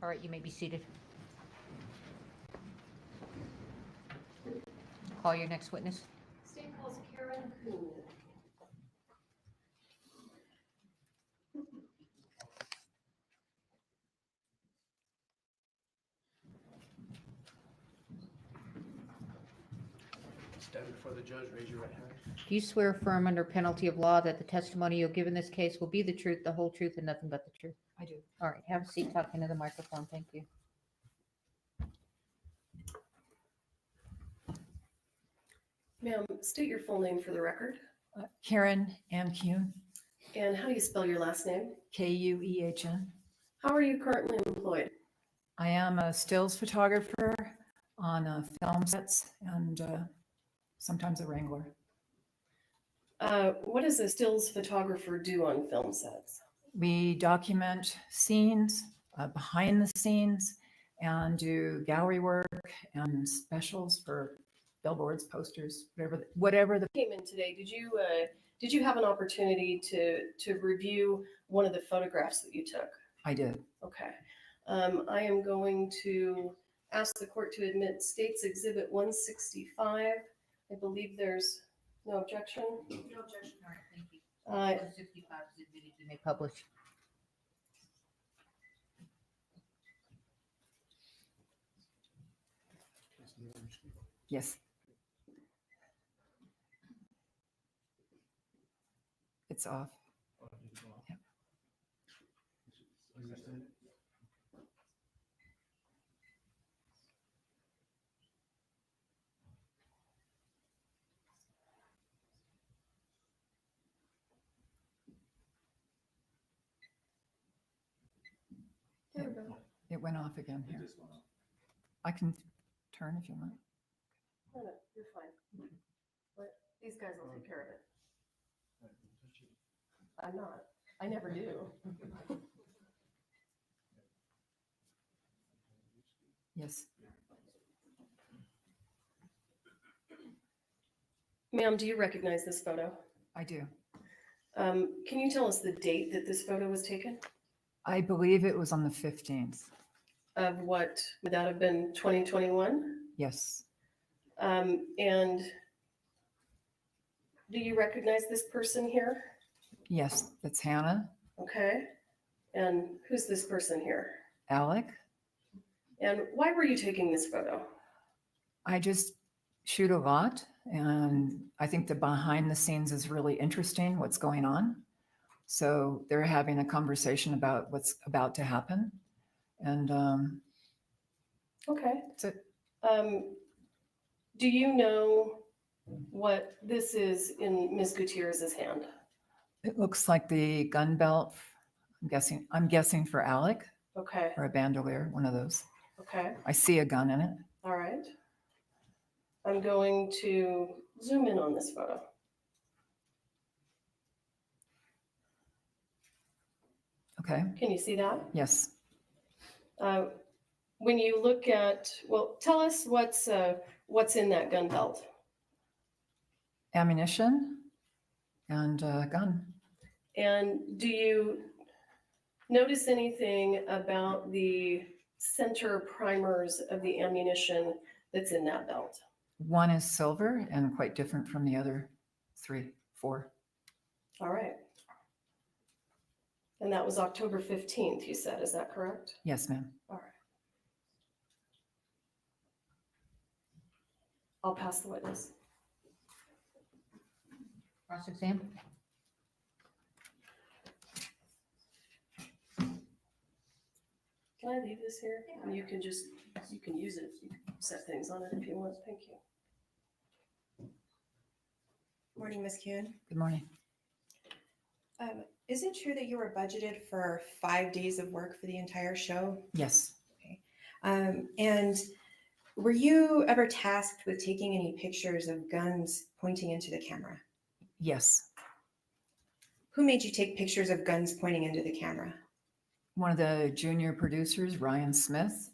All right, you may be seated. Call your next witness. State calls Karen Kuhn. Stand before the judge, raise your right hand. Do you swear affirm under penalty of law that the testimony you'll give in this case will be the truth, the whole truth, and nothing but the truth? I do. All right, have a seat, talk into the microphone. Thank you. Ma'am, state your full name for the record. Karen Ann Kuhn, And how do you spell your last name? Kuehn. How are you currently employed? I am a stills photographer on film sets and sometimes a wrangler. What does a stills photographer do on film sets? We document scenes, behind the scenes, and do gallery work and specials for billboards, posters, whatever the. Came in today. Did you have an opportunity to review one of the photographs that you took? I did. Okay. I am going to ask the court to admit State's Exhibit 165. I believe there's no objection. No objection. All right, thank you. 165 is admitted. You may publish. Yes. It's off. Yep. There we go. It went off again here. I can turn if you want. No, you're fine. But these guys will take care of it. I'm not. I never do. Yes. Ma'am, do you recognize this photo? I do. Can you tell us the date that this photo was taken? I believe it was on the 15th. Of what, would that have been 2021? Yes. And do you recognize this person here? Yes, that's Hannah. Okay. And who's this person here? Alec. And why were you taking this photo? I just shoot a lot, and I think the behind the scenes is really interesting, what's going on. So they're having a conversation about what's about to happen. And Okay. that's it. Do you know what this is in Ms. Gutierrez's hand? It looks like the gun belt. I'm guessing for Alec, Okay. or a bandolier, one of those. Okay. I see a gun in it. All right. I'm going to zoom in on this photo. Okay. Can you see that? Yes. When you look at, well, tell us what's in that gun belt. Ammunition and a gun. And do you notice anything about the center primers of the ammunition that's in that belt? One is silver and quite different from the other 3, 4. All right. And that was October 15th, you said, is that correct? Yes, ma'am. All right. I'll pass the witness. Cross-exam. Can I leave this here? And you can use it. You can set things on it if you want. Thank you. Morning, Ms. Kuhn. Good morning. Is it true that you were budgeted for 5 days of work for the entire show? Yes. And were you ever tasked with taking any pictures of guns pointing into the camera? Yes. Who made you take pictures of guns pointing into the camera? One of the junior producers, Ryan Smith,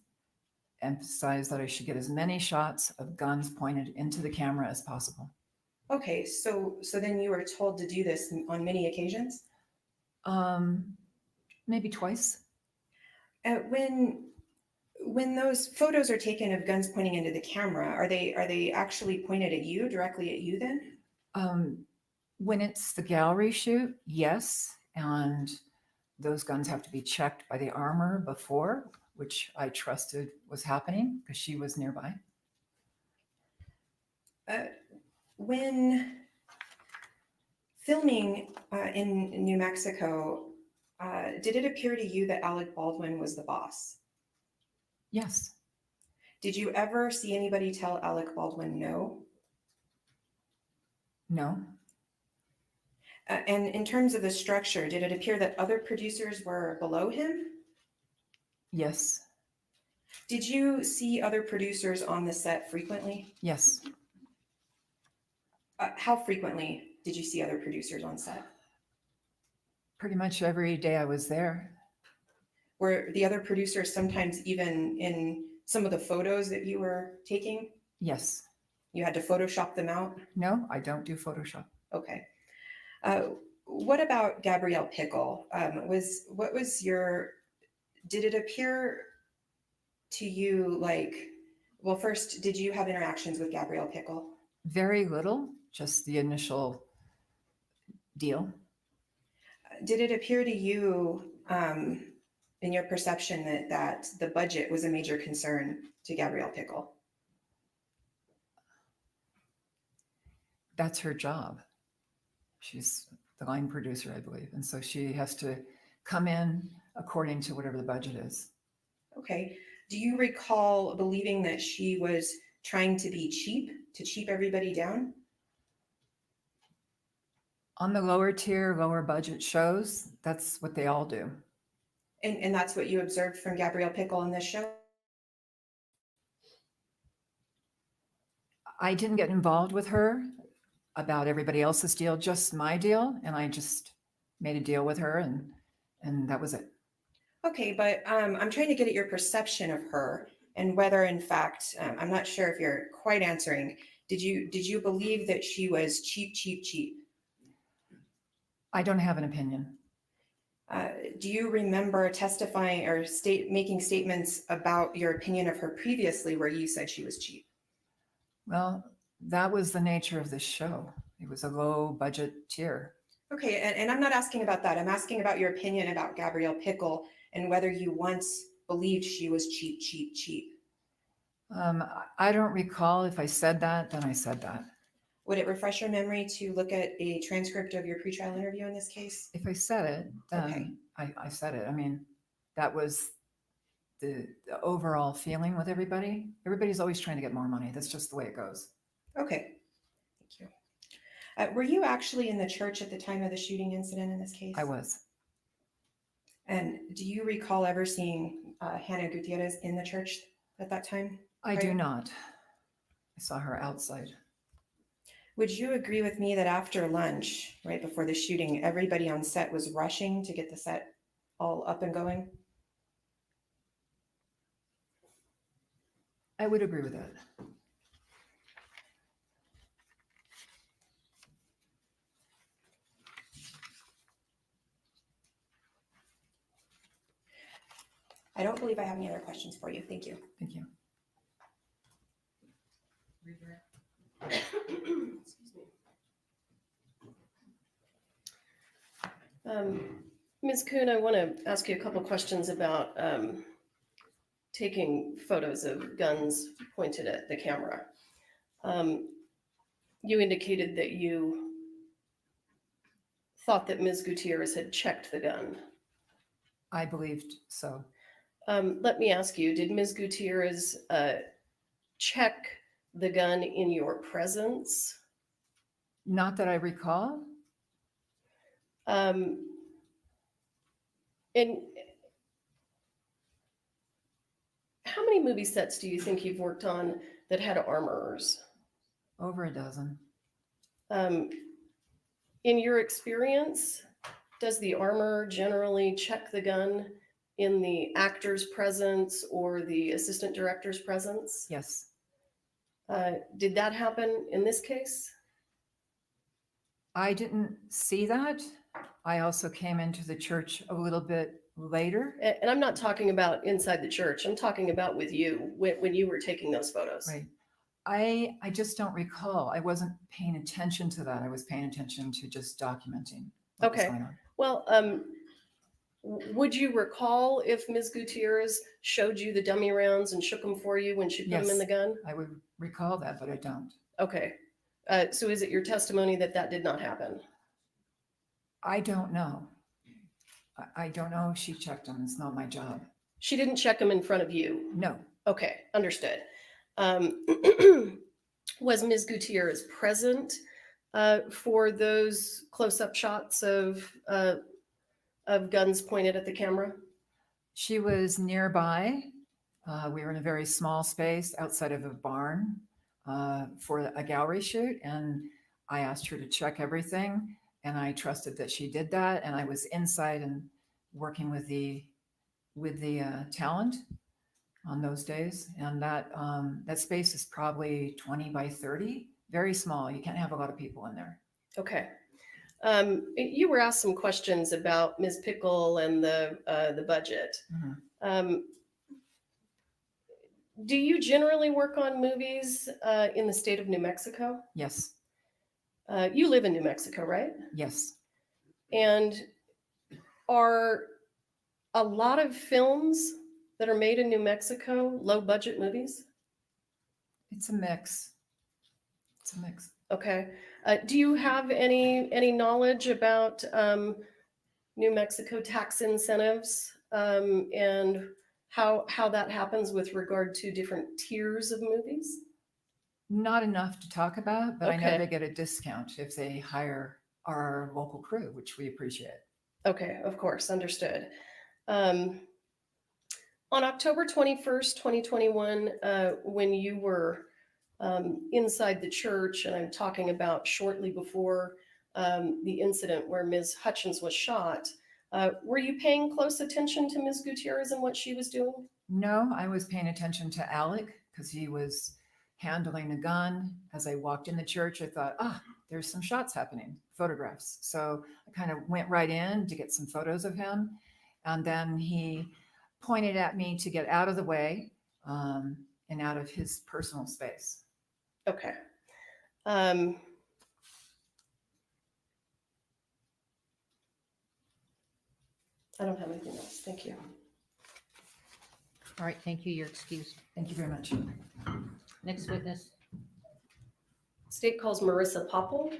emphasized that I should get as many shots of guns pointed into the camera as possible. Okay, so then you were told to do this on many occasions? Maybe twice. When when those photos are taken of guns pointing into the camera, are they actually pointed at you, directly at you then? When it's the gallery shoot, yes. And those guns have to be checked by the armor before, which I trusted was happening because she was nearby. When filming in New Mexico, did it appear to you that Alec Baldwin was the boss? Yes. Did you ever see anybody tell Alec Baldwin no? No. And in terms of the structure, did it appear that other producers were below him? Yes. Did you see other producers on the set frequently? Yes. How frequently did you see other producers on set? Pretty much every day I was there. Were the other producers sometimes even in some of the photos that you were taking? Yes. You had to Photoshop them out? No, I don't do Photoshop. Okay. What about Gabrielle Pickle? Did it appear to you like, well, first, did you have interactions with Gabrielle Pickle? Very little, just the initial deal. Did it appear to you, in your perception, that the budget was a major concern to Gabrielle Pickle? That's her job. She's the line producer, I believe. And so she has to come in according to whatever the budget is. Okay. Do you recall believing that she was trying to be cheap, to cheap everybody down? On the lower tier, lower budget shows, that's what they all do. And that's what you observed from Gabrielle Pickle on this show? I didn't get involved with her about everybody else's deal, just my deal. And I just made a deal with her and that was it. Okay, but I'm trying to get at your perception of her and whether, in fact, I'm not sure if you're quite answering. Did you believe that she was cheap, cheap, cheap? I don't have an opinion. Do you remember testifying or making statements about your opinion of her previously where you said she was cheap? Well, that was the nature of this show. It was a low budget tier. Okay, and I'm not asking about that. I'm asking about your opinion about Gabrielle Pickle and whether you once believed she was cheap, cheap, cheap. I don't recall if I said that, then I said that. Would it refresh your memory to look at a transcript of your pretrial interview in this case? If I said it, then Okay. I said it. I mean, that was the overall feeling with everybody. Everybody's always trying to get more money. That's just the way it goes. Okay, thank you. Were you actually in the church at the time of the shooting incident in this case? I was. And do you recall ever seeing Hannah Gutierrez in the church at that time? I do Right. not. I saw her outside. Would you agree with me that after lunch, right before the shooting, everybody on set was rushing to get the set all up and going? I would agree with that. I don't believe I have any other questions for you. Thank you. Thank you. Excuse me. Ms. Kuhn, I want to ask you a couple questions about taking photos of guns pointed at the camera. You indicated that you thought that Ms. Gutierrez had checked the gun. I believed so. Let me ask you, did Ms. Gutierrez check the gun in your presence? Not that I recall. And how many movie sets do you think you've worked on that had armorers? Over a dozen. In your experience, does the armorer generally check the gun in the actor's presence or the assistant director's presence? Yes. Did that happen in this case? I didn't see that. I also came into the church a little bit later. And I'm not talking about inside the church. I'm talking about with you when you were taking those photos. Right. I just don't recall. I wasn't paying attention to that. I was paying attention to just documenting what was Okay. going on. Well, would you recall if Ms. Gutierrez showed you the dummy rounds and shook them for you when she put them in Yes. the gun? I would recall that, but I don't. Okay. So is it your testimony that that did not happen? I don't know. I don't know if she checked them. It's not my job. She didn't check them in front of you. No, Okay, understood. Was Ms. Gutierrez present for those close-up shots of guns pointed at the camera? she was nearby. We were in a very small space outside of a barn for a gallery shoot, and I asked her to check everything, and I trusted that she did that. And I was inside and working with the talent on those days, and that space is probably 20 by 30, very small. You can't have a lot of people in there. Okay. You were asked some questions about Ms. Pickle and the budget. Mhm. Do you generally work on movies in the state of New Mexico? Yes, You live in New Mexico, right? yes. And are a lot of films that are made in New Mexico low budget movies? It's a mix. It's a mix. Okay. Do you have any knowledge about New Mexico tax incentives and how that happens with regard to different tiers of movies? Not enough to talk about, but I know Okay. they get a discount if they hire our local crew, which we appreciate. Okay, of course, understood. On October 21st, 2021, when you were inside the church, and I'm talking about shortly before the incident where Ms. Hutchins was shot, were you paying close attention to Ms. Gutierrez and what she was doing? No, I was paying attention to Alec because he was handling a gun. As I walked in the church, I thought, there's some shots happening, photographs. So I kind of went right in to get some photos of him. And then he pointed at me to get out of the way and out of his personal space. Okay. I don't have anything else. Thank you. All right, thank you. You're excused. Thank you very much. Next witness. State calls Marissa Poppel.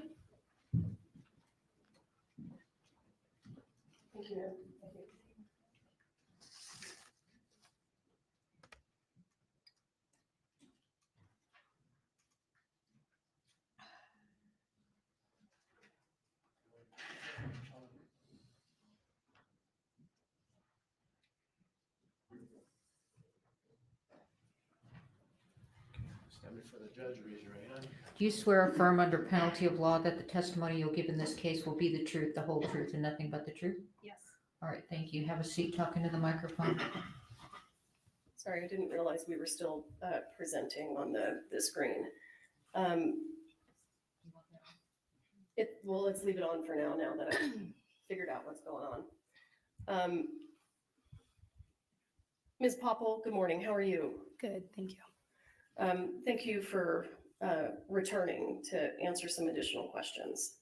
Thank you, ma'am. Thank you. Stand before the judge, raise your right hand. Do you swear or affirm under penalty of law that the testimony you'll give in this case will be the truth, the whole truth, and nothing but the truth? Yes. All right, thank you. Have a seat talking to the microphone. Sorry, I didn't realize we were still presenting on the screen. Well, let's leave it on for now that I've figured out what's going on. Ms. Poppel, good morning. How are you? Good, thank you. Thank you for returning to answer some additional questions.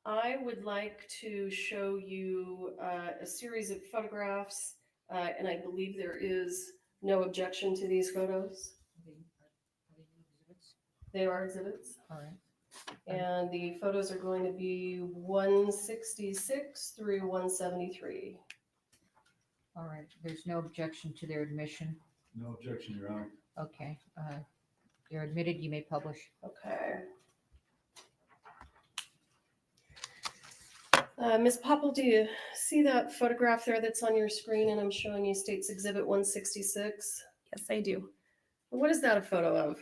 I would like to show you a series of photographs, and I believe there is no objection to these photos. They are exhibits. All right. And the photos are going to be 166 through 173. All right. There's no objection to their admission. No objection, Your Honor. Okay. You're admitted. You may publish. Okay. Ms. Poppel, do you see that photograph there that's on your screen? And I'm showing you State's Exhibit 166. Yes, I do. What is that a photo of?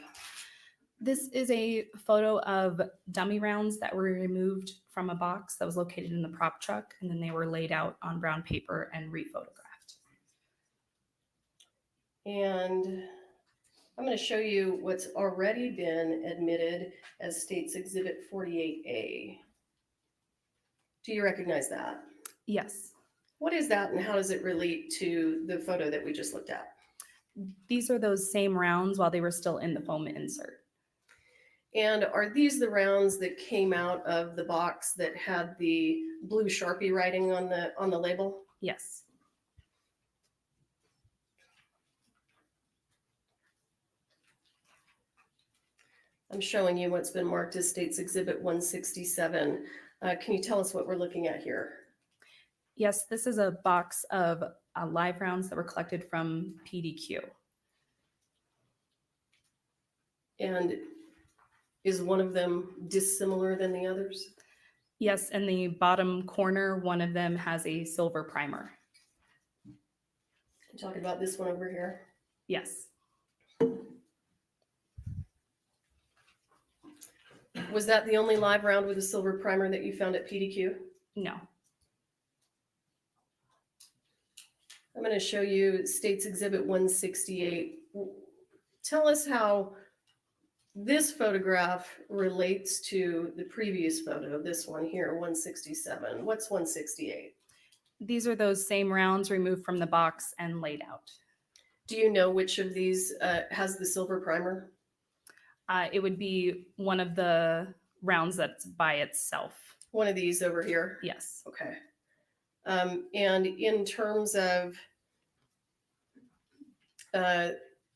This is a photo of dummy rounds that were removed from a box that was located in the prop truck, and then they were laid out on brown paper and rephotographed. And I'm going to show you what's already been admitted as State's Exhibit 48A. Do you recognize that? Yes. What is that and how does it relate to the photo that we just looked at? These are those same rounds while they were still in the foam insert. And are these the rounds that came out of the box that had the blue Sharpie writing on the label? Yes. I'm showing you what's been marked as State's Exhibit 167. Can you tell us what we're looking at here? Yes, this is a box of live rounds that were collected from PDQ. And is one of them dissimilar than the others? Yes, in the bottom corner, one of them has a silver primer. I'm talking about this one over here. Yes. Was that the only live round with a silver primer that you found at PDQ? No. I'm going to show you State's Exhibit 168. Tell us how this photograph relates to the previous photo, this one here, 167. What's 168? These are those same rounds removed from the box and laid out. Do you know which of these has the silver primer? It would be one of the rounds that's by itself. One of these over here? Yes. Okay. And in terms of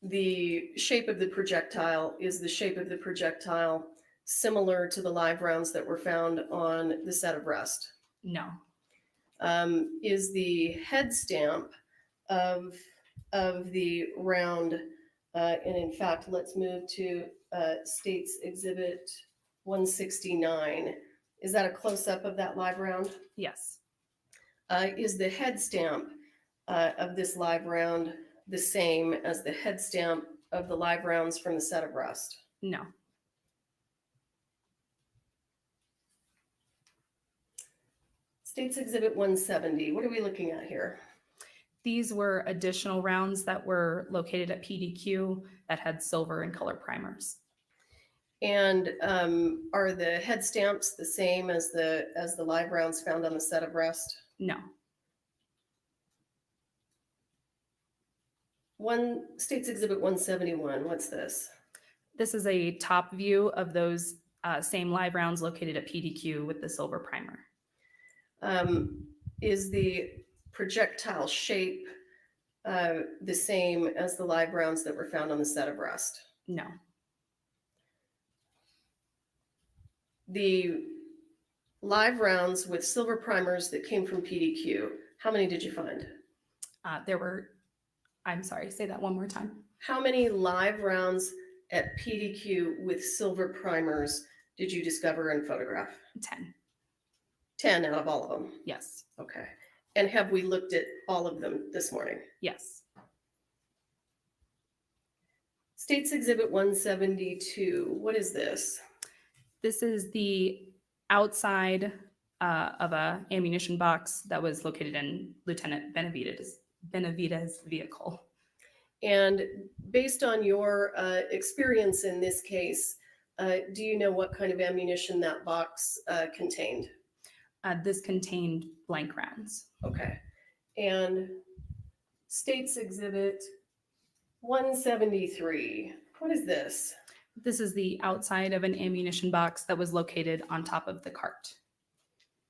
the shape of the projectile, is the shape of the projectile similar to the live rounds that were found on the set of rest? No. Is the head stamp of the round, and in fact, let's move to State's Exhibit 169. Is that a close-up of that live round? Yes. Is the head stamp of this live round the same as the head stamp of the live rounds from the set of rest? No. State's Exhibit 170, what are we looking at here? These were additional rounds that were located at PDQ that had silver and color primers. And are the head stamps the same as the live rounds found on the set of rest? No. State's Exhibit 171, what's this? This is a top view of those same live rounds located at PDQ with the silver primer. Is the projectile shape the same as the live rounds that were found on the set of rest? No. The live rounds with silver primers that came from PDQ, how many did you find? There were, I'm sorry, say that one more time. How many live rounds at PDQ with silver primers did you discover and photograph? 10. 10 out of all of them. Yes. Okay. And have we looked at all of them this morning? Yes. State's Exhibit 172, what is this? This is the outside of a ammunition box that was located in Lieutenant Benavidez's vehicle. And based on your experience in this case, do you know what kind of ammunition that box contained? This contained blank rounds. Okay. And State's Exhibit 173, what is this? This is the outside of an ammunition box that was located on top of the cart.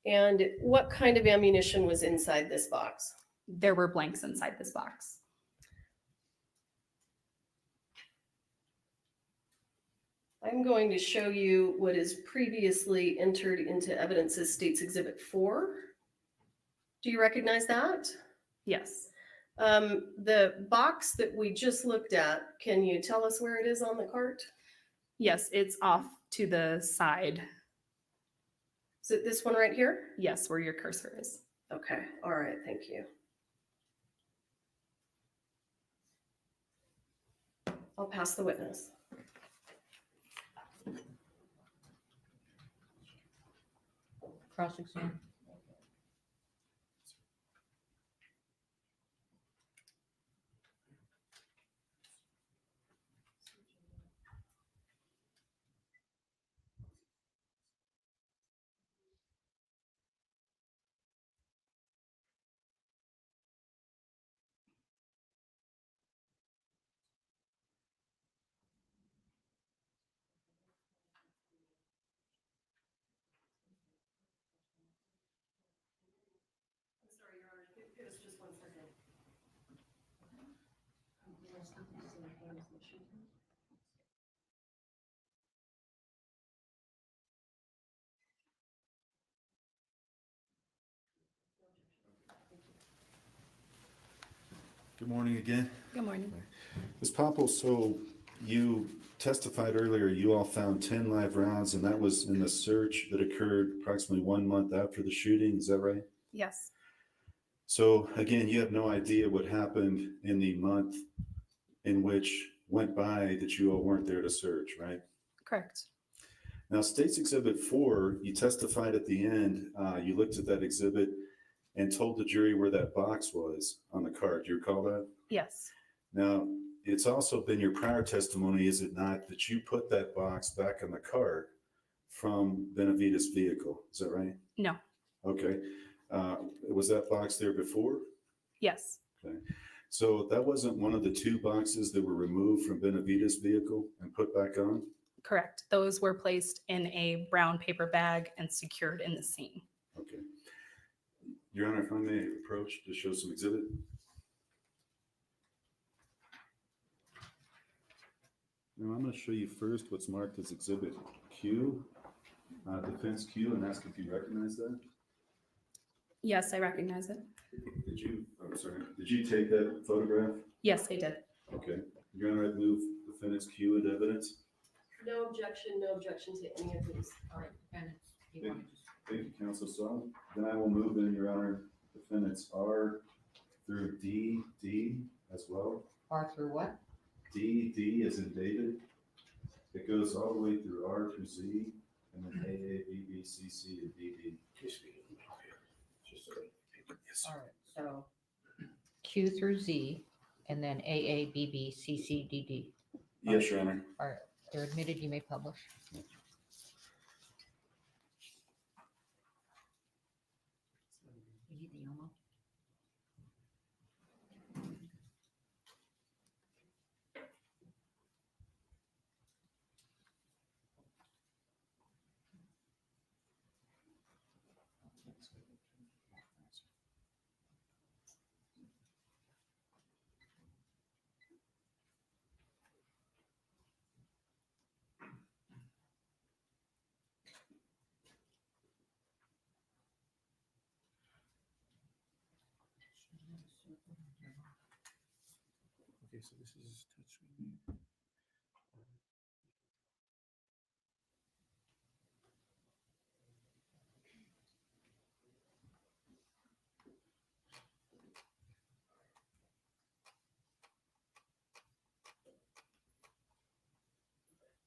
And what kind of ammunition was inside this box? There were blanks inside this box. I'm going to show you what is previously entered into evidence as State's Exhibit 4. Do you recognize that? Yes. The box that we just looked at, can you tell us where it is on the cart? Yes, it's off to the side. Is it this one right here? Yes, where your cursor is. Okay, all right, thank you. I'll pass the witness. Cross-exam. Good morning again. Good morning. Ms. Poppel, so you testified earlier, you all found 10 live rounds, and that was in the search that occurred approximately 1 month after the shooting, is that right? Yes, So again, you have no idea what happened in the month in which went by that you all weren't there to search, right? correct. Now, State's Exhibit 4, you testified at the end, you looked at that exhibit and told the jury where that box was on the card. Do you recall that? Yes, Now, it's also been your prior testimony, is it not, that you put that box back on the cart from Benavides' vehicle? Is that right? no, Okay. Was that box there before? yes, Okay. So that wasn't one of the 2 boxes that were removed from Benavides' vehicle and put back on? correct. Those were placed in a brown paper bag and secured in the scene. Okay. Your Honor, if I may approach to show some exhibit. Now, I'm going to show you first what's marked as Exhibit Q, Defense Q, and ask if you recognize that. Yes, I recognize it. Did you, oh, sorry, did you take that photograph? Yes, I did. Okay. Your Honor, I'd move Defendant's Q into evidence. No objection to any of these. All right, defendants, you want to just, Thank you, counsel. So then I will move in, Your Honor, Defendants R through D as well. R through what? D as in David. It goes all the way through R through Z, and then A, B, B, C, C, and D. All right, so Q through Z, and then A, B, B, C, C, D, D. Yes, Your Honor. All right, they're admitted, you may publish. You need the Elmo? Okay, so this is touchscreen.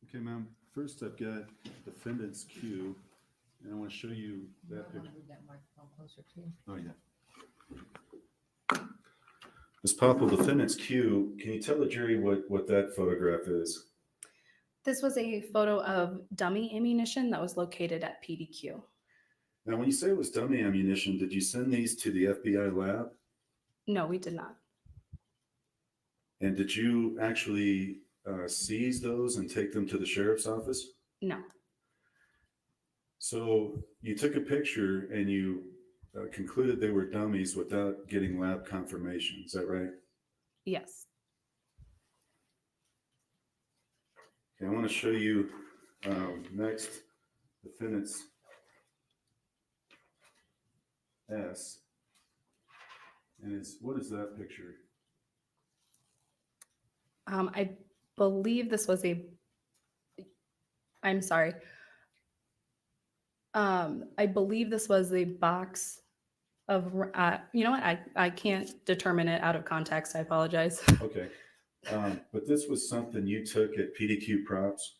Okay, ma'am. First, I've got Defendant's Q, and I want to show you that I want picture. to move that microphone closer to you. Oh, yeah. Ms. Poppel, Defendant's Q, can you tell the jury what that photograph is? This was a photo of dummy ammunition that was located at PDQ. Now, when you say it was dummy ammunition, did you send these to the FBI lab? No, we did not. And did you actually seize those and take them to the sheriff's office? No, So you took a picture and you concluded they were dummies without getting lab confirmation. Is that right? yes. Okay, I want to show you next Defendant's S. And what is that picture? I believe this was I'm sorry. I believe this was a box of, you know what? I can't determine it out of context. I apologize. Okay. But this was something you took at PDQ Props?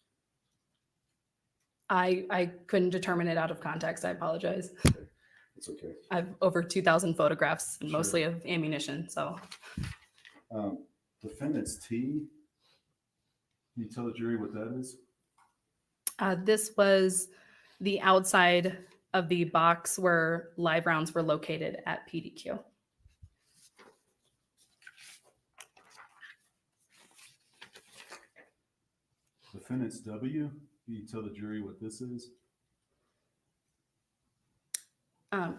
I couldn't determine it out of context. I apologize. It's okay. I have over 2,000 photographs, Sure. mostly of ammunition. So Defendant's T, can you tell the jury what that is? this was the outside of the box where live rounds were located at PDQ. Defendant's W, can you tell the jury what this is?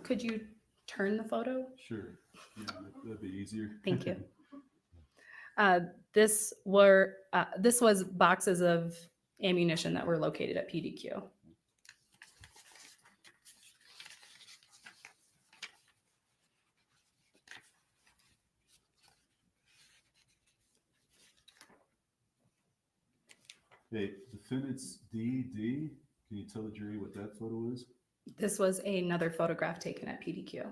Could you turn the photo? Sure. Yeah, that'd be easier. Thank you. This was boxes of ammunition that were located at PDQ. Okay, defendants D, can you tell the jury what that photo is? This was another photograph taken at PDQ.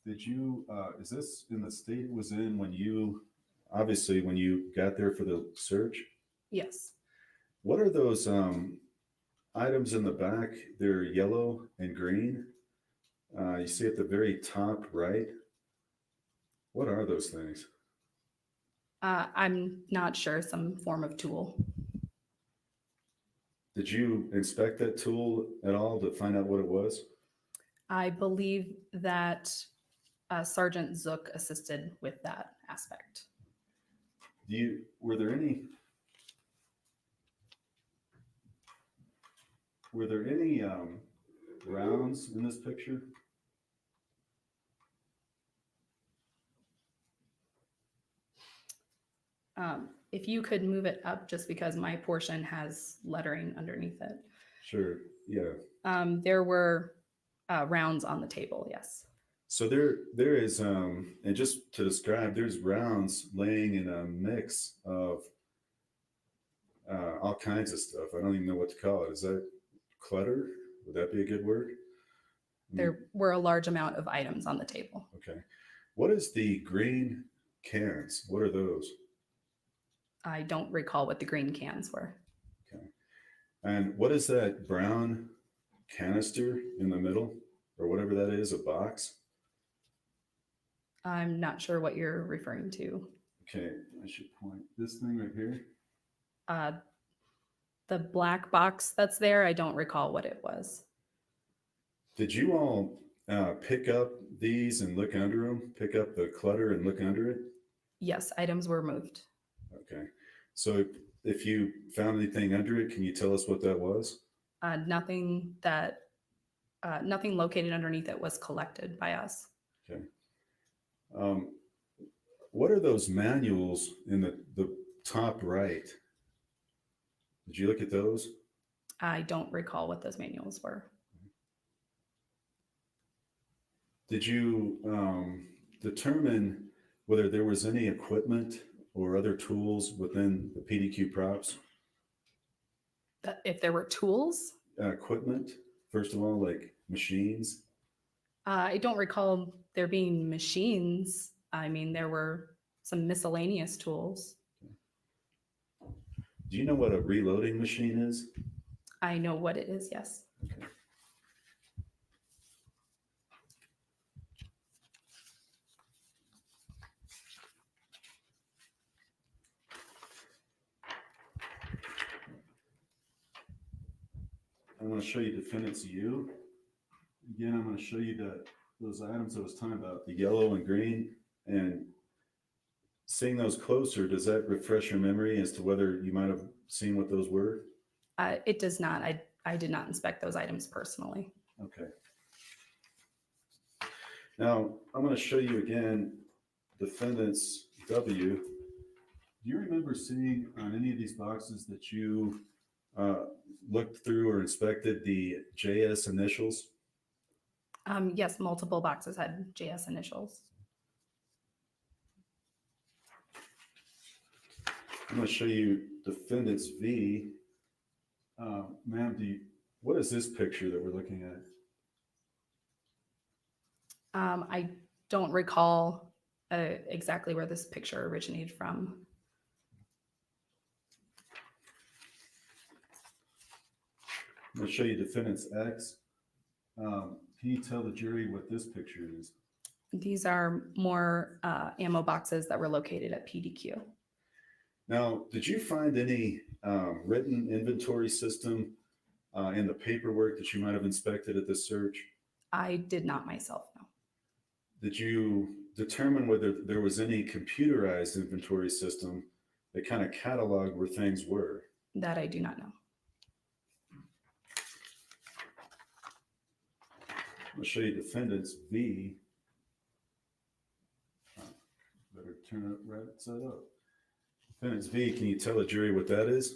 Did you, is this in the state it was in when you, obviously when you got there for the search? Yes. What are those items in the back? They're yellow and green. You see at the very top right. What are those things? I'm not sure, some form of tool. Did you inspect that tool at all to find out what it was? I believe that Sergeant Zook assisted with that aspect. Were there any rounds in this picture? If you could move it up, just because my portion has lettering underneath it. Sure, yeah. There were rounds on the table, yes. So there is, and just to describe, there's rounds laying in a mix of all kinds of stuff. I don't even know what to call it. Is that clutter? Would that be a good word? There were a large amount of items on the table. Okay. What is the green cans? What are those? I don't recall what the green cans were. Okay. And what is that brown canister in the middle, or whatever that is, a box? I'm not sure what you're referring to. Okay, I should point this thing right here. The black box that's there, I don't recall what it was. Did you all pick up these and look under them? Pick up the clutter and look under it? Yes, items were moved. Okay. So if you found anything under it, can you tell us what that was? Nothing located underneath it was collected by us. Okay. What are those manuals in the top right? Did you look at those? I don't recall what those manuals were. Did you determine whether there was any equipment or other tools within the PDQ props? If there were tools, Equipment, first of all, like machines? I don't recall there being machines. I mean, there were some miscellaneous tools. Do you know what a reloading machine is? I know what it is, yes. Okay. I'm going to show you defendants U. Again, I'm going to show you those items I was talking about, the yellow and green, and seeing those closer, does that refresh your memory as to whether you might have seen what those were? It does not. I did not inspect those items personally. Okay. Now, I'm going to show you again defendants W. Do you remember seeing on any of these boxes that you looked through or inspected the JS initials? Yes, multiple boxes had JS initials. I'm going to show you defendants V. Ma'am, what is this picture that we're looking at? I don't recall exactly where this picture originated from. I'm going to show you defendants X. Can you tell the jury what this picture is? These are more ammo boxes that were located at PDQ. Now, did you find any written inventory system in the paperwork that you might have inspected at this search? I did not myself know. Did you determine whether there was any computerized inventory system that kind of cataloged where things were? That I do not know. I'll show you defendants V. Better turn it right side up. Defendants V, can you tell the jury what that is?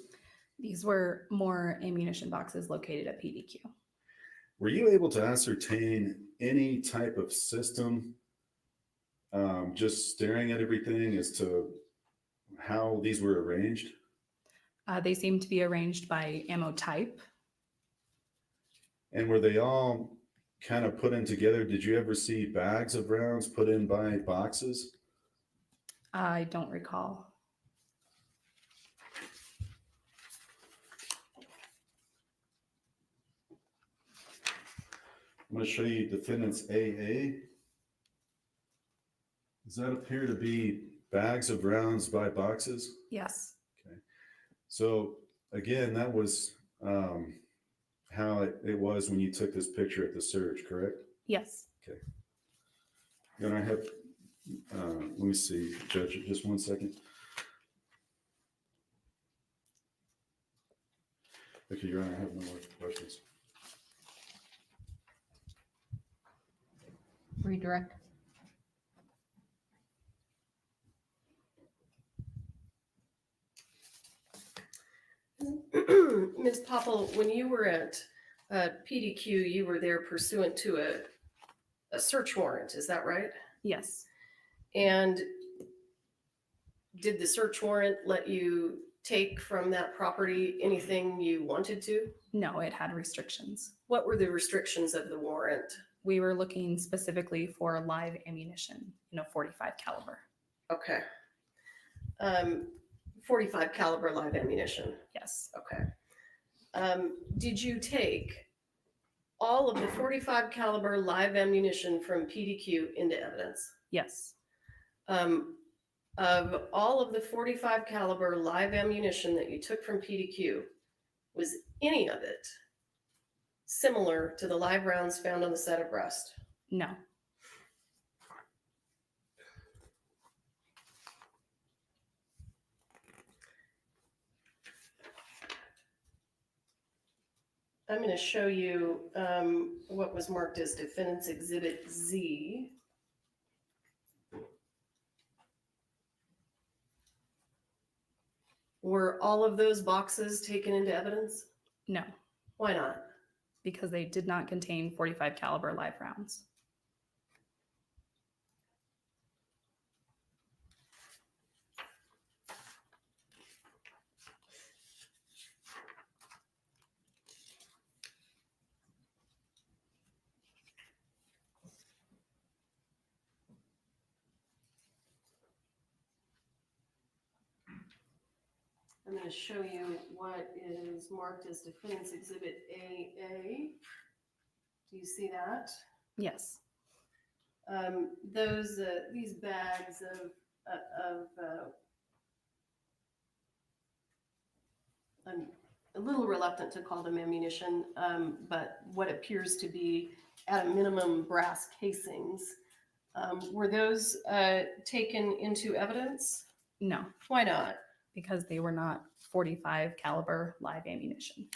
These were more ammunition boxes located at PDQ. Were you able to ascertain any type of system, just staring at everything as to how these were arranged? They seem to be arranged by ammo type. And were they all kind of put in together? Did you ever see bags of rounds put in by boxes? I don't recall. I'm going to show you defendants AA. Does that appear to be bags of rounds by boxes? Yes. So again, that was how it was when you took this picture at the search, correct? Yes. And I have, let me see, Judge, just one second. Okay, Your Honor, I have no more questions. Redirect. Ms. Poppel, when you were at PDQ, you were there pursuant to a search warrant, is that right? Yes. And did the search warrant let you take from that property anything you wanted to? No, it had restrictions. What were the restrictions of the warrant? We were looking specifically for live ammunition, 45 caliber. Okay. 45 caliber live ammunition. Yes. Okay. Did you take all of the 45 caliber live ammunition from PDQ into evidence? Yes. Of all of the 45 caliber live ammunition that you took from PDQ, was any of it similar to the live rounds found on the set of breast? No. I'm going to show you what was marked as Defendant's Exhibit Z. Were all of those boxes taken into evidence? No, Why not? because they did not contain 45 caliber live rounds. I'm going to show you what is marked as Defendant's Exhibit AA. Do you see that? Yes. These bags I'm a little reluctant to call them ammunition, but what appears to be at a minimum brass casings. Were those taken into evidence? No, Why not? because they were not 45 caliber live ammunition.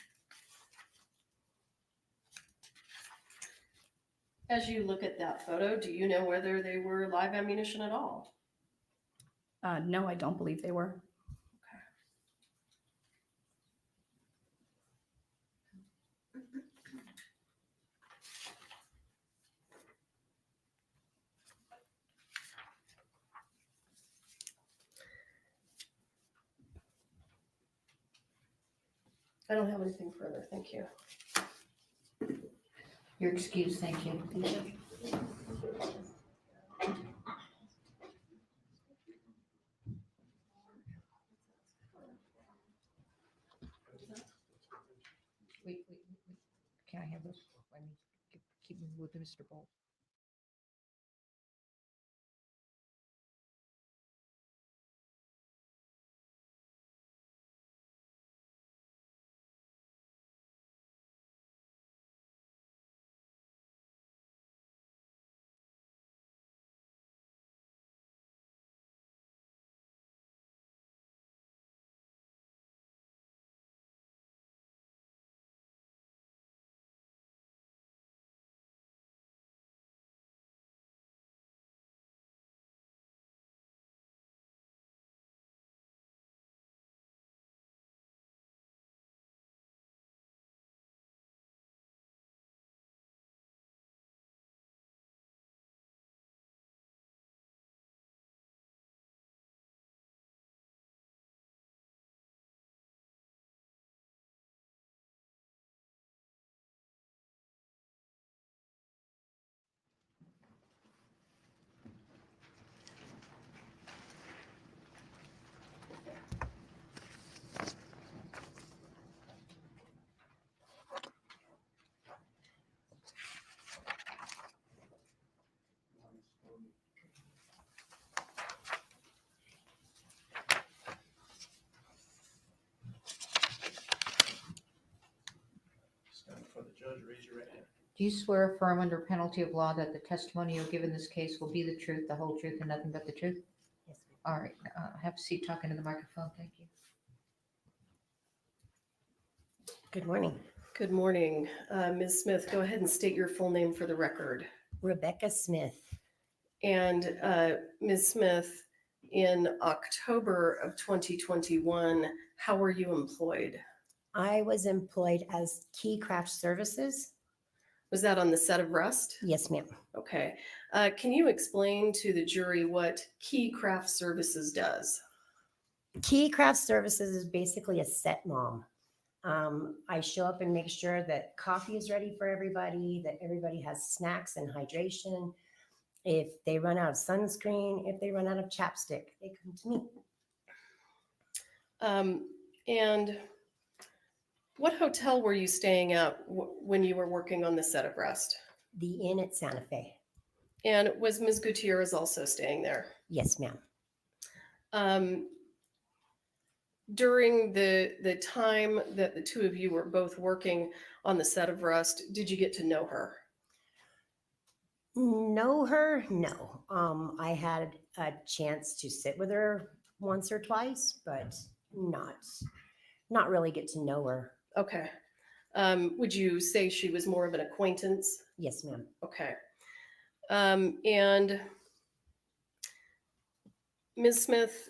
As you look at that photo, do you know whether they were live ammunition at all? No, I don't believe they were. I don't have anything further. Thank you. You're excused, thank you. Wait, can I have this? I mean, keep me with Mr. Bolt. Do you swear affirm under penalty of law that the testimony you give in this case will be the truth, the whole truth, and nothing but the truth? Yes, ma'am. All right, have a seat talking to the microphone. Thank you. Good morning. Good morning. Ms. Smith, go ahead and state your full name for the record. Rebecca Smith. And Ms. Smith, in October of 2021, how were you employed? I was employed as Key Craft Services. Was that on the set of Rust? Yes, ma'am. Okay. Can you explain to the jury what Key Craft Services does? Key Craft Services is basically a set mom. I show up and make sure that coffee is ready for everybody, that everybody has snacks and hydration. If they run out of sunscreen, if they run out of chapstick, they come to me. And what hotel were you staying at when you were working on the set of Rust? The Inn at Santa Fe. And was Ms. Gutierrez also staying there? Yes, ma'am. During the time that the two of you were both working on the set of Rust, did you get to know her? Know her? No. I had a chance to sit with her once or twice, but not really get to know her. Okay. Would you say she was more of an acquaintance? Yes, ma'am. Okay. And Ms. Smith,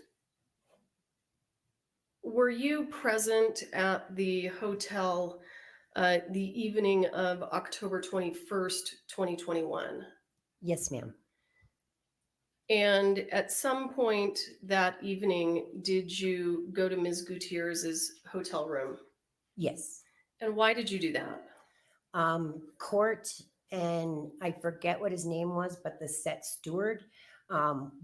were you present at the hotel the evening of October 21st, 2021? Yes, ma'am. And at some point that evening, did you go to Ms. Gutierrez's hotel room? Yes. And why did you do that? Court and I forget what his name was, but the set steward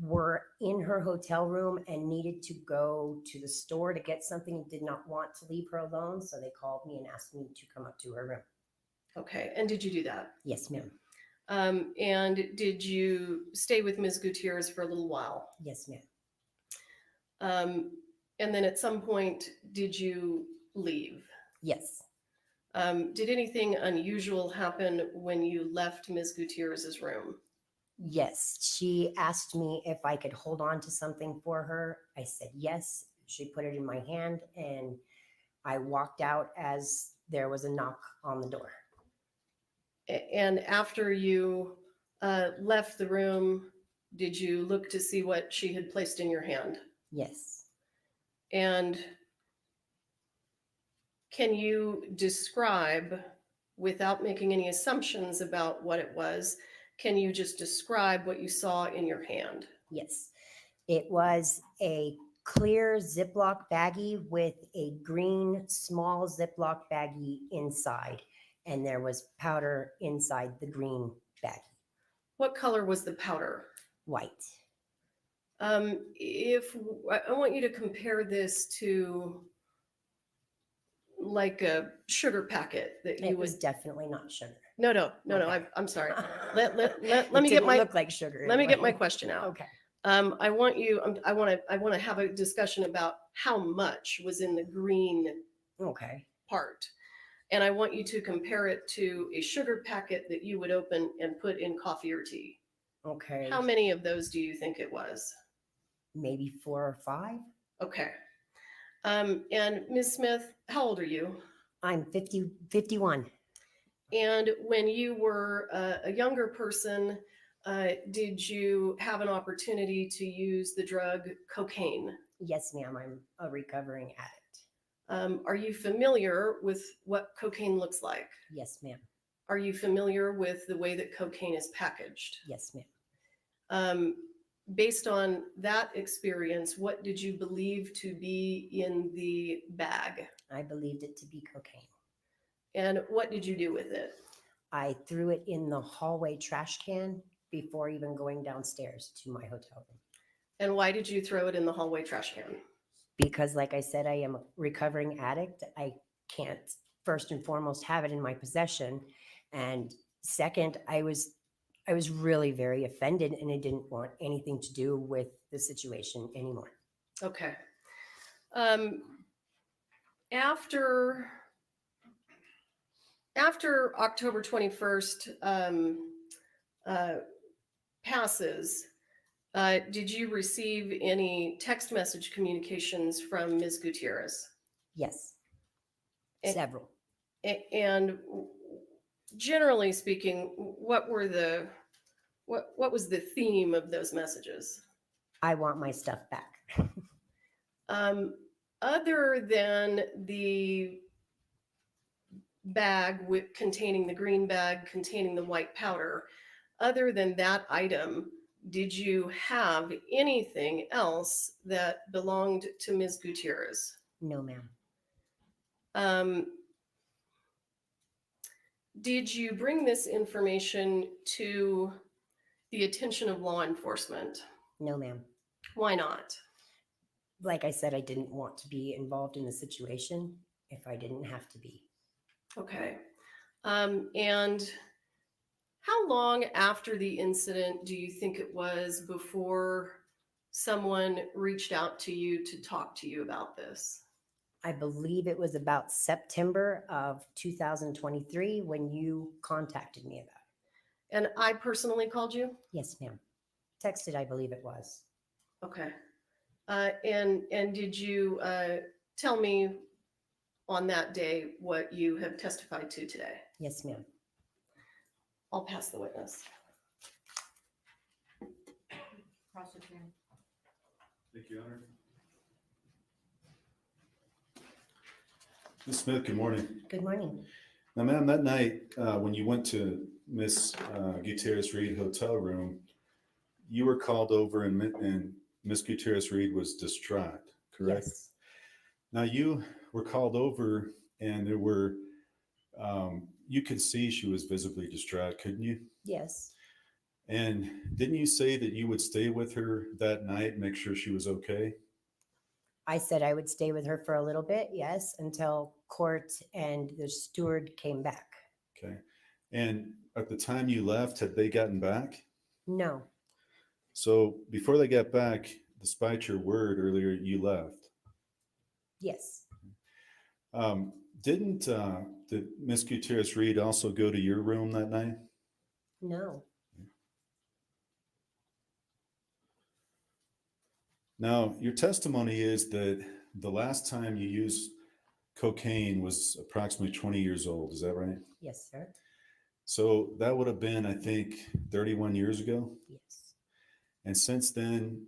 were in her hotel room and needed to go to the store to get something and did not want to leave her alone. So they called me and asked me to come up to her room. Okay. And did you do that? Yes, ma'am. And did you stay with Ms. Gutierrez for a little while? Yes, ma'am. And then at some point, did you leave? Yes. Did anything unusual happen when you left Ms. Gutierrez's room? Yes. She asked me if I could hold on to something for her. I said yes. She put it in my hand and I walked out as there was a knock on the door. And after you left the room, did you look to see what she had placed in your hand? Yes. And can you describe, without making any assumptions about what it was, can you just describe what you saw in your hand? Yes. It was a clear Ziploc baggie with a green small Ziploc baggie inside. And there was powder inside the green baggie. What color was the powder? White. If I want you to compare this to like a sugar packet that you It would. was definitely not sugar. No. Okay. I'm sorry. Let me It get didn't my look like sugar. let me get my anyway. question out. Okay. I want to have a discussion about how much was in the green Okay. part. And I want you to compare it to a sugar packet that you would open and put in coffee or tea. Okay. How many of those do you think it was? Maybe 4 or 5. Okay. And Ms. Smith, how old are you? I'm 51. And when you were a younger person, did you have an opportunity to use the drug cocaine? Yes, ma'am. I'm a recovering addict. Are you familiar with what cocaine looks like? Yes, ma'am. Are you familiar with the way that cocaine is packaged? Yes, ma'am. Based on that experience, what did you believe to be in the bag? I believed it to be cocaine. And what did you do with it? I threw it in the hallway trash can before even going downstairs to my hotel room. And why did you throw it in the hallway trash can? Because like I said, I am a recovering addict. I can't first and foremost have it in my possession. And second, I was really very offended and I didn't want anything to do with the situation anymore. Okay. After after October 21st passes, did you receive any text message communications from Ms. Gutierrez? Yes, Eh, several. And generally speaking, what was the theme of those messages? I want my stuff back. Other than the bag containing the green bag containing the white powder, other than that item, did you have anything else that belonged to Ms. Gutierrez? No, ma'am. Did you bring this information to the attention of law enforcement? No, ma'am. Why not? Like I said, I didn't want to be involved in the situation if I didn't have to be. Okay. And how long after the incident do you think it was before someone reached out to you to talk to you about this? I believe it was about September of 2023 when you contacted me about it. And I personally called you? Yes, ma'am. Texted, I believe it was. Okay. And did you tell me on that day what you have testified to today? Yes, ma'am. I'll pass the witness. Prosecutor. Thank you, Honor. Ms. Smith, good morning. Good morning. Now, ma'am, that night when you went to Miss Gutierrez-Reed hotel room, you were called over and Miss Gutierrez-Reed was distraught, correct? Yes. Now, you were called over and there were, you could see she was visibly distraught, couldn't you? Yes. And didn't you say that you would stay with her that night, make sure she was okay? I said I would stay with her for a little bit, yes, until court and the steward came back. Okay. And at the time you left, had they gotten back? No, So before they got back, despite your word earlier, you left. yes, Did Miss Gutierrez-Reed also go to your room that night? no, Now, your testimony is that the last time you used cocaine was approximately 20 years old. Is that right? yes, sir, So that would have been, I think, 31 years ago. yes, And since then,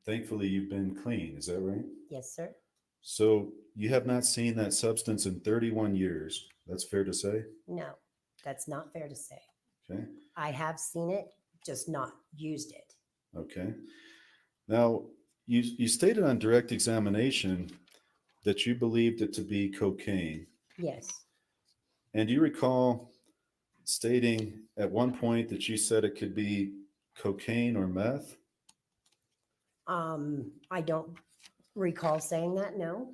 thankfully, you've been clean. Is that right? yes, sir, So you have not seen that substance in 31 years. That's fair to say? no, that's not fair to say. Okay. I have seen it, just not used it. Okay. Now, you stated on direct examination that you believed it to be cocaine. Yes, And do you recall stating at one point that you said it could be cocaine or meth? I don't recall saying that, no.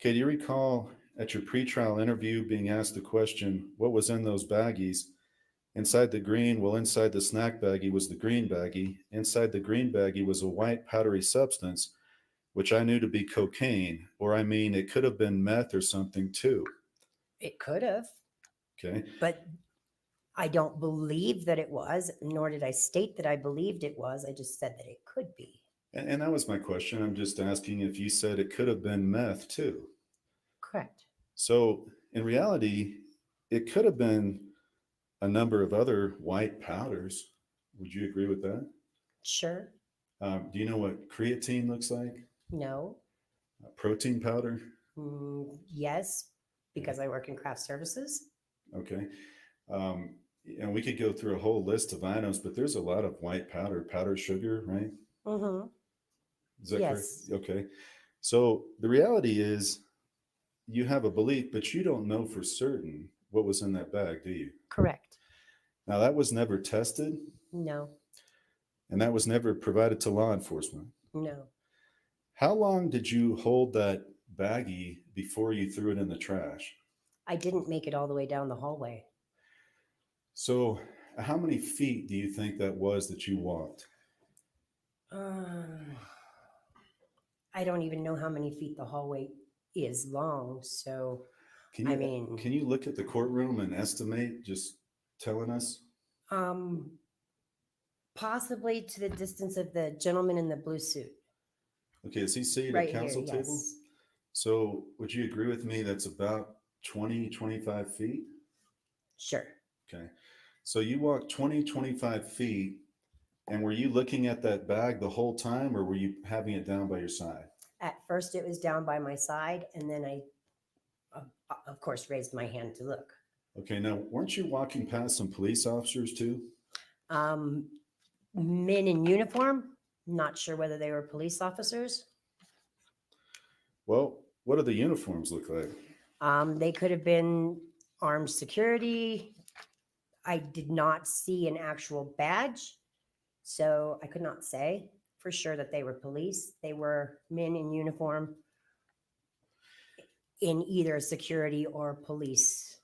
Okay, do you recall at your pretrial interview being asked the question, what was in those baggies? Inside the green, well, inside the snack baggie was the green baggie. Inside the green baggie was a white powdery substance, which I knew to be cocaine, or I mean, it could have been meth or something too. It could have, Okay. but I don't believe that it was, nor did I state that I believed it was. I just said that it could be. And that was my question. I'm just asking if you said it could have been meth too. Correct. So in reality, it could have been a number of other white powders. Would you agree with that? Sure. Do you know what creatine looks like? No. Protein powder? Yes, because I work in craft services. Okay. And we could go through a whole list of items, but there's a lot of white powdered sugar, right? Mm-hmm. Is that Yes. correct? Okay. So the reality is you have a belief, but you don't know for certain what was in that bag, do you? Correct. Now that was never tested No, and that was never provided to law enforcement. no. How long did you hold that baggie before you threw it in the trash? I didn't make it all the way down the hallway. So how many feet do you think that was that you walked? I don't even know how many feet the hallway is long. So Can I you, mean- can you look at the courtroom and estimate, just telling us? Possibly to the distance of the gentleman in the blue suit. Okay, is he seated Right at here, council table? yes. So would you agree with me that's about 20, 25 feet? Sure. Okay, so you walked 20, 25 feet, and were you looking at that bag the whole time, or were you having it down by your side? At first it was down by my side, and then I, of course, raised my hand to look. Okay, now, weren't you walking past some police officers too? Men in uniform, not sure whether they were police officers. Well, what do the uniforms look like? They could have been armed security. I did not see an actual badge, so I could not say for sure that they were police. They were men in uniform in either security or police.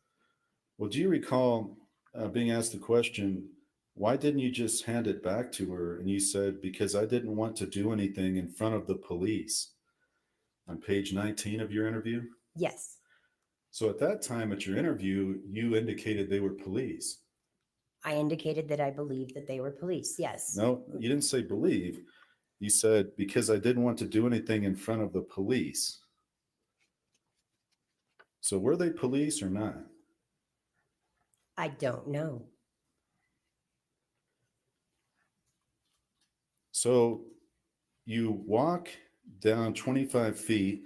Well, do you recall being asked the question, why didn't you just hand it back to her? And you said, because I didn't want to do anything in front of the police. On page 19 of your interview? Yes, So at that time at your interview, you indicated they were police. I indicated that I believed that they were police. Yes. No, you didn't say believe. You said, because I didn't want to do anything in front of the police. So were they police or not? I don't know. So you walk down 25 feet,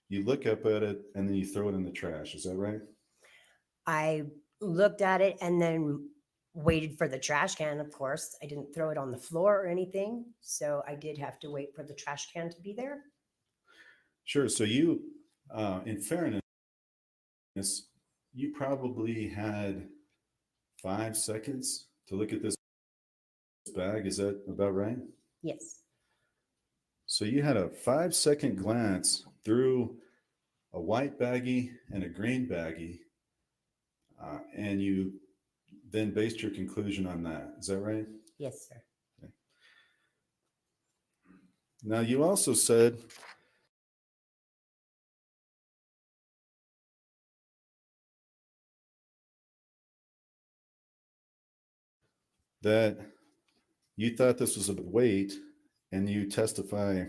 you look up at it, and then you throw it in the trash. Is that right? I looked at it and then waited for the trash can, of course. I didn't throw it on the floor or anything, so I did have to wait for the trash can to be there. Sure. So you, in fairness, you probably had 5 seconds to look at this bag. Is that about right? Yes. So you had a 5-second glance through a white baggie and a green baggie, and you then based your conclusion on that. Is that right? Yes, sir. Okay. Now, you also said that you thought this was a weight, and you testify,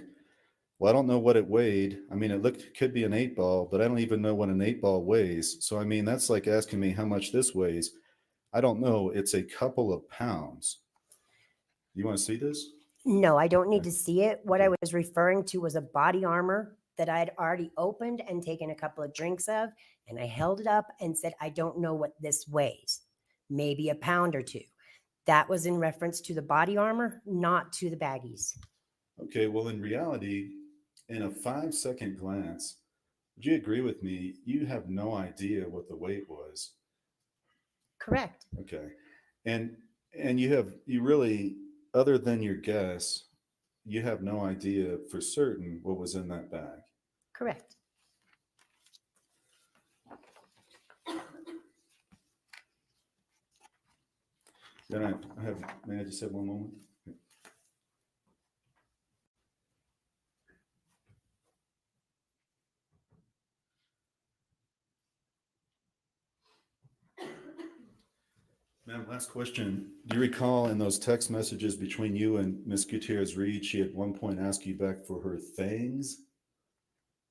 well, I don't know what it weighed. I mean, could be an 8-ball, but I don't even know what an 8-ball weighs. So, I mean, that's like asking me how much this weighs. I don't know. It's a couple of pounds. You want to see this? No, I don't need Okay. to see it. What I was referring to was a body armor that I had already opened and taken a couple of drinks of, and I held it up and said, I don't know what this weighs. Maybe a pound or two. That was in reference to the body armor, not to the baggies. Okay, well, in reality, in a 5-second glance, would you agree with me? You have no idea what the weight was. Correct. Okay. And you really, other than your guess, you have no idea for certain what was in that bag. Correct. Then may I just have one moment? Ma'am, last question. Do you recall in those text messages between you and Miss Gutierrez-Reed, she at one point asked you back for her things?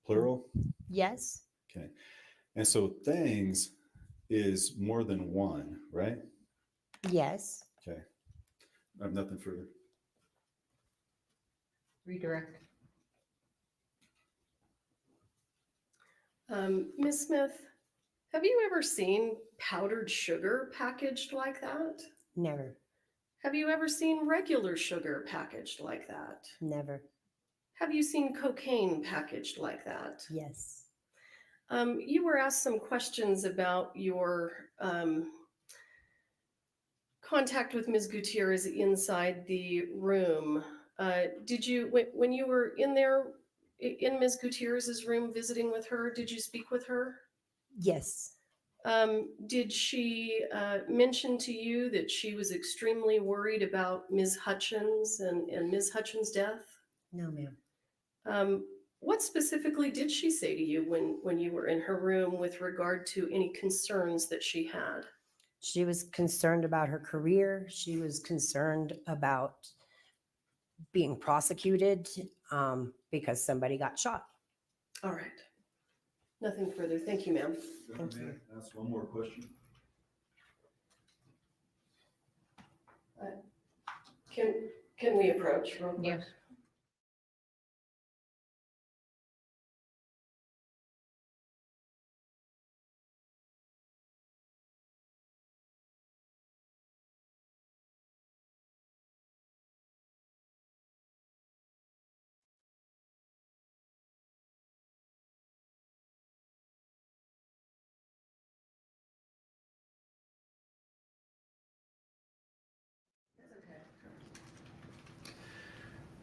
Plural? Yes. Okay. And so things is more than one, right? Yes. Okay. I have nothing further. Redirect. Ms. Smith, have you ever seen powdered sugar packaged like that? Never. Have you ever seen regular sugar packaged like that? Never. Have you seen cocaine packaged like that? Yes. You were asked some questions about your contact with Ms. Gutierrez inside the room. Did you, when you were in there, in Ms. Gutierrez's room visiting with her, did you speak with her? Yes. Did she mention to you that she was extremely worried about Ms. Hutchins and Ms. Hutchins' death? No, ma'am. What specifically did she say to you when you were in her room with regard to any concerns that she had? She was concerned about her career. She was concerned about being prosecuted because somebody got shot. All right. Nothing further. Thank you, ma'am. Thank you. Ask one more question. Can we approach real quick? Yes.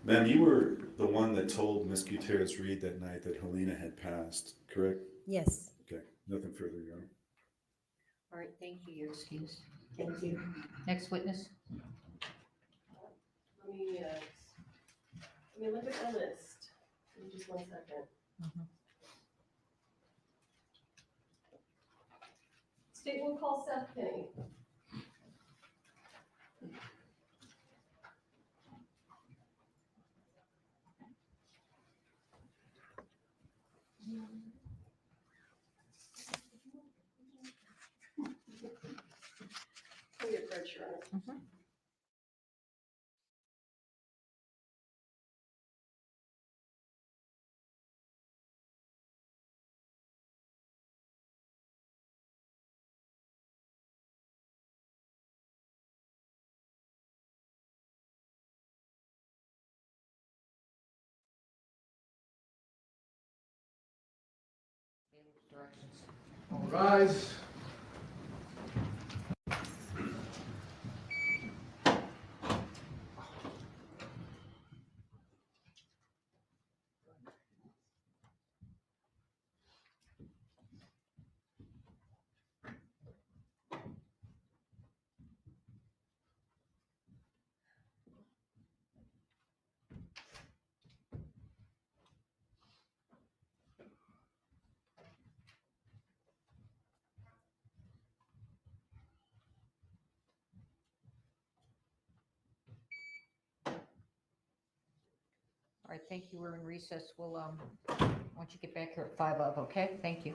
Ma'am, you were the one that told Miss Gutierrez-Reed that night that Helena had passed, correct? Yes. Okay, nothing further, Your Honor. All right, thank you. You're excused. Thank you. Next witness. Let me look at the list. Give me just 1 second. Mhm. State will call Seth Penny. Can we approach, Your Honor? Mhm. Directions. All rise. All right, thank you. We're in recess. We'll, once you get back here at 5 of, okay? Thank you.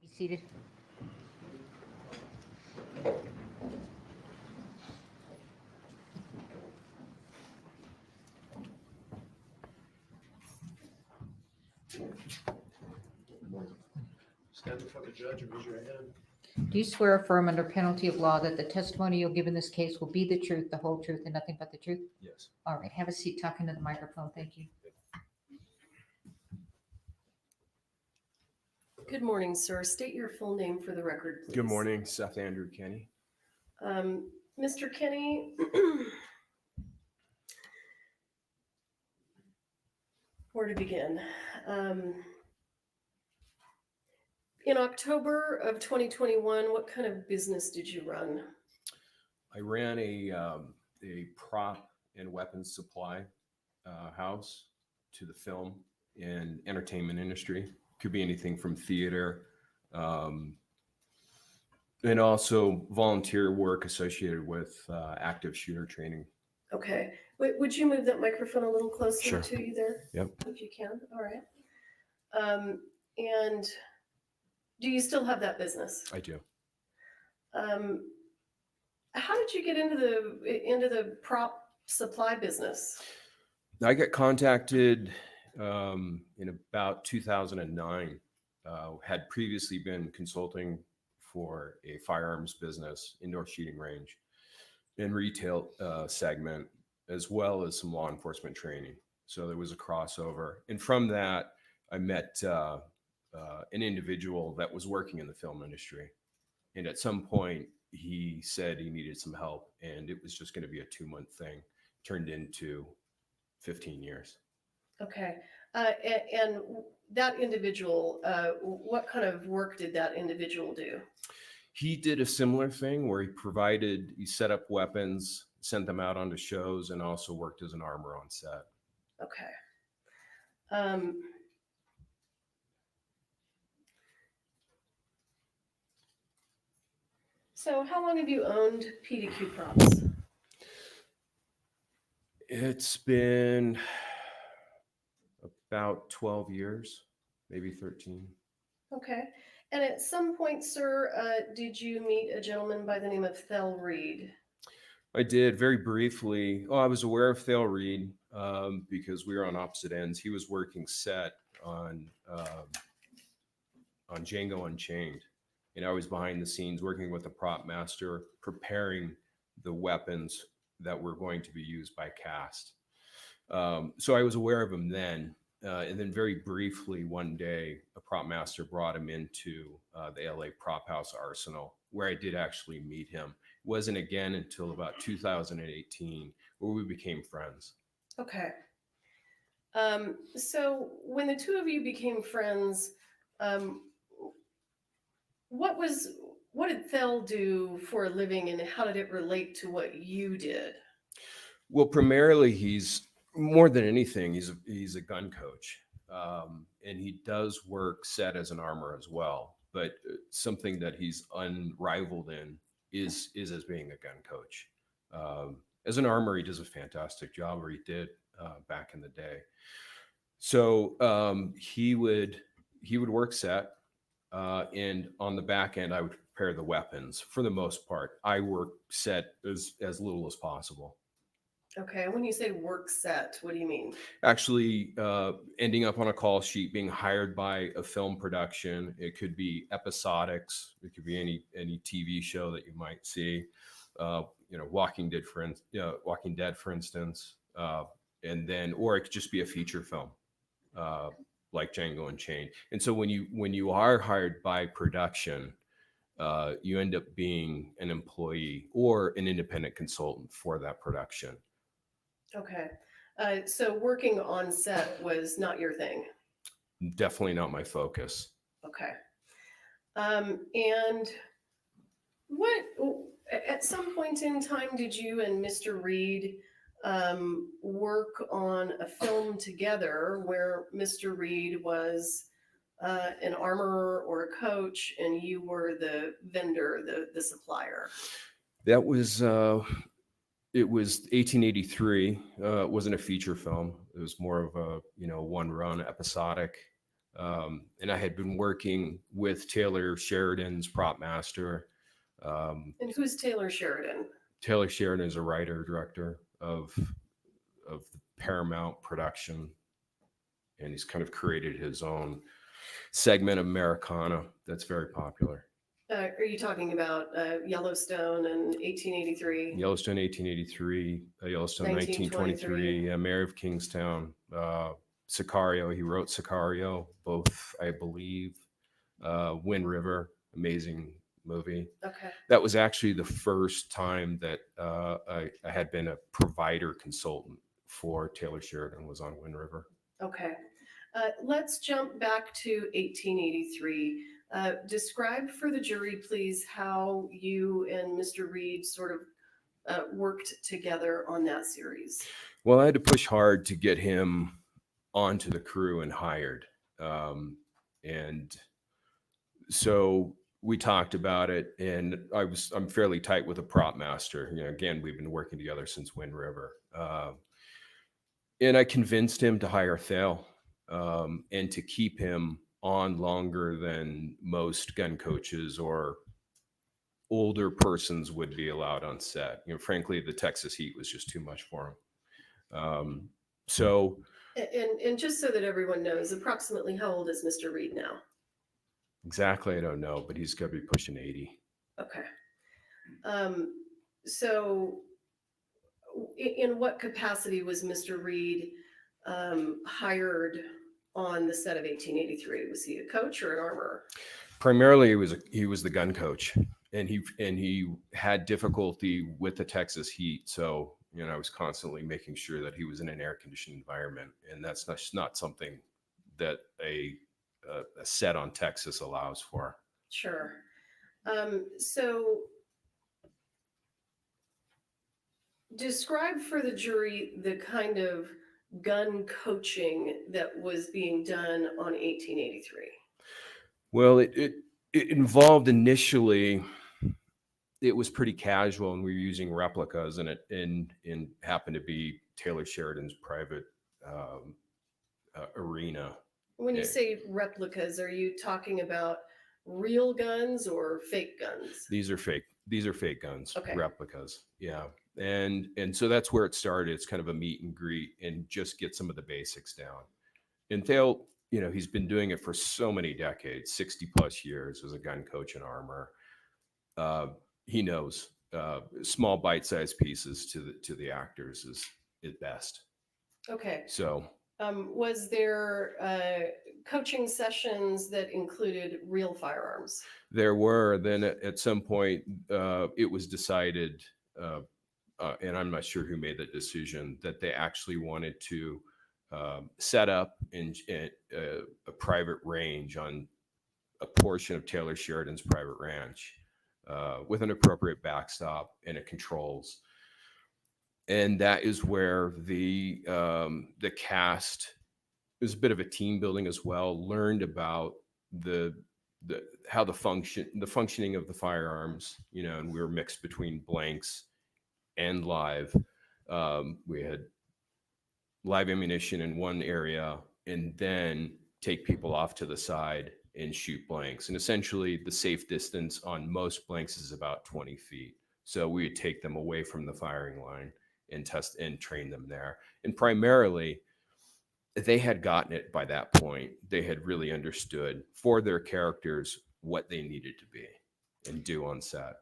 Be seated. Stand before the judge and raise your hand. Do you swear or affirm under penalty of law that the testimony you'll give in this case will be the truth, the whole truth, and nothing but the truth? Yes. All right, have a seat, talk into the microphone. Thank you. Good morning, sir. State your full name for the record, please. Good morning, Seth Andrew Kenny. Mr. Kenny, where to begin? In October of 2021, what kind of business did you run? I ran a prop and weapons supply house to the film and entertainment industry. Could be anything from theater, and also volunteer work associated with active shooter training. Okay. Would you move that microphone a little closer Sure. to you there? Yep. If you can. All right. And do you still have that business? I do. How did you get into the prop supply business? I got contacted in about 2009. Had previously been consulting for a firearms business, indoor shooting range, and retail segment, as well as some law enforcement training. So there was a crossover. And from that, I met an individual that was working in the film industry. And at some point, he said he needed some help, and it was just going to be a 2-month thing, turned into 15 years. Okay. And that individual, what kind of work did that individual do? He did a similar thing where he set up weapons, sent them out onto shows, and also worked as an armor on set. Okay. So how long have you owned PDQ props? It's been about 12 years, maybe 13. Okay. And at some point, sir, did you meet a gentleman by the name of Thel Reed? I did very briefly. Oh, I was aware of Thale Reed because we were on opposite ends. He was working set on Django Unchained, and I was behind the scenes working with the prop master, preparing the weapons that were going to be used by cast. So I was aware of him then. And then very briefly one day, a prop master brought him into the LA Prop House Arsenal, where I did actually meet him. It wasn't again until about 2018 where we became friends. Okay. So when the two of you became friends, what did Thel do for a living, and how did it relate to what you did? Well, primarily he's more than anything, he's a gun coach, and he does work set as an armor as well. But something that he's unrivaled in is as being a gun coach. As an armor, he does a fantastic job, or he did back in the day. So he would work set, and on the back end, I would prepare the weapons. For the most part, I work set as little as possible. Okay. When you say work set, what do you mean? Actually ending up on a call sheet, being hired by a film production. It could be episodics. It could be any TV show that you might see, Walking Dead, for instance. And then, or it could just be a feature film like Django Unchained. And so when you are hired by production, you end up being an employee or an independent consultant for that production. Okay. So working on set was not your thing. Definitely not my focus. Okay. And at some point in time, did you and Mr. Reed work on a film together where Mr. Reed was an armorer or a coach and you were the vendor, the supplier? That was it was 1883. It wasn't a feature film. It was more of a one run episodic. And I had been working with Taylor Sheridan's prop master. And who's Taylor Sheridan? Taylor Sheridan is a writer director of the Paramount production, and he's kind of created his own segment of Americana that's very popular. Are you talking about Yellowstone and 1883? Yellowstone 1883, Yellowstone 1923. 1923, Mayor of Kingstown, Sicario. He wrote Sicario, both, I believe. Wind River, amazing movie. Okay. That was actually the first time that I had been a provider consultant for Taylor Sheridan, was on Wind River. Okay. Let's jump back to 1883. Describe for the jury, please, how you and Mr. Reed sort of worked together on that series. Well, I had to push hard to get him onto the crew and hired. And so we talked about it, and I'm fairly tight with a prop master. You know, again, we've been working together since Wind River. And I convinced him to hire Thale, and to keep him on longer than most gun coaches or older persons would be allowed on set. You know, frankly, the Texas heat was just too much for him. So, And just so that everyone knows, approximately how old is Mr. Reed now? exactly, I don't know, but he's got to be pushing 80. Okay. So in what capacity was Mr. Reed hired on the set of 1883? Was he a coach or an armorer? Primarily, he was the gun coach, and he had difficulty with the Texas heat. So, you know, I was constantly making sure that he was in an air conditioned environment, and that's not something that a set on Texas allows for. Sure. So describe for the jury the kind of gun coaching that was being done on 1883. Well, it involved initially, it was pretty casual, and we were using replicas, and it happened to be Taylor Sheridan's private arena. When you Yeah. say replicas, are you talking about real guns or fake guns? These are fake guns, Okay. replicas. Yeah. And so that's where it started. It's kind of a meet and greet and just get some of the basics down. And Thale, you know, he's been doing it for so many decades, 60 plus years as a gun coach and armor. He knows small bite-sized pieces to the actors is best. Okay. So Was there coaching sessions that included real firearms? there were, then at some point it was decided, and I'm not sure who made that decision, that they actually wanted to set up in a private range on a portion of Taylor Sheridan's private ranch with an appropriate backstop and it controls. And that is where the cast, it was a bit of a team building as well, learned about how the functioning of the firearms, you know, and we were mixed between blanks and live. We had live ammunition in one area and then take people off to the side and shoot blanks. And essentially the safe distance on most blanks is about 20 feet. So we would take them away from the firing line and test and train them there. And primarily they had gotten it by that point. They had really understood for their characters what they needed to be and do on set.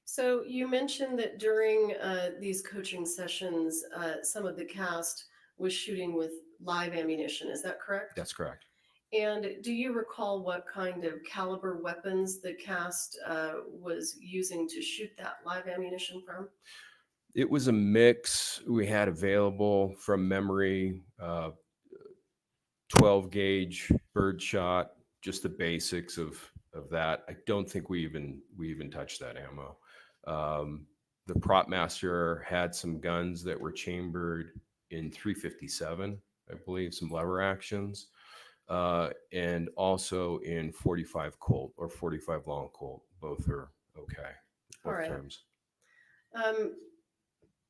So you mentioned that during these coaching sessions, some of the cast was shooting with live ammunition. Is that correct? That's correct. And do you recall what kind of caliber weapons the cast was using to shoot that live ammunition from? It was a mix we had available from memory, 12 gauge birdshot, just the basics of that. I don't think we even touched that ammo. The prop master had some guns that were chambered in 357, I believe, some lever actions, and also in 45 Colt or 45 long Colt. Both are okay. Both All right. terms.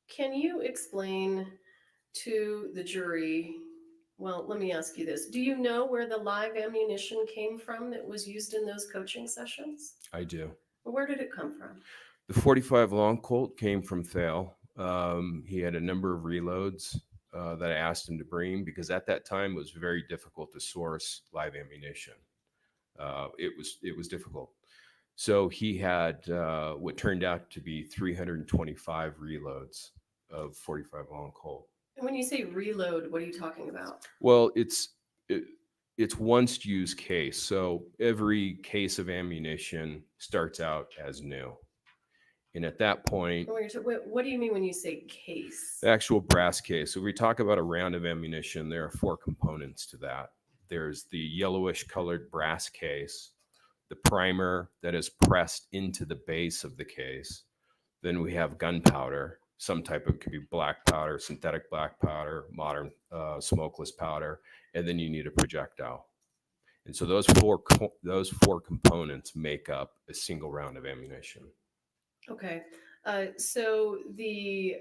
Can you explain to the jury Well, let me ask you this. Do you know where the live ammunition came from that was used in those coaching sessions? I do. Where did it come from? The 45 long Colt came from Thale. He had a number of reloads that I asked him to bring because at that time it was very difficult to source live ammunition. It was difficult. So he had what turned out to be 325 reloads of 45 long Colt. And when you say reload, what are you talking about? Well, it's once used case. So every case of ammunition starts out as new. And at that point, What do you mean when you say case? the actual brass case. So if we talk about a round of ammunition, there are 4 components to that. There's the yellowish colored brass case, the primer that is pressed into the base of the case. Then we have gunpowder, some type of, could be black powder, synthetic black powder, modern smokeless powder, and then you need a projectile. And so those four components make up a single round of ammunition. Okay, so the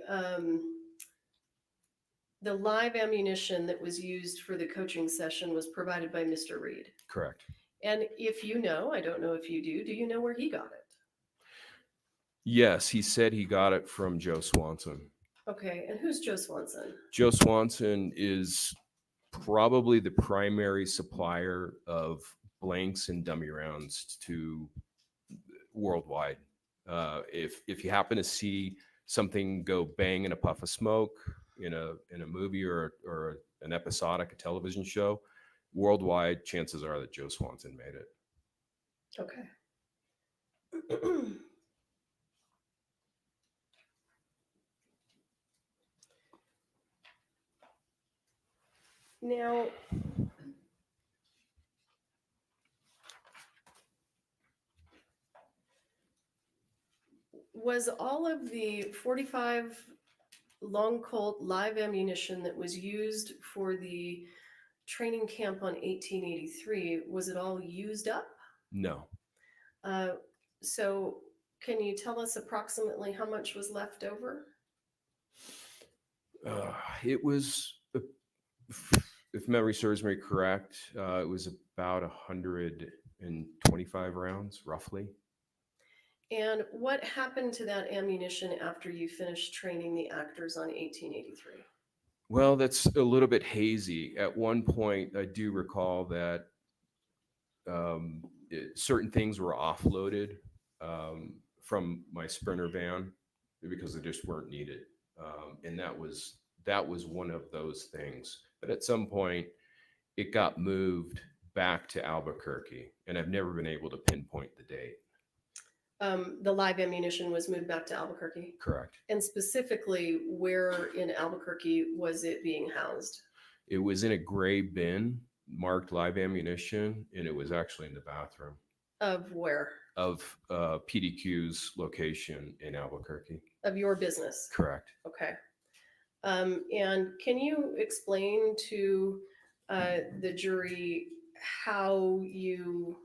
live ammunition that was used for the coaching session was provided by Mr. Reed. Correct. And if you know, I don't know if you do you know where he got it? Yes, he said he got it from Joe Swanson. Okay, and who's Joe Swanson? Joe Swanson is probably the primary supplier of blanks and dummy rounds to worldwide. If you happen to see something go bang in a puff of smoke in a movie or an episodic, a television show, worldwide, chances are that Joe Swanson made it. Okay. Now, was all of the 45 long Colt live ammunition that was used for the training camp on 1883, was it all used up? No. So can you tell us approximately how much was left over? It was, if memory serves me correct, it was about 125 rounds, roughly. And what happened to that ammunition after you finished training the actors on 1883? Well, that's a little bit hazy. At one point, I do recall that certain things were offloaded from my Sprinter van because they just weren't needed. And that was one of those things. But at some point, it got moved back to Albuquerque, and I've never been able to pinpoint the date. The live ammunition was moved back to Albuquerque? Correct. And specifically, where in Albuquerque was it being housed? It was in a gray bin marked live ammunition, and it was actually in the bathroom. Of where? Of PDQ's location in Albuquerque. Of your business? Correct. Okay. And can you explain to the jury how you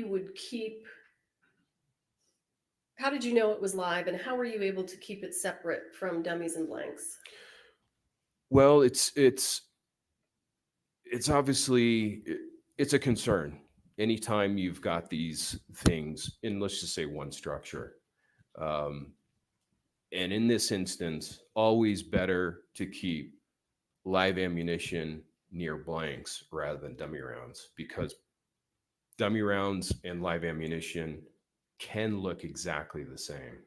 would keep, how did you know it was live, and how were you able to keep it separate from dummies and blanks? Well, it's obviously, it's a concern anytime you've got these things in, let's just say, one structure. And in this instance, always better to keep live ammunition near blanks rather than dummy rounds, because dummy rounds and live ammunition can look exactly the same.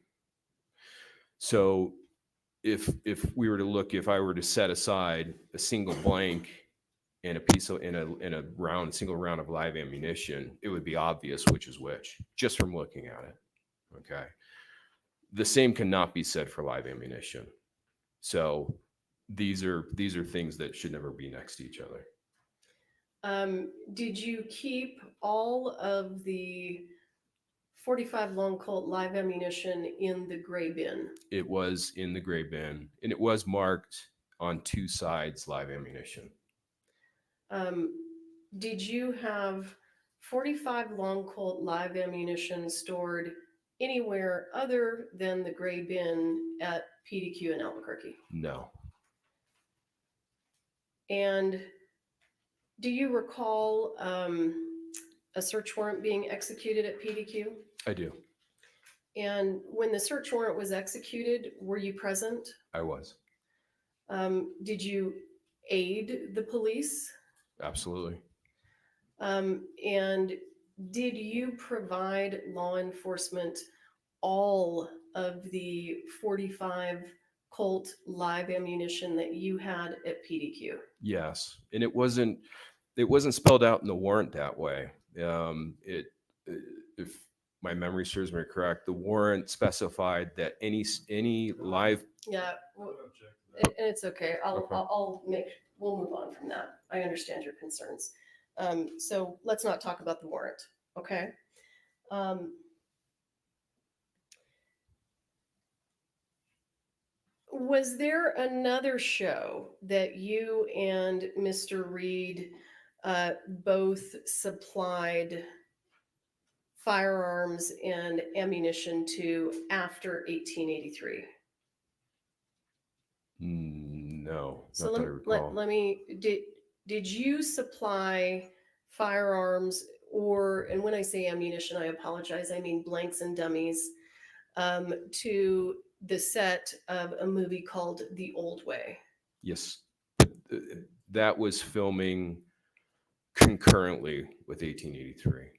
So if we were to look, if I were to set aside a single blank and a piece of in a single round of live ammunition, it would be obvious which is which just from looking at it. Okay. The same cannot be said for live ammunition. So these are things that should never be next to each other. Did you keep all of the 45 long Colt live ammunition in the gray bin? It was in the gray bin, and it was marked on 2 sides live ammunition. Did you have 45 long Colt live ammunition stored anywhere other than the gray bin at PDQ in Albuquerque? No. And do you recall a search warrant being executed at PDQ? I do. And when the search warrant was executed, were you present? I was. Did you aid the police? Absolutely. And did you provide law enforcement all of the 45 Colt live ammunition that you had at PDQ? Yes. And it wasn't spelled out in the warrant that way. If my memory serves me correct, the warrant specified that any live. Yeah, well, and it's okay. We'll move on from that. I understand your concerns. So let's not talk about the warrant, okay? Was there another show that you and Mr. Reed both supplied firearms and ammunition to after 1883? No, So not that I recall. did you supply firearms and when I say ammunition, I apologize, I mean blanks and dummies, to the set of a movie called The Old Way? Yes. That was filming concurrently with 1883.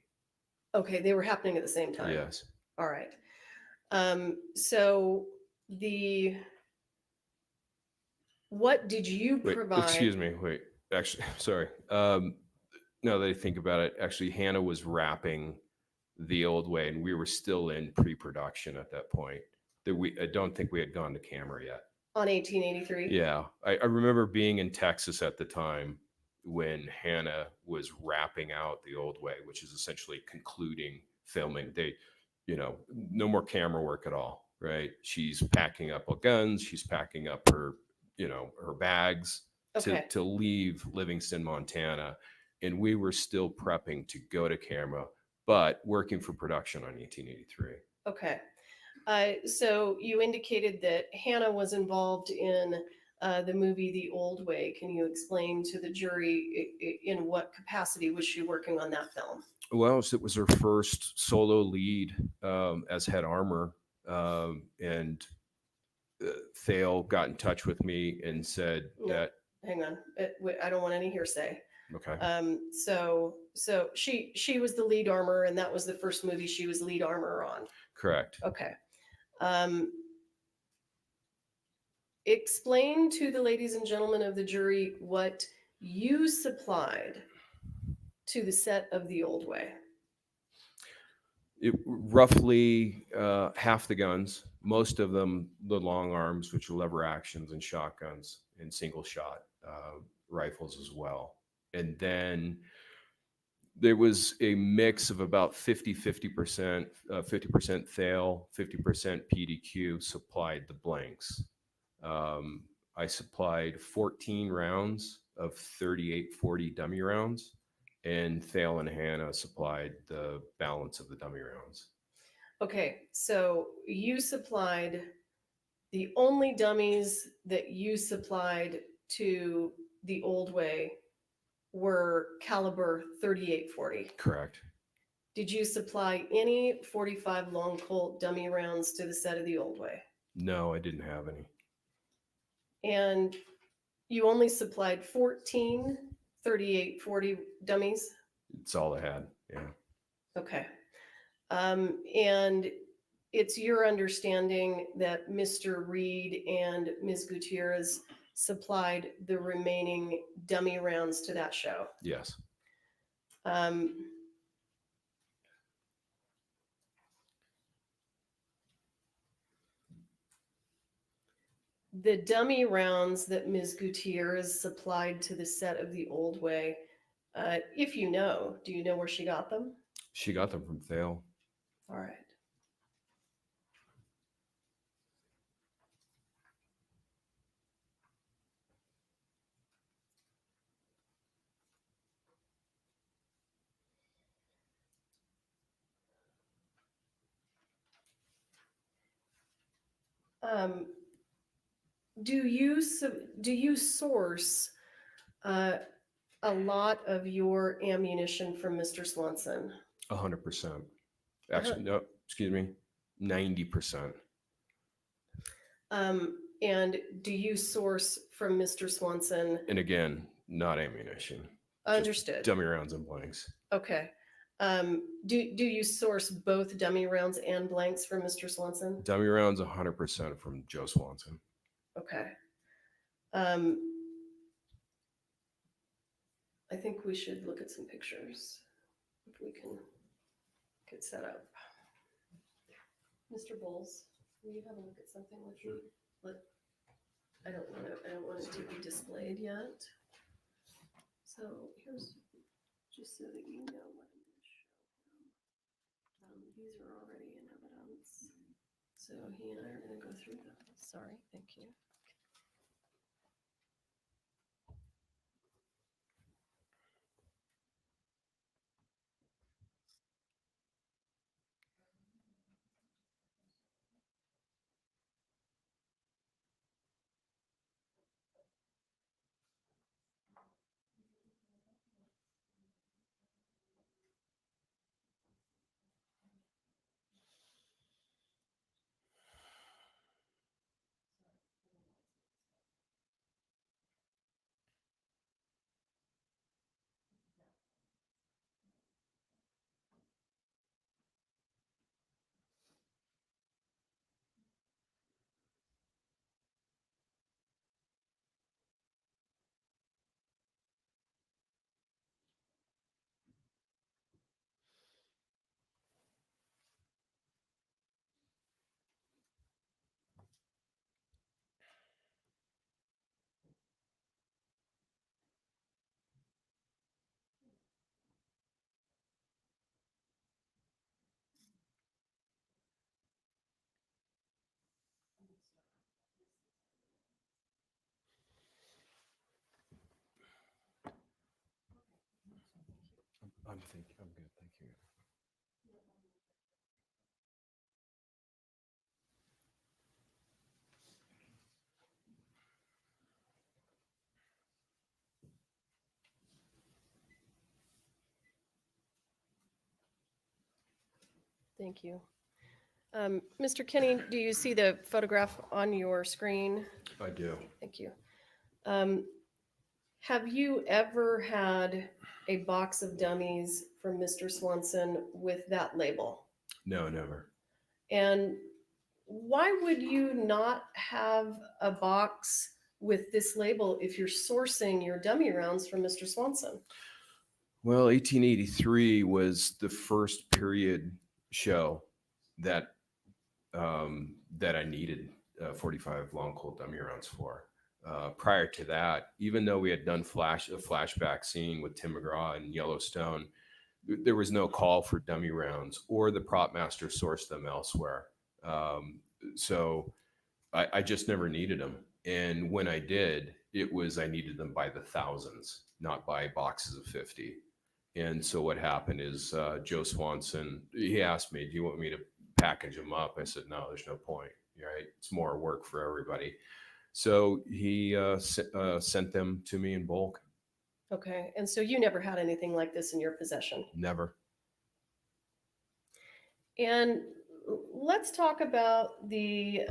Okay, they were happening at the same time. Yes. All right. So what did you Wait, provide? excuse me. Wait, actually, sorry. Now that I think about it, actually, Hannah was wrapping The Old Way, and we were still in pre-production at that point. I don't think we had gone to camera yet. On 1883? Yeah, I remember being in Texas at the time when Hannah was wrapping out The Old Way, which is essentially concluding filming. No more camera work at all, right? She's packing up her guns. She's packing up her bags Okay. to leave Livingston, Montana. And we were still prepping to go to camera, but working for production on 1883. Okay. So you indicated that Hannah was involved in the movie The Old Way. Can you explain to the jury in what capacity was she working on that film? Well, it was her first solo lead as head armor. And Thale got in touch with me and said that. Hang on. I don't want any hearsay. Okay. So she was the lead armor, and that was the first movie she was lead armor on. Correct. Okay. Explain to the ladies and gentlemen of the jury what you supplied to the set of The Old Way. Roughly half the guns, most of them the long arms, which are lever actions, and shotguns and single shot rifles as well. And then there was a mix of about 50% Thale, 50% PDQ supplied the blanks. I supplied 14 rounds of 38-40 dummy rounds, and Thale and Hannah supplied the balance of the dummy rounds. Okay, so you supplied the only dummies that you supplied to The Old Way were caliber 38-40. Correct. Did you supply any 45 long Colt dummy rounds to the set of The Old Way? No, I didn't have any. And you only supplied 14 38-40 dummies? It's all I had. Yeah. Okay. And it's your understanding that Mr. Reed and Ms. Gutierrez supplied the remaining dummy rounds to that show? Yes. The dummy rounds that Ms. Gutierrez supplied to the set of The Old Way, if you know, do you know where she got them? She got them from Thale. All right. Do you source a lot of your ammunition from Mr. Swanson? 100%. Actually, no, excuse me, 90%. And do you source from Mr. Swanson? And again, not ammunition. just Understood. Dummy rounds and blanks. Okay. Do you source both dummy rounds and blanks from Mr. Swanson? Dummy rounds 100% from Joe Swanson. Okay. I think we should look at some pictures if we can get set up. Mr. Bowles, will you have a look at something with me? I don't want it to be displayed yet. So here's just so that you know what I'm going to show him. These are already in evidence. So he and I are going to go through them. Sorry, thank you. I'm good. Thank you. Thank you. Mr. Kinney, do you see the photograph on your screen? I do. Thank you. Have you ever had a box of dummies from Mr. Swanson with that label? No, never. And why would you not have a box with this label if you're sourcing your dummy rounds from Mr. Swanson? Well, 1883 was the first period show that that I needed 45 long Colt dummy rounds for. Prior to that, even though we had done a flashback scene with Tim McGraw in Yellowstone, there was no call for dummy rounds, or the prop master sourced them elsewhere. So I just never needed them. And when I did, I needed them by the thousands, not by boxes of 50. And so what happened is Joe Swanson, he asked me, do you want me to package them up? I said, no, there's no point. Right? It's more work for everybody. So he sent them to me in bulk. Okay. And so you never had anything like this in your possession? Never. And let's talk about the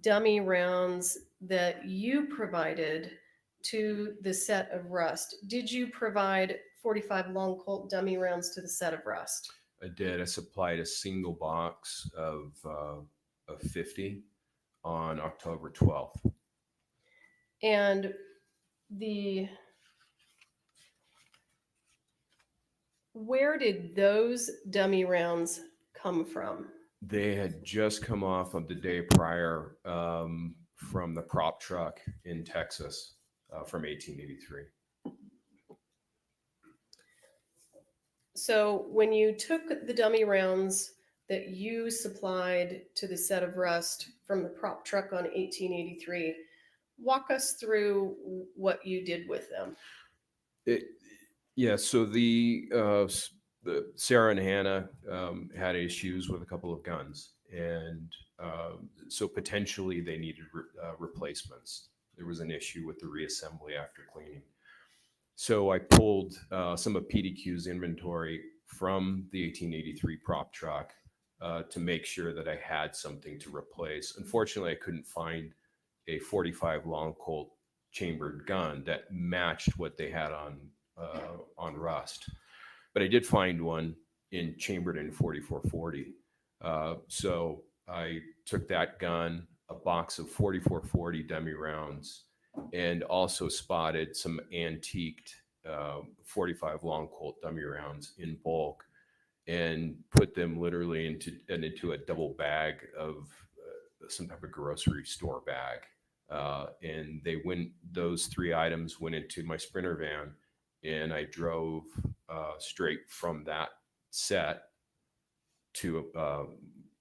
dummy rounds that you provided to the set of Rust. Did you provide 45 long Colt dummy rounds to the set of Rust? I did. I supplied a single box of 50 on October 12th. And where did those dummy rounds come from? They had just come off of the day prior from the prop truck in Texas from 1883. So when you took the dummy rounds that you supplied to the set of Rust from the prop truck on 1883, walk us through what you did with them. So the Sarah and Hannah had issues with a couple of guns, and so potentially they needed replacements. There was an issue with the reassembly after cleaning. So I pulled some of PDQ's inventory from the 1883 prop truck to make sure that I had something to replace. Unfortunately, I couldn't find a 45 long Colt chambered gun that matched what they had on Rust, but I did find one chambered in 4440. So I took that gun, a box of 4440 dummy rounds, and also spotted some antiqued 45 long Colt dummy rounds in bulk, and put them literally into a double bag of some type of grocery store bag. And those 3 items went into my Sprinter van, and I drove straight from that set to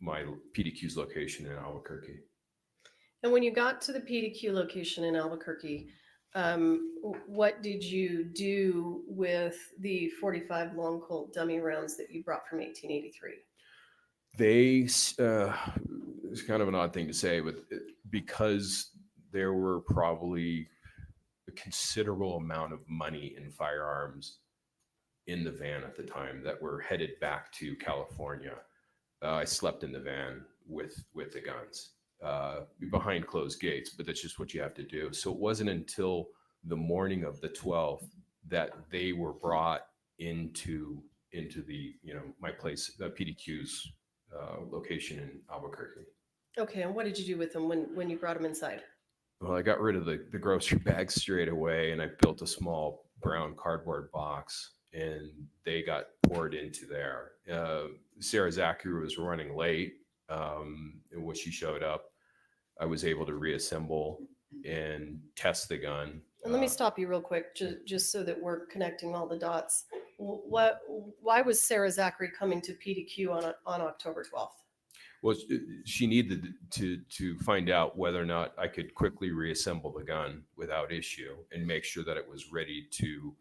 my PDQ's location in Albuquerque. And when you got to the PDQ location in Albuquerque, what did you do with the 45 long Colt dummy rounds that you brought from 1883? It's kind of an odd thing to say, but because there were probably a considerable amount of money in firearms in the van at the time that were headed back to California, I slept in the van with the guns behind closed gates, but that's just what you have to do. So it wasn't until the morning of the 12th that they were brought into the, my place, PDQ's location in Albuquerque. Okay, and what did you do with them when you brought them inside? Well, I got rid of the grocery bags straight away, and I built a small brown cardboard box, and they got poured into there. Sarah Zachary was running late. And when she showed up, I was able to reassemble and test the gun. And let me stop you real quick, just so that we're connecting all the dots. Why was Sarah Zachary coming to PDQ on October 12th? Well, she needed to find out whether or not I could quickly reassemble the gun without issue and make sure that it was ready to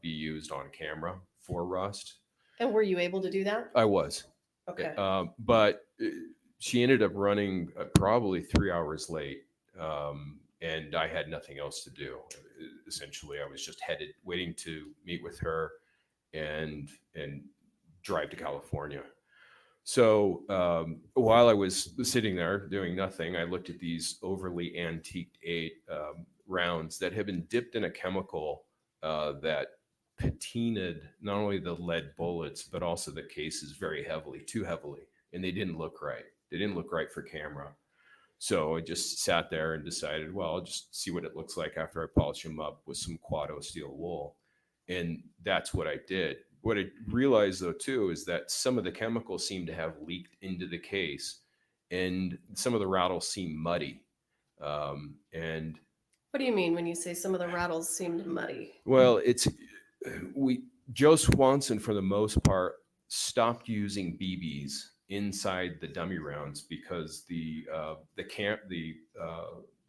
be used on camera for Rust. And were you able to do that? I was. Okay. But she ended up running probably 3 hours late, and I had nothing else to do. Essentially, I was just waiting to meet with her and drive to California. So while I was sitting there doing nothing, I looked at these overly antiqued 8 rounds that had been dipped in a chemical that patinaed not only the lead bullets, but also the cases very heavily, too heavily. And they didn't look right. They didn't look right for camera. So I just sat there and decided, well, I'll just see what it looks like after I polish them up with some Quado steel wool. And that's what I did. What I realized, though, too, is that some of the chemicals seemed to have leaked into the case, and some of the rattles seemed muddy. And What do you mean when you say some of the rattles seemed muddy? well, Joe Swanson, for the most part, stopped using BBs inside the dummy rounds because the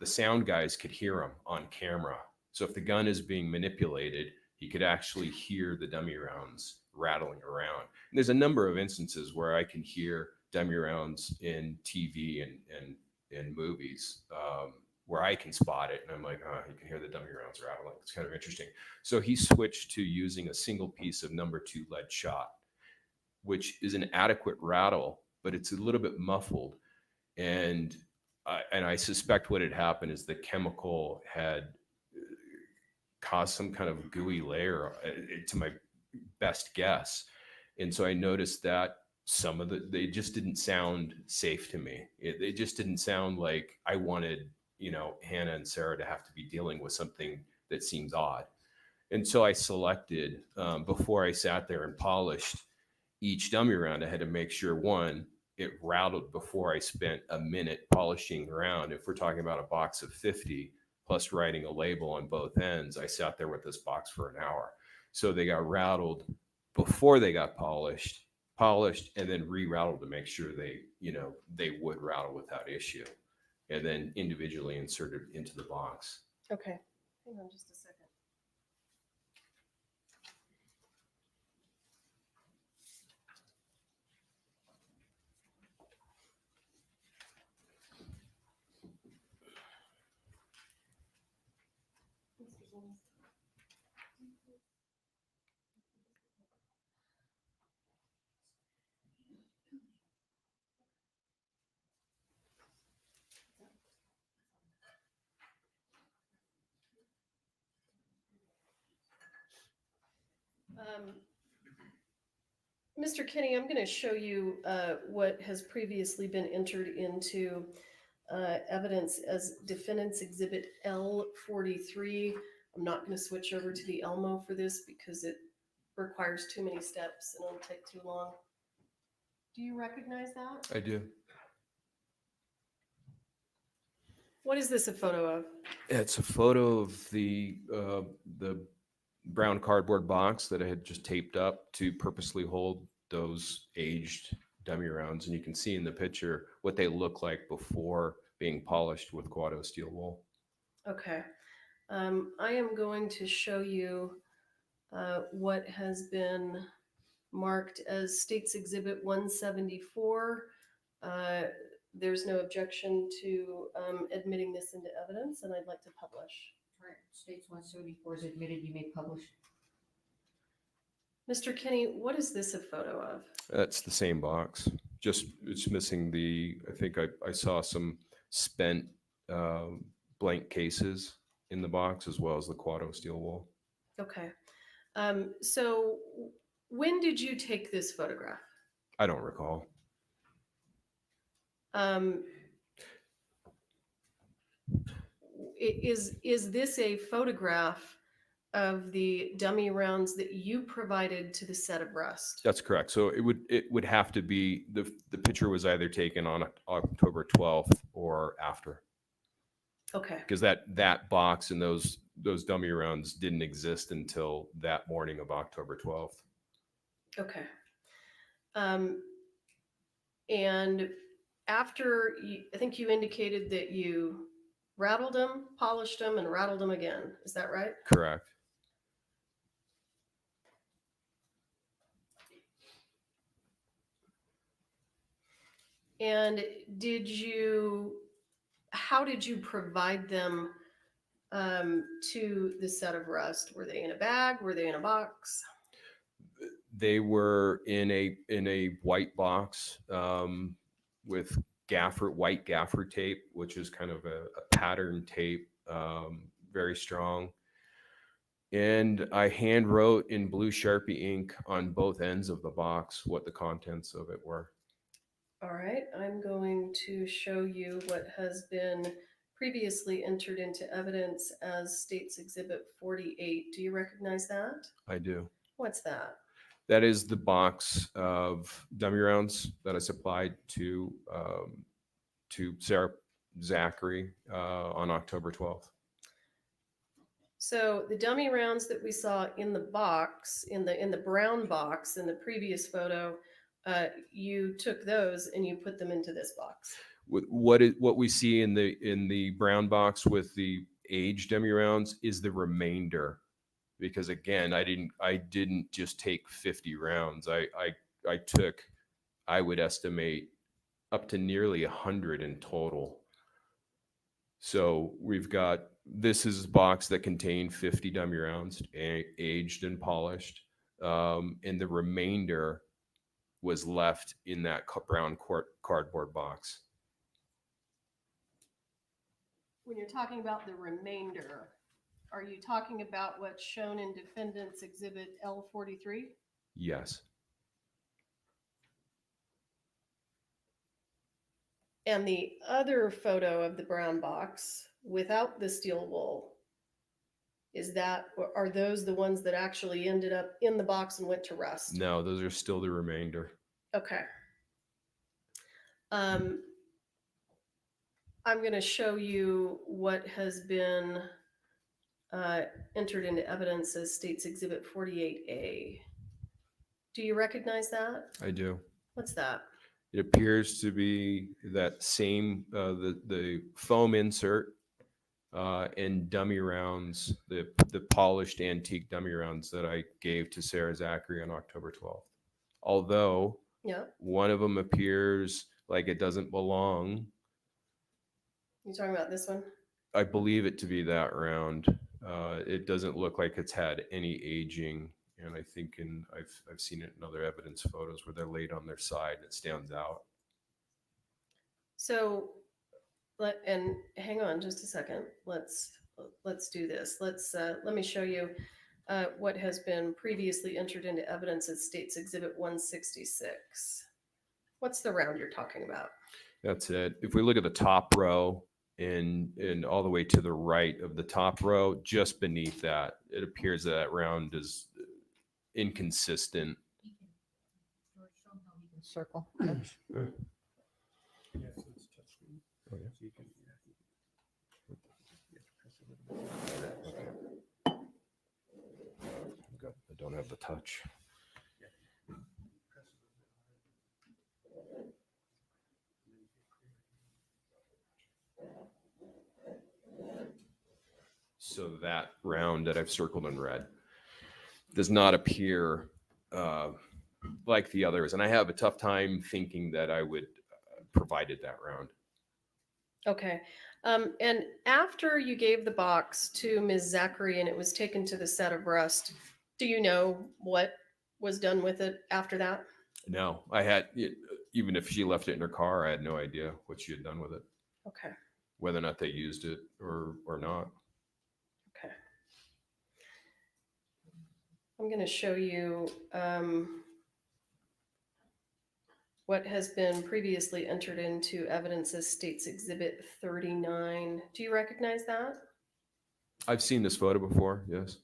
sound guys could hear them on camera. So if the gun is being manipulated, he could actually hear the dummy rounds rattling around. And there's a number of instances where I can hear dummy rounds in TV and movies where I can spot it. And I'm like, oh, you can hear the dummy rounds rattling. It's kind of interesting. So he switched to using a single piece of number 2 lead shot, which is an adequate rattle, but it's a little bit muffled. And I suspect what had happened is the chemical had caused some kind of gooey layer, to my best guess. And so I noticed that they just didn't sound safe to me. They just didn't sound like I wanted, Hannah and Sarah to have to be dealing with something that seems odd. And so I selected, before I sat there and polished each dummy round, I had to make sure, one, it rattled before I spent a minute polishing around. If we're talking about a box of 50 plus writing a label on both ends, I sat there with this box for an hour. So they got rattled before they got polished, and then re-rattled to make sure they would rattle without issue, and then individually inserted into the box. Okay. Hang on just a second. Mr. Kenny, I'm going to show you what has previously been entered into evidence as Defendant's Exhibit L43. I'm not going to switch over to the Elmo for this because it requires too many steps and it'll take too long. Do you recognize that? I do. What is this a photo of? It's a photo of the brown cardboard box that I had just taped up to purposely hold those aged dummy rounds. And you can see in the picture what they look like before being polished with Quado steel wool. Okay. I am going to show you what has been marked as State's Exhibit 174. There's no objection to admitting this into evidence, and I'd like to publish. All right, States 174 is admitted, you may publish. Mr. Kenny, what is this a photo of? That's the same box. Just it's missing I think I saw some spent blank cases in the box as well as the Quado steel wool. Okay. So when did you take this photograph? I don't recall. Is this a photograph of the dummy rounds that you provided to the set of Rust? That's correct. So it would have to be the picture was either taken on October 12th or after, Okay. because that box and those dummy rounds didn't exist until that morning of October 12th. Okay. And after I think you indicated that you rattled them, polished them, and rattled them again. Is that right? Correct. And how did you provide them to the set of Rust? Were they in a bag? Were they in a box? They were in a white box with white gaffer tape, which is kind of a pattern tape, very strong. And I hand wrote in blue Sharpie ink on both ends of the box what the contents of it were. All right, I'm going to show you what has been previously entered into evidence as State's Exhibit 48. Do you recognize that? I do. What's that? That is the box of dummy rounds that I supplied to Sarah Zachary on October 12th. So the dummy rounds that we saw in the box, in the brown box in the previous photo, you took those and you put them into this box. What we see in the brown box with the aged dummy rounds is the remainder. Because again, I didn't just take 50 rounds. I took, I would estimate, up to nearly 100 in total. So this is a box that contained 50 dummy rounds, aged and polished, and the remainder was left in that brown cardboard box. When you're talking about the remainder, are you talking about what's shown in Defendant's Exhibit L43? Yes. And the other photo of the brown box without the steel wool, are those the ones that actually ended up in the box and went to Rust? No, those are still the remainder. Okay. I'm going to show you what has been entered into evidence as State's Exhibit 48A. Do you recognize that? I do. What's that? It appears to be that same, the foam insert and dummy rounds, the polished antique dummy rounds that I gave to Sarah Zachary on October 12th. Although Yeah. one of them appears like it doesn't belong. You talking about this one? I believe it to be that round. It doesn't look like it's had any aging. And I think I've seen it in other evidence photos where they're laid on their side and it stands out. So, and hang on just a second. Let's do this. Let me show you what has been previously entered into evidence as States Exhibit 166. What's the round you're talking about? That's it. If we look at the top row and all the way to the right of the top row, just beneath that, it appears that round is inconsistent. Circle. I don't have the touch. So that round that I've circled in red does not appear like the others. And I have a tough time thinking that I would provided that round. Okay. And after you gave the box to Ms. Zachary and it was taken to the set of rust, do you know what was done with it after that? No, I had, even if she left it in her car, I had no idea what she had done with it, Okay. whether or not they used it or not. Okay. I'm going to show you what has been previously entered into evidence as States Exhibit 39. Do you recognize that? I've seen this photo before, yes.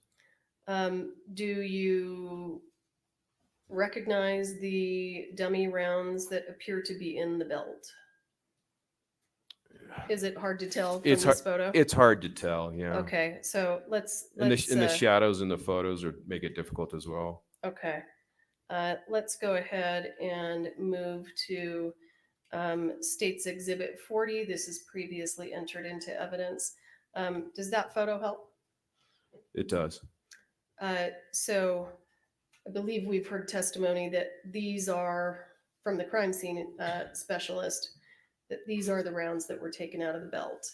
Do you recognize the dummy rounds that appear to be in the belt? Is it hard to tell from this photo? It's hard to tell, yeah. Okay, so let's And the shadows in the photos make it difficult as well. okay. Let's go ahead and move to States Exhibit 40. This is previously entered into evidence. Does that photo help? It does. So I believe we've heard testimony that these are from the crime scene specialist, that these are the rounds that were taken out of the belt.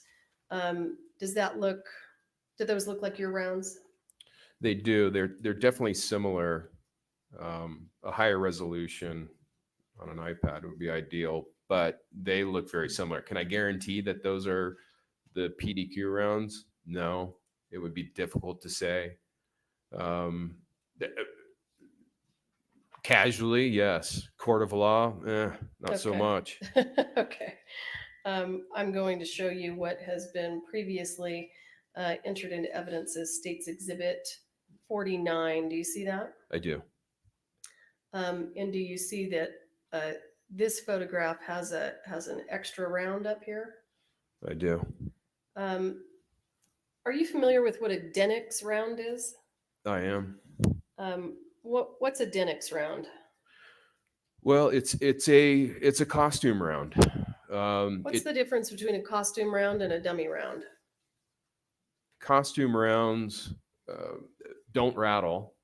Do those look like your rounds? They do. They're definitely similar. A higher resolution on an iPad would be ideal, but they look very similar. Can I guarantee that those are the PDQ rounds? No, it would be difficult to say. Casually, yes. Court of law, not so Okay. much. Okay. I'm going to show you what has been previously entered into evidence as States Exhibit 49. Do you see that? I do. And do you see that this photograph has an extra round up here? I do. Are you familiar with what a Denx round is? I am. What's a Denx round? Well, it's a costume round. What's the difference between a costume round and a dummy round? Costume rounds don't rattle.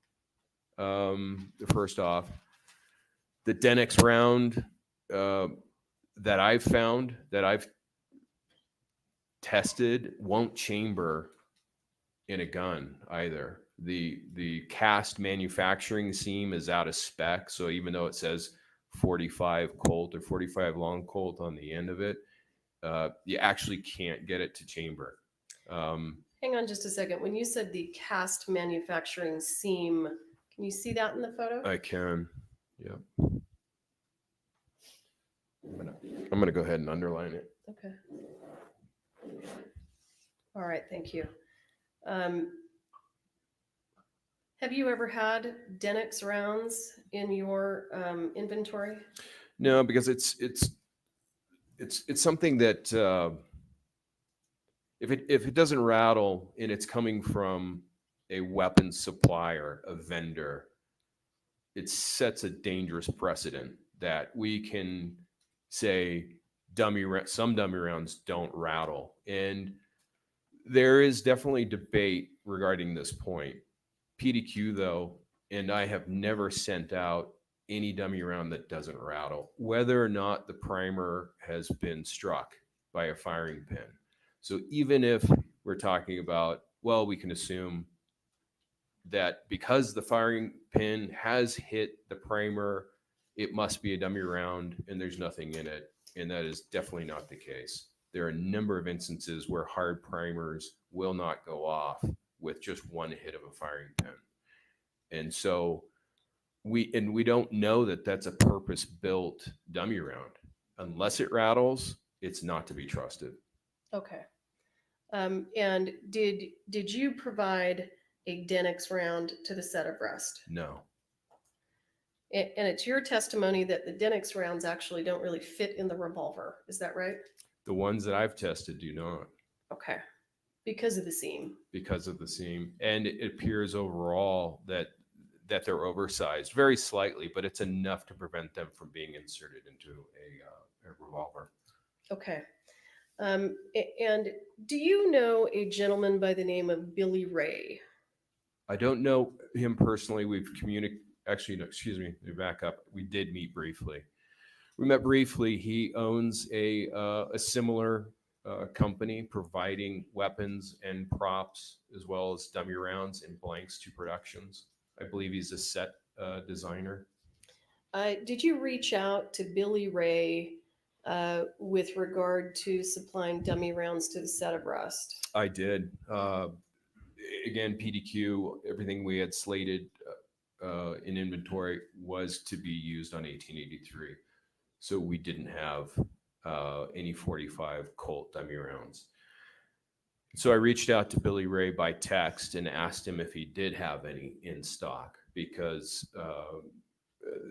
First off, the Denx round that I've found, that I've tested, won't chamber in a gun either. The cast manufacturing seam is out of spec, so even though it says 45 Colt or 45 long Colt on the end of it, you actually can't get it to chamber. Hang on just a second. When you said the cast manufacturing seam, can you see that in the photo? I can, yeah. I'm gonna go ahead and underline it. Okay. All right, thank you. Have you ever had Denx rounds in your inventory? No, because it's something that if it doesn't rattle and it's coming from a weapon supplier, a vendor, it sets a dangerous precedent that we can say some dummy rounds don't rattle. And there is definitely debate regarding this point. PDQ though, and I have never sent out any dummy round that doesn't rattle, whether or not the primer has been struck by a firing pin. So even if we're talking about well, we can assume that because the firing pin has hit the primer, it must be a dummy round and there's nothing in it. And that is definitely not the case. There are a number of instances where hard primers will not go off with just one hit of a firing pin. And so we don't know that that's a purpose-built dummy round. Unless it rattles, it's not to be trusted. Okay. And did you provide a Denx round to the set of rest? No. And it's your testimony that the Denx rounds actually don't really fit in the revolver. Is that right? The ones that I've tested do not, Okay. Because of the seam. because of the seam. And it appears overall that they're oversized very slightly, but it's enough to prevent them from being inserted into a revolver. Okay. And do you know a gentleman by the name of Billy Ray? I don't know him personally. We've communicated. Actually, no, excuse me. Let me back up. We did meet briefly. We met briefly. He owns a similar company providing weapons and props as well as dummy rounds and blanks to productions. I believe he's a set designer. Did you reach out to Billy Ray with regard to supplying dummy rounds to the set of rust? I did. Again, PDQ, everything we had slated in inventory was to be used on 1883. So we didn't have any 45 Colt dummy rounds. So I reached out to Billy Ray by text and asked him if he did have any in stock because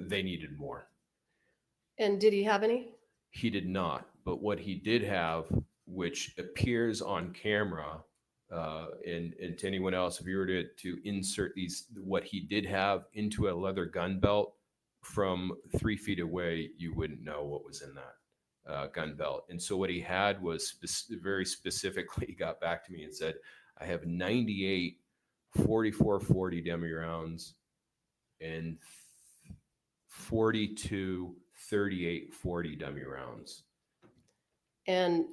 they needed more. And did he have any? He did not. But what he did have, which appears on camera, and to anyone else, if you were to insert what he did have into a leather gun belt from 3 feet away, you wouldn't know what was in that gun belt. And so what he had was very specifically, he got back to me and said, I have 98 4440 dummy rounds and 42 3840 dummy rounds. And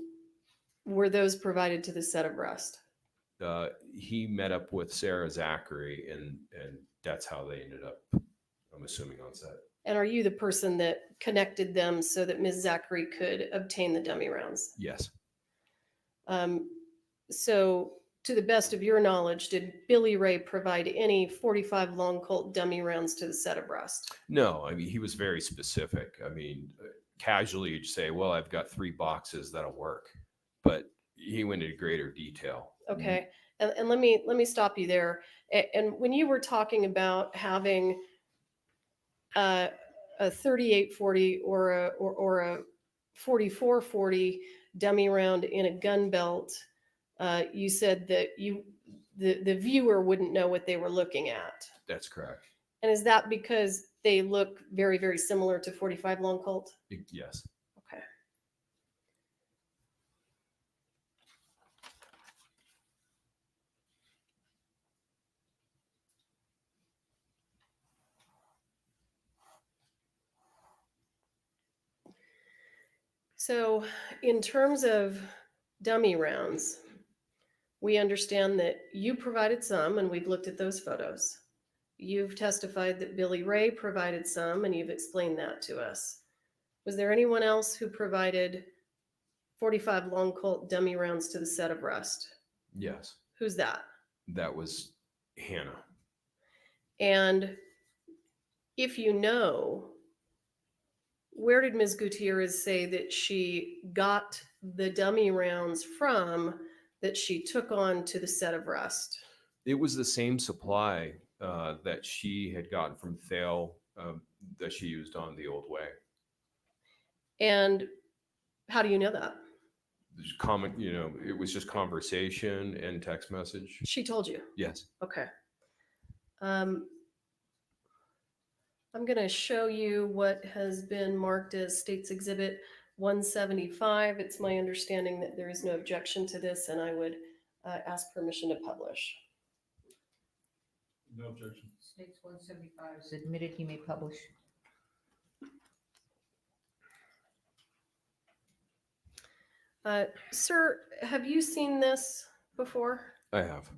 were those provided to the set of rust? He met up with Sarah Zachary, and that's how they ended up, I'm assuming, on set. And are you the person that connected them so that Ms. Zachary could obtain the dummy rounds? Yes. So to the best of your knowledge, did Billy Ray provide any 45 long Colt dummy rounds to the set of rust? No, I mean, he was very specific. I mean, casually you'd say, well, I've got 3 boxes that'll work, but he went into greater detail. Okay. And let me stop you there. And when you were talking about having a 3840 or a 4440 dummy round in a gun belt, you said that the viewer wouldn't know what they were looking at. That's correct. And is that because they look very, very similar to 45 long Colt? Yes. Okay. So in terms of dummy rounds, we understand that you provided some, and we've looked at those photos. You've testified that Billy Ray provided some, and you've explained that to us. Was there anyone else who provided 45 long Colt dummy rounds to the set of rust? Yes. Who's that? That was Hannah. And if you know, where did Ms. Gutierrez say that she got the dummy rounds from that she took on to the set of rust? It was the same supply that she had gotten from Thale that she used on the old way. And how do you know that? There's comment, it was just conversation and text message. She told you. Yes. Okay. I'm going to show you what has been marked as State's Exhibit 175. It's my understanding that there is no objection to this, and I would ask permission to publish. No objection. States 175 is admitted, you may publish. Sir, have you seen this before? I have.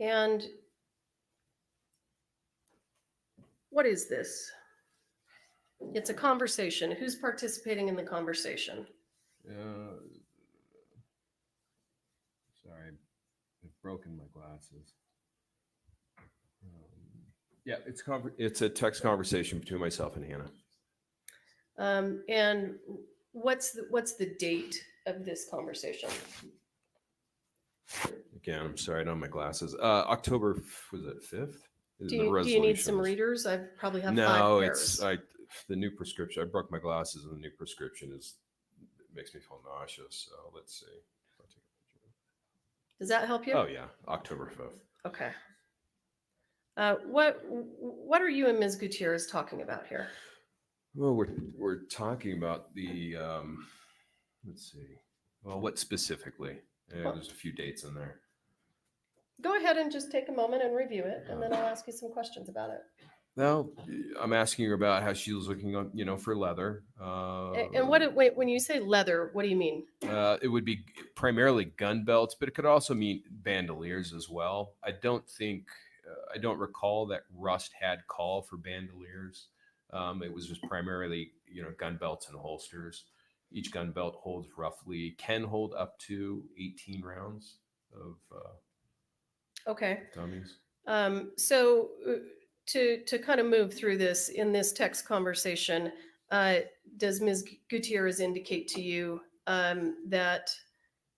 And what is this? It's a conversation. Who's participating in the conversation? Sorry, I've broken my glasses. Yeah, it's a text conversation between myself and Hannah. And what's the date of this conversation? Again, I'm sorry, I don't have my glasses. October, was it 5th? Do you need some readers? I probably have 5 No, pairs. the new prescription. I broke my glasses, and the new prescription it makes me feel nauseous. So let's see. I'll take a picture. Does that help you? Oh yeah, October 5th. Okay. What are you and Ms. Gutierrez talking about here? Well, we're talking about the let's see. Well, what specifically? Yeah, there's a few dates in there. Go ahead and just take a moment and review it, and then I'll ask you some questions about it. Well, I'm asking her about how she was looking on, for leather. And when you say leather, what do you mean? It would be primarily gun belts, but it could also mean bandoliers as well. I don't recall that Rust had call for bandoliers. It was just primarily, gun belts and holsters. Each gun belt can hold up to 18 rounds of Okay. dummies. So to kind of move through this in this text conversation, does Ms. Gutierrez indicate to you that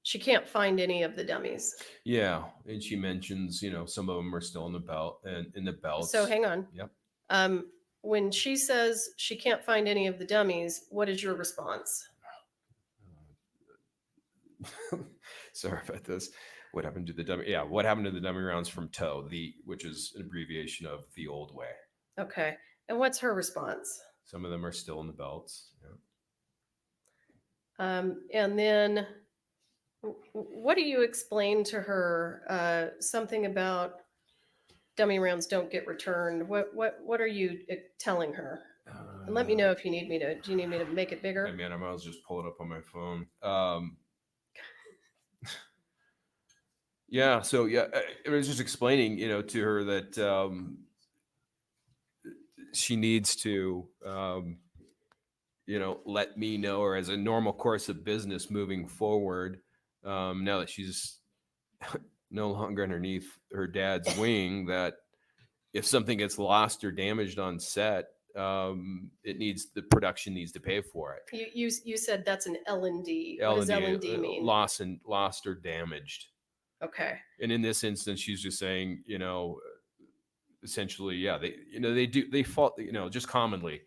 she can't find any of the dummies? Yeah, and she mentions, some of them are still in the belt and in the belts. So hang on. Yep. When she says she can't find any of the dummies, what is your response? Sorry about this. What happened to the dummy? Yeah, what happened to the dummy rounds from TOW, which is an abbreviation of the old way. Okay. And what's her response? Some of them are still in the belts. Yeah. And then what do you explain to her? Something about dummy rounds don't get returned. What are you telling her? And let me know if you need me to. Do you need me to make it bigger? I mean, I might as well just pull it up on my phone. Yeah. So yeah, I was just explaining, to her that she needs to, let me know, or as a normal course of business moving forward, now that she's no longer underneath her dad's wing, that if something gets lost or damaged on set, the production needs to pay for it. You said that's an L&D. What does L&D mean? Lost or damaged. Okay. And in this instance, she's just saying, essentially, yeah, they fall, just commonly,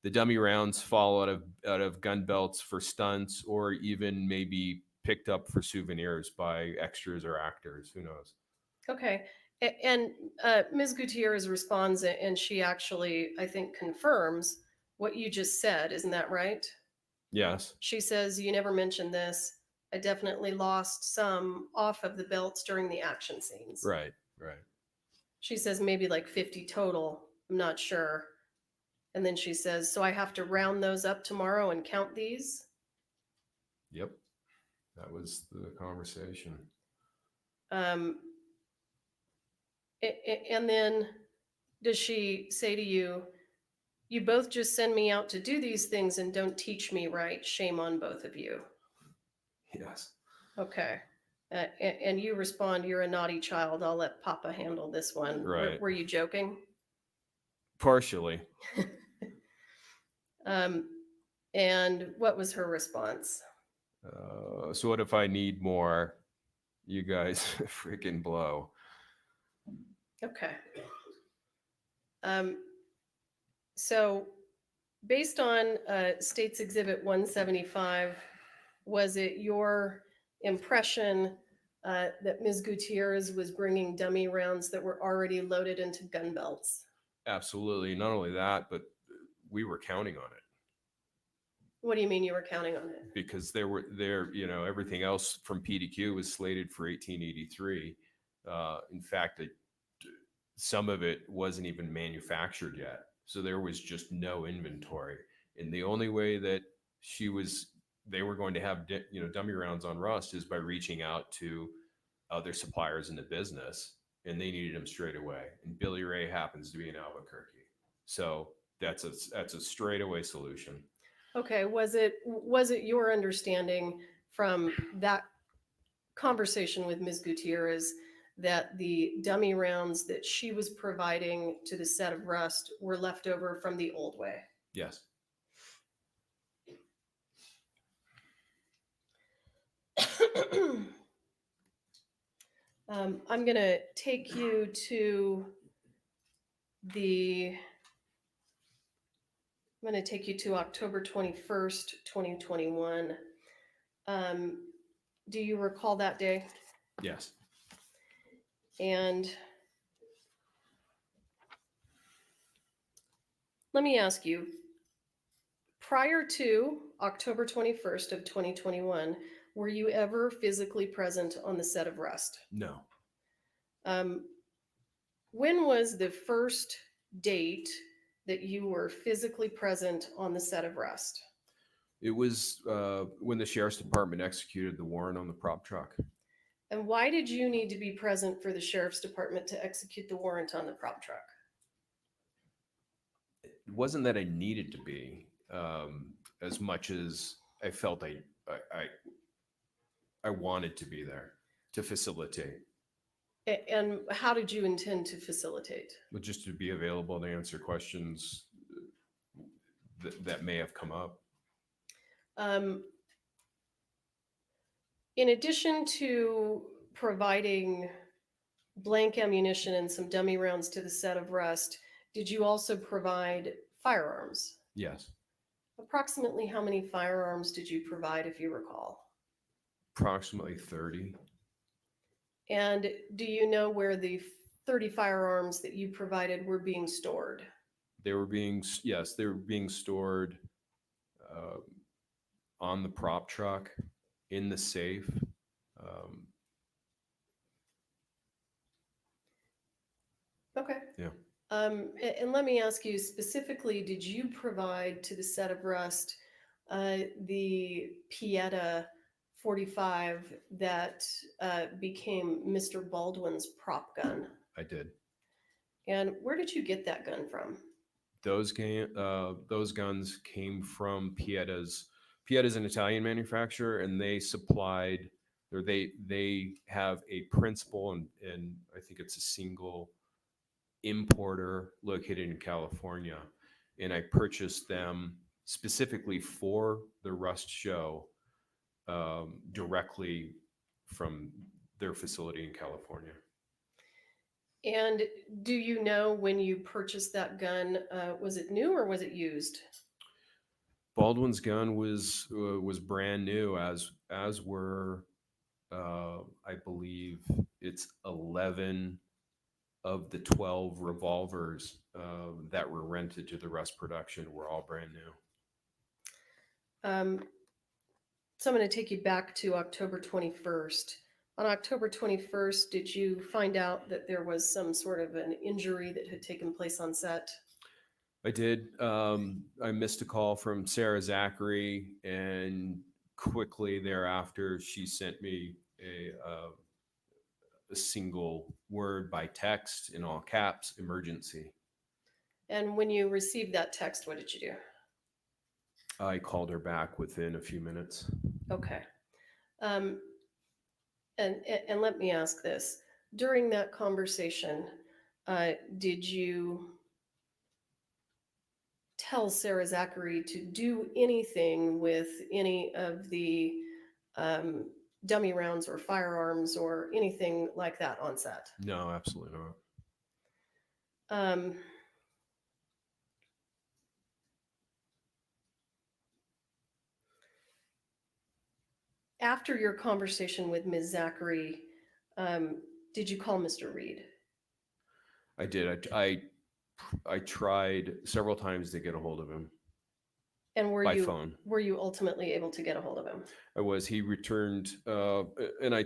the dummy rounds fall out of gun belts for stunts, or even maybe picked up for souvenirs by extras or actors. Who knows? Okay. And Ms. Gutierrez responds, and she actually, I think, confirms what you just said. Isn't that right? Yes. She says, you never mentioned this. I definitely lost some off of the belts during the action scenes. Right. She says maybe like 50 total. I'm not sure. And then she says, so I have to round those up tomorrow and count these? Yep. That was the conversation. And then does she say to you, you both just send me out to do these things and don't teach me right. Shame on both of you. Yes. Okay. And you respond, you're a naughty child. I'll let Papa handle this one. Right. Were you joking? Partially. And what was her response? So what if I need more? You guys freaking blow. Okay. So based on State's Exhibit 175, was it your impression that Ms. Gutierrez was bringing dummy rounds that were already loaded into gun belts? Absolutely. Not only that, but we were counting on it. What do you mean you were counting on it? Because everything else from PDQ was slated for 1883. In fact, some of it wasn't even manufactured yet. So there was just no inventory. And the only way that they were going to have, dummy rounds on Rust is by reaching out to other suppliers in the business, and they needed him straight away. And Billy Ray happens to be in Albuquerque, so that's a straightaway solution. Okay, was it your understanding from that conversation with Ms. Gutierrez that the dummy rounds that she was providing to the set of Rust were left over from the old way? Yes. I'm going to take you to October 21st, 2021. Do you recall that day? Yes. And let me ask you, prior to October 21st of 2021, were you ever physically present on the set of Rust? No. When was the first date that you were physically present on the set of Rust? It was when the sheriff's department executed the warrant on the prop truck. And why did you need to be present for the sheriff's department to execute the warrant on the prop truck? It wasn't that I needed to be, as much as I felt I wanted to be there to facilitate. And how did you intend to facilitate? But just to be available to answer questions that may have come up. In addition to providing blank ammunition and some dummy rounds to the set of Rust, did you also provide firearms? Yes. Approximately how many firearms did you provide, if you recall? Approximately 30. And do you know where the 30 firearms that you provided were being stored? They were being stored on the prop truck, in the safe. Okay. Yeah. And let me ask you specifically, did you provide to the set of Rust the Pieta 45 that became Mr. Baldwin's prop gun? I did. And where did you get that gun from? Those guns came from Pieta's. Pieta's an Italian manufacturer, and they supplied, or they have a principal, and I think it's a single importer located in California. And I purchased them specifically for the Rust show, directly from their facility in California. And do you know when you purchased that gun, was it new or was it used? Baldwin's gun was brand new, as were I believe it's 11 of the 12 revolvers that were rented to the Rust production were all brand new. So I'm going to take you back to October 21st. On October 21st, did you find out that there was some sort of an injury that had taken place on set? I did. I missed a call from Sarah Zachary, and quickly thereafter, she sent me a single word by text in all caps, emergency. And when you received that text, what did you do? I called her back within a few minutes. Okay. And let me ask this. During that conversation, did you tell Sarah Zachary to do anything with any of the dummy rounds or firearms or anything like that on set? No, absolutely not. After your conversation with Ms. Zachary, did you call Mr. Reed? I did. I tried several times to get a hold of him. And by phone. Were you ultimately able to get a hold of him? I was. He returned, and I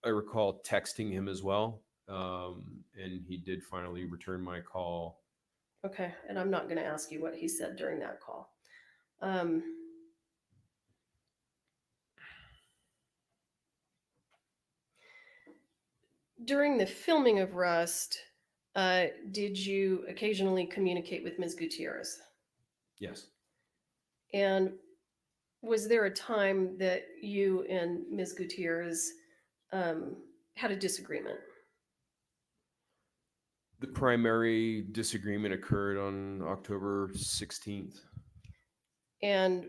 recall texting him as well, and he did finally return my call. Okay, and I'm not going to ask you what he said during that call. During the filming of Rust, did you occasionally communicate with Ms. Gutierrez? Yes. And was there a time that you and Ms. Gutierrez had a disagreement? The primary disagreement occurred on October 16th. And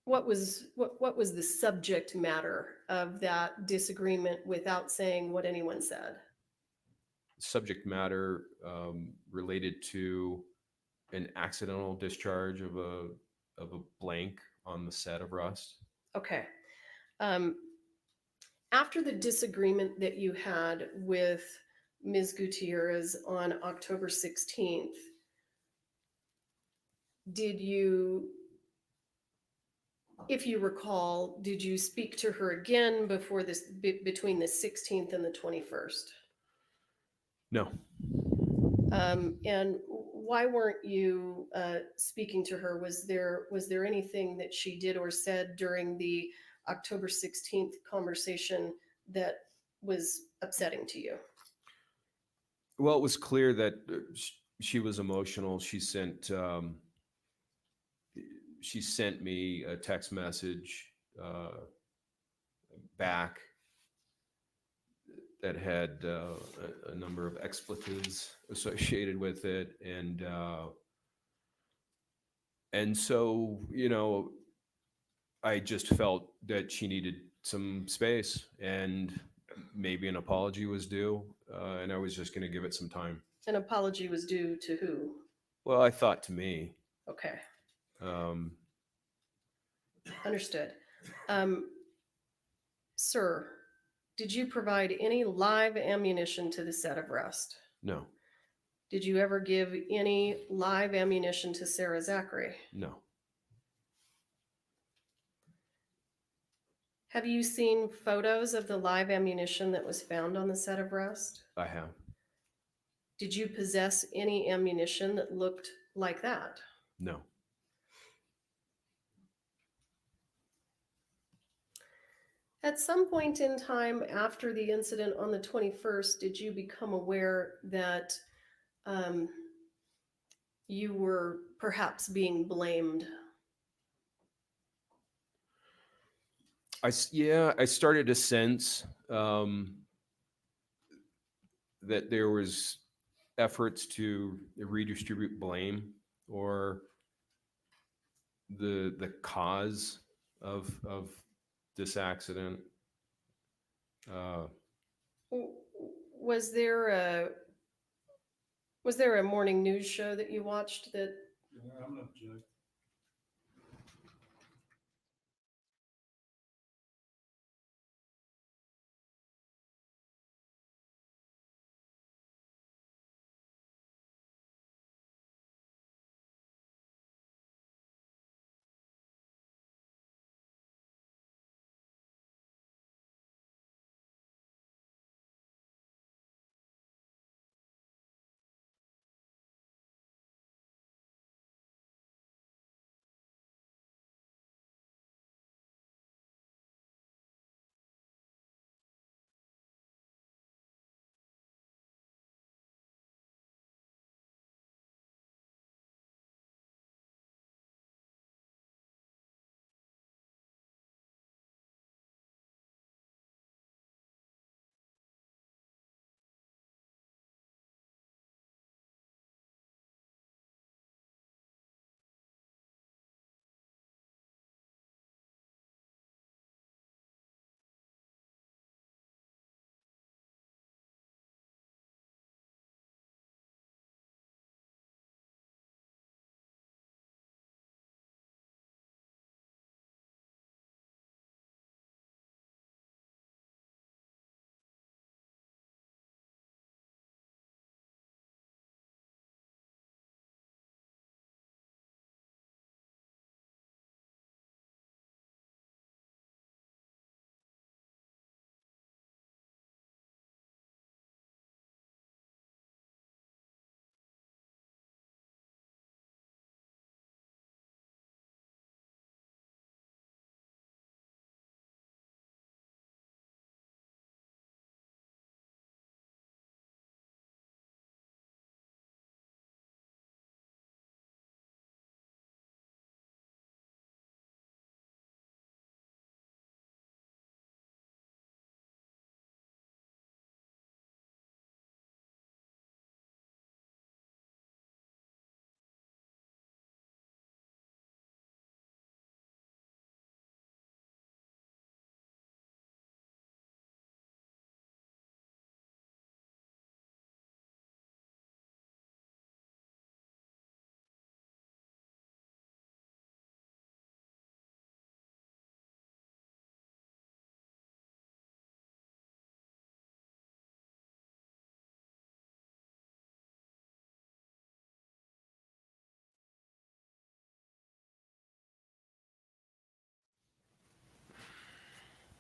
what was the subject matter of that disagreement without saying what anyone said? Subject matter related to an accidental discharge of a blank on the set of Rust. Okay. After the disagreement that you had with Ms. Gutierrez on October 16th, did you, if you recall, did you speak to her again before this, between the 16th and the 21st? No. And why weren't you speaking to her? Was there anything that she did or said during the October 16th conversation that was upsetting to you? Well, it was clear that she was emotional. She sent me a text message back that had a number of expletives associated with it, and so, you know, I just felt that she needed some space and maybe an apology was due, and I was just going to give it some time. An apology was due to who? Well, I thought to me. Okay, Um, understood. Sir, did you provide any live ammunition to the set of Rust? no, Did you ever give any live ammunition to Sarah Zachary? no, Have you seen photos of the live ammunition that was found on the set of Rust? I have. Did you possess any ammunition that looked like that? No. At some point in time after the incident on the 21st, did you become aware that you were perhaps being blamed? I started to sense that there was efforts to redistribute blame or the cause of this accident. Was there a morning news show that you watched that? I'm gonna object.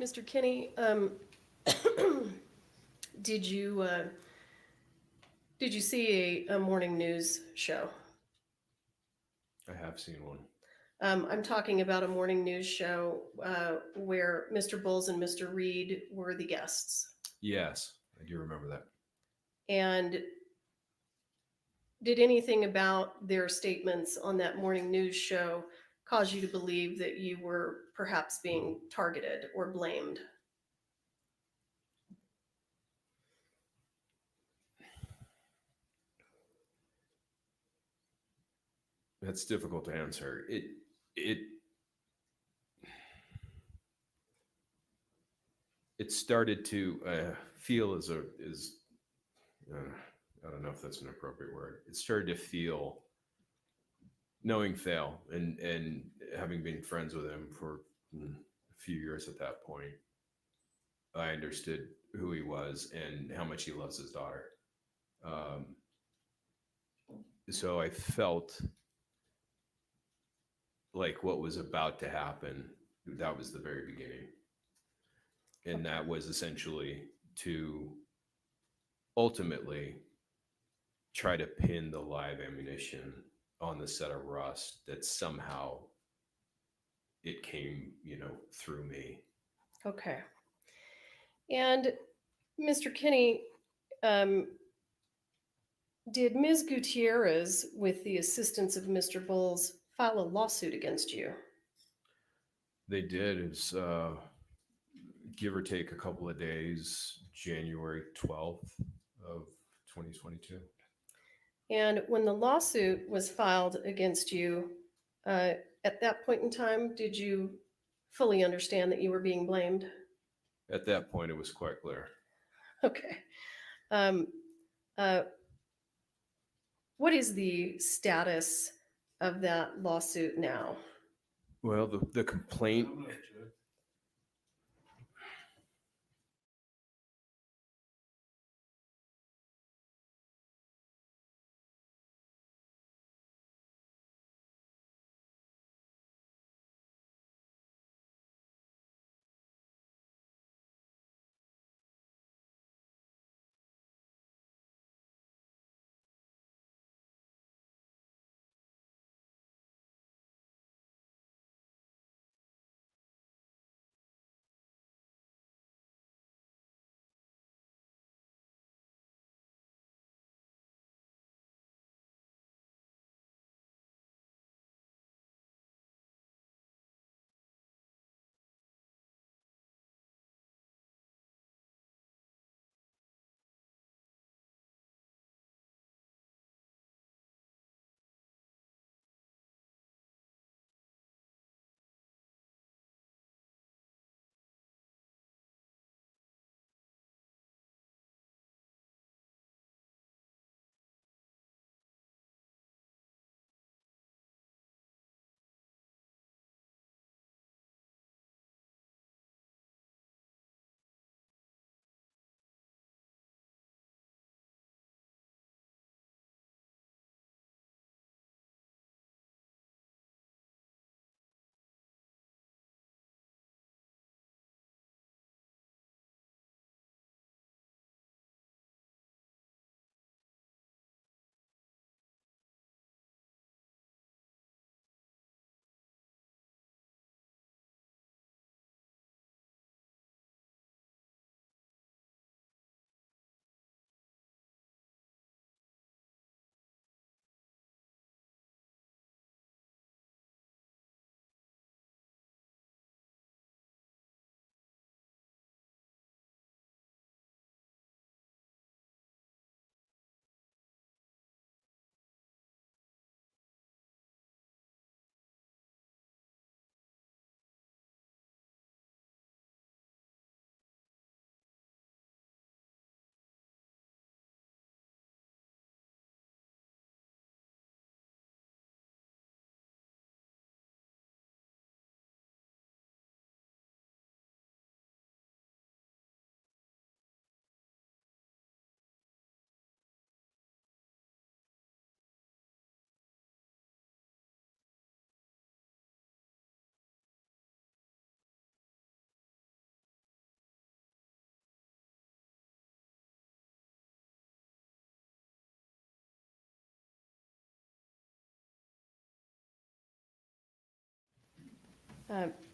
Mr. Kinney, did you see a morning news show? I have seen one. I'm talking about a morning news show where Mr. Bowles and Mr. Reed were the guests. Yes, I do remember that. And did anything about their statements on that morning news show cause you to believe that you were perhaps being targeted or blamed? That's difficult to answer. It started to feel as I don't know if that's an appropriate word. It started to feel, knowing Thale and having been friends with him for a few years at that point, I understood who he was and how much he loves his daughter. So I felt like what was about to happen, that was the very beginning. And that was essentially to ultimately try to pin the live ammunition on the set of Rust, that somehow it came, through me. Okay. And Mr. Kinney, did Ms. Gutierrez, with the assistance of Mr. Bowles, file a lawsuit against you? They did. It's give or take a couple of days, January 12th of 2022. And when the lawsuit was filed against you, at that point in time, did you fully understand that you were being blamed? At that point, it was quite clear. Okay. What is the status of that lawsuit now? Well, the complaint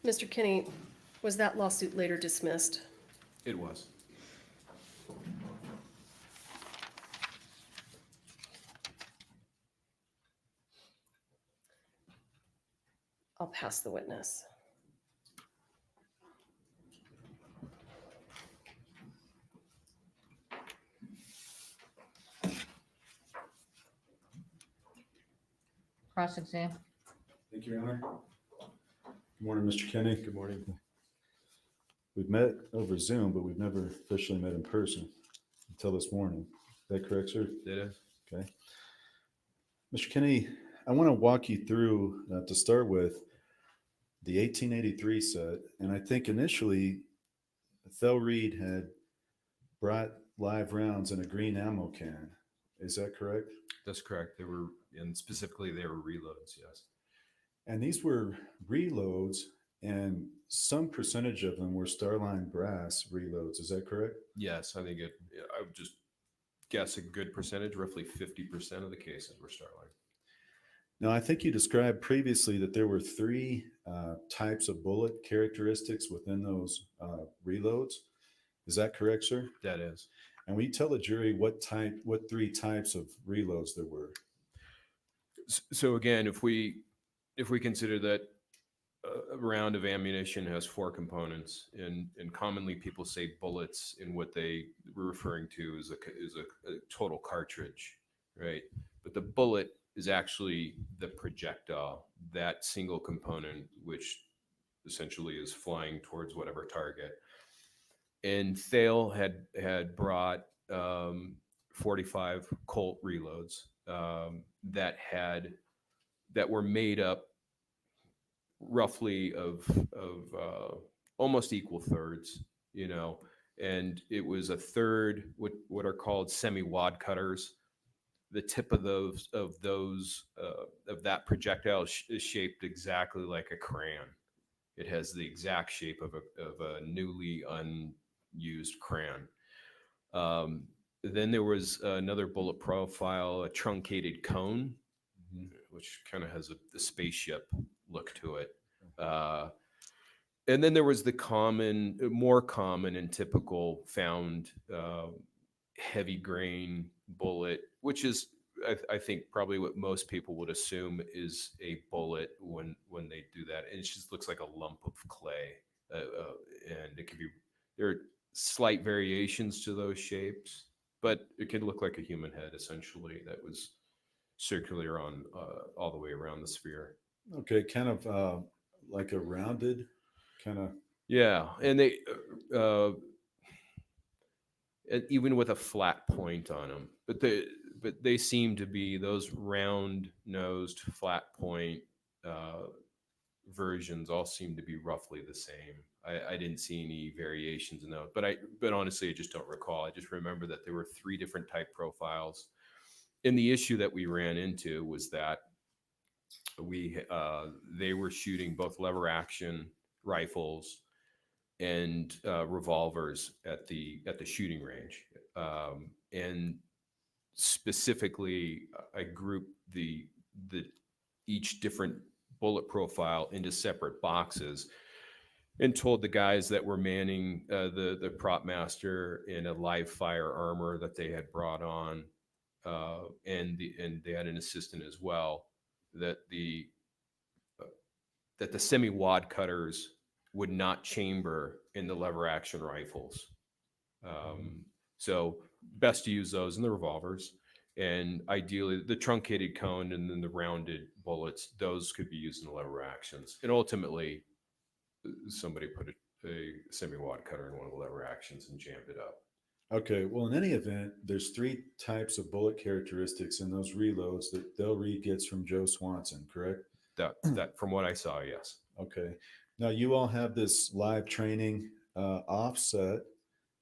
Mr. Kinney, was that lawsuit later dismissed? It was. I'll pass the witness. Cross-exam. Thank you, Your Honor. Good morning, Mr. Kenny. Good morning. We've met over Zoom, but we've never officially met in person until this morning. Is that correct, sir? It is. Okay. Mr. Kenny, I want to walk you through, to start with, the 1883 set. And I think initially, Reed had brought live rounds in a green ammo can. Is that correct? That's correct. They were, and specifically they were reloads. Yes. And these were reloads, and some percentage of them were Starline brass reloads. Is that correct? Yes. I think I would just guess a good percentage, roughly 50% of the cases were Starline. Now, I think you described previously that there were three types of bullet characteristics within those reloads. Is that correct, sir? That is. And will you tell the jury what three types of reloads there were? So again, if we consider that a round of ammunition has four components, and commonly people say bullets, and what they were referring to is a total cartridge, right? But the bullet is actually the projectile, that single component, which essentially is flying towards whatever target. And Thale had brought 45 Colt reloads that were made up roughly of almost equal thirds, and it was a third what are called semi-wad cutters. The tip of that projectile is shaped exactly like a crayon. It has the exact shape of a newly unused crayon. Then there was another bullet profile, a truncated cone, which kind of has a spaceship look to it. And then there was the more common and typical found heavy grain bullet, which is, I think, probably what most people would assume is a bullet when they do that. And it just looks like a lump of clay. And there are slight variations to those shapes, but it could look like a human head, essentially, that was circular on all the way around the sphere. Okay, kind of like a rounded kind of. Yeah, and they even with a flat point on them, but they seem to be those round-nosed, flat point versions. All seem to be roughly the same. I didn't see any variations in those, but honestly, I just don't recall. I just remember that there were three different type profiles. And the issue that we ran into was that they were shooting both lever action rifles and revolvers at the shooting range, and specifically, I grouped the each different bullet profile into separate boxes, and told the guys that were manning the prop master in a live fire armor that they had brought on, and they had an assistant as well, that the semi-wad cutters would not chamber in the lever action rifles. So best to use those in the revolvers, and ideally the truncated cone and then the rounded bullets, those could be used in the lever actions. And ultimately somebody put a semi-wad cutter in one of the lever actions and jammed it up. Okay, well, in any event, there's three types of bullet characteristics in those reloads that Reed gets from Joe Swanson, correct? That from what I saw, yes. Okay. Now, you all have this live training offset.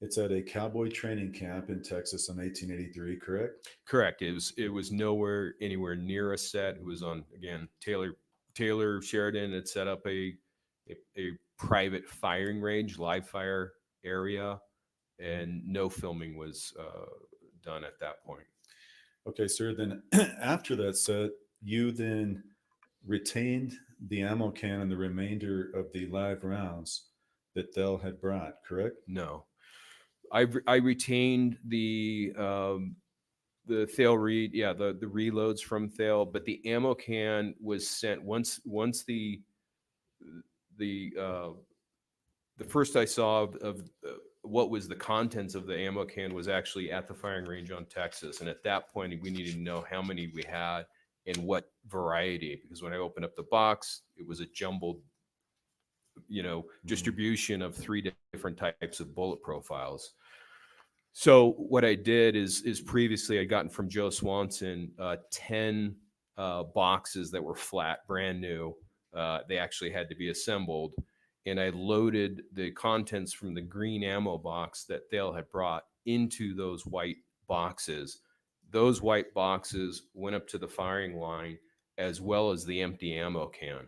It's at a cowboy training camp in Texas in 1883, correct? Correct. It was anywhere near a set. It was on, again, Taylor Sheridan had set up a private firing range, live fire area, and no filming was done at that point. Okay, sir. Then after that set, you then retained the ammo can and the remainder of the live rounds that Thel had brought, correct? No, I retained the Thale Reed, yeah, the reloads from Thale, but the ammo can was sent once the first I saw of what was the contents of the ammo can was actually at the firing range on Texas, and at that point we needed to know how many we had and what variety, because when I opened up the box, it was a jumbled, distribution of 3 different types of bullet profiles. So what I did is previously I'd gotten from Joe Swanson 10 boxes that were flat, brand new. They actually had to be assembled, and I loaded the contents from the green ammo box that Thale had brought into those white boxes. Those white boxes went up to the firing line, as well as the empty ammo can.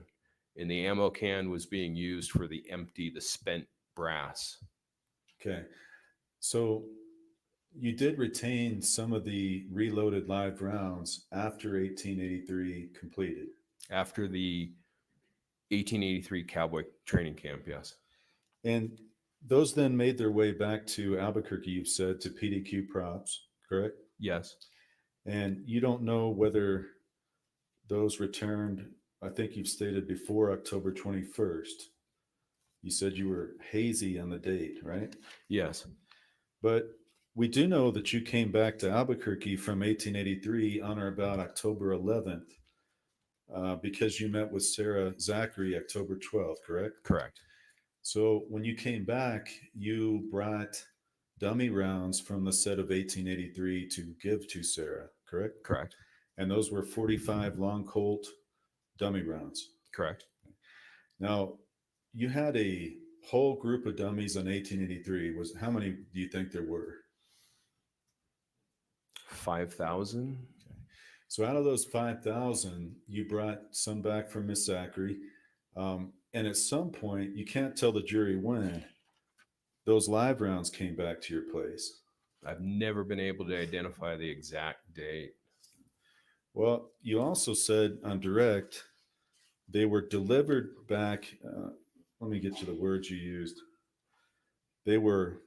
And the ammo can was being used for the spent brass. Okay. So you did retain some of the reloaded live rounds after 1883 completed. After the 1883 Cowboy Training Camp, yes. And those then made their way back to Albuquerque, you've said, to PDQ props, correct? Yes. And you don't know whether those returned, I think you've stated before October 21st. You said you were hazy on the date, right? Yes. But we do know that you came back to Albuquerque from 1883 on or about October 11th because you met with Sarah Zachary October 12th, correct? Correct. So when you came back, you brought dummy rounds from the set of 1883 to give to Sarah, correct? Correct. And those were 45 long Colt dummy rounds. Correct. Now, you had a whole group of dummies on 1883. How many do you think there were? 5,000. So out of those 5,000, you brought some back from Miss Zachary. And at some point, you can't tell the jury when, those live rounds came back to your place. I've never been able to identify the exact date. Well, you also said on direct, they were delivered back. Let me get you the words you used. They were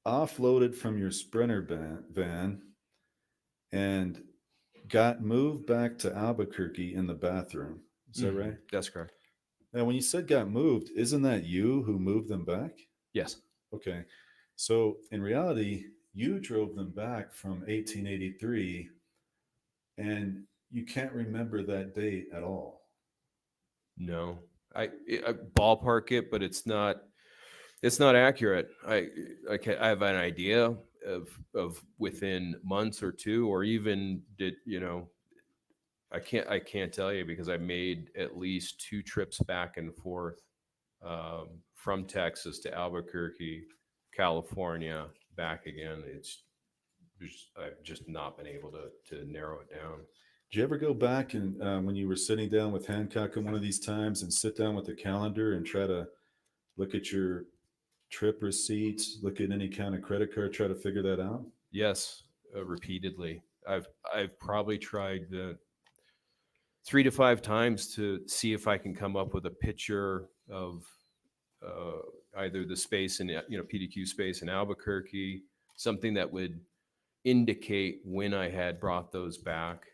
offloaded from your Sprinter van and got moved back to Albuquerque in the bathroom. Is that right? That's correct. Now, when you said got moved, isn't that you who moved them back? Yes. Okay. So in reality, you drove them back from 1883 and you can't remember that date at all. No. I ballpark it, but it's not accurate. I have an idea of within months or two, or even I can't tell you, because I made at least 2 trips back and forth from Texas to Albuquerque, California, back again. I've just not been able to narrow it down. Did you ever go back and when you were sitting down with Hancock in one of these times and sit down with the calendar and try to look at your trip receipts, look at any kind of credit card, try to figure that out? Yes, repeatedly. I've probably tried 3 to 5 times to see if I can come up with a picture of either the space in PDQ space in Albuquerque, something that would indicate when I had brought those back.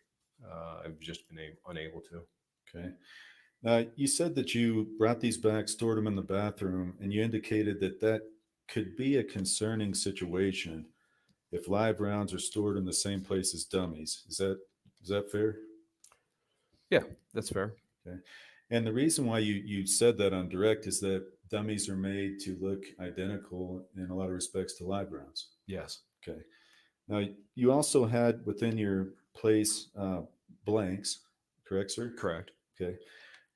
I've just been unable to. Okay. You said that you brought these back, stored them in the bathroom, and you indicated that could be a concerning situation if live rounds are stored in the same place as dummies. Is that fair? Yeah, that's fair. Okay. And the reason why you said that on direct is that dummies are made to look identical in a lot of respects to live rounds. Yes. Okay. Now, you also had within your place blanks, correct, sir? Correct. Okay.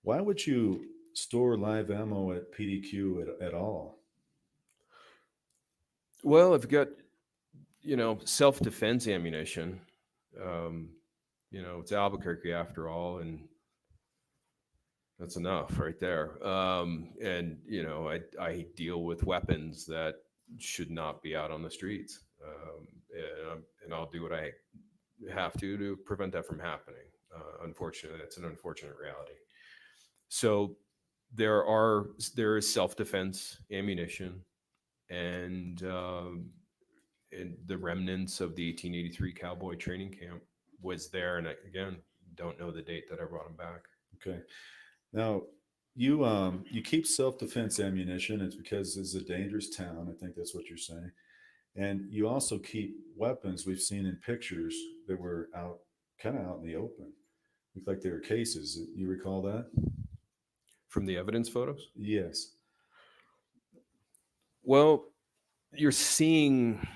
Why would you store live ammo at PDQ at all? Well, I've got, self-defense ammunition. It's Albuquerque after all, and that's enough right there. And I deal with weapons that should not be out on the streets, and I'll do what I have to prevent that from happening. Unfortunately, that's an unfortunate reality. So there is self-defense ammunition and the remnants of the 1883 cowboy training camp was there. And I, again, don't know the date that I brought them back. Okay. Now, you keep self-defense ammunition. It's because it's a dangerous town. I think that's what you're saying. And you also keep weapons we've seen in pictures that were out, kind of out in the open. Looked like they were cases. You recall that? From the evidence photos? Yes. Well, you're seeing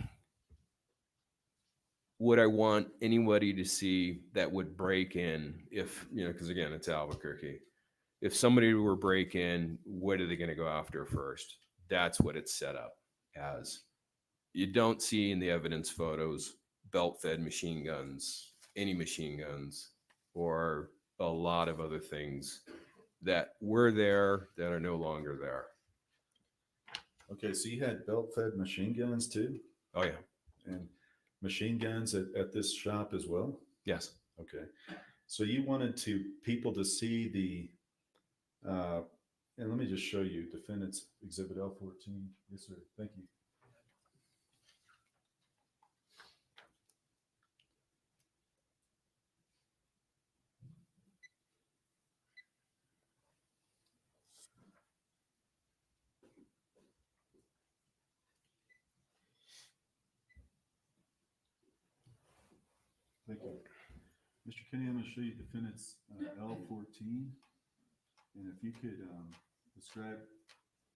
what I want anybody to see that would break in if, you know, because again, it's Albuquerque. If somebody were break in, what are they going to go after first? That's what it's set up as. You don't see in the evidence photos belt-fed machine guns, any machine guns, or a lot of other things that were there that are no longer there. Okay, so you had belt-fed machine guns too? Oh yeah. And machine guns at this shop as well? Yes. Okay. So you wanted people to see and let me just show you Defendant's Exhibit L14. Yes, sir. Thank you. Thank you. Mr. Kenny, I'm going to show you Defendant's L14. And if you could describe,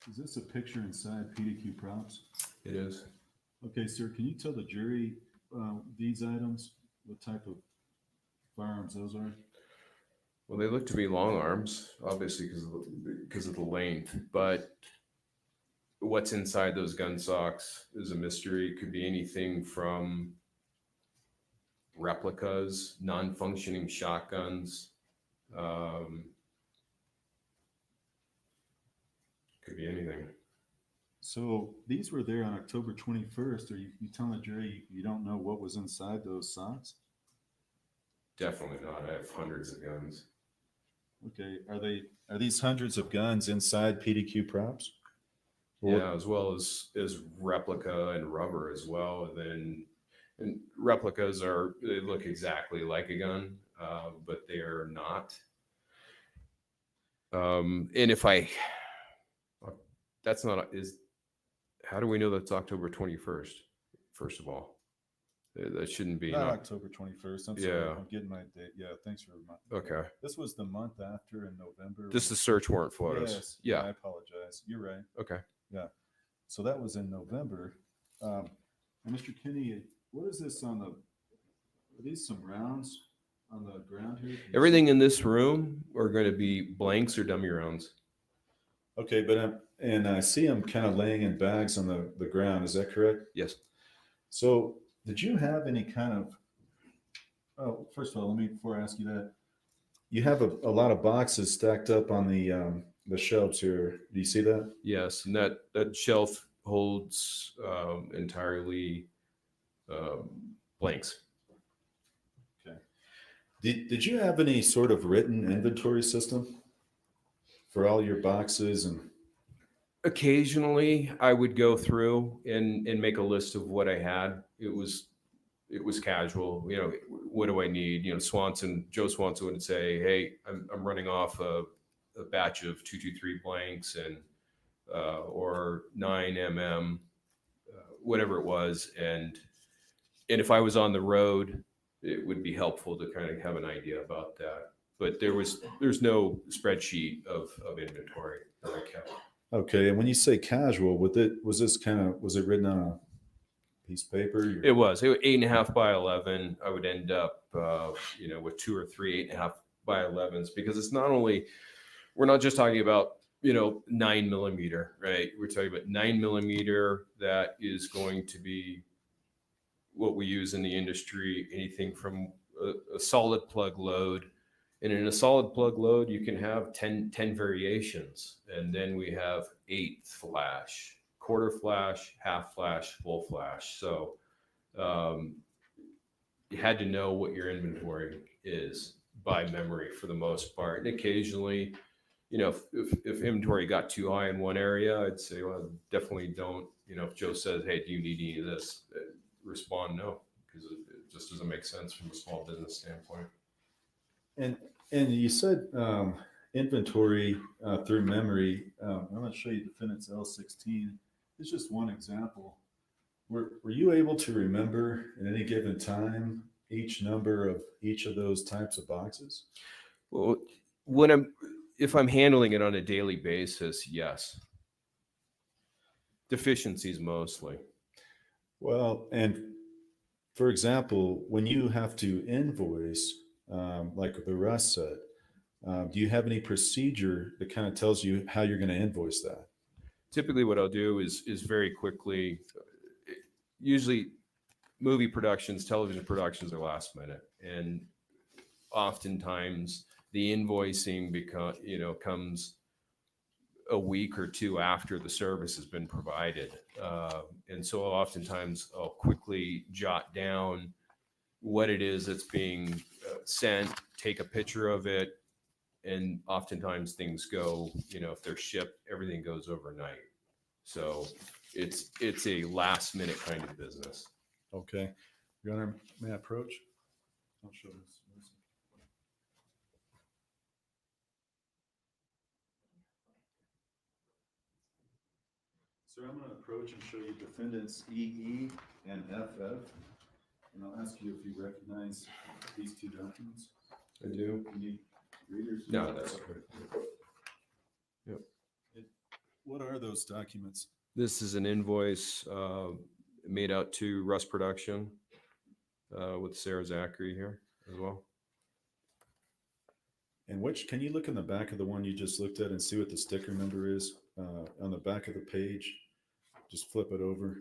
is this a picture inside PDQ props? It is. Okay, sir, can you tell the jury these items, what type of firearms those are? Well, they look to be long arms, obviously because of the length, but what's inside those gun socks is a mystery. It could be anything from replicas, non-functioning shotguns. Could be anything. So these were there on October 21st. Are you telling the jury you don't know what was inside those socks? Definitely not. I have hundreds of guns. Okay, are these hundreds of guns inside PDQ props? Yeah, as well as replica and rubber as well. And replicas they look exactly like a gun, but they are not. And if that's not how do we know that's October 21st? First of all, that shouldn't be. Not October 21st. I'm sorry. Yeah. I'm getting my date. Yeah, thanks for reminding. Okay. This was the month after in November. This is search warrant photos. Yes. Yeah. I apologize. You're right. Okay. Yeah. So that was in November. And Mr. Kinney, what is this on are these some rounds on the ground here? Everything in this room are going to be blanks or dummy rounds. Okay, but and I see them kind of laying in bags on the ground. Is that correct? Yes. So did you have any kind of, oh, first of all, before I ask you that, you have a lot of boxes stacked up on the shelves here. Do you see that? Yes, and that shelf holds entirely blanks. Okay. Did you have any sort of written inventory system for all your boxes? And Occasionally, I would go through and make a list of what I had. It was casual. You know, what do I need? You know, Joe Swanson would say, "Hey, I'm running off a batch of 223 blanks and or 9mm, whatever it was." And if I was on the road, it would be helpful to kind of have an idea about that. But there's no spreadsheet of inventory that I kept. okay, and when you say casual, was it written on a piece of paper? It was 8.5 by 11. I would end up, with 2 or 3 8.5 by 11s because it's not only, we're not just talking about, 9mm, right? We're talking about 9mm that is going to be what we use in the industry, anything from a solid plug load. And in a solid plug load, you can have 10 variations. And then we have 8th flash, quarter flash, half flash, full flash. So you had to know what your inventory is. by memory for the most part. And occasionally, you know, if inventory got too high in one area, I'd say, well, definitely don't, you know, if Joe says, hey, do you need any of this? Respond no, because it just doesn't make sense from a small business standpoint. And you said inventory through memory. I'm going to show you defendant's L16. It's just one example. Were you able to remember at any given time each number of each of those types of boxes? Well, if I'm handling it on a daily basis, yes. Deficiencies mostly. Well, and for example, when you have to invoice, like the Russ said, do you have any procedure that kind of tells you how you're going to invoice that? Typically what I'll do is very quickly, usually movie productions, television productions are last minute. And oftentimes the invoicing comes a week or two after the service has been provided. And so oftentimes I'll quickly jot down what it is that's being sent, take a picture of it. And oftentimes things go, you know, if they're shipped, everything goes overnight. So it's a last minute kind of business. Okay. Your Honor, may I approach? I'll show this. Sir, I'm going to approach and show you defendants EE and FF. And I'll ask you if you recognize these two documents. I do. You need readers? No, that's okay. Yep. What are those documents? This is an invoice made out to Russ Production with Sarah Zachary here as well. And can you look in the back of the one you just looked at and see what the sticker number is on the back of the page? Just flip it over.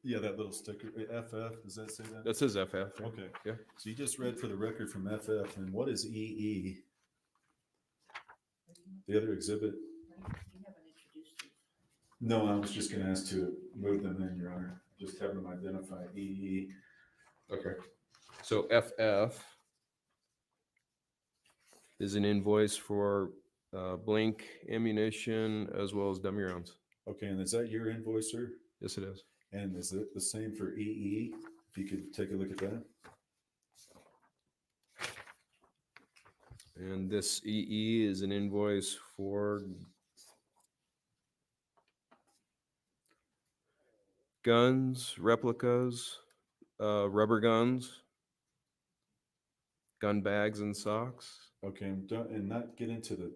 Yeah, that little sticker, FF, does that say that? That says FF. Yeah. Okay. Yeah. So you just read for the record from FF, and what is EE? The other exhibit? No, I was just going to ask to move them in, Your Honor. Just have them identify EE. Okay. So FF is an invoice for blank ammunition as well as dummy rounds. Okay, and is that your invoice, sir? Yes, it is. And is it the same for EE? If you could take a look at that. And this EE is an invoice for guns, replicas, rubber guns, gun bags and socks. Okay, and not get into the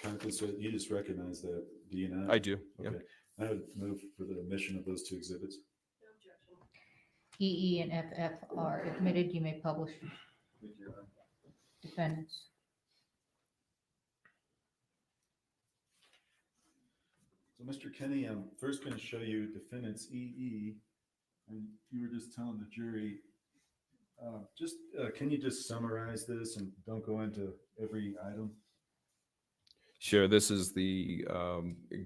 contents, you just recognize that, do you not? I do. Yeah. Okay, I would move for the admission of those two exhibits. EE and FF are admitted. You may publish. Thank you, Your Honor. Defendants. So, Mr. Kenny, I'm first going to show you defendants EE, and you were just telling the jury, can you just summarize this and don't go into every item? Sure. This is the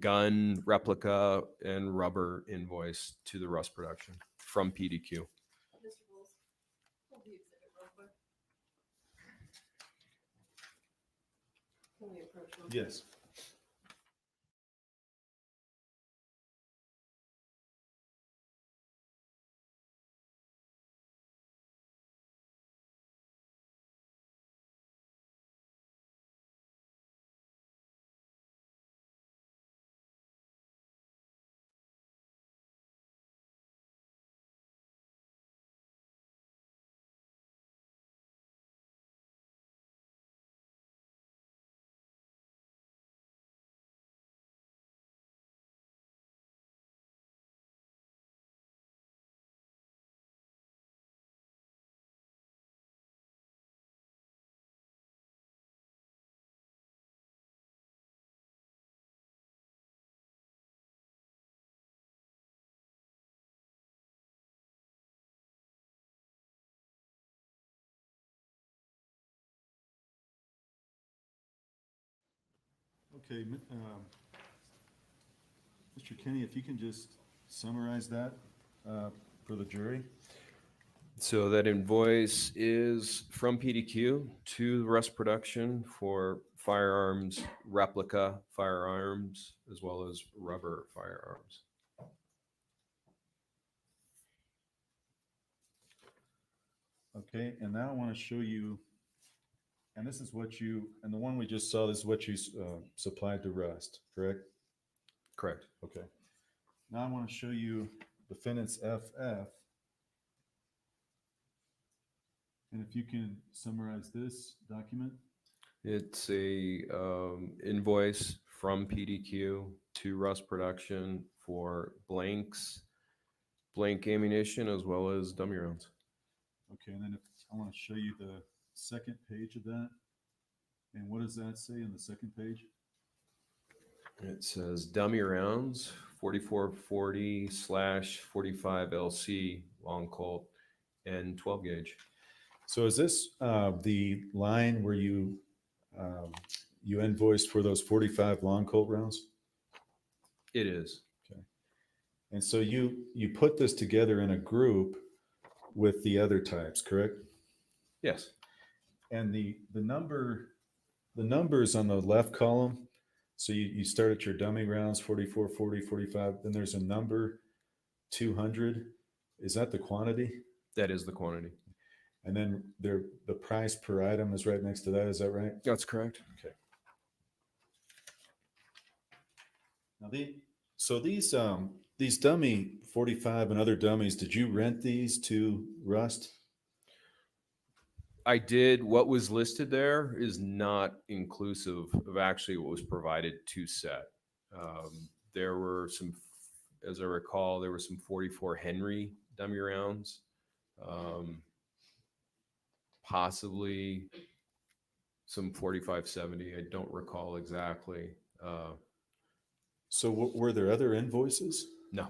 gun, replica, and rubber invoice to the Russ Production from PDQ. Yes. Okay, Mr. Kenny, if you can just summarize that for the jury? So that invoice is from PDQ to Rust Production for firearms, replica firearms, as well as rubber firearms. Okay, and now I want to show you, and this is what you, and the one we just saw, this is what you supplied to Rust, correct? Correct. Okay. Now I want to show you defendant's FF. And if you can summarize this document. It's a invoice from PDQ to Rust Production for blanks, blank ammunition, as well as dummy rounds. Okay, and then if I want to show you the second page of that. And what does that say in the second page? It says dummy rounds, 4440/45 LC long Colt and 12 gauge. So is this the line where you invoiced for those 45 long Colt rounds? It is. Okay. And so you put this together in a group with the other types, correct? Yes. And the numbers on the left column, so you start at your dummy rounds, 44, 40, 45, then there's a number 200. Is that the quantity? That is the quantity. And then the price per item is right next to that. Is that right? That's correct. Okay. Now these dummy 45 and other dummies, did you rent these to Rust? I did. What was listed there is not inclusive of actually what was provided to set. There were some, as I recall, there were some 44 Henry dummy rounds, possibly some 4570. I don't recall exactly. So were there other invoices? No,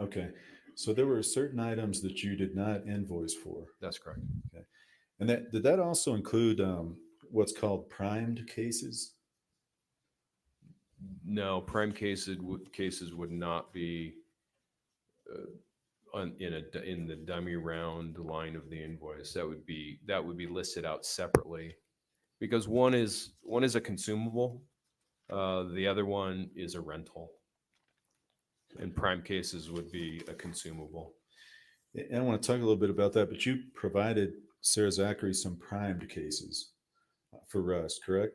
Okay. So there were certain items that you did not invoice for. that's correct. Okay. And did that also include what's called primed cases? No, prime cases would not be in the dummy round line of the invoice. That would be listed out separately, because one is a consumable, the other one is a rental, and prime cases would be a consumable. And I want to talk a little bit about that, but you provided Sarah Zachary some primed cases for Rust, correct?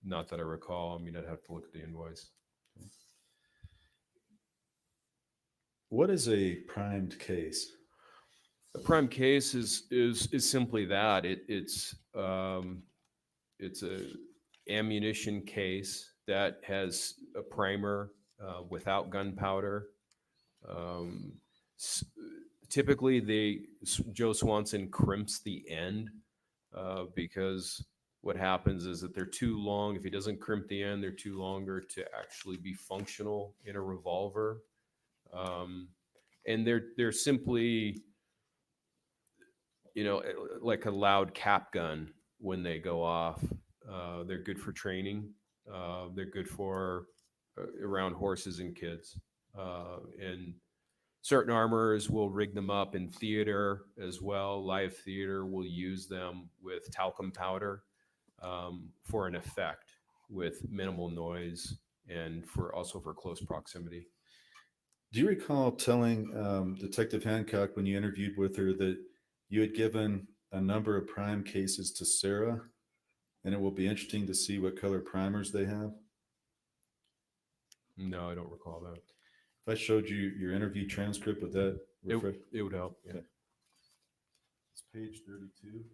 Not that I recall. I mean, I'd have to look at the invoice. What is a primed case? A prime case is simply that. It's a ammunition case that has a primer without gunpowder. Typically, Joe Swanson crimps the end because what happens is that they're too long. If he doesn't crimp the end, they're too longer to actually be functional in a revolver. And they're simply, like a loud cap gun when they go off. They're good for training. They're good for around horses and kids. And certain armorers will rig them up in theater as well. Live theater will use them with talcum powder for an effect with minimal noise and also for close proximity. Do you recall telling Detective Hancock when you interviewed with her that you had given a number of prime cases to Sarah, and it will be interesting to see what color primers they have? No, I don't recall that. If I showed you your interview transcript, would that refresh? It would help. Yeah. Okay. It's page 32.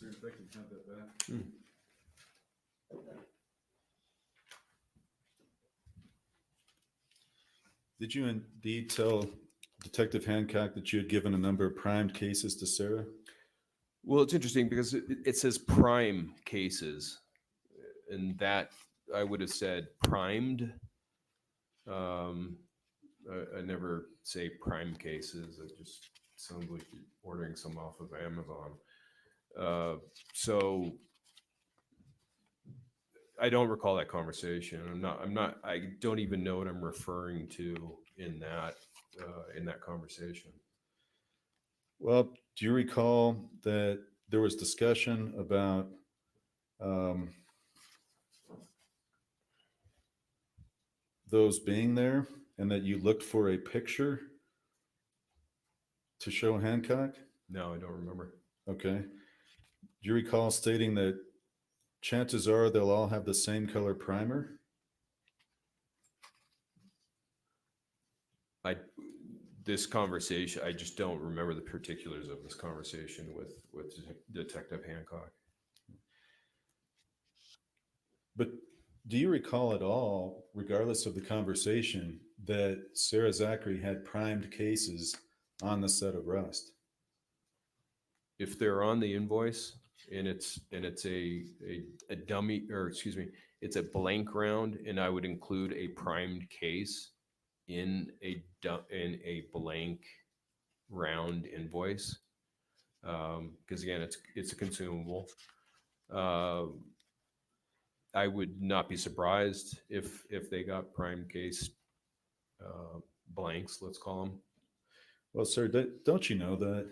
sir, if I can have that back. Did you indeed tell Detective Hancock that you had given a number of primed cases to Sarah? Well, it's interesting because it says prime cases, and that I would have said primed. I never say prime cases. It just sounds like you're ordering some off of Amazon. So I don't recall that conversation. I don't even know what I'm referring to in that conversation. Well, do you recall that there was discussion about those being there and that you looked for a picture to show Hancock? No, I don't remember. Okay. Do you recall stating that chances are they'll all have the same color primer? This conversation, I just don't remember the particulars of this conversation with Detective Hancock. But do you recall at all, regardless of the conversation, that Sarah Zachary had primed cases on the set of Rust? If they're on the invoice and it's a dummy, or excuse me, it's a blank round, and I would include a primed case in a blank round invoice, because again, it's a consumable. I would not be surprised if they got prime case blanks, let's call them. Well, sir, don't you know that?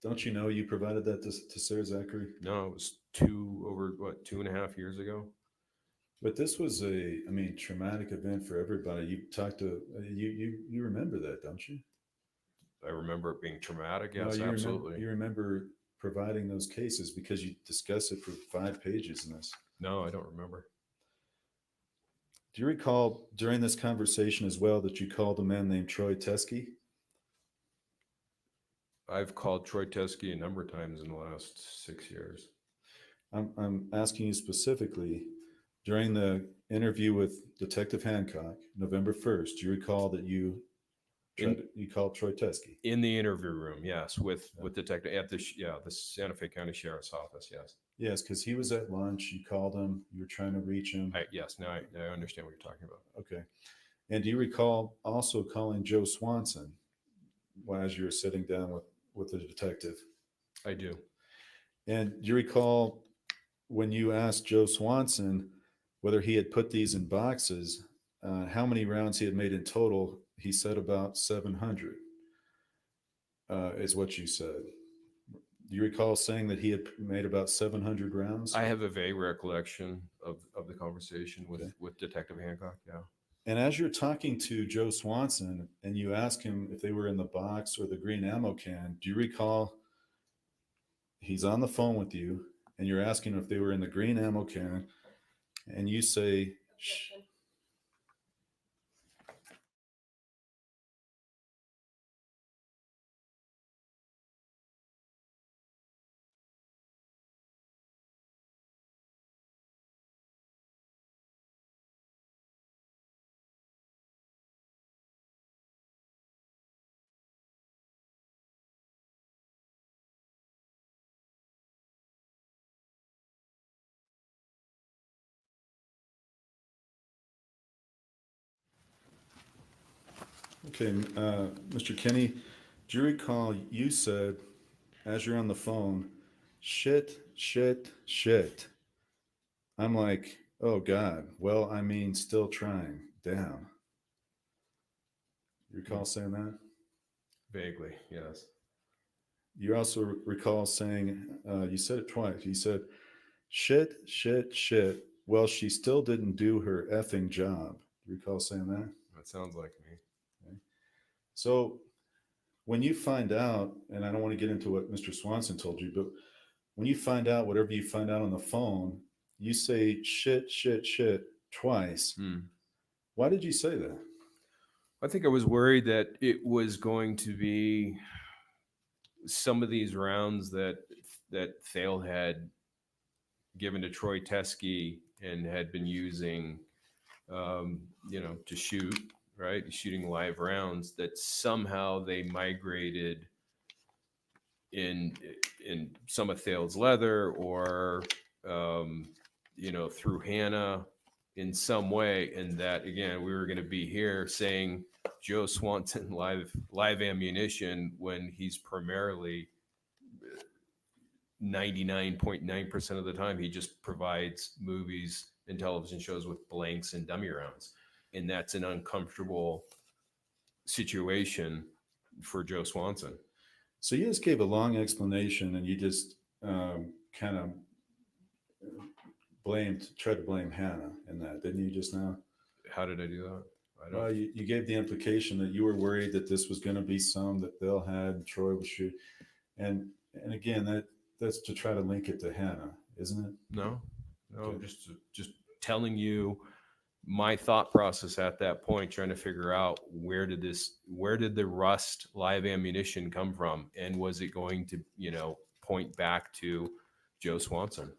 Don't you know you provided that to Sarah Zachary? No, it was 2.5 years ago. But this was traumatic event for everybody. You talked to you remember that, don't you? I remember it being traumatic. No, Yes, you absolutely. You remember providing those cases because you discussed it for 5 pages in this. No, I don't remember. Do you recall during this conversation as well that you called a man named Troy Teskey? I've called Troy Teskey a number of times in the last 6 years. I'm asking you specifically, during the interview with Detective Hancock, November 1st, do you recall that you called Troy Teskey? In the interview room, yes, with detective at the Santa Fe County Sheriff's Office, yes. Yes, because he was at lunch. You called him. You were trying to reach him. Yes, now I understand what you're talking about. Okay. And do you recall also calling Joe Swanson as you were sitting down with the detective? I do. And do you recall when you asked Joe Swanson whether he had put these in boxes, how many rounds he had made in total? He said about 700 is what you said. Do you recall saying that he had made about 700 rounds? I have a vague recollection of the conversation with Detective Hancock, yeah. And as you're talking to Joe Swanson and you ask him if they were in the box or the green ammo can, do you recall he's on the phone with you and you're asking him if they were in the green ammo can, and you say, okay, Mr. Kenny, do you recall you said, as you're on the phone, shit, shit, shit. I'm like, oh God, well, I mean, still trying, damn. You recall saying that? Vaguely, yes. You also recall saying, you said it twice. You said, shit, shit, shit. Well, she still didn't do her effing job. Do you recall saying that? That sounds like me. Okay. So when you find out, and I don't want to get into what Mr. Swanson told you, but when you find out whatever you find out on the phone, you say shit, shit, shit twice. Why did you say that? I think I was worried that it was going to be some of these rounds that that Thale had given to Troy Teskey and had been using, to shoot, right? Shooting live rounds, that somehow they migrated in some of Thale's leather or, through Hannah in some way. And that, again, we were going to be here saying Joe Swanson live ammunition when he's primarily 99.9% of the time, he just provides movies and television shows with blanks and dummy rounds. And that's an uncomfortable situation for Joe Swanson. So you just gave a long explanation and you just kind of tried to blame Hannah in that, didn't you just now? How did I do that? I don't. Well, you gave the implication that you were worried that this was going to be some that Bill had and Troy was shooting. And again, that's to try to link it to Hannah, isn't it? No, Okay. just telling you my thought process at that point, trying to figure out where did the Rust live ammunition come from? And was it going to, point back to Joe Swanson?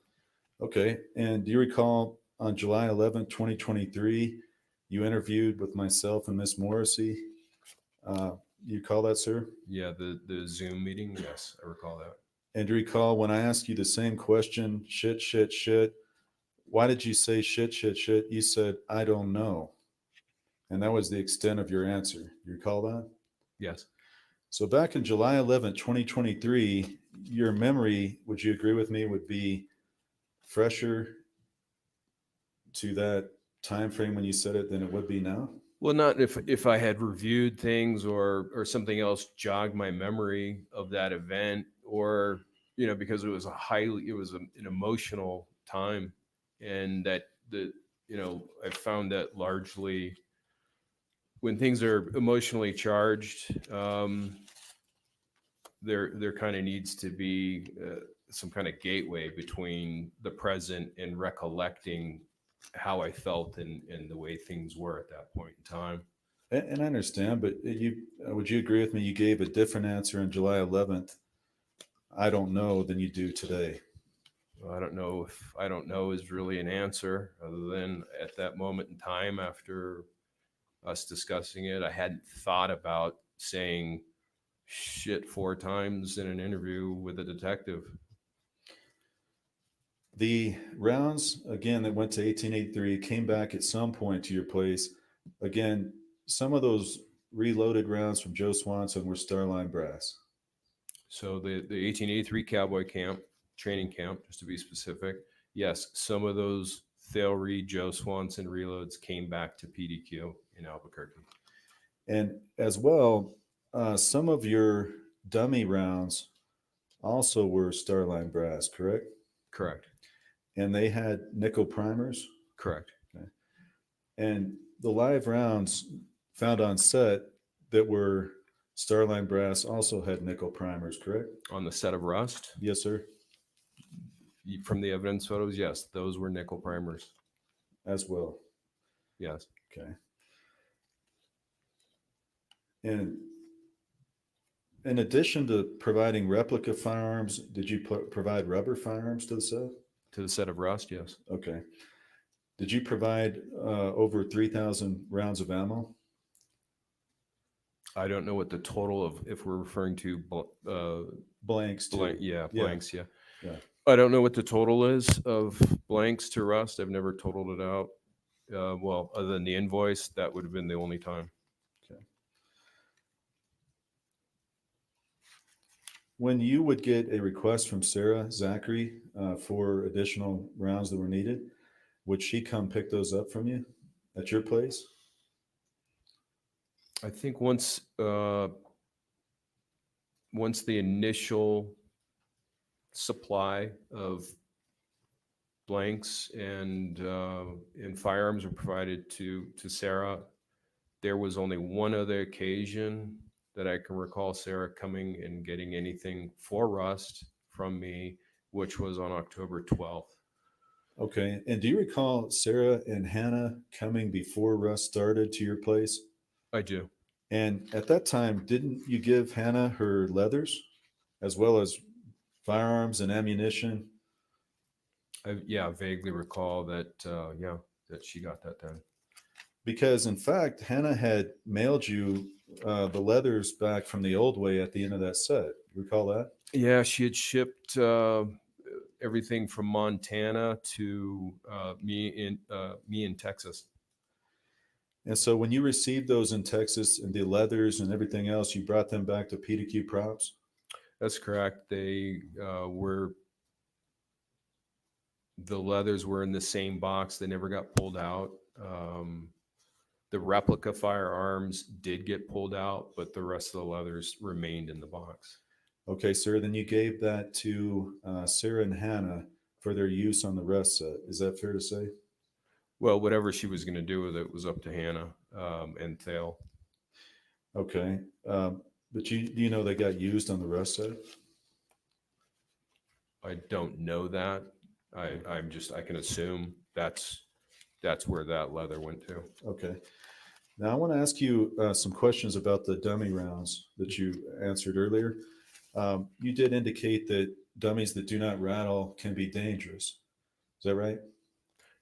Okay. And do you recall on July 11th, 2023, you interviewed with myself and Miss Morrissey? You recall that, sir? Yeah, the Zoom meeting. Yes, I recall that. And do you recall when I asked you the same question, shit, why did you say shit? You said, I don't know. And that was the extent of your answer. You recall that? Yes. So back in July 11th, 2023, your memory, would you agree with me, would be fresher to that time frame when you said it than it would be now? Well, not if I had reviewed things or something else jogged my memory of that event, or because it was an emotional time, and that I found that largely when things are emotionally charged, there kind of needs to be some kind of gateway between the present and recollecting how I felt and the way things were at that point in time. And I understand, but would you agree with me? You gave a different answer on July 11th. I don't know than you do today. Well, I don't know if I don't know is really an answer, other than at that moment in time after us discussing it, I hadn't thought about saying shit 4 times in an interview with a detective. The rounds, again, that went to 1883 came back at some point to your place. Again, some of those reloaded rounds from Joe Swanson were Starline brass. So the 1883 cowboy camp, training camp, just to be specific, yes, some of those Thale-Reed, Joe Swanson reloads came back to PDQ in Albuquerque. And as well, some of your dummy rounds also were Starline brass, correct? Correct. And they had nickel primers? Correct. Okay. And the live rounds found on set that were Starline brass also had nickel primers, correct? On the set of Rust? Yes, sir. From the evidence photos, yes, those were nickel primers. As well. Yes. Okay. And in addition to providing replica firearms, did you provide rubber firearms to the set? To the set of Rust, yes. Okay. Did you provide over 3,000 rounds of ammo? I don't know what the total of, if we're referring to Blanks too. blanks, yeah. Yeah. I don't know what the total is of blanks to Rust. I've never totaled it out. Well, other than the invoice, that would have been the only time. Okay. When you would get a request from Sarah Zachary for additional rounds that were needed, would she come pick those up from you at your place? I think once the initial supply of blanks and firearms were provided to Sarah, there was only one other occasion that I can recall Sarah coming and getting anything for Rust from me, which was on October 12th. Okay. And do you recall Sarah and Hannah coming before Rust started to your place? I do. And at that time, didn't you give Hannah her leathers as well as firearms and ammunition? I vaguely recall that, that she got that done. Because in fact, Hannah had mailed you the leathers back from the old way at the end of that set. Recall that? Yeah, she had shipped everything from Montana to me in Texas. And so when you received those in Texas and the leathers and everything else, you brought them back to PDQ Props? That's correct. They the leathers were in the same box. They never got pulled out. The replica firearms did get pulled out, but the rest of the leathers remained in the box. Okay, sir. Then you gave that to Sarah and Hannah for their use on the rest set. Is that fair to say? Well, whatever she was going to do with it was up to Hannah and Thale. Okay. But you know they got used on the rest set? I don't know that. I can assume that's where that leather went to. Okay. Now I want to ask you some questions about the dummy rounds that you answered earlier. You did indicate that dummies that do not rattle can be dangerous. Is that right?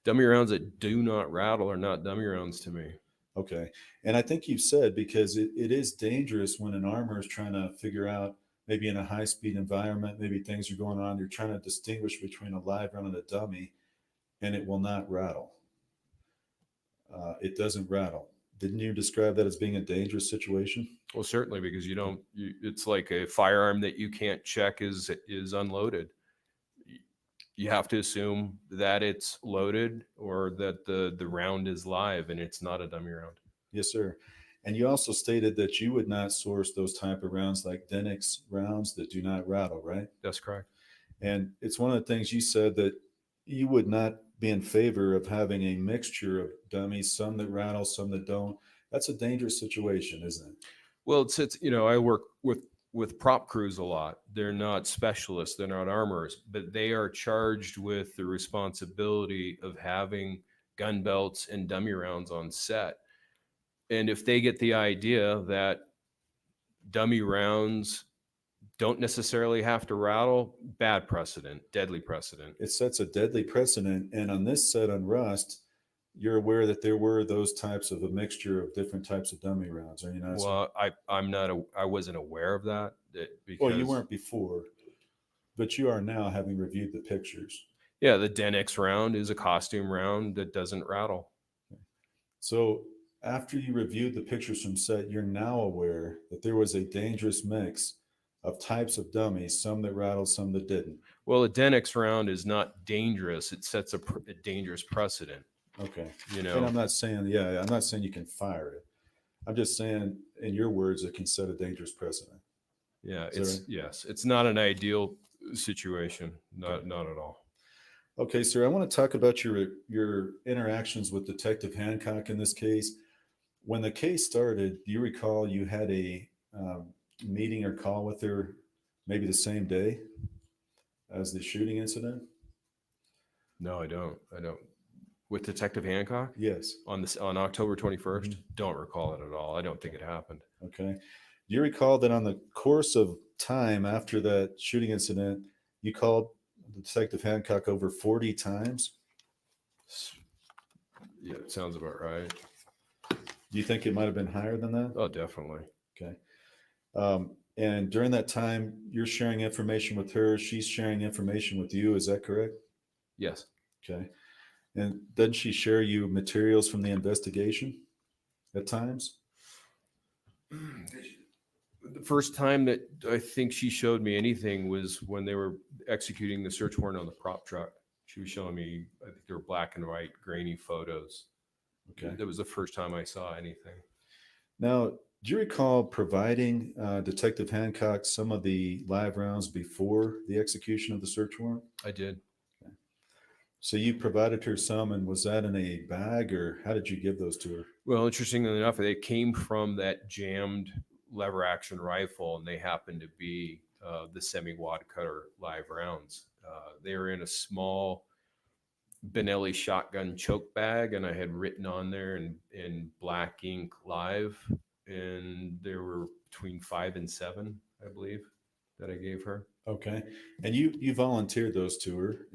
Dummy rounds that do not rattle are not dummy rounds to me. Okay. And I think you've said because it is dangerous when an armor is trying to figure out, maybe in a high-speed environment, maybe things are going on, you're trying to distinguish between a live round and a dummy, and it will not rattle. It doesn't rattle. Didn't you describe that as being a dangerous situation? Well, certainly, because it's like a firearm that you can't check is unloaded. You have to assume that it's loaded or that the round is live and it's not a dummy round. Yes, sir. And you also stated that you would not source those type of rounds like Denx rounds that do not rattle, right? That's correct. And it's one of the things you said that you would not be in favor of having a mixture of dummies, some that rattle, some that don't. That's a dangerous situation, isn't it? Well, it's I work with prop crews a lot. They're not specialists, they're not armorers, but they are charged with the responsibility of having gun belts and dummy rounds on set. And if they get the idea that dummy rounds don't necessarily have to rattle, bad precedent, deadly precedent. It sets a deadly precedent. And on this set on Rust, you're aware that there were those types of a mixture of different types of dummy rounds, are you not? Well, I wasn't aware of that. Because, well, you weren't before, but you are now, having reviewed the pictures. Yeah, the Denx round is a costume round that doesn't rattle. So after you reviewed the pictures from set, you're now aware that there was a dangerous mix of types of dummies, some that rattled, some that didn't. Well, a Denx round is not dangerous. It sets a dangerous precedent. Okay. And I'm not saying you can fire it. I'm just saying, in your words, it can set a dangerous precedent. Yeah, it's not an ideal situation. Not at all. Okay, sir, I want to talk about your interactions with Detective Hancock in this case. When the case started, do you recall you had a meeting or call with her maybe the same day as the shooting incident? No, I don't. With Detective Hancock? Yes. On October 21st? Don't recall it at all. I don't think it happened. Okay. Do you recall that on the course of time after that shooting incident, you called Detective Hancock over 40 times? Yeah, it sounds about right. Do you think it might have been higher than that? Oh, definitely. Okay. And during that time, you're sharing information with her. She's sharing information with you. Is that correct? Yes. Okay. And doesn't she share you materials from the investigation at times? The first time that I think she showed me anything was when they were executing the search warrant on the prop truck. She was showing me, I think they were black and white, grainy photos. Okay. That was the first time I saw anything. Now, do you recall providing Detective Hancock some of the live rounds before the execution of the search warrant? I did. Okay. So you provided her some, and was that in a bag, or how did you give those to her? Well, interestingly enough, they came from that jammed lever action rifle, and they happened to be the semi-wad cutter live rounds. They were in a small Benelli shotgun choke bag, and I had written on there in black ink live, and there were between 5 and 7, I believe. that I gave her. Okay. And you volunteered those to her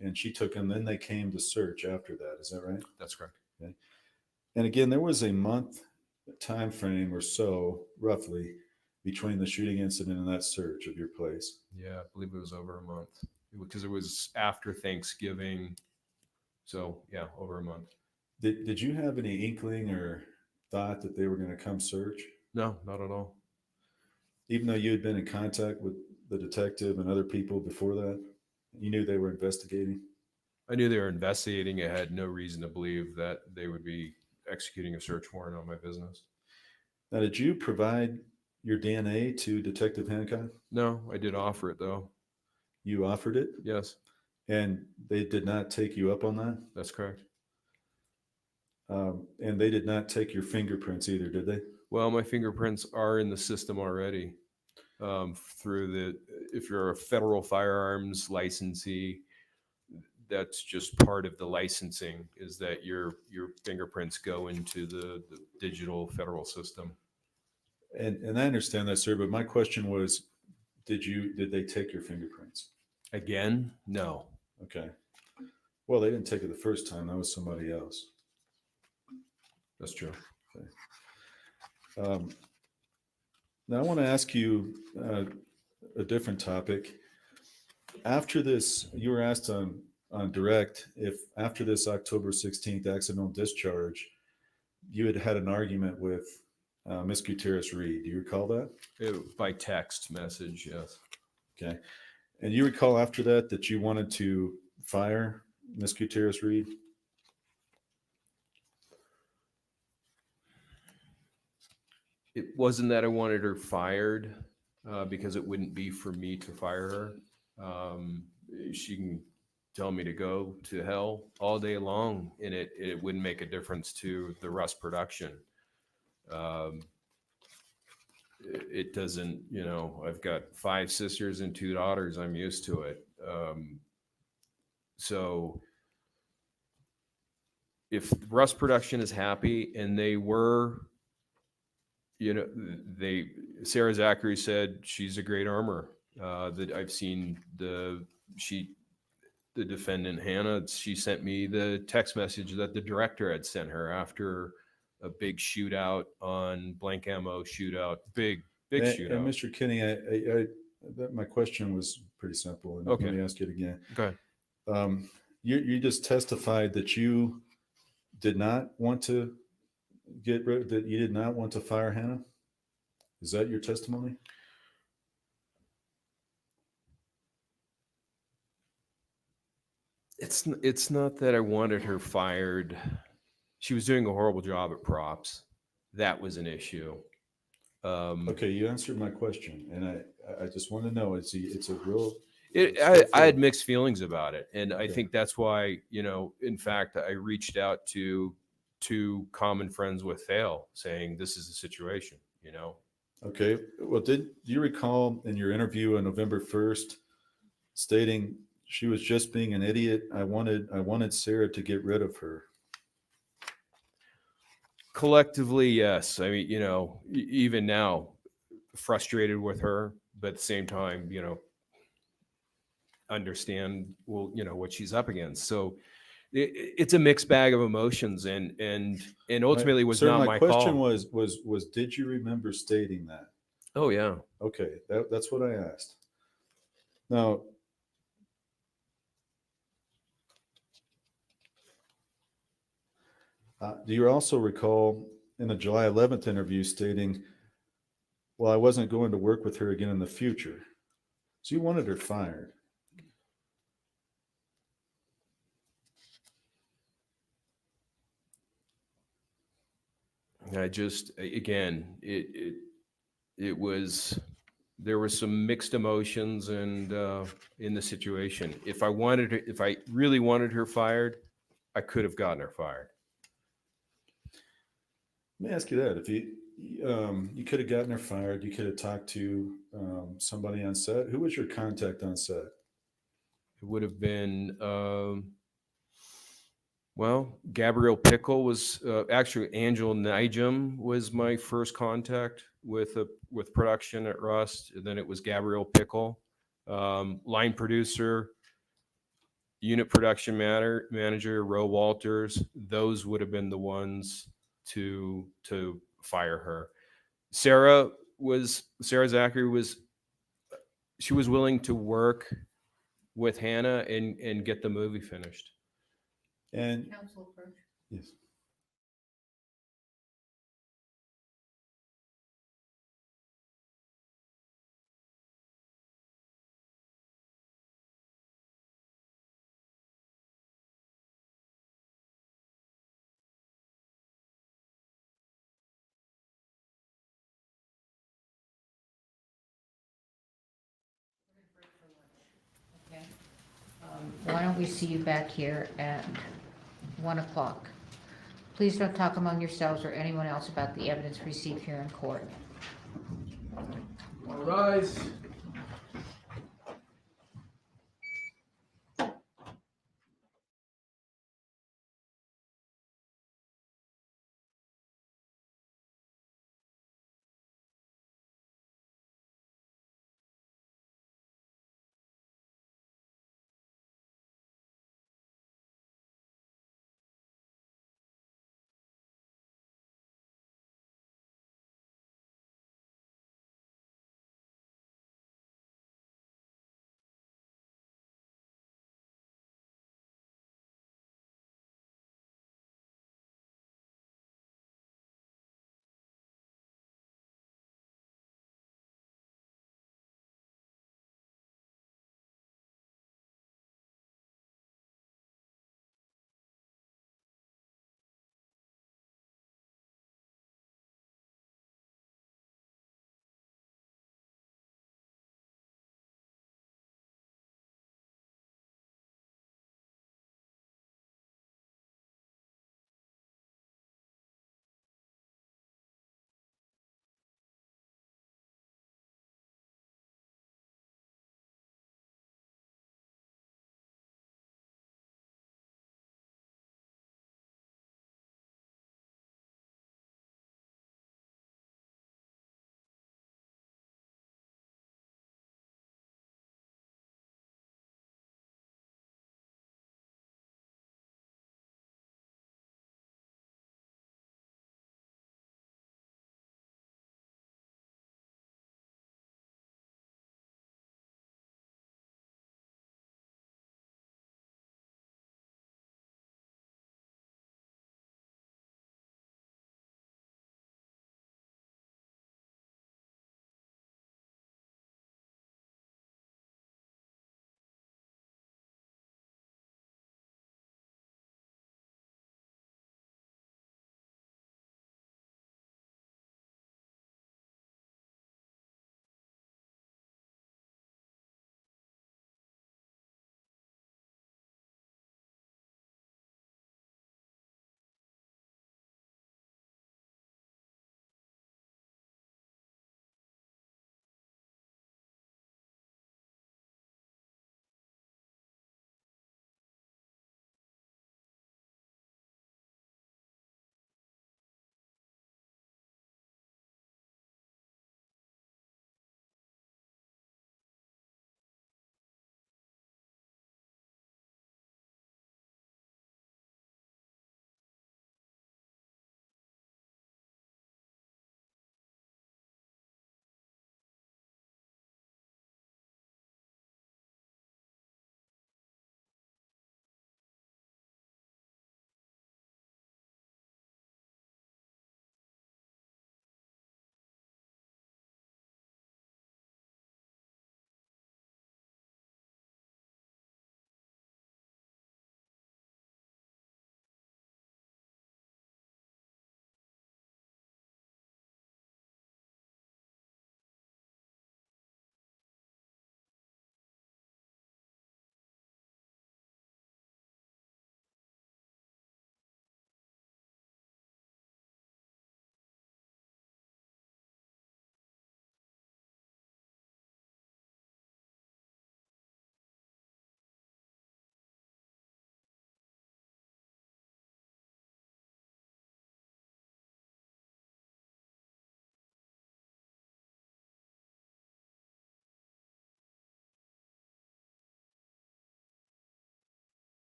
and she took them. Then they came to search after that. Is that right? That's correct. Okay. And again, there was a month time frame or so roughly between the shooting incident and that search of your place. Yeah, I believe it was over a month because it was after Thanksgiving. So yeah, over a month. Did you have any inkling or thought that they were going to come search? No, not at all. Even though you had been in contact with the detective and other people before that, you knew they were investigating? I knew they were investigating. I had no reason to believe that they would be executing a search warrant on my business. Now, did you provide your DNA to Detective Hancock? No, I did offer it though. You offered it? Yes, And they did not take you up on that? that's correct. And they did not take your fingerprints either, did they? Well, my fingerprints are in the system already. If you're a federal firearms licensee, that's just part of the licensing, is that your fingerprints go into the digital federal system. And I understand that, sir, but my question was, did they take your fingerprints? Again, no. Okay. Well, they didn't take it the first time. That was somebody else. That's true. Now I want to ask you a different topic. After this, you were asked on direct if after this October 16th accidental discharge, you had had an argument with Miss Gutierrez-Reed. Do you recall that? By text message, yes. Okay. And you recall after that you wanted to fire Miss Gutierrez-Reed? It wasn't that I wanted her fired because it wouldn't be for me to fire her. She can tell me to go to hell all day long, and it wouldn't make a difference to the Rust production. It doesn't, I've got 5 sisters and 2 daughters. I'm used to it. So if Rust production is happy, and they were, Sarah Zachary said she's a great armor. That I've seen the defendant Hannah, she sent me the text message that the director had sent her after a big shootout on blank ammo shootout, big shootout. And Mr. Kinney, my question was pretty simple. And Okay. Let me ask it again. Okay. You just testified that you did not want to that you did not want to fire Hannah. Is that your testimony? It's not that I wanted her fired. She was doing a horrible job at props. That was an issue. Okay, you answered my question, and I just want to know it's a real. I had mixed feelings about it, and I Okay. think that's why, in fact, I reached out to 2 common friends with Thale saying this is the situation. Okay, well, do you recall in your interview on November 1st stating she was just being an idiot? I wanted Sarah to get rid of her. Collectively, yes. I mean, even now, frustrated with her, but at the same time, understand what she's up against. So it's a mixed bag of emotions, and ultimately was Sir, not my my question call. was did you remember stating that? Oh yeah. Okay, that's what I asked. Now, do you also recall in the July 11th interview stating, well, I wasn't going to work with her again in the future? So you wanted her fired. I just, again, it was, there were some mixed emotions and in the situation. If I really wanted her fired, I could have gotten her fired. Let me ask you that. If you could have gotten her fired, you could have talked to somebody on set. Who was your contact on set? It would have been Well, Gabrielle Pickle was actually Angel Nijum was my first contact with production at Rust. And then it was Gabrielle Pickle, line producer, unit production manager, Ro Walters. Those would have been the ones to fire her. Sarah Zachary she was willing to work with Hannah and get the movie finished. And Council approach. yes. Okay. Why don't we see you back here at 1 o'clock? Please don't talk among yourselves or anyone else about the evidence received here in court. All rise.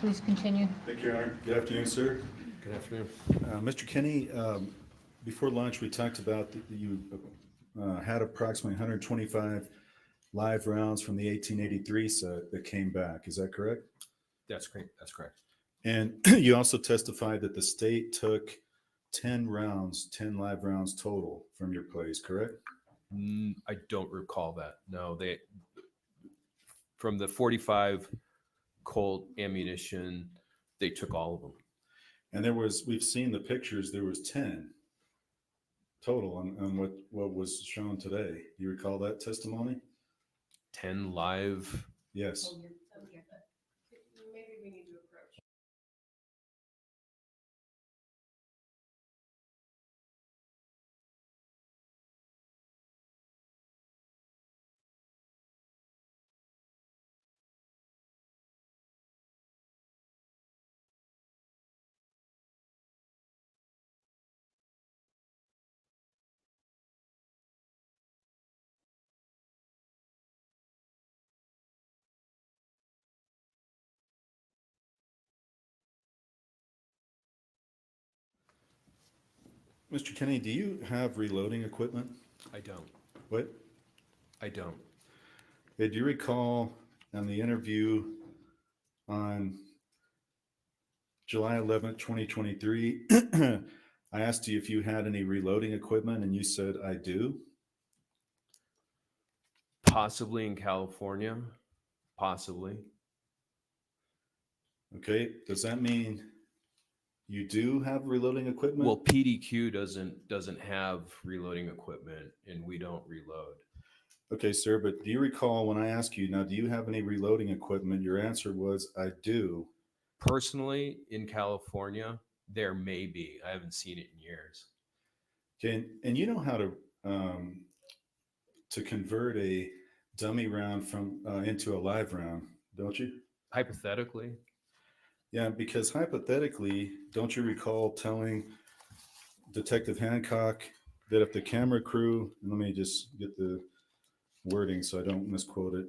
please continue. Thank you, Your Honor. Good afternoon, sir. Good afternoon. Mr. Kenny, before lunch, we talked about that you had approximately 125 live rounds from the 1883 set that came back. Is that correct? That's great. That's correct. And you also testified that the state took 10 rounds, 10 live rounds total from your place, correct? I don't recall that. No, they from the 45 Colt ammunition, they took all of them. And we've seen the pictures, there was 10 total on what was shown today. Do you recall that testimony? 10 live. Yes. Maybe we need to approach. Mr. Kenny, do you have reloading equipment? I don't. What? I don't. Do you recall on the interview on July 11th, 2023, I asked you if you had any reloading equipment and you said, I do. Possibly in California. Possibly. Okay. Does that mean you do have reloading equipment? Well, PDQ doesn't have reloading equipment, and we don't reload. Okay, sir, but do you recall when I asked you, now, do you have any reloading equipment? Your answer was, I do. Personally, in California, there may be. I haven't seen it in years. Okay, and you know how to convert a dummy round from into a live round, don't you? Hypothetically, Yeah, because hypothetically, don't you recall telling Detective Hancock that if the camera crew, and let me just get the wording so I don't misquote it.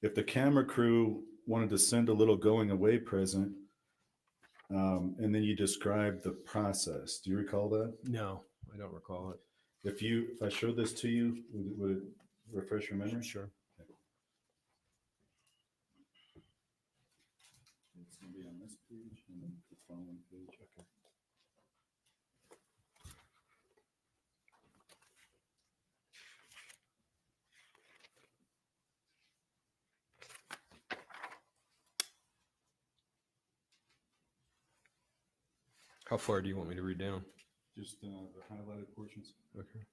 If the camera crew wanted to send a little going away present, and then you described the process. Do you recall that? no, I don't recall it. If I showed this to you, would it refresh your memory? Sure. It's gonna be on this page and then the following page. Okay. How far do you want me to read down? Just the highlighted portions. Okay.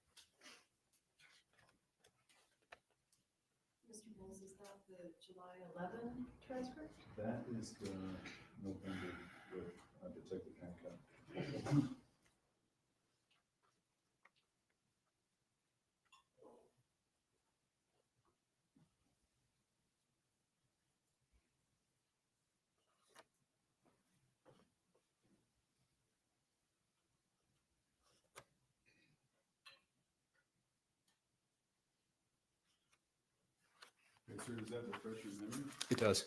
Mr. Mills, is that the July 11 transcript? That is the November with Detective Hancock. Okay, sir, does that refresh your memory? It does.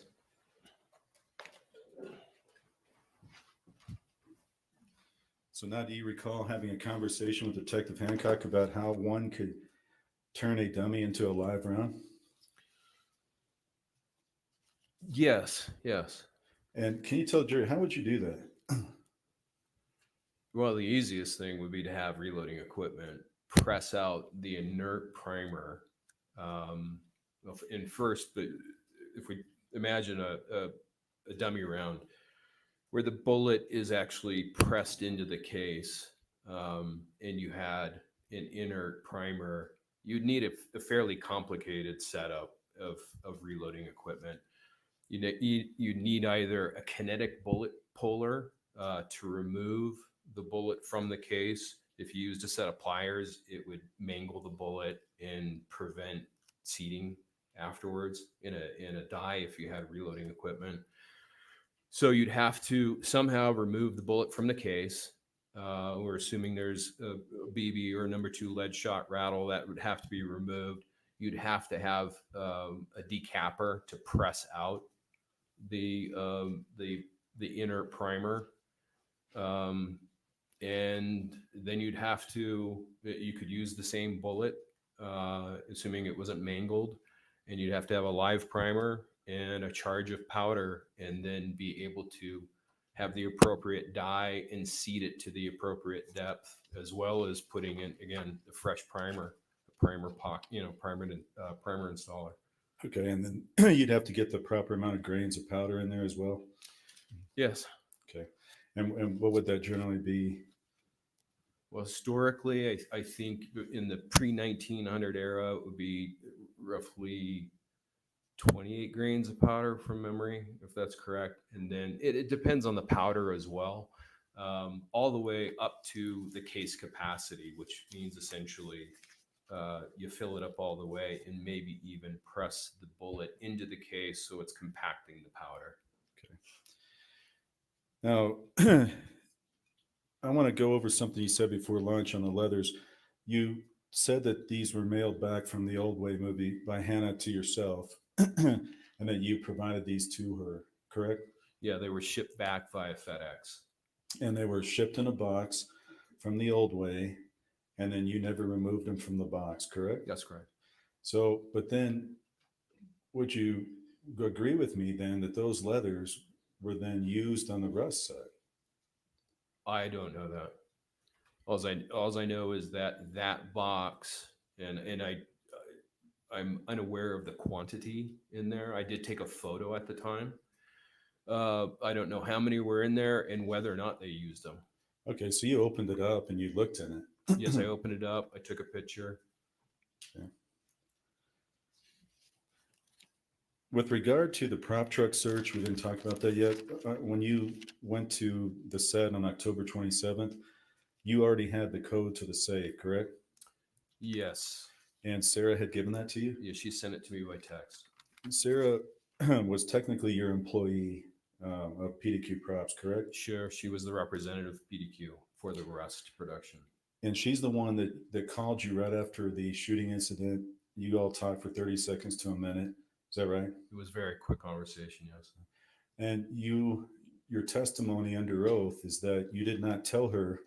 So now do you recall having a conversation with Detective Hancock about how one could turn a dummy into a live round? Yes. Yes. And can you tell Jerry, how would you do that? Well, the easiest thing would be to have reloading equipment press out the inert primer in first, but if we imagine a dummy round where the bullet is actually pressed into the case, and you had an inert primer, you'd need a fairly complicated setup of reloading equipment. You need either a kinetic bullet puller to remove the bullet from the case. If you used a set of pliers, it would mangle the bullet and prevent seating afterwards in a die if you had reloading equipment. So you'd have to somehow remove the bullet from the case, We're assuming there's a BB or a number 2 lead shot rattle that would have to be removed. You'd have to have a decapper to press out the inner primer, and then you could use the same bullet, assuming it wasn't mangled, and you'd have to have a live primer and a charge of powder, and then be able to have the appropriate dye and seed it to the appropriate depth, as well as putting in, again, the fresh primer, the primer primer installer. Okay, and then you'd have to get the proper amount of grains of powder in there as well. Yes. Okay, and what would that generally be? Well, historically, I think in the pre-1900 era, it would be roughly 28 grains of powder from memory, if that's correct. And then it depends on the powder as well, all the way up to the case capacity, which means essentially you fill it up all the way and maybe even press the bullet into the case so it's compacting the powder. Now, I want to go over something you said before lunch on the leathers. You said that these were mailed back from the Old Way movie by Hannah to yourself, and that you provided these to her, correct? Yeah, they were shipped back via FedEx. And they were shipped in a box from the Old Way, and then you never removed them from the box, correct? That's correct. So, but then would you agree with me then that those leathers were then used on the Rust side? I don't know that. All I know is that box, and I'm unaware of the quantity in there. I did take a photo at the time. I don't know how many were in there and whether or not they used them. Okay, so you opened it up and you looked in it. Yes, I opened it up. I took a picture. Okay. With regard to the prop truck search, we didn't talk about that yet. When you went to the set on October 27th, you already had the code to the safe, correct? Yes. And Sarah had given that to you? Yeah, she sent it to me by text. Sarah was technically your employee of PDQ Props, correct? Sure, she was the representative of PDQ for the Rust production. And she's the one that called you right after the shooting incident. You all talked for 30 seconds to a minute. Is that right? It was a very quick conversation, yes. And your testimony under oath is that you did not tell her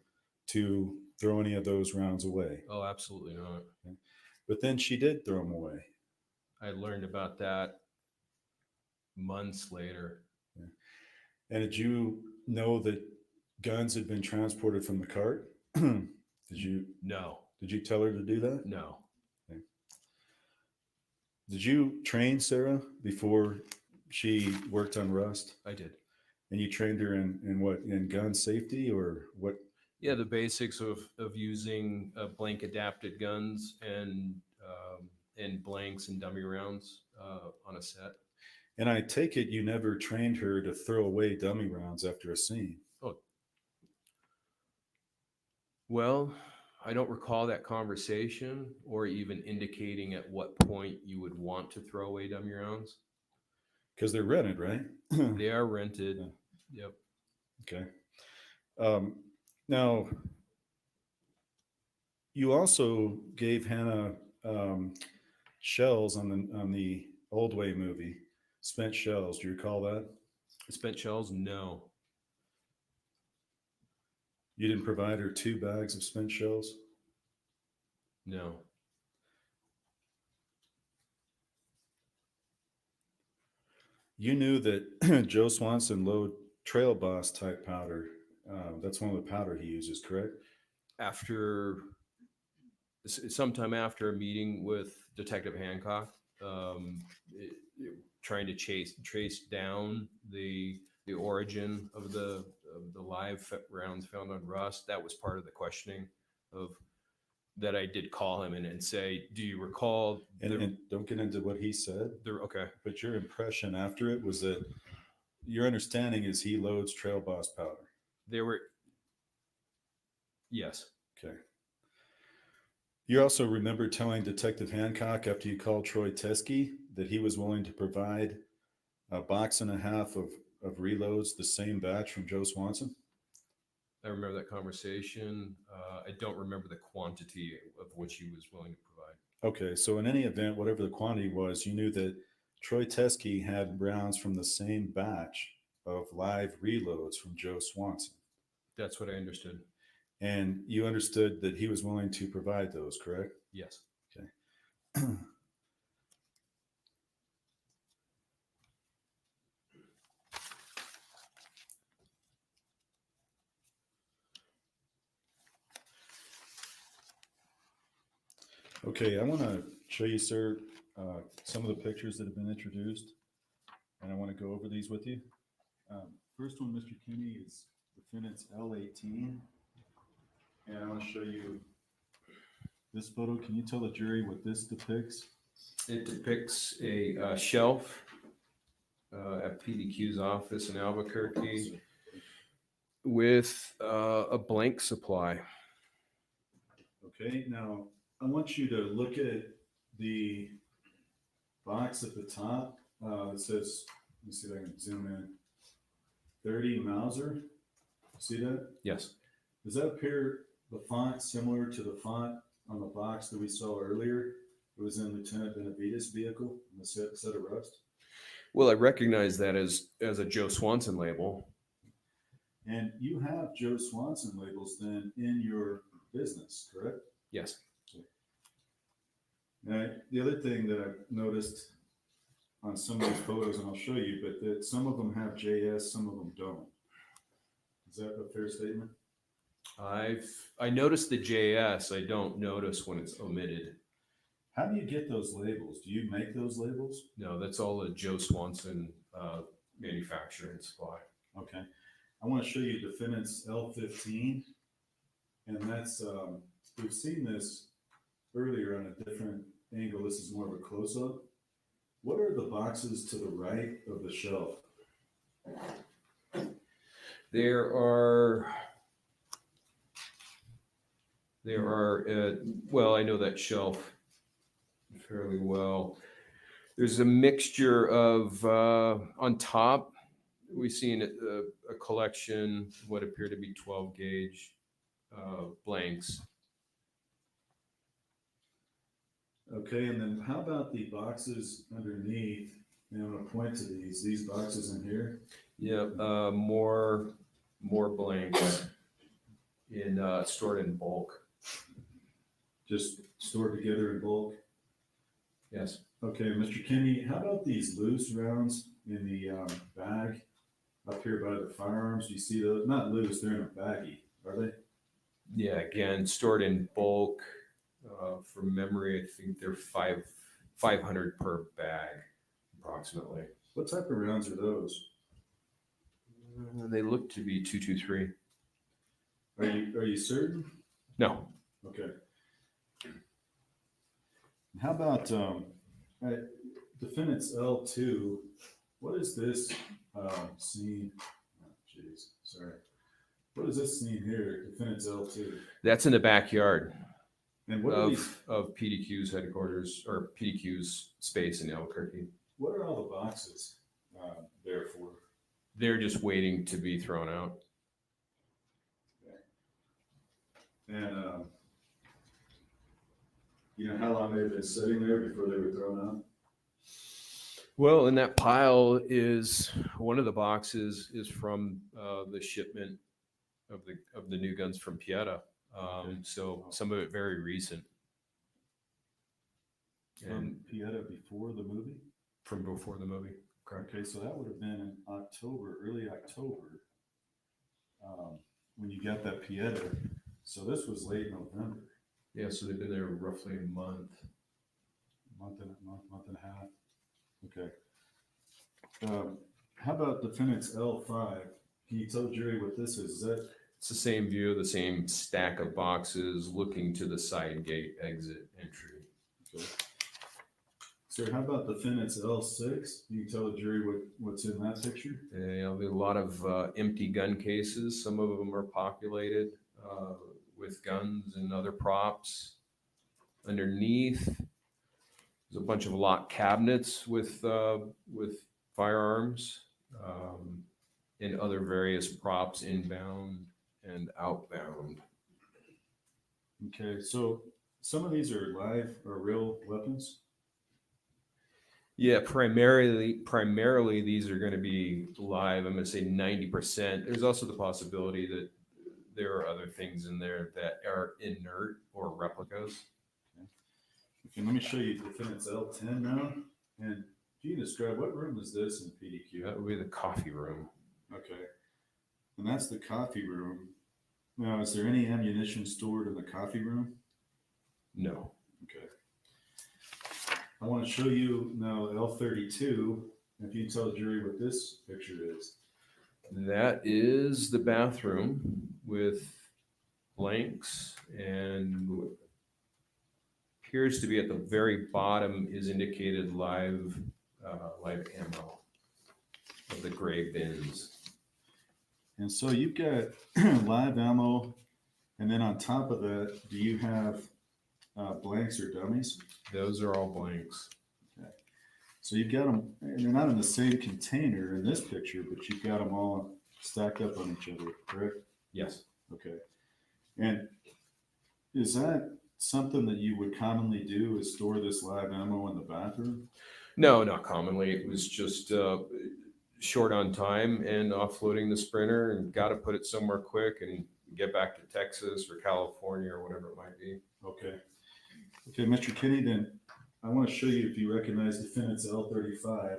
to throw any of those rounds away. Oh, absolutely not. Okay. But then she did throw them away. I learned about that months later. Yeah. And did you know that guns had been transported from the cart? Did you? No. Did you tell her to do that? No. Okay. Did you train Sarah before she worked on Rust? I did. And you trained her in what? In gun safety or what? Yeah, the basics of using blank adapted guns and blanks and dummy rounds on a set. And I take it you never trained her to throw away dummy rounds after a scene. Oh, well, I don't recall that conversation or even indicating at what point you would want to throw away dummy rounds. Because they're rented, right? They are rented. Yeah. Yep. Okay. Now, you also gave Hannah shells on the Old Way movie, spent shells. Do you recall that? Spent shells? No. You didn't provide her 2 bags of spent shells? No. You knew that Joe Swanson loaded Trail Boss type powder. That's one of the powder he uses, correct? Sometime after a meeting with Detective Hancock, trying to trace down the origin of the live rounds found on Rust, that was part of the questioning that I did call him and say, do you recall? And don't get into what he said. Okay. But your impression after it was that your understanding is he loads Trail Boss powder. Yes. Okay. You also remember telling Detective Hancock after you called Troy Teskey that he was willing to provide a box and a half of reloads, the same batch from Joe Swanson? I remember that conversation. I don't remember the quantity of what she was willing to provide. Okay, so in any event, whatever the quantity was, you knew that Troy Teskey had rounds from the same batch of live reloads from Joe Swanson. That's what I understood. And you understood that he was willing to provide those, correct? Yes. Okay. Okay, I want to show you, sir, some of the pictures that have been introduced, and I want to go over these with you. First one, Mr. Kinney, is defendant's L18, and I want to show you this photo. Can you tell the jury what this depicts? It depicts a shelf at PDQ's office in Albuquerque with a blank supply. Okay, now I want you to look at the box at the top. It says, let me see if I can zoom in, 30 Mauser. See that? Yes. Does that appear the font similar to the font on the box that we saw earlier? It was in Lieutenant Benavides' vehicle in the set of rust. Well, I recognize that as a Joe Swanson label. And you have Joe Swanson labels then in your business, correct? Yes. Now, the other thing that I've noticed on some of these photos, and I'll show you, but that some of them have JS, some of them don't. Is that a fair statement? I noticed the JS. I don't notice when it's omitted. How do you get those labels? Do you make those labels? No, that's all a Joe Swanson manufacturer and supply. Okay. I want to show you defendant's L15. And that's, we've seen this earlier on a different angle. This is more of a close-up. What are the boxes to the right of the shelf? There are, well, I know that shelf fairly well. There's a mixture of, on top, we've seen a collection, what appear to be 12 gauge blanks. Okay, and then how about the boxes underneath? And I'm going to point to these boxes in here. Yeah, more blanks stored in bulk. Just stored together in bulk. Yes. Okay, Mr. Kinney, how about these loose rounds in the bag up here by the firearms? Do you see those? Not loose, they're in a baggie, are they? Yeah, again, stored in bulk. From memory, I think they're 500 per bag, approximately. What type of rounds are those? They look to be 223. Are you certain? No. Okay. How about defendant's L2? What is this scene? Oh, jeez, sorry. What is this scene here? Defendant's L2. That's in the backyard And what are these? of PDQ's headquarters or PDQ's space in Albuquerque. What are all the boxes there for? They're just waiting to be thrown out. And you know how long they've been sitting there before they were thrown out? Well, in that pile is one of the boxes is from the shipment of the new guns from Pieta. So some of it very recent. From Pieta before the movie? From before the movie, correct. Okay, so that would have been in October, early October, when you got that Pieta. So this was late November. Yeah, so they've been there roughly a month. Month and a half. Okay. How about defendant's L5? Can you tell the jury what this is? Is that? It's the same view, the same stack of boxes looking to the side gate exit entry. Okay. Sir, how about defendant's L6? Can you tell the jury what's in that picture? There'll be a lot of empty gun cases. Some of them are populated with guns and other props. Underneath, there's a bunch of locked cabinets with firearms and other various props inbound and outbound. Okay, so some of these are live or real weapons? Yeah, primarily these are going to be live. I'm going to say 90%. There's also the possibility that there are other things in there that are inert or replicas. Okay, let me show you defendant's L10 now. And can you describe what room is this in PDQ? That would be the coffee room. Okay. And that's the coffee room. Now, is there any ammunition stored in the coffee room? No. Okay. I want to show you now L32. If you tell the jury what this picture is. That is the bathroom with blanks, and appears to be at the very bottom is indicated live ammo of the gray bins. And so you've got live ammo, and then on top of that, do you have blanks or dummies? Those are all blanks. Okay. So you've got them, and they're not in the same container in this picture, but you've got them all stacked up on each other, correct? Yes. Okay. And is that something that you would commonly do, is store this live ammo in the bathroom? No, not commonly. It was just short on time and offloading the Sprinter, and got to put it somewhere quick and get back to Texas or California or whatever it might be. Okay. Okay, Mr. Kinney, then I want to show you if you recognize defendant's L35.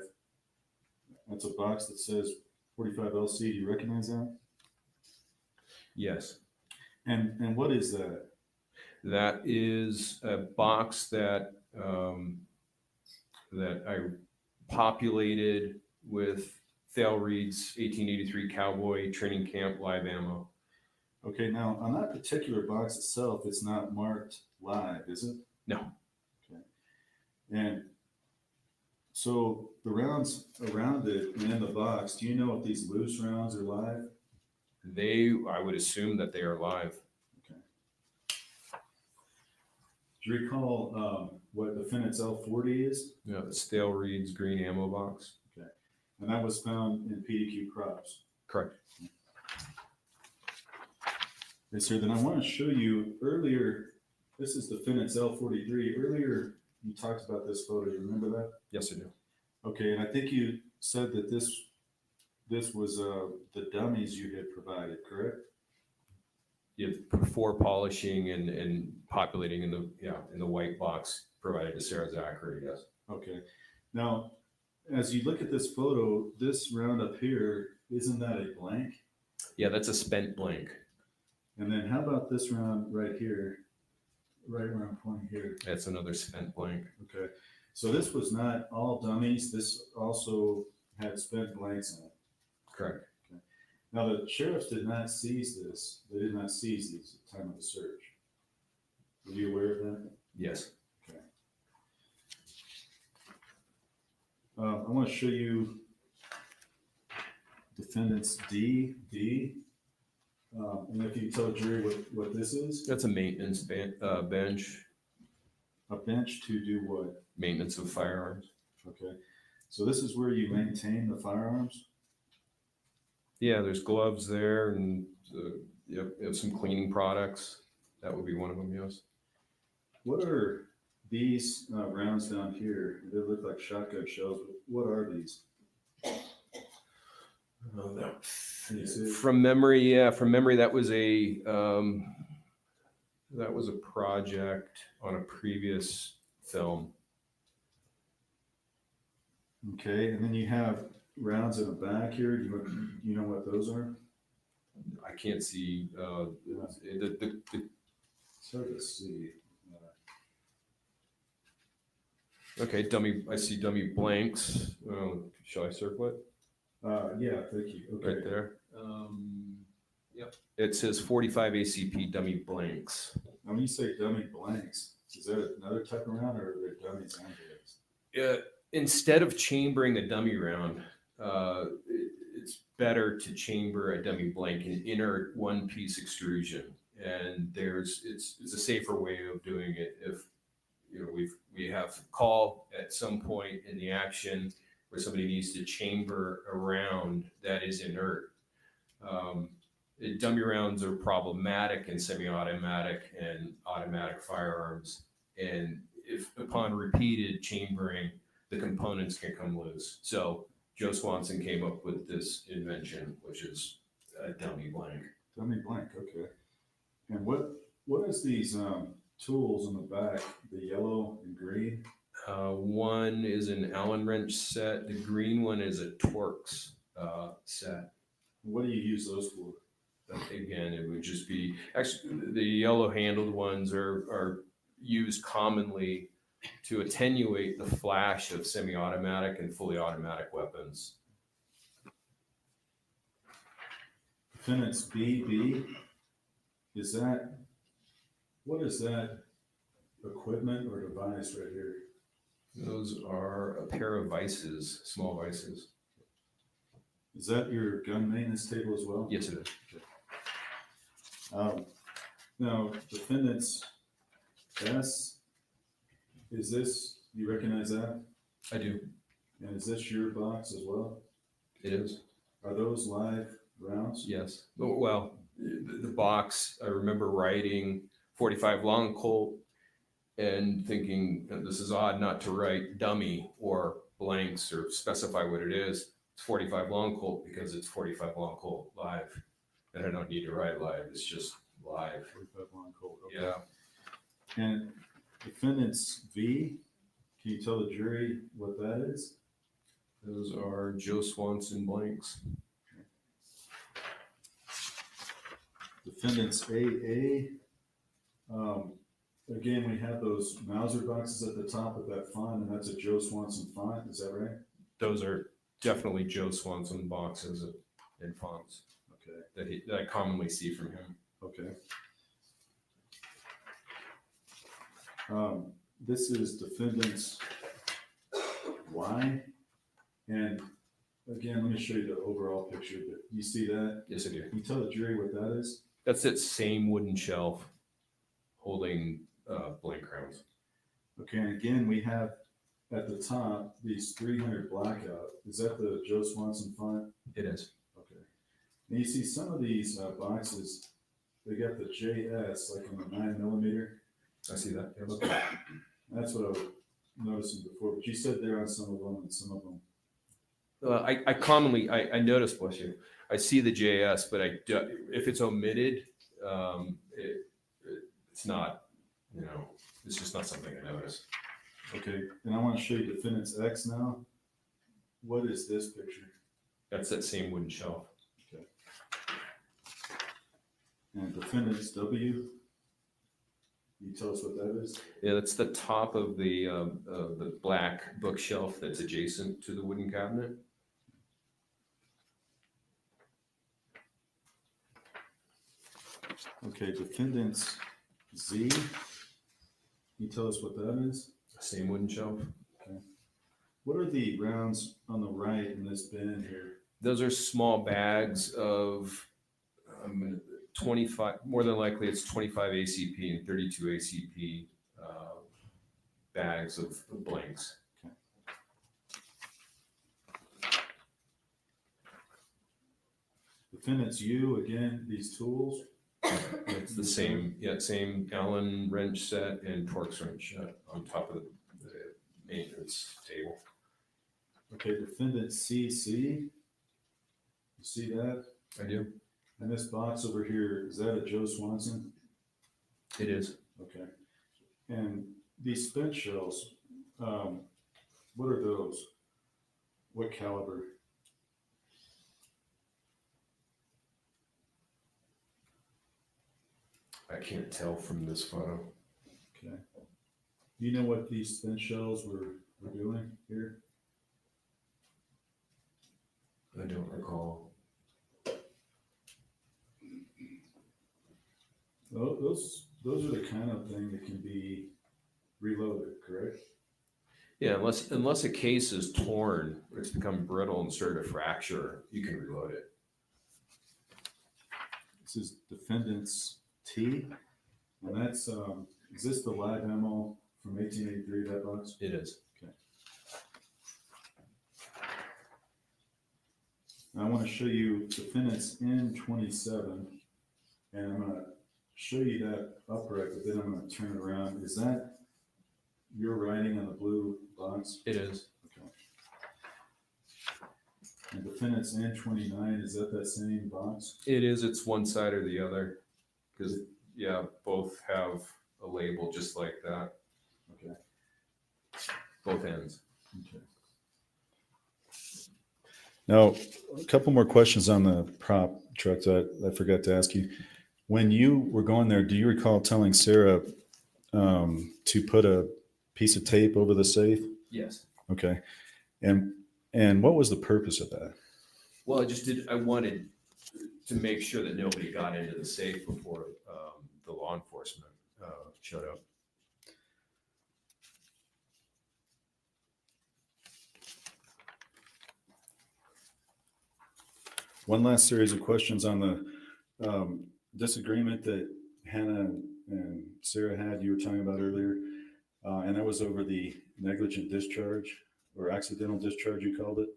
That's a box that says 45 LC. Do you recognize that? Yes. And what is that? That is a box that that I populated with Reed's 1883 Cowboy Training Camp live ammo. Okay, now on that particular box itself, it's not marked live, is it? No. Okay. And so the rounds around it and in the box, do you know if these loose rounds are live? I would assume that they are live. Okay. Do you recall what defendant's L40 is? Yeah, the Reed's green ammo box. Okay. And that was found in PDQ crops. Correct. Okay, sir, then I want to show you earlier, this is defendant's L43. Earlier, you talked about this photo. You remember that? Yes, I do. Okay, and I think you said that this was the dummies you had provided, correct? Yeah, before polishing and populating in the white box provided to Sarah Zachary. Yes. Okay. Now, as you look at this photo, this round up here, isn't that a blank? Yeah, that's a spent blank. And then how about this round right here, right where I'm pointing here? That's another spent blank. Okay. So this was not all dummies. This also had spent blanks in it. Correct. Okay. Now, the sheriffs did not seize this. They did not seize these at the time of the search. Were you aware of that? Yes. Okay. I want to show you defendants D. And if you tell the jury what this is, That's a maintenance bench. a bench to do what? Maintenance of firearms. Okay. So this is where you maintain the firearms? Yeah, there's gloves there, and you have some cleaning products. That would be one of them. Yes. What are these rounds down here? They look like shotgun shells. What are these? Can you see it? From memory, that was a project on a previous film. Okay, and then you have rounds in the back here. Do you know what those are? I can't see It's hard to see. Okay, dummy. I see dummy blanks. Shall I circle it? Yeah, thank you. Okay. Right there. Yep. It says 45 ACP dummy blanks. Now, when you say dummy blanks, is that another type of round, or are there dummies and blanks? Instead of chambering a dummy round, it's better to chamber a dummy blank in inert one-piece extrusion, and it's a safer way of doing it. If we have call at some point in the action where somebody needs to chamber a round that is inert, dummy rounds are problematic in semi-automatic and automatic firearms. And if upon repeated chambering, the components can come loose. So Joe Swanson came up with this invention, which is a dummy blank. Dummy blank, okay. And what is these tools on the back, the yellow and green? One is an Allen wrench set. The green one is a Torx set. What do you use those for? Again, it would just be, actually, the yellow handled ones are used commonly to attenuate the flash of semi-automatic and fully automatic weapons. Defendant's BB, what is that equipment or device right here? Those are a pair of vices, small vices. Is that your gun maintenance table as well? Yes, it is. Now, defendant's S, is this, you recognize that? I do. And is this your box as well? It is. Are those live rounds? Yes. Well, the box, I remember writing 45 long Colt and thinking, this is odd not to write dummy or blanks or specify what it is. It's 45 long Colt because it's 45 long Colt live. And I don't need to write live. It's just live. 45 long Colt, okay. Yeah. And defendant's V, can you tell the jury what that is? Those are Joe Swanson blanks. Defendant's AA, again, we have those Mauser boxes at the top of that font, and that's a Joe Swanson font, is that right? Those are definitely Joe Swanson boxes and fonts Okay, that I commonly see from him. okay. This is defendant's Y, and again, let me show you the overall picture, but you see that? Yes, I do. Can you tell the jury what that is? That's that same wooden shelf holding blank rounds. Okay, and again, we have at the top, these 300 blackout, is that the Joe Swanson font? It is. Okay. And you see some of these boxes, they got the JS, like on the 9mm. I see that. Yes. Okay. That's what I was noticing before, but you said there on some of them and some of them. I commonly, I notice, bless you, I see the JS, but if it's omitted, it's not, it's just not something I notice. Okay, and I want to show you defendant's X now. What is this picture? That's that same wooden shelf. Okay. And defendant's W. Can you tell us what that is? Yeah, that's the top of the black bookshelf that's adjacent to the wooden cabinet. Okay, defendant's Z. Can you tell us what that is? Same wooden shelf. Okay. What are the rounds on the right in this bin here? Those are small bags of 25, more than likely it's 25 ACP and 32 ACP bags of blanks. Defendant's U, again, these tools. It's the same, same Allen wrench set and Torx wrench on top of the maintenance table. Okay, defendant's CC. You see that? I do. And this box over here, is that a Joe Swanson? It is. Okay. And these spent shells, what are those? What caliber? I can't tell from this photo. Okay. Do you know what these spent shells were doing here? I don't recall. Those are the kind of thing that can be reloaded, correct? Yeah, unless a case is torn, or it's become brittle and started to fracture, you can reload it. This is defendant's T, and that's, is this the live ammo from 1883, that box? It is. Okay. I want to show you defendants in 27, and I'm going to show you that upright, but then I'm going to turn it around. Is that your writing on the blue box? It is. Okay. And defendants in 29, is that same box? It is. It's one side or the other. Because, yeah, both have a label just like that. Okay. Both ends. Okay. Now, a couple more questions on the prop truck that I forgot to ask you. When you were going there, do you recall telling Sarah to put a piece of tape over the safe? Yes. Okay. And what was the purpose of that? Well, I wanted to make sure that nobody got into the safe before the law enforcement showed up. One last series of questions on the disagreement that Hannah and Sarah had, you were talking about earlier. And that was over the negligent discharge or accidental discharge, you called it?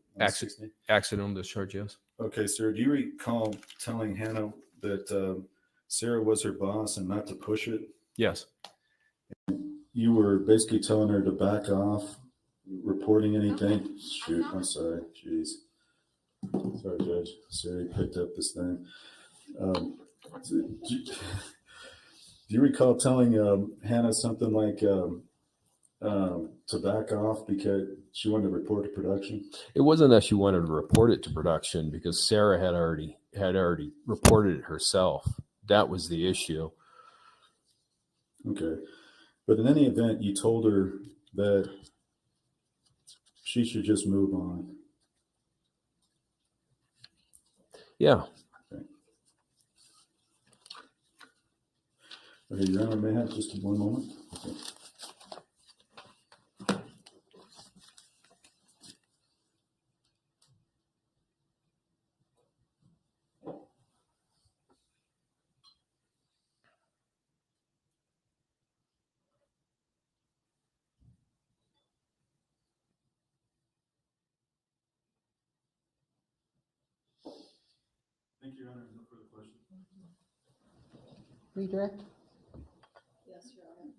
Accidental discharge, yes. Okay, sir. Do you recall telling Hannah that Sarah was her boss and not to push it? Yes. You were basically telling her to back off, reporting anything. Shoot, I'm sorry. Jeez. Sorry, Judge. Siri picked up this thing. Do you recall telling Hannah something like to back off because she wanted to report to production? It wasn't that she wanted to report it to production because Sarah had already reported it herself. That was the issue. Okay. But in any event, you told her that she should just move on. Yeah. Okay, Your Honor, may I have just one moment? Okay. Thank you, Your Honor. No further questions. Redirect? Yes, Your Honor.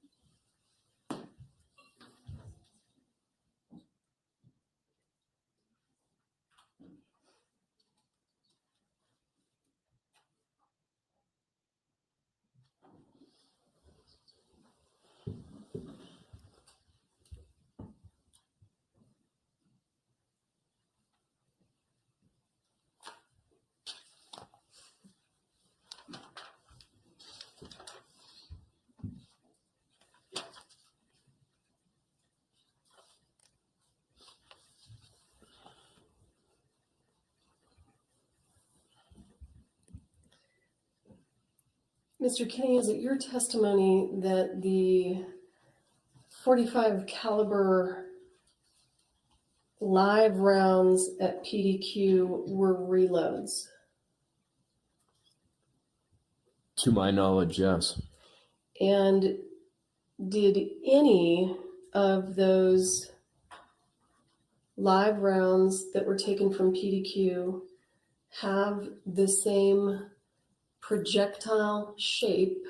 Mr. Kinney, is it your testimony that the 45 caliber live rounds at PDQ were reloads? To my knowledge, yes. And did any of those live rounds that were taken from PDQ have the same projectile shape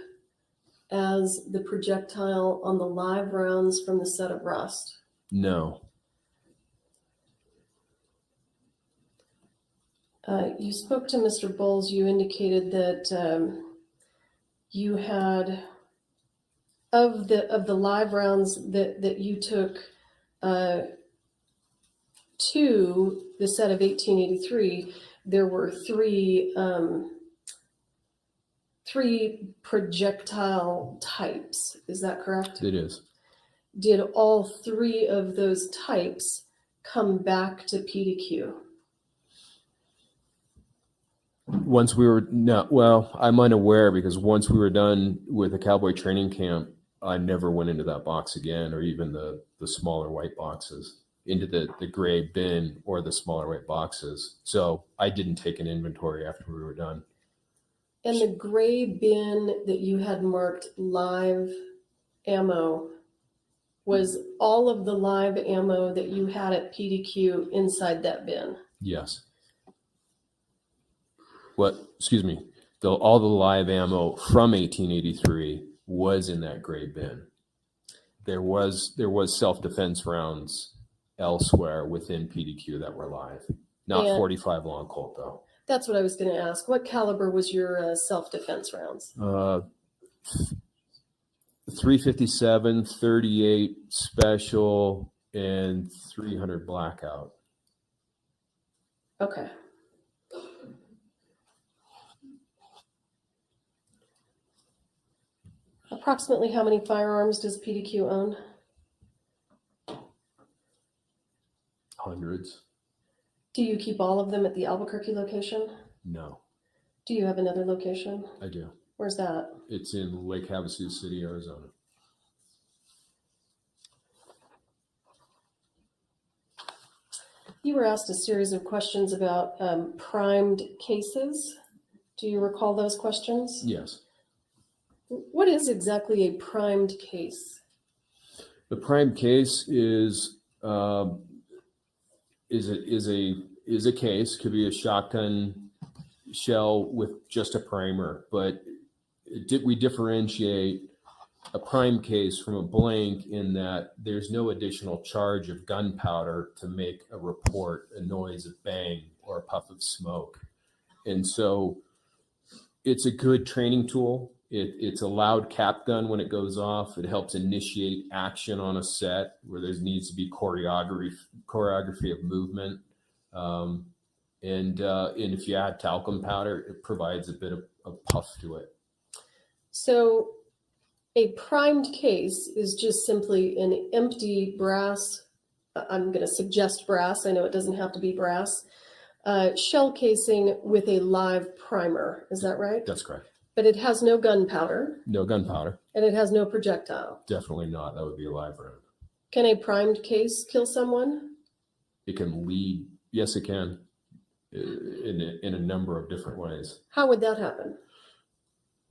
as the projectile on the live rounds from the set of Rust? No. You spoke to Mr. Bowles. You indicated that you had of the live rounds that you took to the set of 1883. There were three projectile types. Is that correct? It is. Did all three of those types come back to PDQ? Once we were I'm unaware because once we were done with the cowboy training camp, I never went into that box again, or even the smaller white boxes, into the gray bin or the smaller white boxes. So I didn't take an inventory after we were done. And the gray bin that you had marked live ammo, was all of the live ammo that you had at PDQ inside that bin? Yes. excuse me, all the live ammo from 1883 was in that gray bin. There was self-defense rounds elsewhere within PDQ that were live, not And- 45 long Colt though. That's what I was going to ask. What caliber was your self-defense rounds? 357, 38 special, and 300 blackout. Okay. Approximately how many firearms does PDQ own? Hundreds? Do you keep all of them at the Albuquerque location? No, Do you have another location? I do. Where's that? It's in Lake Havasu City, Arizona. You were asked a series of questions about primed cases. Do you recall those questions? Yes. What is exactly a primed case? The prime case is a case, could be a shotgun shell with just a primer, but we differentiate a prime case from a blank in that there's no additional charge of gunpowder to make a report, a noise, a bang, or a puff of smoke. And so it's a good training tool. It's a loud cap gun when it goes off. It helps initiate action on a set where there needs to be choreography of movement. And if you add talcum powder, it provides a bit of puff to it. So a primed case is just simply an empty brass, I'm going to suggest brass, I know it doesn't have to be brass, shell casing with a live primer. Is that right? That's correct. But it has no gunpowder No gunpowder. and it has no projectile. Definitely not. That would be a live round. Can a primed case kill someone? It can lead. Yes, it can. In a number of different ways. How would that happen?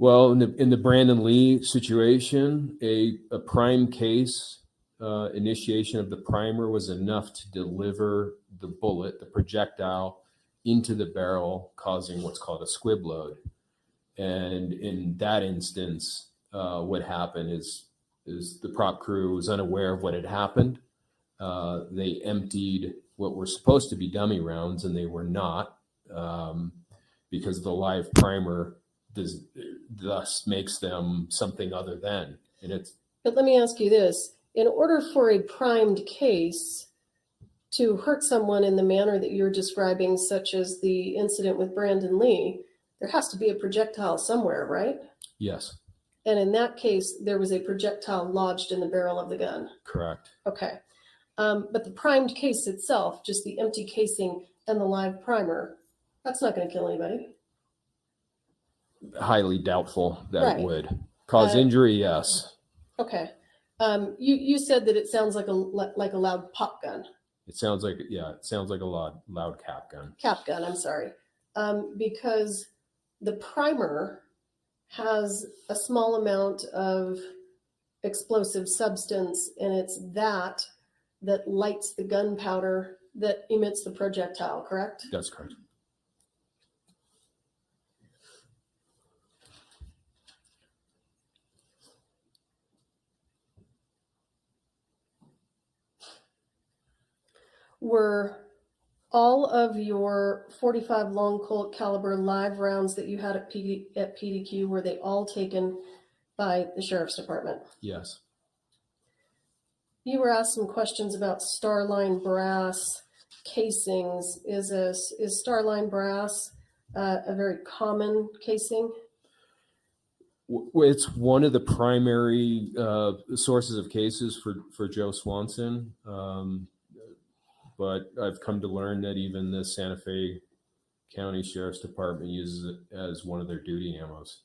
Well, in the Brandon Lee situation, a prime case initiation of the primer was enough to deliver the bullet, the projectile, into the barrel, causing what's called a squib load. And in that instance, what happened is the prop crew was unaware of what had happened. They emptied what were supposed to be dummy rounds, and they were not, because the live primer thus makes them something other than. And it's. But let me ask you this. In order for a primed case to hurt someone in the manner that you're describing, such as the incident with Brandon Lee, there has to be a projectile somewhere, right? Yes, And in that case, there was a projectile lodged in the barrel of the gun. correct. Okay. But the primed case itself, just the empty casing and the live primer, that's not going to kill anybody. Highly doubtful that Right. it would cause injury. Yes, Okay. You said that it sounds like a loud pop gun. it sounds like a loud cap gun. Cap gun, I'm sorry. Because the primer has a small amount of explosive substance, and it's that lights the gunpowder that emits the projectile, correct? That's correct. Were all of your 45 long Colt caliber live rounds that you had at PDQ, were they all taken by the Sheriff's Department? Yes. You were asked some questions about Starline brass casings. Is Starline brass a very common casing? It's one of the primary sources of cases for Joe Swanson. But I've come to learn that even the Santa Fe County Sheriff's Department uses it as one of their duty ammos.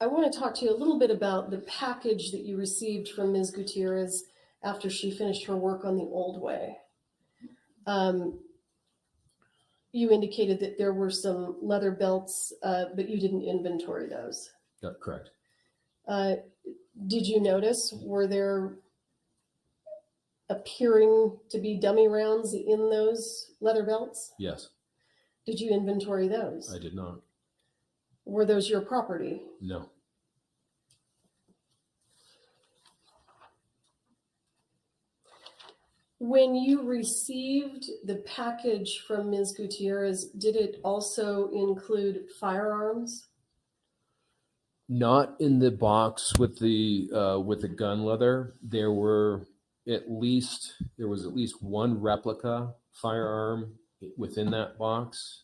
I want to talk to you a little bit about the package that you received from Ms. Gutierrez after she finished her work on the old way. You indicated that there were some leather belts, but you didn't inventory those. That's correct. Did you notice, were there a appearing to be dummy rounds in those leather belts? Yes, Did you inventory those? I did not. Were those your property? No. When you received the package from Ms. Gutierrez, did it also include firearms? Not in the box with the gun leather. There was at least one replica firearm within that box.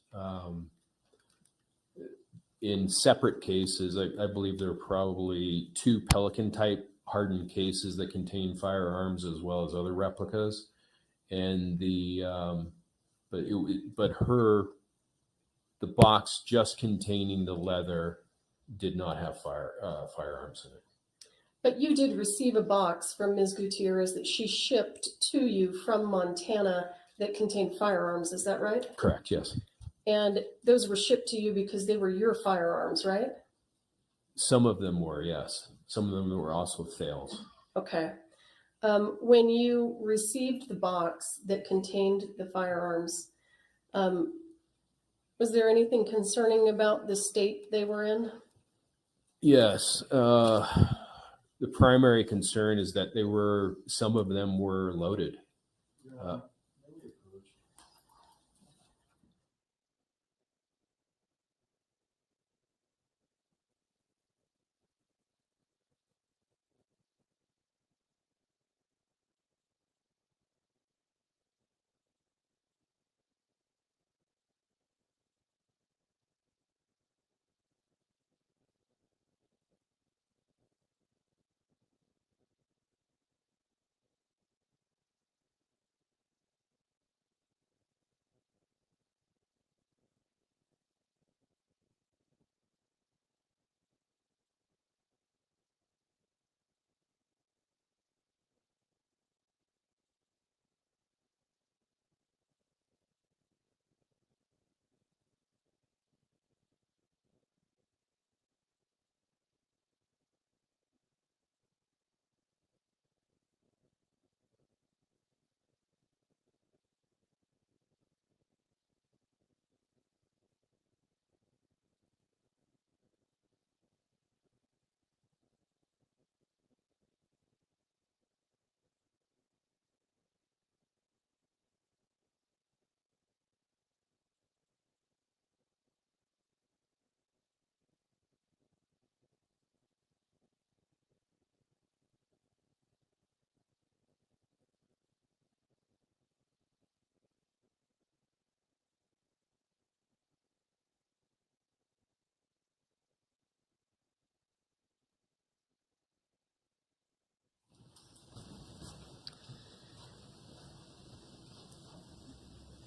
In separate cases, I believe there are probably 2 Pelican type hardened cases that contain firearms as well as other replicas. And the box just containing the leather did not have firearms in it. But you did receive a box from Ms. Gutierrez that she shipped to you from Montana that contained firearms, is that right? Correct, yes. And those were shipped to you because they were your firearms, right? Some of them were, yes. Some of them were also fails. Okay. When you received the box that contained the firearms, was there anything concerning about the state they were in? Yes. The primary concern is that some of them were loaded.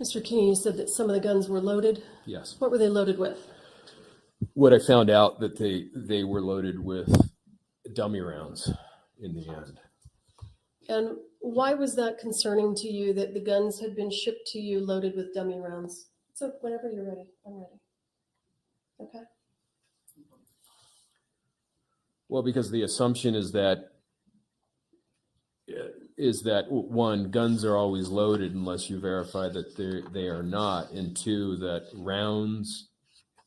Mr. Kinney, you said that some of the guns were loaded. Yes. What were they loaded with? What I found out that they were loaded with dummy rounds in the end. And why was that concerning to you that the guns had been shipped to you loaded with dummy rounds? So whenever you're ready, I'm ready. Okay. Well, because the assumption is that one, guns are always loaded unless you verify that they are not, and 2, that rounds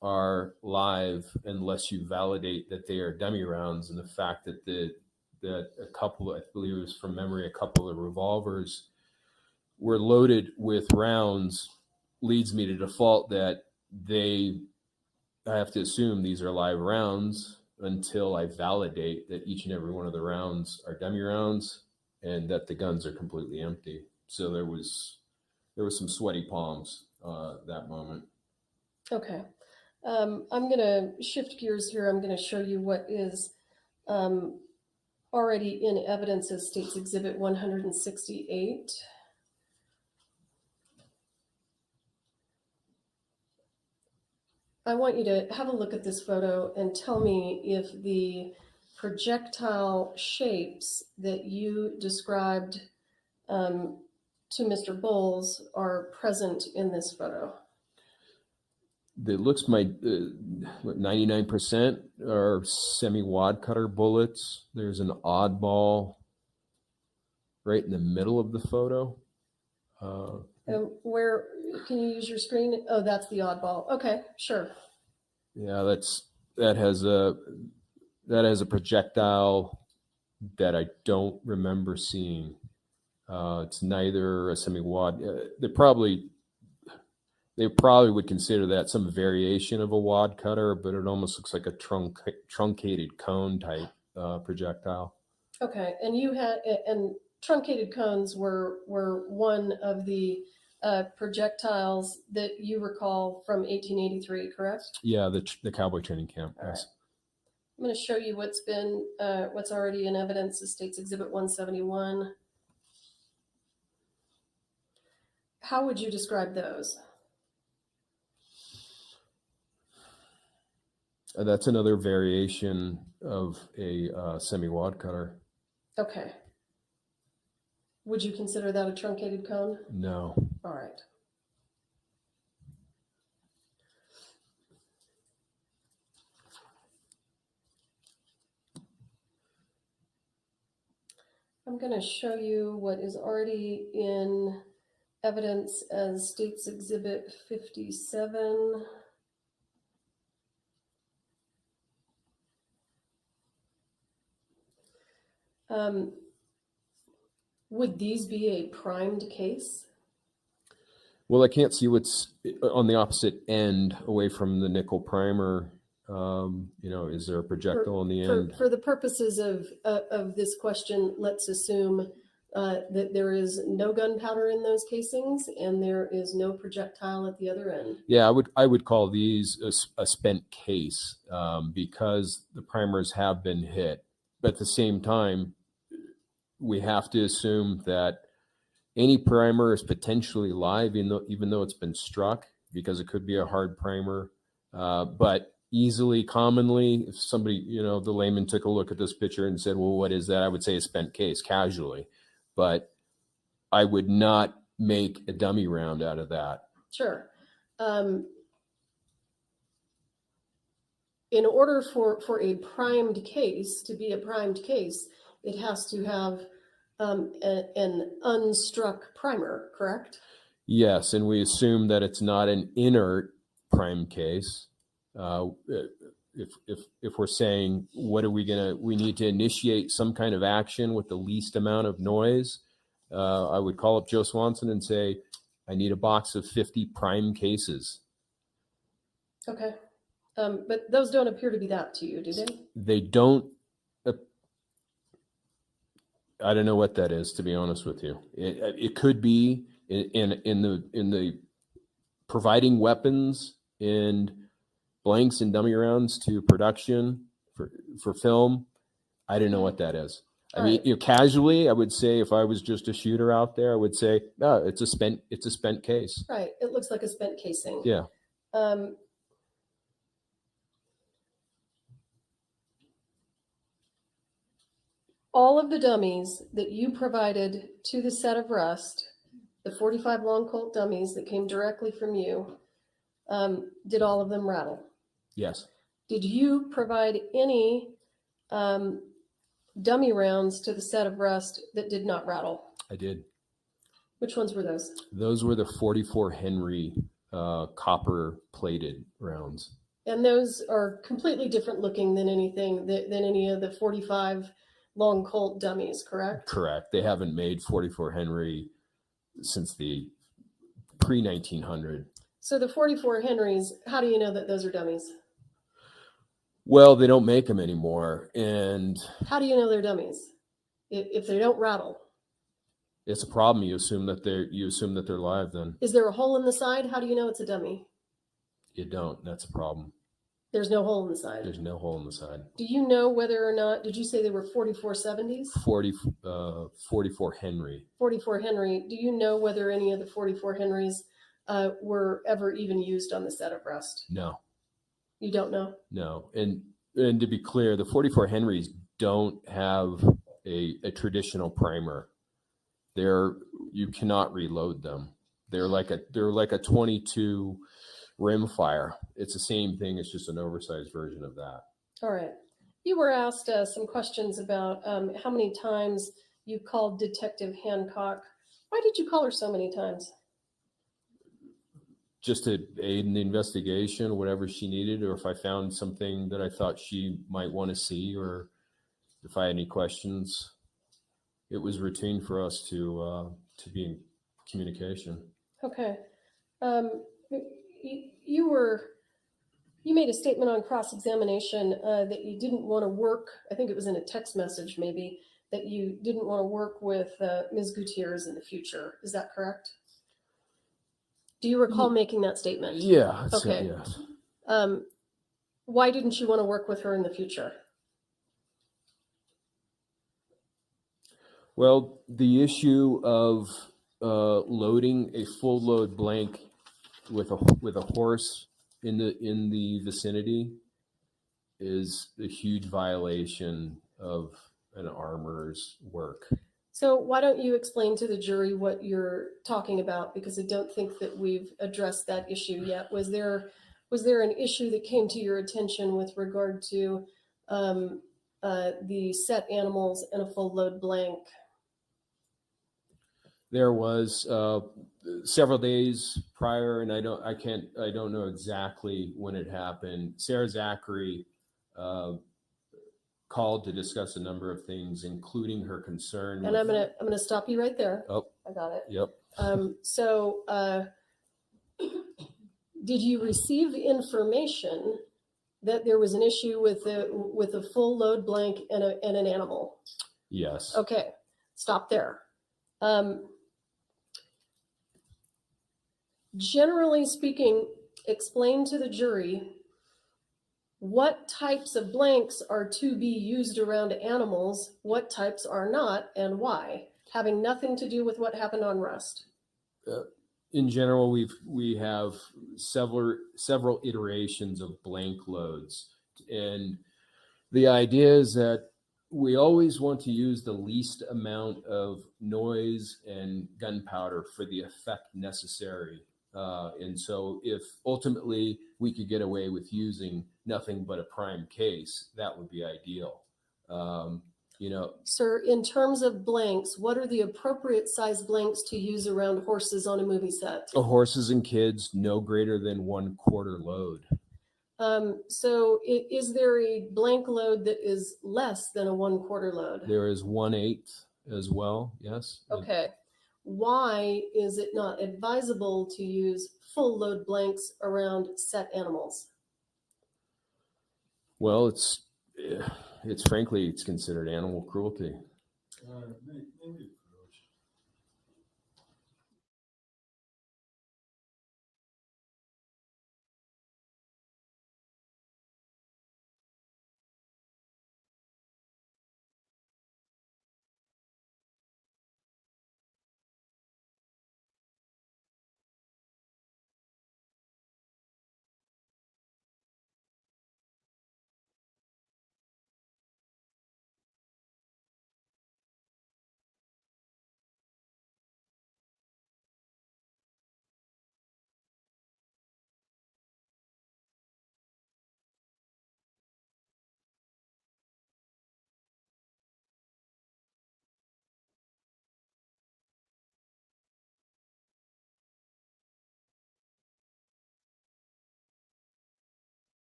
are live unless you validate that they are dummy rounds. And the fact that a couple, I believe it was from memory, a couple of revolvers were loaded with rounds leads me to default that I have to assume these are live rounds until I validate that each and every one of the rounds are dummy rounds and that the guns are completely empty. So there was some sweaty palms that moment. Okay. I'm going to shift gears here. I'm going to show you what is already in evidence as State's Exhibit 168. I want you to have a look at this photo and tell me if the projectile shapes that you described to Mr. Bowles are present in this photo. It looks 99% are semi-wad cutter bullets. There's an oddball right in the middle of the photo. And where, can you use your screen? Oh, that's the oddball. Okay, sure. Yeah, that has a projectile that I don't remember seeing. It's neither a semi-wad. They probably would consider that some variation of a wad cutter, but it almost looks like a truncated cone type projectile. Okay, and you had, and truncated cones were one of the projectiles that you recall from 1883, correct? Yeah, the cowboy training camp. All right. Yes. I'm going to show you what's already in evidence. The State's Exhibit 171. How would you describe those? That's another variation of a semi-wad cutter. Okay. Would you consider that a truncated cone? No. All right. I'm going to show you what is already in evidence as State's Exhibit 57. Would these be a primed case? Well, I can't see what's on the opposite end away from the nickel primer. Is there a projectile on the end? For the purposes of this question, let's assume that there is no gunpowder in those casings and there is no projectile at the other end. Yeah, I would call these a spent case because the primers have been hit. But at the same time, we have to assume that any primer is potentially live, even though it's been struck, because it could be a hard primer. But commonly, if somebody, the layman took a look at this picture and said, well, what is that? I would say a spent case casually, but I would not make a dummy round out of that. Sure. In order for a primed case to be a primed case, it has to have an unstruck primer, correct? Yes, and we assume that it's not an inert prime case. If we're saying, we need to initiate some kind of action with the least amount of noise, I would call up Joe Swanson and say, I need a box of 50 prime cases. Okay. But those don't appear to be that to you, do they? They don't. I don't know what that is, to be honest with you. It could be in the providing weapons and blanks and dummy rounds to production for film. I don't know what that is. I mean, casually, I would say, if I was just a shooter out there, I would say, no, it's a spent case. Right. It looks like a spent casing. Yeah. All of the dummies that you provided to the set of Rust, the 45 long Colt dummies that came directly from you, did all of them rattle? Yes. Did you provide any dummy rounds to the set of Rust that did not rattle? I did. Which ones were those? Those were the 44 Henry copper plated rounds. And those are completely different looking than any of the 45 long Colt dummies, correct? Correct. They haven't made 44 Henry since the pre-1900. So the 44 Henrys, how do you know that those are dummies? Well, they don't make them anymore. And how do you know they're dummies if they don't rattle? It's a problem. You assume that they're live then. Is there a hole in the side? How do you know it's a dummy? You don't. That's a problem. There's no hole in the side. There's no hole in the side. Do you know whether or not, did you say they were 4470s? 44 Henry. 44 Henry. Do you know whether any of the 44 Henrys were ever even used on the set of Rust? No. You don't know? No. And to be clear, the 44 Henrys don't have a traditional primer. You cannot reload them. They're like a 22 rimfire. It's the same thing. It's just an oversized version of that. All right. You were asked some questions about how many times you called Detective Hancock. Why did you call her so many times? Just to aid in the investigation, whatever she needed, or if I found something that I thought she might want to see, or if I had any questions. It was routine for us to be in communication. Okay. You made a statement on cross-examination that you didn't want to work, I think it was in a text message maybe, that you didn't want to work with Ms. Gutierrez in the future. Is that correct? Do you recall making that statement? Yeah. Okay. Yes. Why didn't you want to work with her in the future? Well, the issue of loading a full load blank with a horse in the vicinity is a huge violation of an armorer's work. So why don't you explain to the jury what you're talking about? Because I don't think that we've addressed that issue yet. Was there an issue that came to your attention with regard to the set animals and a full load blank? There was several days prior, and I don't know exactly when it happened. Sarah Zachary called to discuss a number of things, including her concern. And I'm gonna stop you right there. Oh, I got it. yep. Did you receive information that there was an issue with a full load blank and an animal? Yes. Okay, stop there. Generally speaking, explain to the jury what types of blanks are to be used around animals, what types are not, and why, having nothing to do with what happened on Rust. In general, we have several iterations of blank loads, and the idea is that we always want to use the least amount of noise and gunpowder for the effect necessary. And so if ultimately we could get away with using nothing but a prime case, that would be ideal. Sir, in terms of blanks, what are the appropriate size blanks to use around horses on a movie set? Horses and kids, no greater than 1/4 load. So is there a blank load that is less than a 1/4 load? There is 1/8 as well. Yes. Okay. Why is it not advisable to use full load blanks around set animals? Well, it's frankly, it's considered animal cruelty.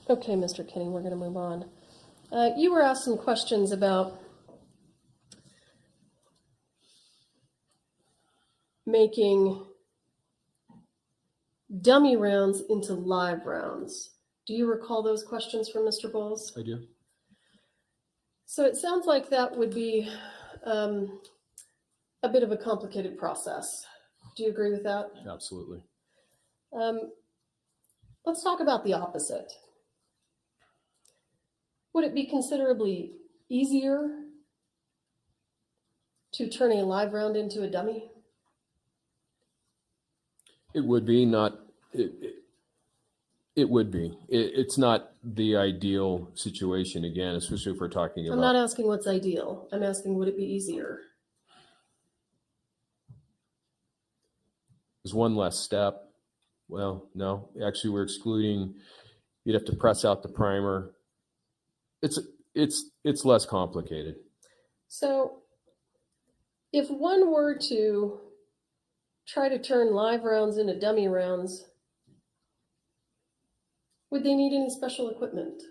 Okay, Mr. Kinney, we're going to move on. You were asked some questions about making dummy rounds into live rounds. Do you recall those questions from Mr. Bowles? I do. So it sounds like that would be a bit of a complicated process. Do you agree with that? Absolutely. Let's talk about the opposite. Would it be considerably easier to turn a live round into a dummy? It would be not, it would be. It's not the ideal situation, again, especially if we're talking I'm not about, asking what's ideal. I'm asking, would it be easier? there's one less step. Well, no, actually we're excluding, you'd have to press out the primer. It's less complicated. So if one were to try to turn live rounds into dummy rounds, would they need any special equipment?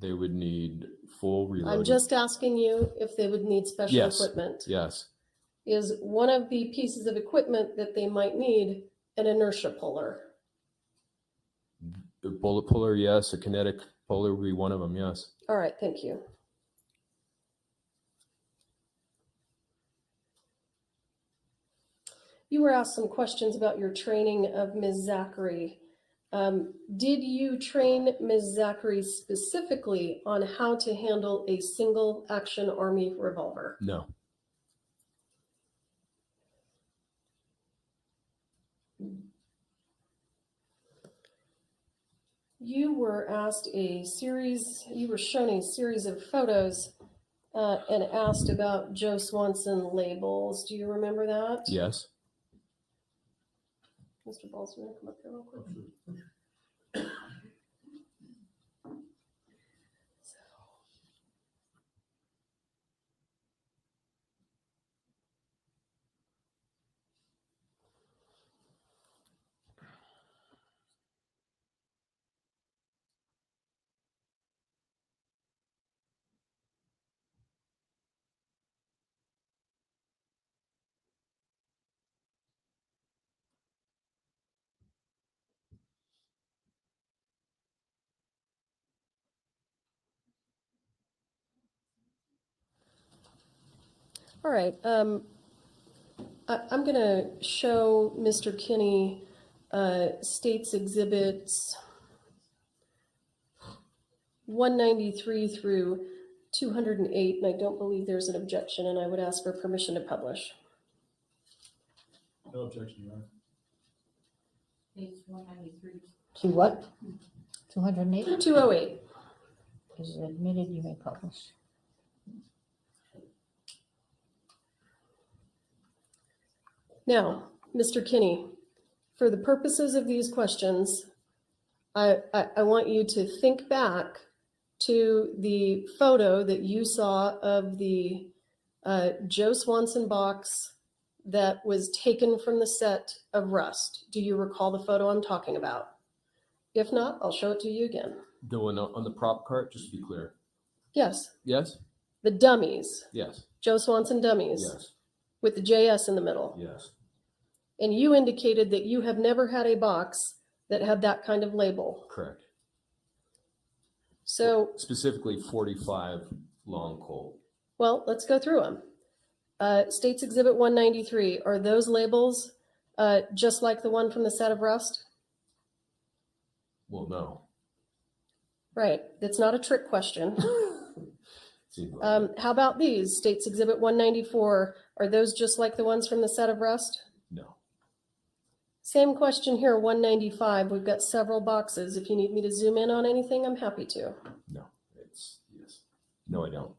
They would need full reloading. I'm just asking you if they would need special Yes. equipment. Yes, Is one of the pieces of equipment that they might need an inertia puller? a bullet puller, yes. A kinetic puller would be one of them, yes. All right, thank you. You were asked some questions about your training of Ms. Zachary. Did you train Ms. Zachary specifically on how to handle a single action Army revolver? No. You were shown a series of photos and asked about Joe Swanson labels. Do you remember that? Yes. Mr. Ball's gonna come up here real quick. All right, I'm going to show Mr. Kinney States Exhibits 193 through 208, and I don't believe there's an objection, and I would ask for permission to publish. No objection, Your Honor. Page 193. To what? 208 208. is admitted, you may publish. Now, Mr. Kinney, for the purposes of these questions, I want you to think back to the photo that you saw of the Joe Swanson box that was taken from the set of Rust. Do you recall the photo I'm talking about? If not, I'll show it to you again. The one on the prop cart, just to be clear. Yes, Yes? the dummies, Yes. Joe Swanson dummies Yes. with the JS in the middle. Yes. And you indicated that you have never had a box that had that kind of label. Correct. So, Specifically 45 long colt. well, let's go through them. States Exhibit 193, are those labels just like the one from the set of Rust? Well, no. Right, that's not a trick question. Seems like it. How about these? States Exhibit 194, are those just like the ones from the set of Rust? No. Same question here, 195. We've got several boxes. If you need me to zoom in on anything, I'm happy to. No. It's yes. No, I don't.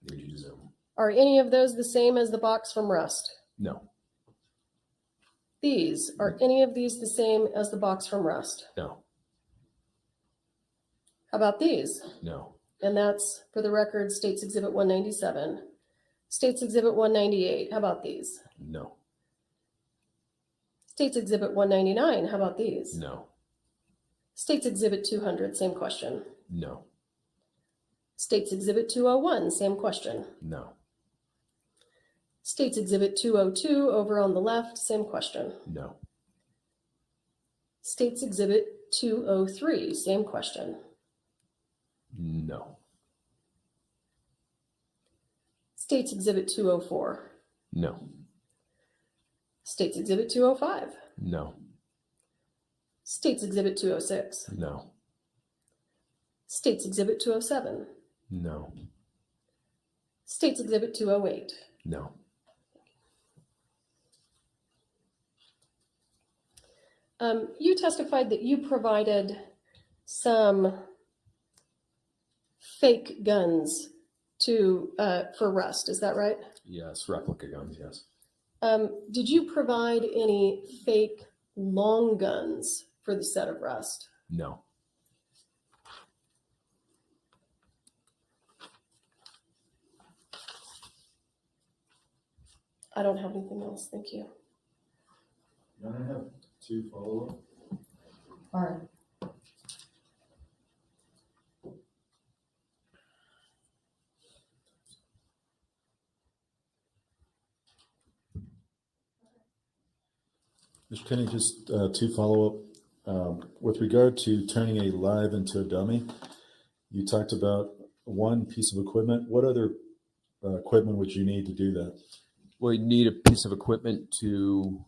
Need you to zoom. Are any of those the same as the box from Rust? No. These, are any of these the same as the box from Rust? No. How about these? No. And that's, for the record, States Exhibit 197. States Exhibit 198, how about these? No. States Exhibit 199, how about these? No. States Exhibit 200, same question. No. States Exhibit 201, same question. No. States Exhibit 202, over on the left, same question. No. States Exhibit 203, same question. No. States Exhibit 204. No. States Exhibit 205. No. States Exhibit 206. No. State's Exhibit 207, No, State's Exhibit 208. no, You testified that you provided some fake guns to for Rust. Is that right? yes, replica guns, yes. Did you provide any fake long guns for the set of Rust? No. I don't have anything else. Thank you. I have 2 follow-up. All right. Mr. Kenny, just 2 follow-up. With regard to turning a live into a dummy, you talked about 1 piece of equipment. What other equipment would you need to do that? Well, you need a piece of equipment to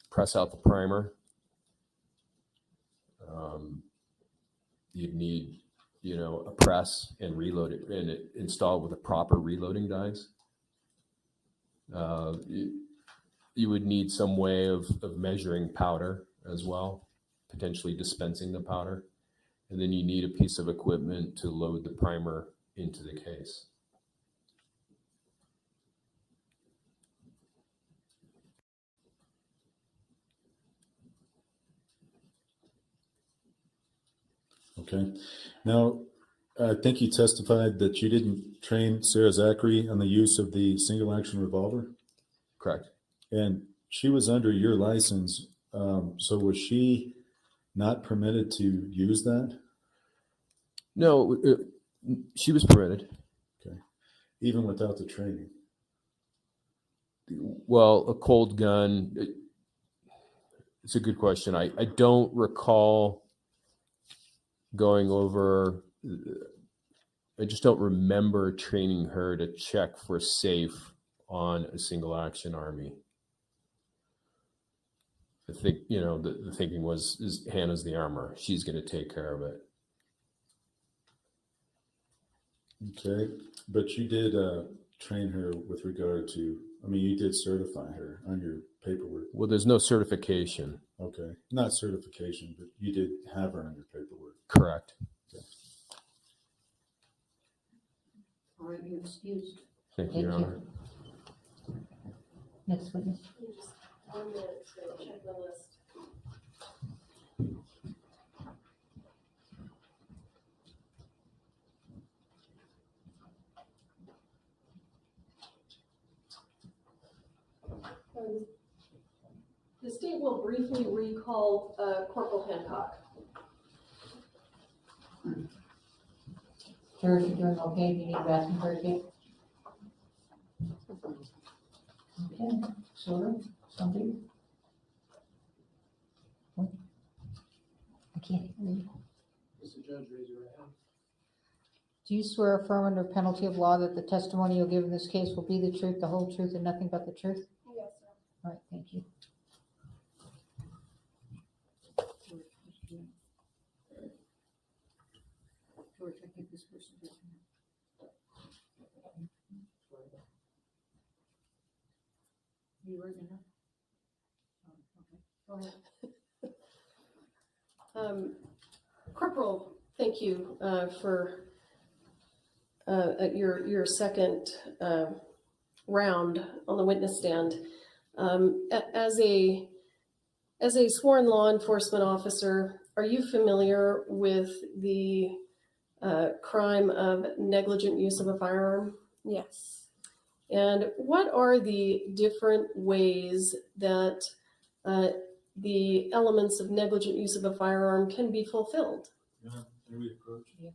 press out the primer. You'd need, a press and reload it and install it with a proper reloading dies. You would need some way of measuring powder as well, potentially dispensing the powder. And then you need a piece of equipment to load the primer into the case. Okay. Now, I think you testified that you didn't train Sarah Zachary on the use of the single action revolver, Correct. and she was under your license. So was she not permitted to use that? No, she was permitted. Okay. Even without the training? Well, a cold gun, it's a good question. I don't recall going over, I just don't remember training her to check for safe on a single action army. I think, the thinking was, is Hannah's the armor. She's going to take care of it. Okay. But you did train her with regard to, you did certify her on your paperwork. Well, there's no certification. Okay. Not certification, but you did have her on your paperwork. Correct. All right, you're excused. Thank you, Thank Your you. Honor. Next witness. Just 1 minute to check the list. The state will briefly recall Corporal Hancock. George, you doing okay? Do you need bathroom break? Okay, soda, something? What? I can't hear you. Mr. Judge, raise your right hand. Do you swear affirm under penalty of law that the testimony you'll give in this case will be the truth, the whole truth, and nothing but the truth? Yes, sir. All right, thank you. George, I think this person does. You ready now? Oh, okay. Go ahead. Corporal, thank you for your second round on the witness stand. As a sworn law enforcement officer, are you familiar with the crime of negligent use of a firearm? Yes. And what are the different ways that the elements of negligent use of a firearm can be fulfilled? Yeah, can we approach? Yes.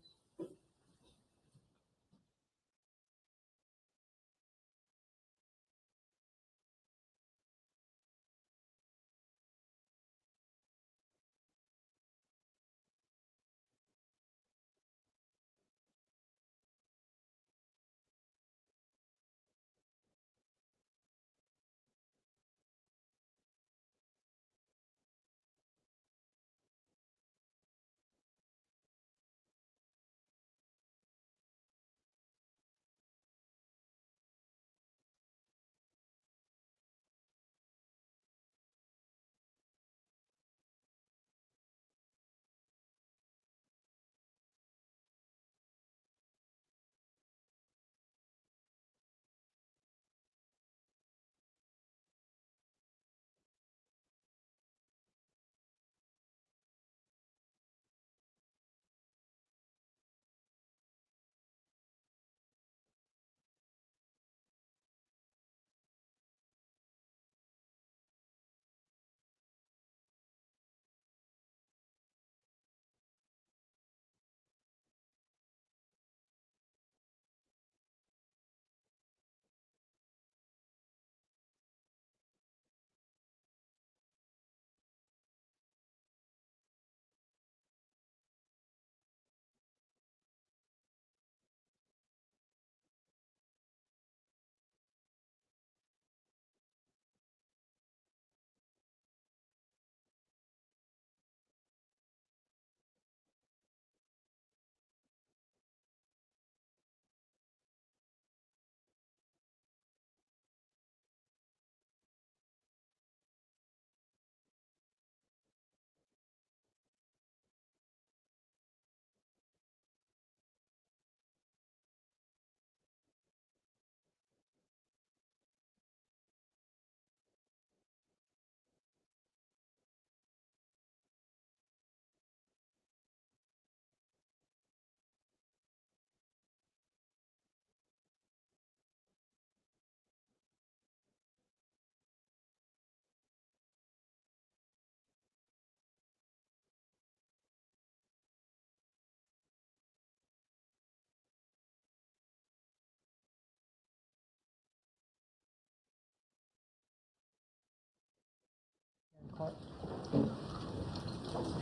court.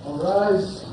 All rise.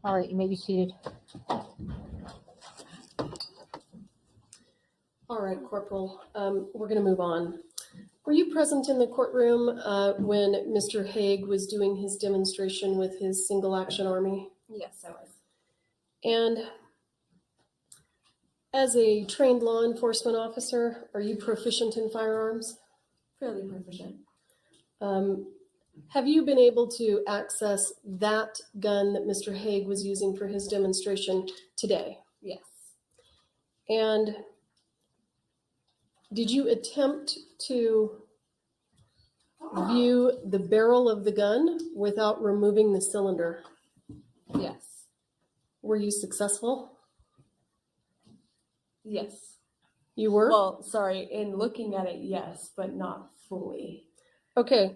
All right, you may be seated. All right, Corporal, we're going to move on. Were you present in the courtroom when Mr. Haig was doing his demonstration with his single action army? Yes, I was. And as a trained law enforcement officer, are you proficient in firearms? Fairly proficient. Have you been able to access that gun that Mr. Haig was using for his demonstration today? Yes. And did you attempt to view the barrel of the gun without removing the cylinder? Yes. Were you successful? Yes. You were? Well, sorry, in looking at it, yes, but not fully. Okay,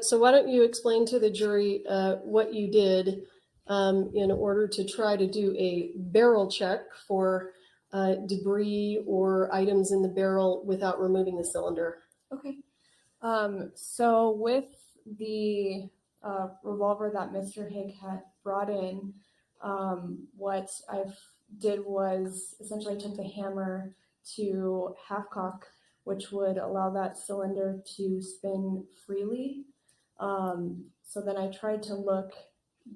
so why don't you explain to the jury what you did in order to try to do a barrel check for debris or items in the barrel without removing the cylinder? Okay. So with the revolver that Mr. Haig had brought in, what I did was essentially I took the hammer to half cock, which would allow that cylinder to spin freely. So then I tried to look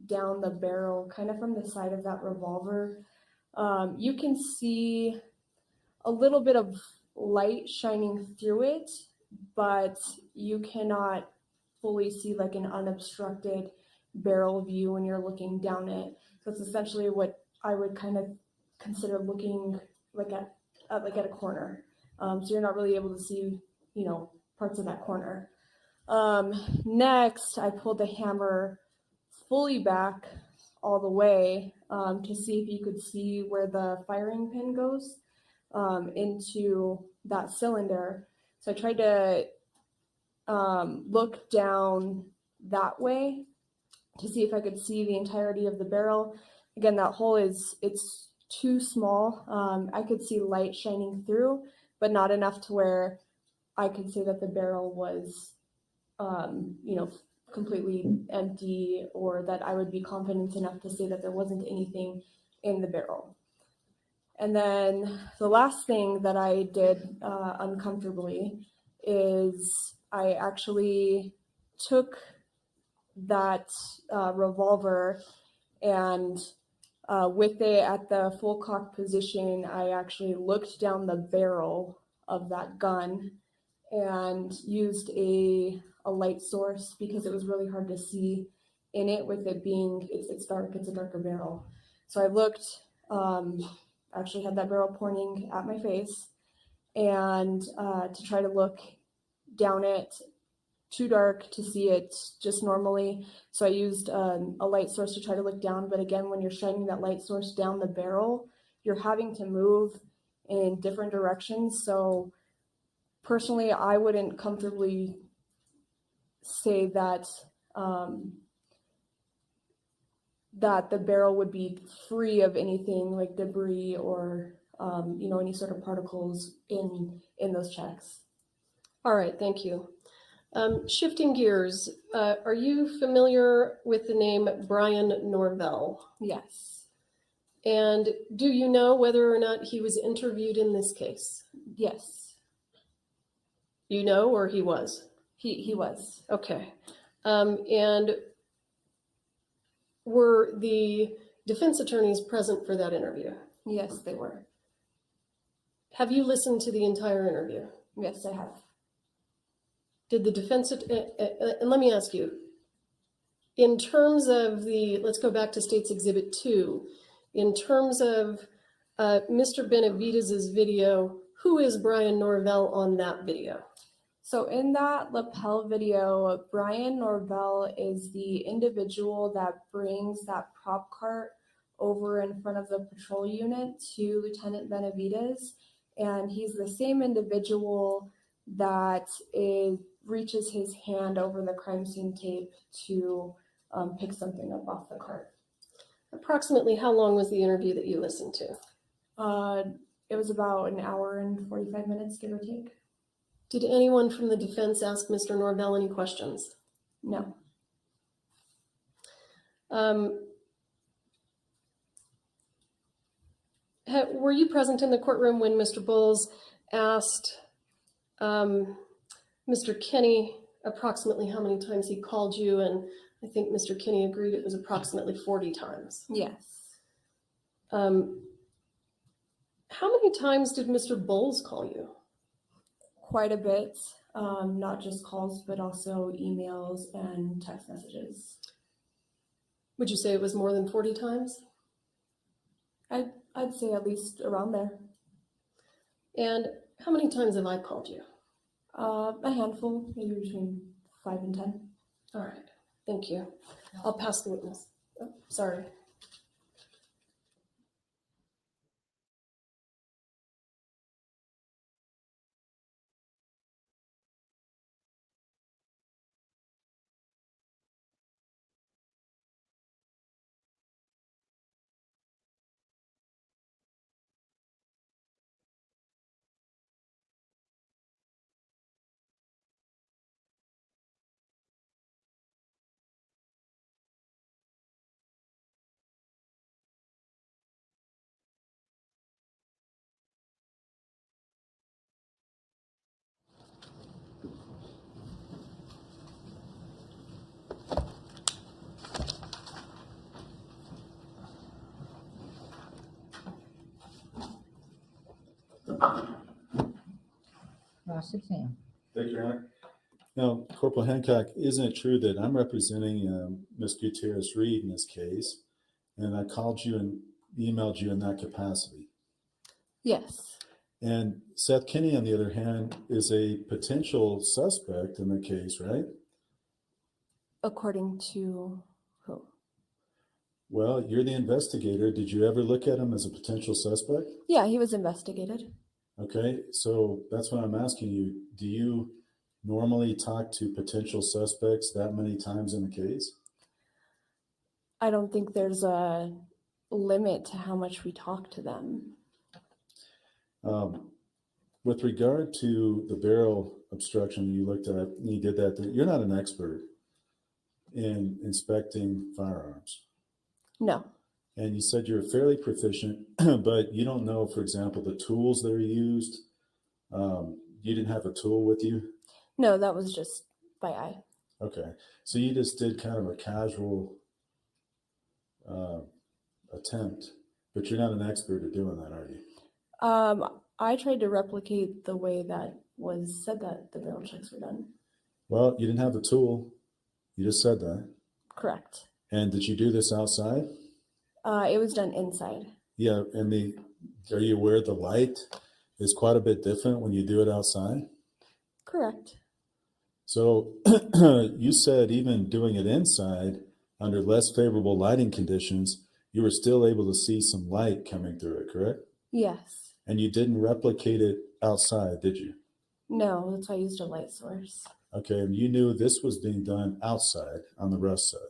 down the barrel, kind of from the side of that revolver. You can see a little bit of light shining through it, but you cannot fully see like an unobstructed barrel view when you're looking down it. So it's essentially what I would kind of consider looking like at a corner. So you're not really able to see, parts of that corner. Next, I pulled the hammer fully back all the way to see if you could see where the firing pin goes into that cylinder. So I tried to look down that way to see if I could see the entirety of the barrel. Again, that hole it's too small. I could see light shining through, but not enough to where I could say that the barrel was, completely empty, or that I would be confident enough to say that there wasn't anything in the barrel. And then the last thing that I did uncomfortably is I actually took that revolver and with it at the full cock position, I actually looked down the barrel of that gun and used a light source because it was really hard to see in it with it being, it's dark, it's a darker barrel. So I looked, actually had that barrel pointing at my face, and to try to look down it, too dark to see it just normally. So I used a light source to try to look down. But again, when you're shining that light source down the barrel, you're having to move in different directions. So personally, I wouldn't comfortably say that that the barrel would be free of anything like debris or any sort of particles in those checks. All right, thank you. Shifting gears, are you familiar with the name Brian Norvell? Yes. And do you know whether or not he was interviewed in this case? Yes. You know, or he was? He was. Okay. And were the defense attorneys present for that interview? Yes, they were. Have you listened to the entire interview? Yes, I have. Did the defense, and let me ask you, in terms of let's go back to State's Exhibit 2, in terms of Mr. Benavidez's video, who is Brian Norvell on that video? So in that lapel video, Brian Norvell is the individual that brings that prop cart over in front of the patrol unit to Lieutenant Benavidez. And he's the same individual that reaches his hand over the crime scene tape to pick something up off the cart. Approximately how long was the interview that you listened to? It was about an hour and 45 minutes, give or take. Did anyone from the defense ask Mr. Norvell any questions? No. Were you present in the courtroom when Mr. Bowles asked Mr. Kinney approximately how many times he called you? And I think Mr. Kinney agreed it was approximately 40 times. Yes. How many times did Mr. Bowles call you? Quite a bit. Not just calls, but also emails and text messages. Would you say it was more than 40 times? I'd say at least around there. And how many times have I called you? A handful, maybe between 5 and 10. All right, thank you. I'll pass the witness. Oh, sorry. Cross exam. Thank you, Your Honor. Now, Corporal Hancock, isn't it true that I'm representing Ms. Gutierrez-Reed in this case, and I called you and emailed you in that capacity? Yes. And Seth Kinney, on the other hand, is a potential suspect in the case, right? According to who? Well, you're the investigator. Did you ever look at him as a potential suspect? Yeah, he was investigated. Okay, so that's what I'm asking you. Do you normally talk to potential suspects that many times in a case? I don't think there's a limit to how much we talk to them. With regard to the barrel obstruction you looked at, and you did that, you're not an expert in inspecting firearms. No. And you said you're fairly proficient, but you don't know, for example, the tools that are used. You didn't have a tool with you? No, that was just by eye. Okay, so you just did kind of a casual attempt, but you're not an expert at doing that, are you? I tried to replicate the way that was said that the barrel checks were done. Well, you didn't have the tool. You just said that. Correct. And did you do this outside? It was done inside. Yeah, and are you aware the light is quite a bit different when you do it outside? Correct. So you said even doing it inside under less favorable lighting conditions, you were still able to see some light coming through it, correct? Yes. And you didn't replicate it outside, did you? No, that's why I used a light source. Okay, and you knew this was being done outside on the rust side.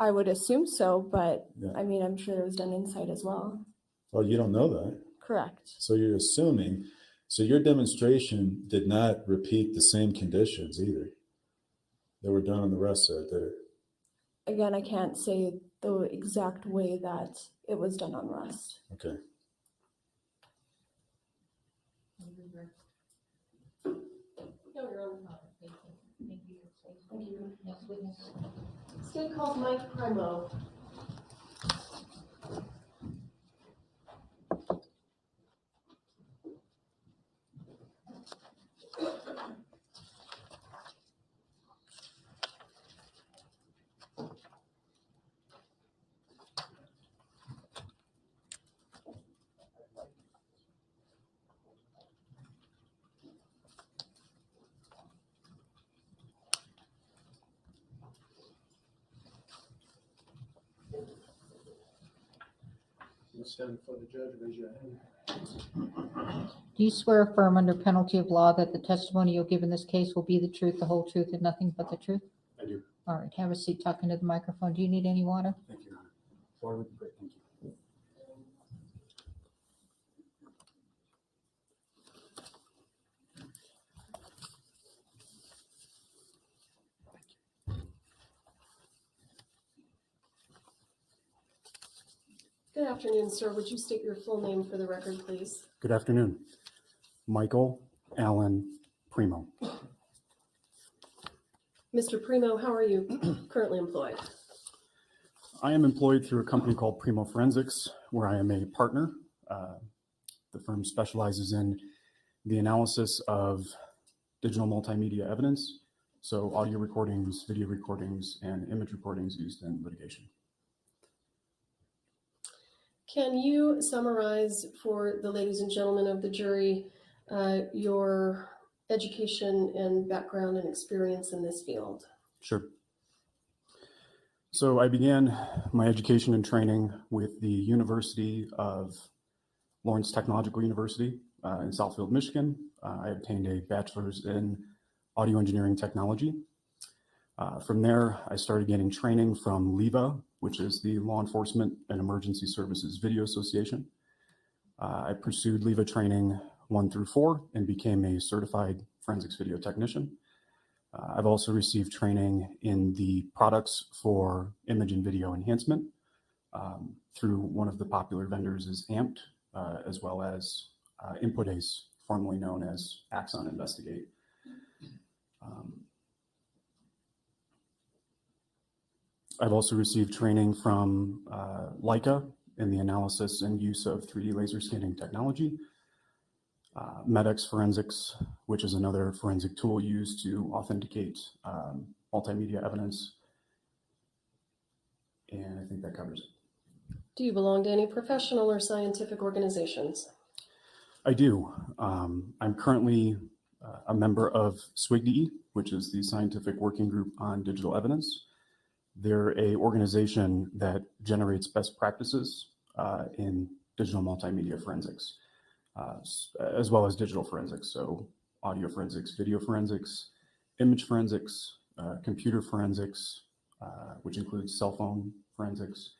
I would assume so, but Yeah. I mean, I'm sure it was done inside as well. Well, you don't know that. Correct. So you're assuming. So your demonstration did not repeat the same conditions either that were done on the rust side, did it? Again, I can't say the exact way that it was done on rust. Okay. Thank you. Next witness. State called Mike Primo. You stand before the judge, raise your hand. Do you swear affirm under penalty of law that the testimony you'll give in this case will be the truth, the whole truth, and nothing but the truth? I do. All right, have a seat, talk into the microphone. Do you need any water? Thank you, Your Honor. Forward, great, thank you. Good afternoon, sir. Would you state your full name for the record, please? Good afternoon. Michael Allen Primo. Mr. Primo, how are you currently employed? I am employed through a company called Primo Forensics, where I am a partner. The firm specializes in the analysis of digital multimedia evidence, so audio recordings, video recordings, and image recordings used in litigation. Can you summarize for the ladies and gentlemen of the jury your education and background and experience in this field? Sure. So I began my education and training with the University of Lawrence Technological University in Southfield, Michigan. I obtained a bachelor's in audio engineering technology. From there, I started getting training from LEVA, which is the Law Enforcement and Emergency Services Video Association. I pursued LEVA training 1 through 4 and became a certified forensics video technician. I've also received training in the products for image and video enhancement through one of the popular vendors is Amped, as well as Input Ace, formerly known as Axon Investigate. I've also received training from Leica in the analysis and use of 3D laser scanning technology, Medex Forensics, which is another forensic tool used to authenticate multimedia evidence. And I think that covers it. Do you belong to any professional or scientific organizations? I do. I'm currently a member of SWIGDE, which is the Scientific Working Group on Digital Evidence. They're an organization that generates best practices in digital multimedia forensics, as well as digital forensics. So audio forensics, video forensics, image forensics, computer forensics, which includes cell phone forensics.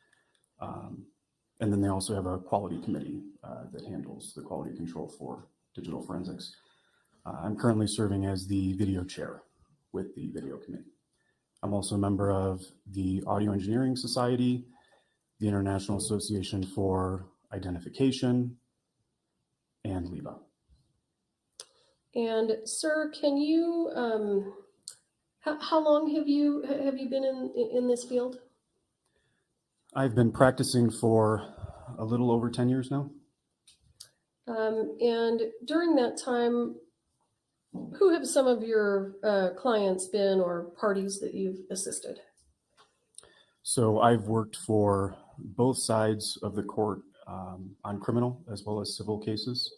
And then they also have a quality committee that handles the quality control for digital forensics. I'm currently serving as the video chair with the video committee. I'm also a member of the Audio Engineering Society, the International Association for Identification, and LEVA. And sir, can you, how long have you been in this field? I've been practicing for a little over 10 years now. And during that time, who have some of your clients been or parties that you've assisted? So I've worked for both sides of the court on criminal as well as civil cases.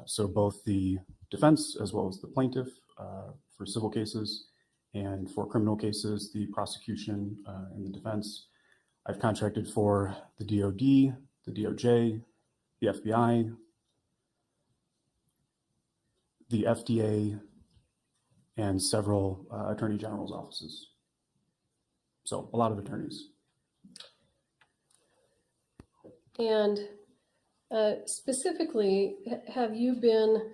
So both the defense as well as the plaintiff for civil cases, and for criminal cases, the prosecution and the defense. I've contracted for the DOD, the DOJ, the FBI, the FDA, and several attorney general's offices. So a lot of attorneys. And specifically, have you been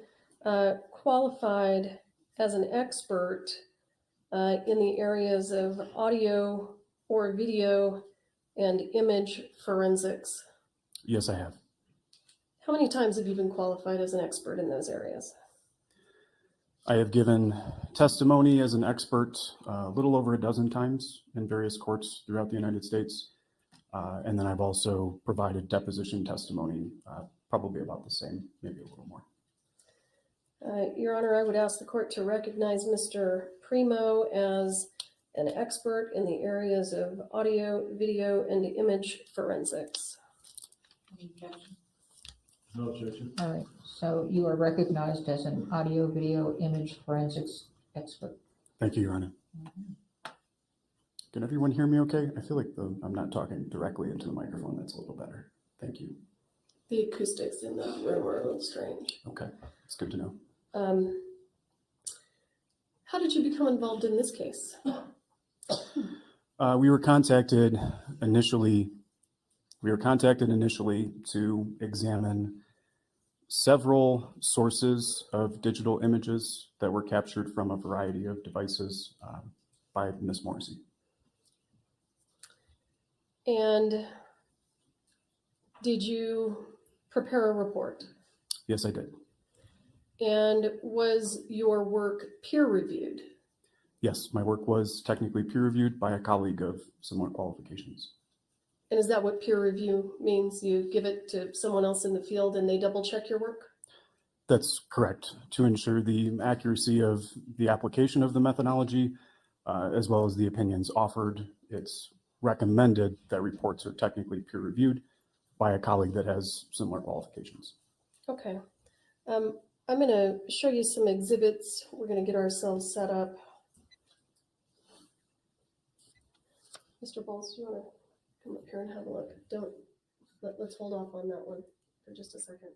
qualified as an expert in the areas of audio or video and image forensics? Yes, I have. How many times have you been qualified as an expert in those areas? I have given testimony as an expert a little over a dozen times in various courts throughout the United States. And then I've also provided deposition testimony, probably about the same, maybe a little more. Your Honor, I would ask the court to recognize Mr. Primo as an expert in the areas of audio, video, and image forensics. No objection. All right, so you are recognized as an audio, video, image forensics expert. Thank you, Your Honor. Can everyone hear me okay? I feel like I'm not talking directly into the microphone. That's a little better. Thank you. The acoustics in the room are a little strange. Okay, it's good to know. How did you become involved in this case? We were contacted initially to examine several sources of digital images that were captured from a variety of devices by Ms. Morrissey. And Did you prepare a report? Yes, I did. And was your work peer reviewed? Yes, my work was technically peer reviewed by a colleague of similar qualifications. And is that what peer review means? You give it to someone else in the field and they double check your work? That's correct. To ensure the accuracy of the application of the methodology, as well as the opinions offered, it's recommended that reports are technically peer reviewed by a colleague that has similar qualifications. Okay. I'm going to show you some exhibits. We're going to get ourselves set up. Mr. Bowles, do you want to come up here and have a look? Let's hold off on that one for just a second.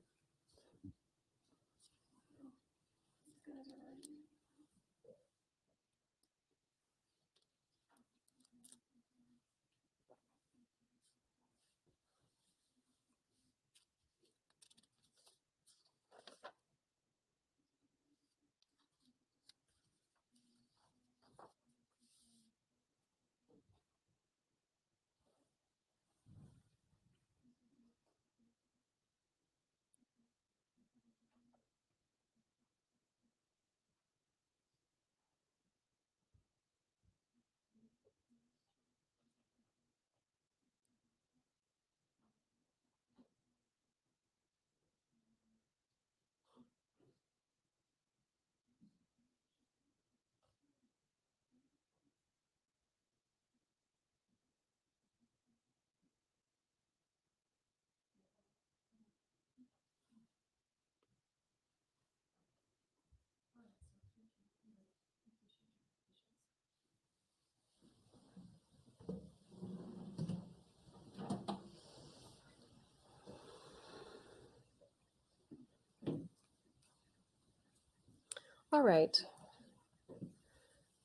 All right.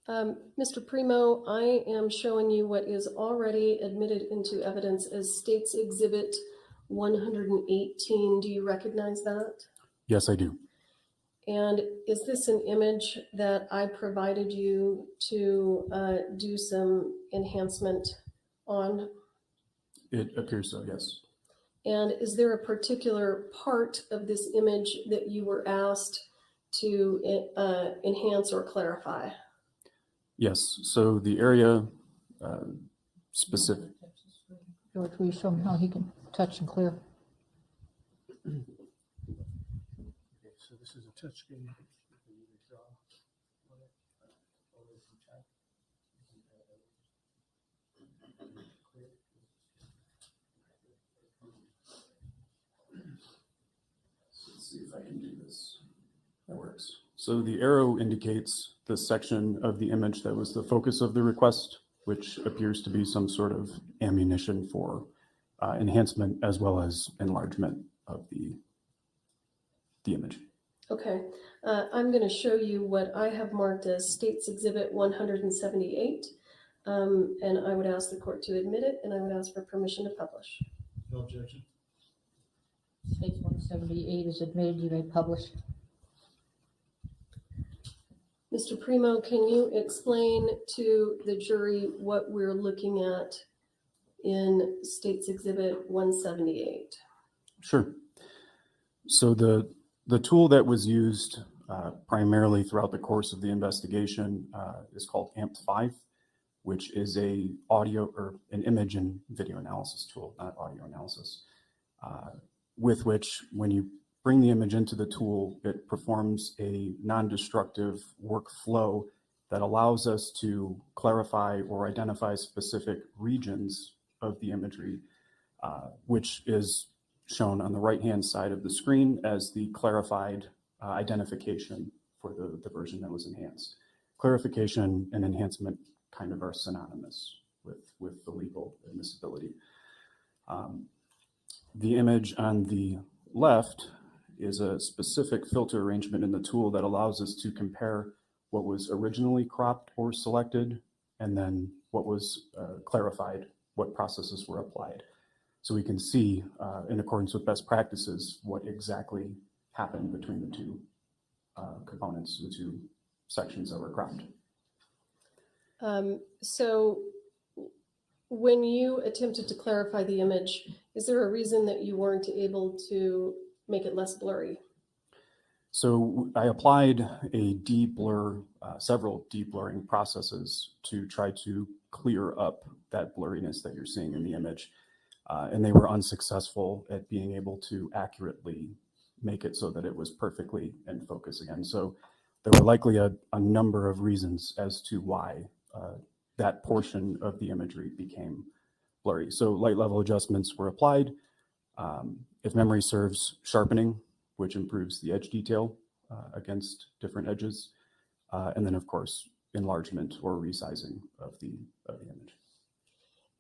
Mr. Primo, I am showing you what is already admitted into evidence as State's Exhibit 118. Do you recognize that? Yes, I do. And is this an image that I provided you to do some enhancement on? It appears so, yes. And is there a particular part of this image that you were asked to enhance or clarify? Yes, so the area specific. George, will you show him how he can touch and clear? Okay, so this is a touch screen. Let's see if I can do this. That works. So the arrow indicates the section of the image that was the focus of the request, which appears to be some sort of ammunition for enhancement as well as enlargement of the image. Okay, I'm going to show you what I have marked as State's Exhibit 178. And I would ask the court to admit it, and I would ask for permission to publish. No objection. State's 178 is admitted, you may publish. Mr. Primo, can you explain to the jury what we're looking at in State's Exhibit 178? Sure. So the tool that was used primarily throughout the course of the investigation is called AMP5, which is a audio or an image and video analysis tool, not audio analysis, with which when you bring the image into the tool, it performs a non-destructive workflow that allows us to clarify or identify specific regions of the imagery, which is shown on the right-hand side of the screen as the clarified identification for the version that was enhanced. Clarification and enhancement kind of are synonymous with the legal admissibility. The image on the left is a specific filter arrangement in the tool that allows us to compare what was originally cropped or selected and then what was clarified, what processes were applied. So we can see, in accordance with best practices, what exactly happened between the two components, the two sections that were cropped. So When you attempted to clarify the image, is there a reason that you weren't able to make it less blurry? So I applied a de-blur, several de-blurring processes to try to clear up that blurriness that you're seeing in the image. And they were unsuccessful at being able to accurately make it so that it was perfectly in focus again. So there were likely a number of reasons as to why that portion of the imagery became blurry. So light level adjustments were applied. If memory serves, sharpening, which improves the edge detail against different edges. And then of course, enlargement or resizing of the image.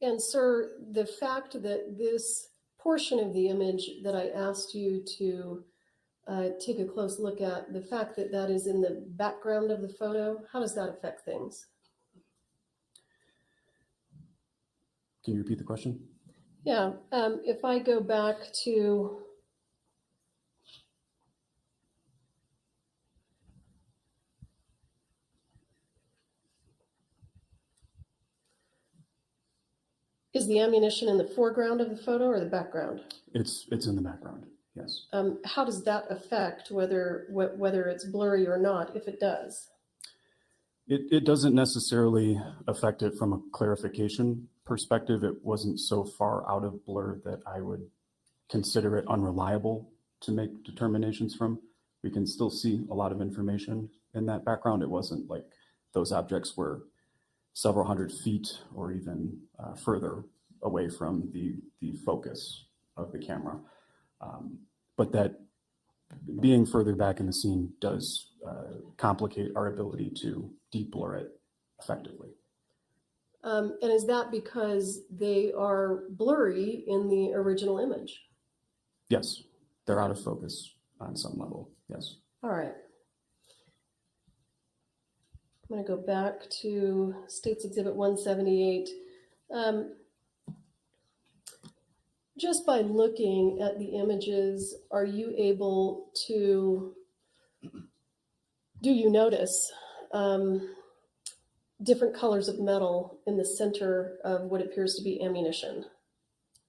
And sir, the fact that this portion of the image that I asked you to take a close look at, the fact that that is in the background of the photo, how does that affect things? Can you repeat the question? Yeah, if I go back to is the ammunition in the foreground of the photo or the background? It's in the background, yes. How does that affect whether it's blurry or not, if it does? It doesn't necessarily affect it from a clarification perspective. It wasn't so far out of blur that I would consider it unreliable to make determinations from. We can still see a lot of information in that background. It wasn't like those objects were several hundred feet or even further away from the focus of the camera. But that being further back in the scene does complicate our ability to de-blur it effectively. And is that because they are blurry in the original image? Yes, they're out of focus on some level, yes. All right. I'm going to go back to States Exhibit 178. Just by looking at the images, are you able to, do you notice different colors of metal in the center of what appears to be ammunition?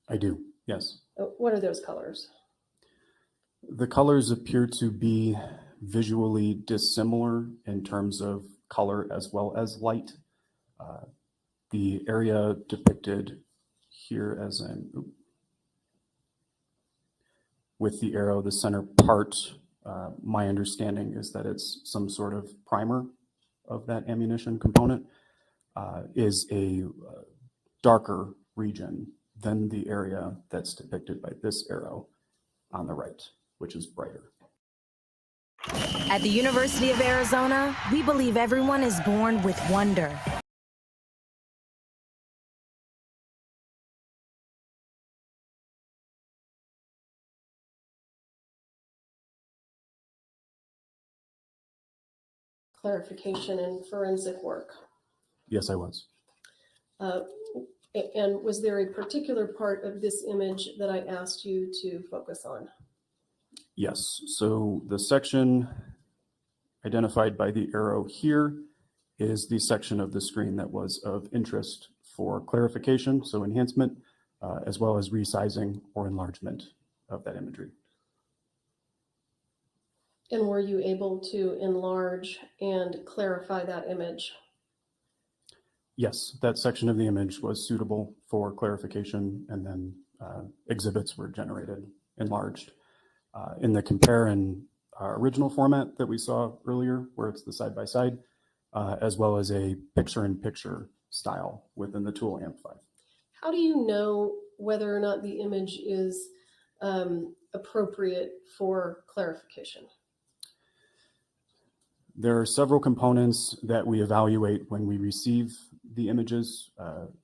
I do, yes. What are those colors? The colors appear to be visually dissimilar in terms of color as well as light. The area depicted here as with the arrow, the center part, my understanding is that it's some sort of primer of that ammunition component, is a darker region than the area that's depicted by this arrow on the right, which is brighter. At the University of Arizona, we believe everyone is born with wonder. Clarification and forensic work. Yes, I was. And was there a particular part of this image that I asked you to focus on? Yes, so the section identified by the arrow here is the section of the screen that was of interest for clarification, so enhancement, as well as resizing or enlargement of that imagery. And were you able to enlarge and clarify that image? Yes, that section of the image was suitable for clarification, and then exhibits were generated, enlarged. In the compare and original format that we saw earlier, where it's the side-by-side, as well as a picture-in-picture style within the tool AMP5. How do you know whether or not the image is appropriate for clarification? There are several components that we evaluate when we receive the images.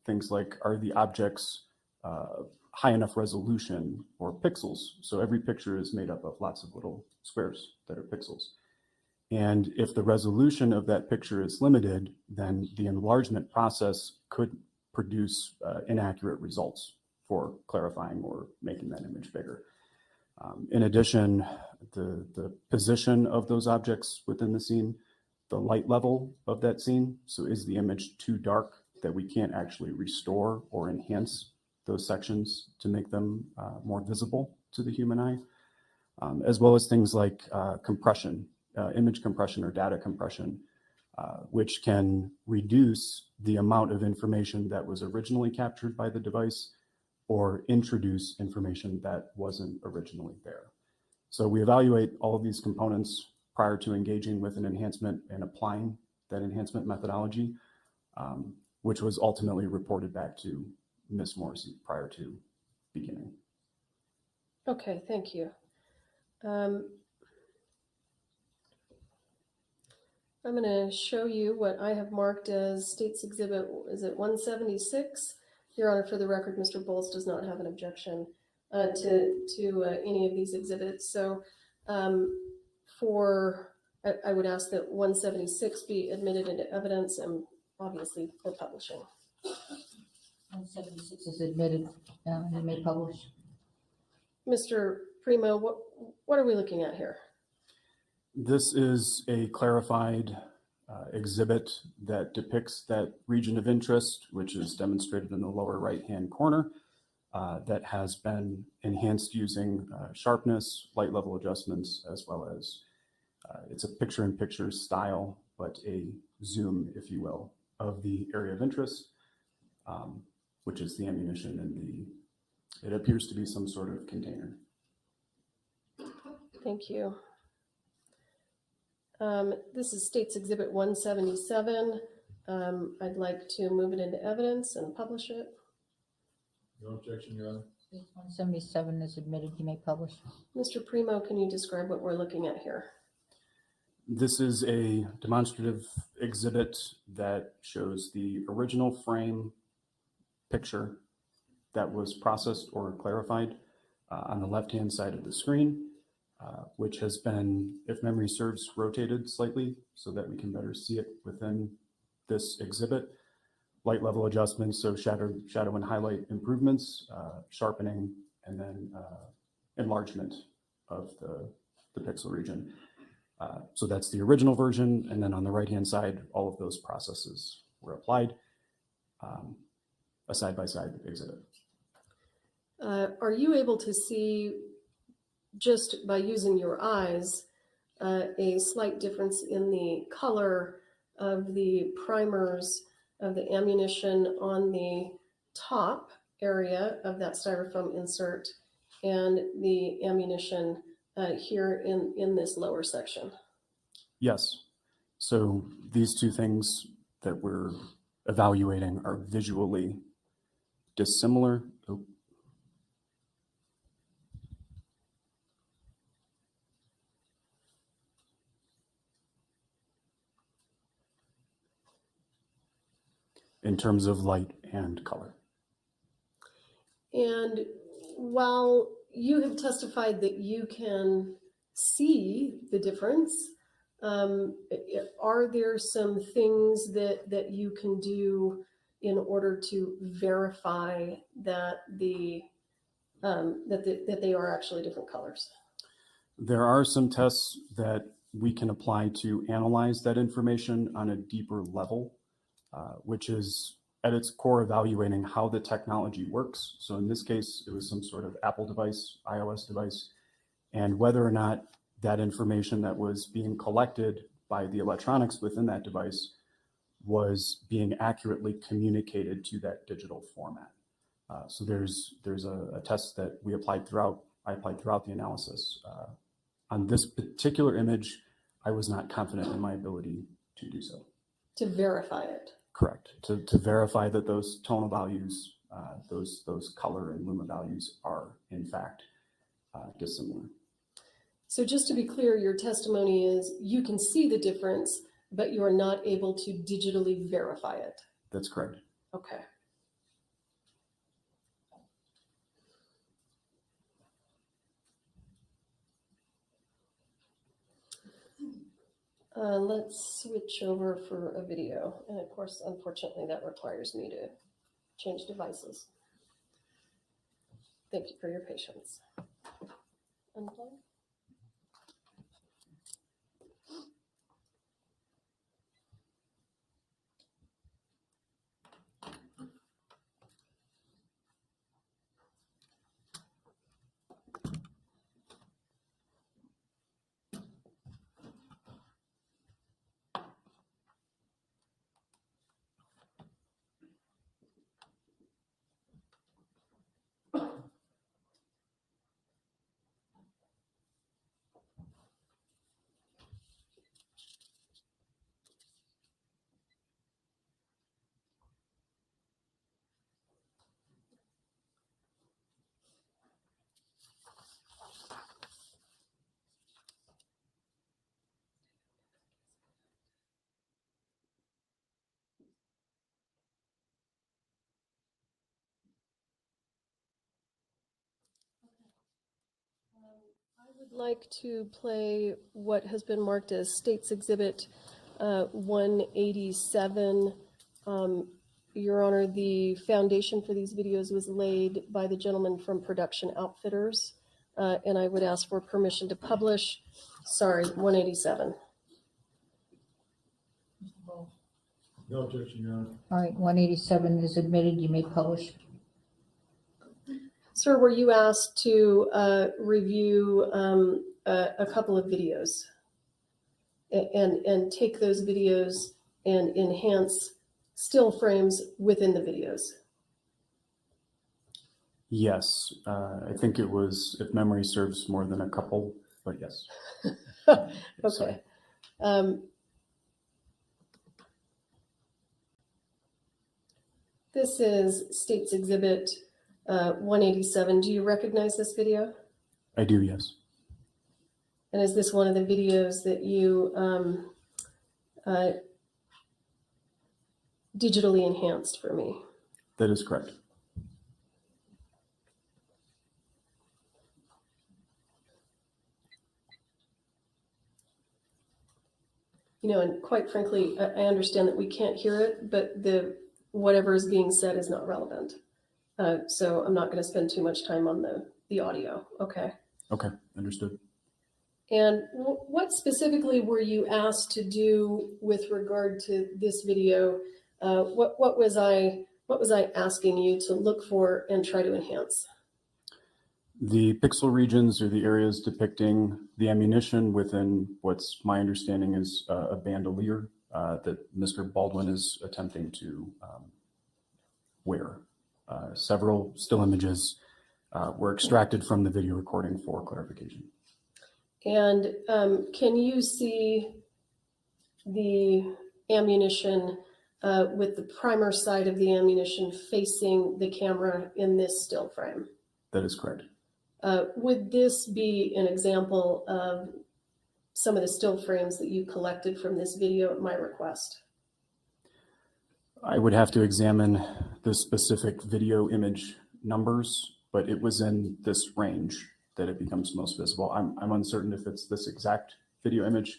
Things like, are the objects high enough resolution or pixels? So every picture is made up of lots of little squares that are pixels. And if the resolution of that picture is limited, then the enlargement process could produce inaccurate results for clarifying or making that image bigger. In addition, the position of those objects within the scene, the light level of that scene. So is the image too dark that we can't actually restore or enhance those sections to make them more visible to the human eye, as well as things like compression, image compression or data compression, which can reduce the amount of information that was originally captured by the device or introduce information that wasn't originally there. So we evaluate all of these components prior to engaging with an enhancement and applying that enhancement methodology, which was ultimately reported back to Ms. Morrissey prior to beginning. Okay, thank you. I'm going to show you what I have marked as State's Exhibit, is it 176? Your Honor, for the record, Mr. Bowles does not have an objection to any of these exhibits. So I would ask that 176 be admitted into evidence and obviously for publishing. 176 is admitted, you may publish. Mr. Primo, what are we looking at here? This is a clarified exhibit that depicts that region of interest, which is demonstrated in the lower right-hand corner, that has been enhanced using sharpness, light level adjustments, as well as it's a picture-in-picture style, but a zoom, if you will, of the area of interest, which is the ammunition and it appears to be some sort of container. Thank you. This is State's Exhibit 177. I'd like to move it into evidence and publish it. No objection, Your Honor. 177 is admitted, you may publish. Mr. Primo, can you describe what we're looking at here? This is a demonstrative exhibit that shows the original frame picture that was processed or clarified on the left-hand side of the screen, which has been, if memory serves, rotated slightly so that we can better see it within this exhibit. Light level adjustments, so shadow and highlight improvements, sharpening, and then enlargement of the pixel region. So that's the original version, and then on the right-hand side, all of those processes were applied, a side-by-side exhibit. Are you able to see, just by using your eyes, a slight difference in the color of the primers of the ammunition on the top area of that styrofoam insert and the ammunition here in this lower section? Yes. So these two things that we're evaluating are visually dissimilar. Oh. In terms of light and color. And while you have testified that you can see the difference, are there some things that you can do in order to verify that that they are actually different colors? There are some tests that we can apply to analyze that information on a deeper level, which is at its core evaluating how the technology works. So in this case, it was some sort of Apple device, iOS device, and whether or not that information that was being collected by the electronics within that device was being accurately communicated to that digital format. So there's a test that I applied throughout the analysis. On this particular image, I was not confident in my ability to do so. To verify it? Correct. To verify that those tonal values, those color and luma values are in fact dissimilar. So just to be clear, your testimony is you can see the difference, but you are not able to digitally verify it. That's correct. Okay. Let's switch over for a video. And of course, unfortunately, that requires me to change devices. Thank you for your patience. Unplug. would like to play what has been marked as State's Exhibit 187. Your Honor, the foundation for these videos was laid by the gentleman from Production Outfitters, and I would ask for permission to publish. Sorry, 187. No objection, Your Honor. All right, 187 is admitted. You may publish. Sir, were you asked to review a couple of videos and take those videos and enhance still frames within the videos? Yes, I think it was, if memory serves, more than a couple, but yes. Okay. This is State's Exhibit 187. Do you recognize this video? I do, yes. And is this one of the videos that you digitally enhanced for me? That is correct. You know, and quite frankly, I understand that we can't hear it, but whatever is being said is not relevant. So I'm not going to spend too much time on the audio. Okay. Okay, understood. And what specifically were you asked to do with regard to this video? What was I asking you to look for and try to enhance? The pixel regions are the areas depicting the ammunition within what's my understanding is a bandolier that Mr. Baldwin is attempting to wear. Several still images were extracted from the video recording for clarification. And can you see the ammunition with the primer side of the ammunition facing the camera in this still frame? That is correct. Would this be an example of some of the still frames that you collected from this video at my request? I would have to examine the specific video image numbers, but it was in this range that it becomes most visible. I'm uncertain if it's this exact video image.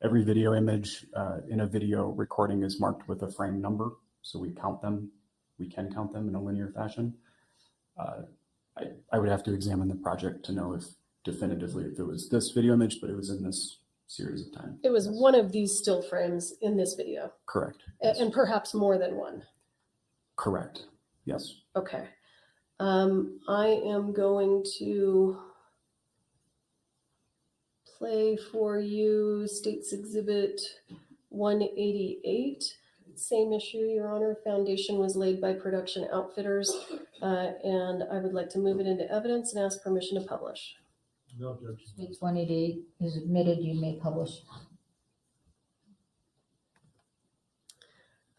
Every video image in a video recording is marked with a frame number, so we count them. We can count them in a linear fashion. I would have to examine the project to know if definitively if it was this video image, but it was in this series of time. It was one of these still frames in this video. Correct. And perhaps more than one. Correct. Yes. Okay. I am going to play for you State's Exhibit 188. Same issue, Your Honor. Foundation was laid by Production Outfitters, and I would like to move it into evidence and ask permission to publish. No objection. State's 188 is admitted. You may publish.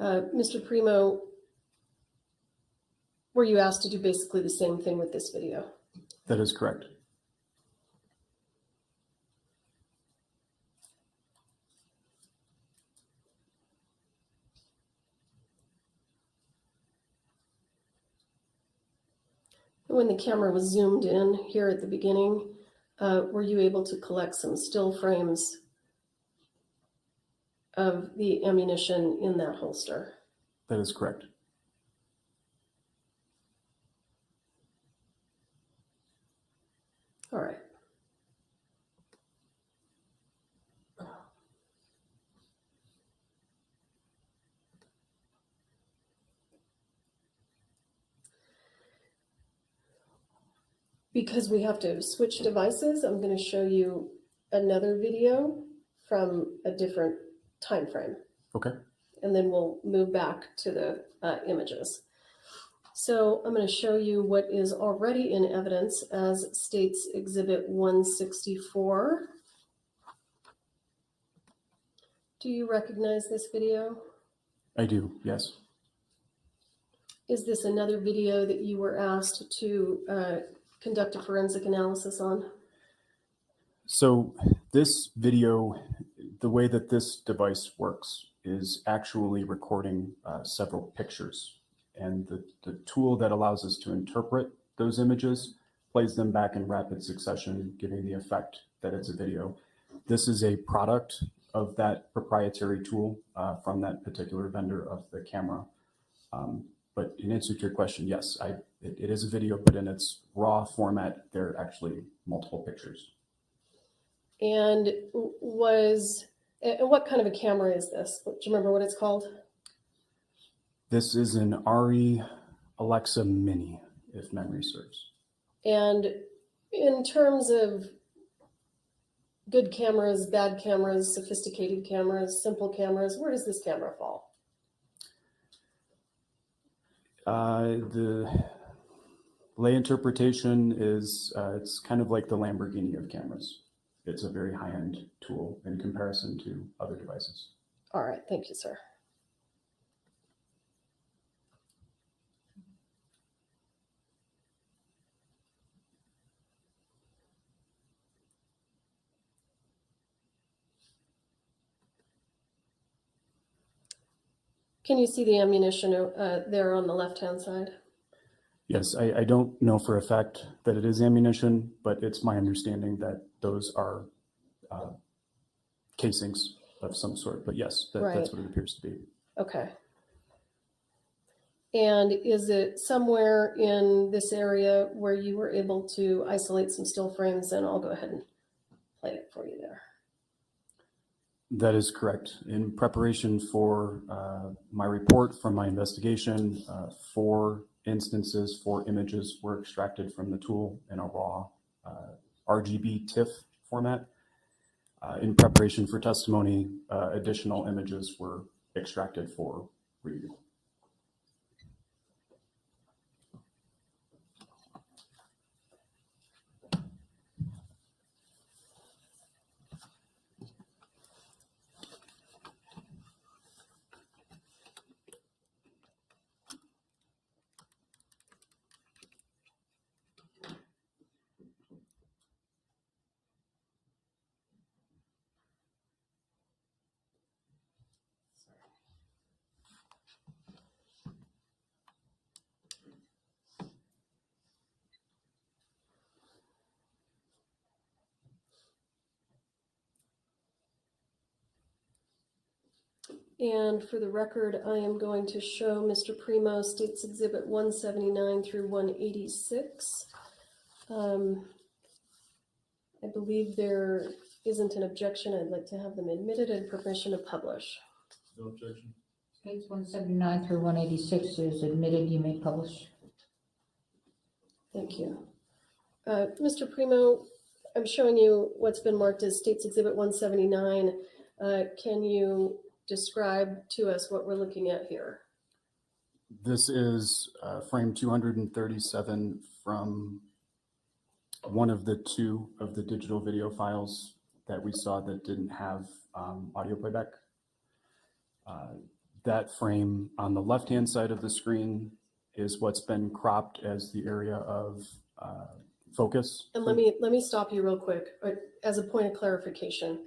Mr. Primo, were you asked to do basically the same thing with this video? That is correct. When the camera was zoomed in here at the beginning, were you able to collect some still frames of the ammunition in that holster? That is correct. All right. Because we have to switch devices, I'm going to show you another video from a different time frame. Okay. And then we'll move back to the images. So I'm going to show you what is already in evidence as State's Exhibit 164. Do you recognize this video? I do, yes. Is this another video that you were asked to conduct a forensic analysis on? So this video, the way that this device works is actually recording several pictures. And the tool that allows us to interpret those images plays them back in rapid succession, giving the effect that it's a video. This is a product of that proprietary tool from that particular vendor of the camera. But in answer to your question, yes, it is a video, but in its raw format, there are actually multiple pictures. And what kind of a camera is this? Do you remember what it's called? This is an RE Alexa Mini, if memory serves. And in terms of good cameras, bad cameras, sophisticated cameras, simple cameras, where does this camera fall? The lay interpretation is it's kind of like the Lamborghini of cameras. It's a very high-end tool in comparison to other devices. All right, thank you, sir. Can you see the ammunition there on the left-hand side? Yes, I don't know for a fact that it is ammunition, but it's my understanding that those are casings of some sort. But yes, that's what it appears to be. Okay. And is it somewhere in this area where you were able to isolate some still frames? And I'll go ahead and play it for you there. That is correct. In preparation for my report from my investigation, 4 instances, 4 images were extracted from the tool in a raw RGB TIFF format. In preparation for testimony, additional images were extracted for review. And for the record, I am going to show Mr. Primo States Exhibit 179 through 186. I believe there isn't an objection. I'd like to have them admitted and permission to publish. No objection. States 179 through 186 is admitted. You may publish. Thank you. Mr. Primo, I'm showing you what's been marked as States Exhibit 179. Can you describe to us what we're looking at here? This is frame 237 from one of the 2 of the digital video files that we saw that didn't have audio playback. That frame on the left-hand side of the screen is what's been cropped as the area of focus. And let me stop you real quick. As a point of clarification,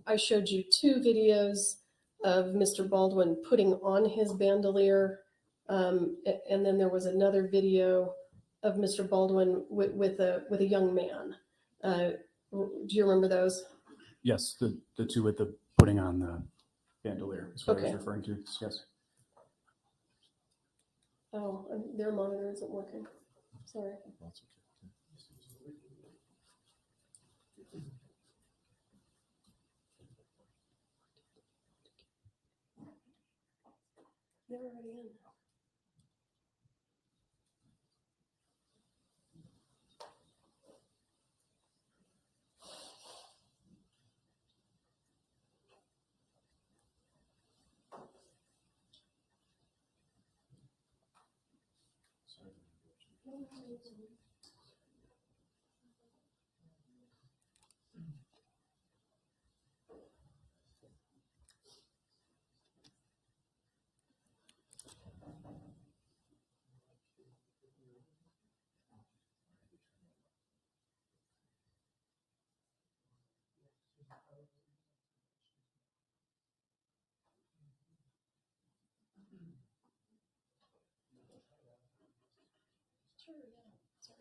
I showed you 2 videos of Mr. Baldwin putting on his bandolier, and then there was another video of Mr. Baldwin with a young man. Do you remember those? Yes, the 2 with the putting on the bandolier is what I was referring to. Yes. Oh, their monitor isn't working. Sorry. They're already in. Sure, yeah. Sorry.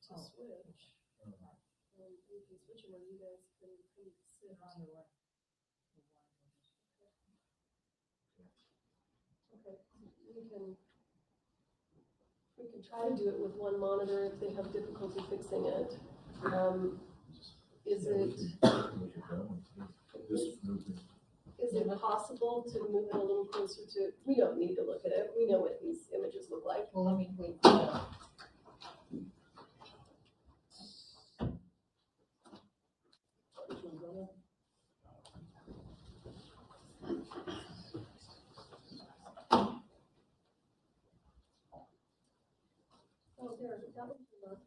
To switch. We can switch them, or you guys can sit. Okay, we can try to do it with one monitor if they have difficulty fixing it. Is it possible to move it a little closer to, we don't need to look at it, we know what these images look like. Well, let me wait. Oh, there, that one's enough.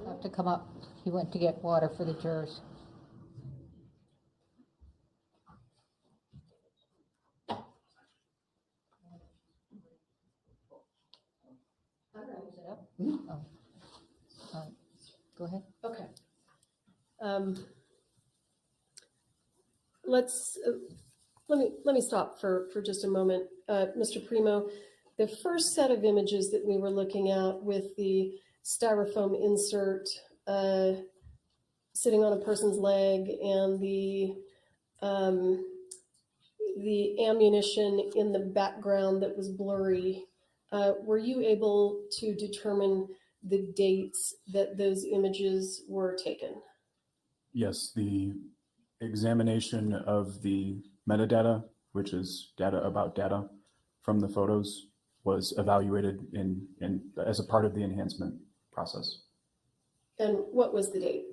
Have to come up. He went to get water for the jurors. Is it up? Oh. Go ahead. Okay. Let's, let me stop for just a moment. Mr. Primo, the first set of images that we were looking at with the styrofoam insert sitting on a person's leg and the ammunition in the background that was blurry, were you able to determine the dates that those images were taken? Yes, the examination of the metadata, which is data about data from the photos, was evaluated in as a part of the enhancement process. And what was the date?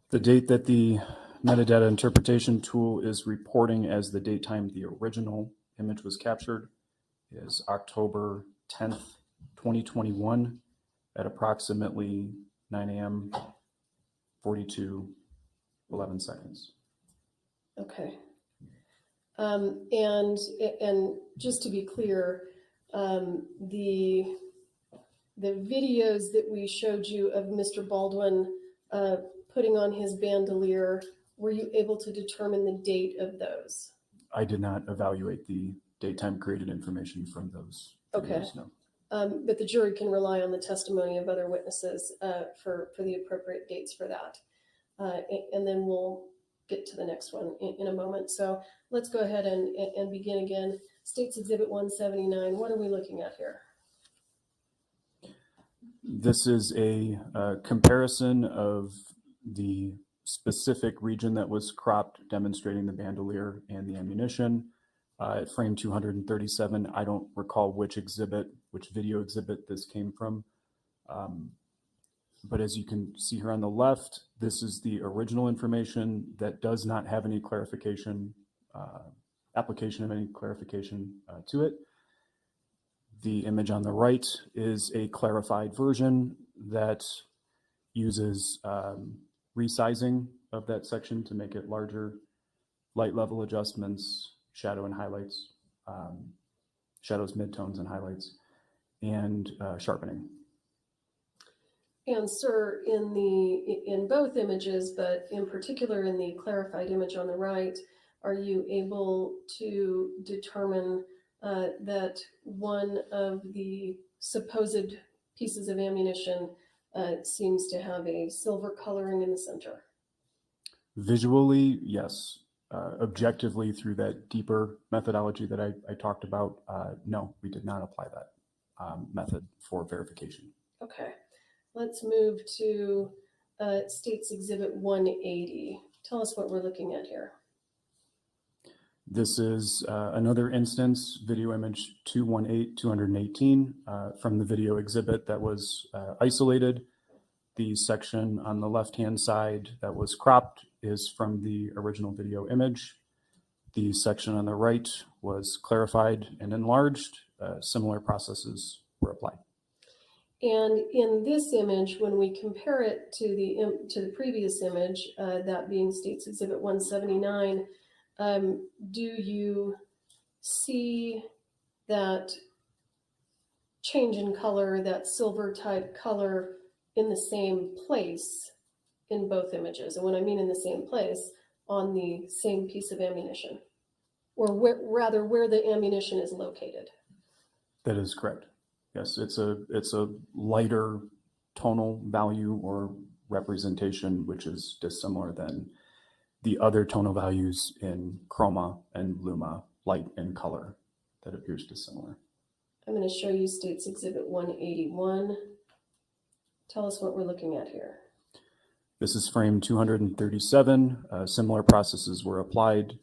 The date that the metadata interpretation tool is reporting as the date time the original image was captured is October 10th, 2021 at approximately 9 a.m. 42:11 seconds. Okay. And just to be clear, the videos that we showed you of Mr. Baldwin putting on his bandolier, were you able to determine the date of those? I did not evaluate the date time created information from those videos, Okay. no. But the jury can rely on the testimony of other witnesses for the appropriate dates for that. And then we'll get to the next one in a moment. So let's go ahead and begin again. States Exhibit 179, what are we looking at here? This is a comparison of the specific region that was cropped, demonstrating the bandolier and the ammunition. At frame 237, I don't recall which video exhibit this came from. But as you can see here on the left, this is the original information that does not have any clarification, application of any clarification to it. The image on the right is a clarified version that uses resizing of that section to make it larger, light level adjustments, shadow and highlights, shadows, midtones, and highlights, and sharpening. And sir, in both images, but in particular in the clarified image on the right, are you able to determine that one of the supposed pieces of ammunition seems to have a silver coloring in the center? Visually, yes. Objectively, through that deeper methodology that I talked about, no, we did not apply that method for verification. Okay, let's move to State's Exhibit 180. Tell us what we're looking at here. This is another instance, video image 218 from the video exhibit that was isolated. The section on the left-hand side that was cropped is from the original video image. The section on the right was clarified and enlarged. Similar processes were applied. And in this image, when we compare it to the previous image, that being State's Exhibit 179, do you see that change in color, that silver type color in the same place in both images? And when I mean in the same place, on the same piece of ammunition, or rather where the ammunition is located? That is correct. Yes, it's a lighter tonal value or representation, which is dissimilar than the other tonal values in chroma and luma, light and color, that appears dissimilar. I'm going to show you State's Exhibit 181. Tell us what we're looking at here. This is frame 237. Similar processes were applied.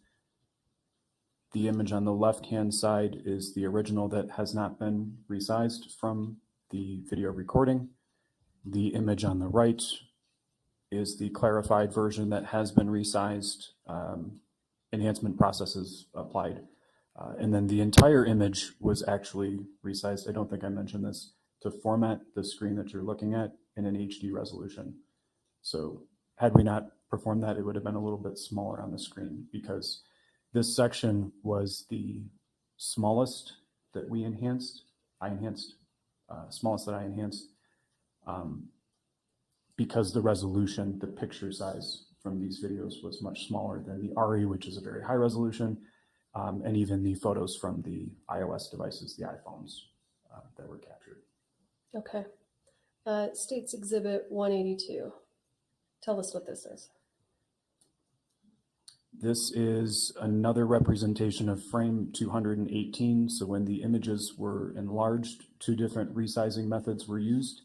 The image on the left-hand side is the original that has not been resized from the video recording. The image on the right is the clarified version that has been resized, enhancement processes applied. And then the entire image was actually resized, I don't think I mentioned this, to format the screen that you're looking at in an HD resolution. So had we not performed that, it would have been a little bit smaller on the screen, because this section was the smallest that we enhanced. Smallest that I enhanced, because the resolution, the picture size from these videos was much smaller than the RE, which is a very high resolution, and even the photos from the iOS devices, the iPhones that were captured. Okay. State's Exhibit 182. Tell us what this is. This is another representation of frame 218. So when the images were enlarged, two different resizing methods were used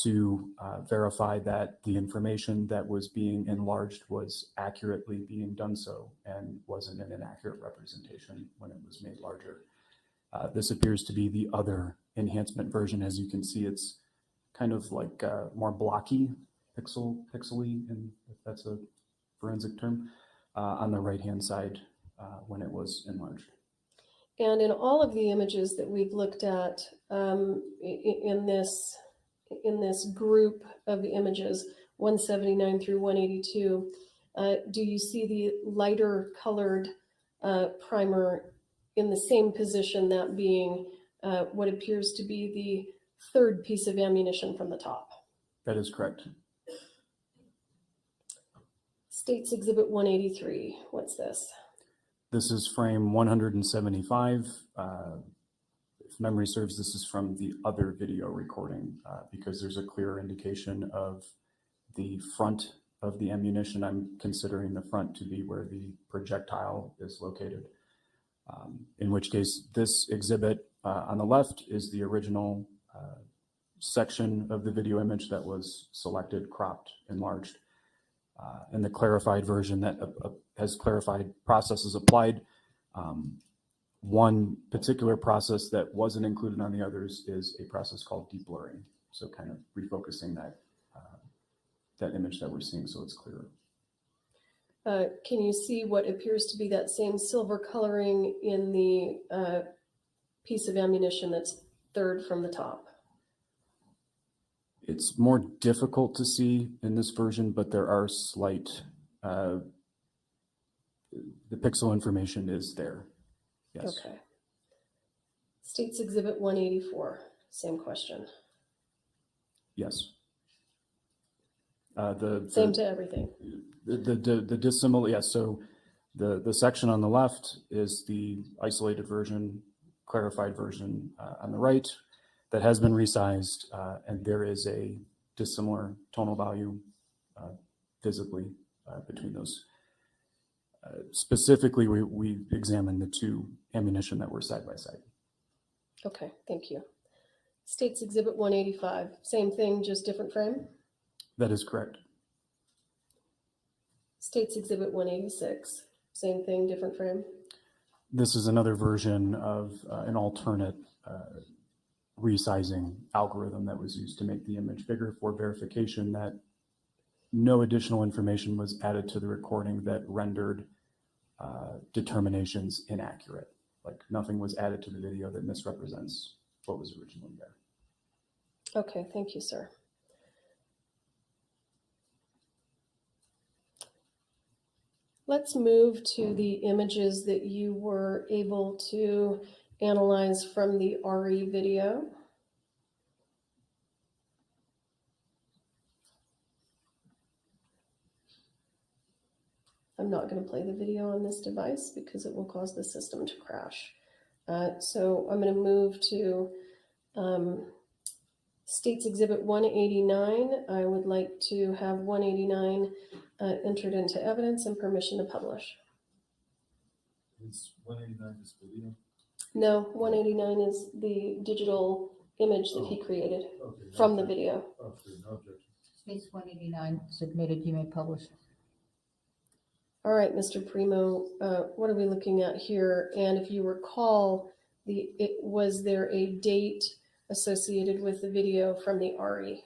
to verify that the information that was being enlarged was accurately being done so and wasn't an inaccurate representation when it was made larger. This appears to be the other enhancement version. As you can see, it's kind of like more blocky, pixely, and if that's a forensic term, on the right-hand side when it was enlarged. And in all of the images that we've looked at in this group of images, 179 through 182, do you see the lighter colored primer in the same position, that being what appears to be the third piece of ammunition from the top? That is correct. State's Exhibit 183, what's this? This is frame 175. If memory serves, this is from the other video recording because there's a clear indication of the front of the ammunition. I'm considering the front to be where the projectile is located. In which case, this exhibit on the left is the original section of the video image that was selected, cropped, enlarged. And the clarified version that has clarified processes applied. One particular process that wasn't included on the others is a process called deep blurring. So kind of refocusing that image that we're seeing so it's clearer. Can you see what appears to be that same silver coloring in the piece of ammunition that's third from the top? It's more difficult to see in this version, but there are slight, the pixel information is there. Yes. Okay. State's Exhibit 184, same question. Yes. Same to everything. The dissimilar, yes. So the section on the left is the isolated version, clarified version on the right that has been resized, and there is a dissimilar tonal value visibly between those. Specifically, we examined the two ammunition that were side by side. Okay, thank you. State's Exhibit 185, same thing, just different frame? That is correct. State's Exhibit 186, same thing, different frame? This is another version of an alternate resizing algorithm that was used to make the image bigger for verification that no additional information was added to the recording that rendered determinations inaccurate. Like nothing was added to the video that misrepresents what was originally there. Okay, thank you, sir. Let's move to the images that you were able to analyze from the RE video. I'm not going to play the video on this device because it will cause the system to crash. So I'm going to move to State's Exhibit 189. I would like to have 189 entered into evidence and permission to publish. Is 189 this video? No, 189 is the digital image that he created from the video. Okay, no objection. Case 189 submitted, you may publish. All right, Mr. Primo, what are we looking at here? And if you recall, was there a date associated with the video from the RE?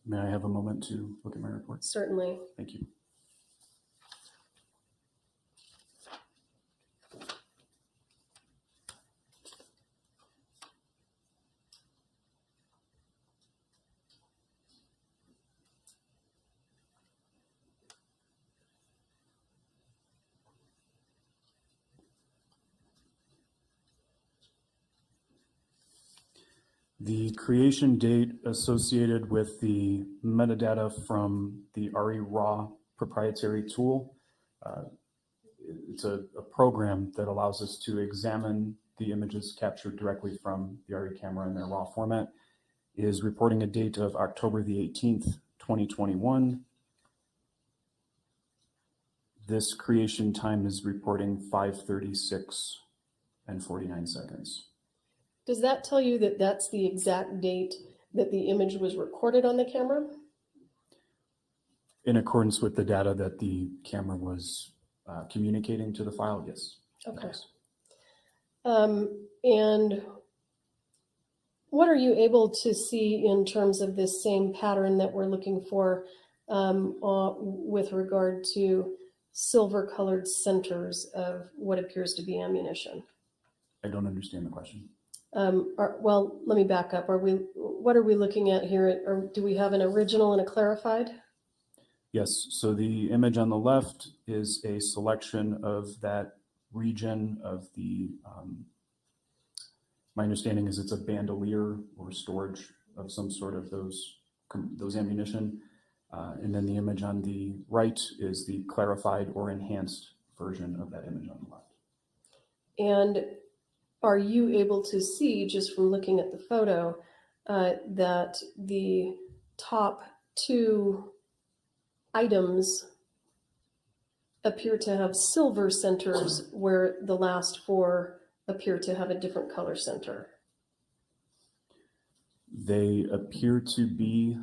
May I have a moment to look at my report? Certainly. Thank you. The creation date associated with the metadata from the RE Raw proprietary tool, it's a program that allows us to examine the images captured directly from the RE camera in their raw format, is reporting a date of October the 18th, 2021. This creation time is reporting 5:36 and 49 seconds. Does that tell you that that's the exact date that the image was recorded on the camera? In accordance with the data that the camera was communicating to the file, yes. Okay. And what are you able to see in terms of this same pattern that we're looking for with regard to silver colored centers of what appears to be ammunition? I don't understand the question. Well, let me back up. What are we looking at here? Or do we have an original and a clarified? Yes, so the image on the left is a selection of that region of the, my understanding is it's a bandolier or storage of some sort of those ammunition. And then the image on the right is the clarified or enhanced version of that image on the left. And are you able to see, just from looking at the photo, that the top two items appear to have silver centers where the last four appear to have a different color center? They appear to be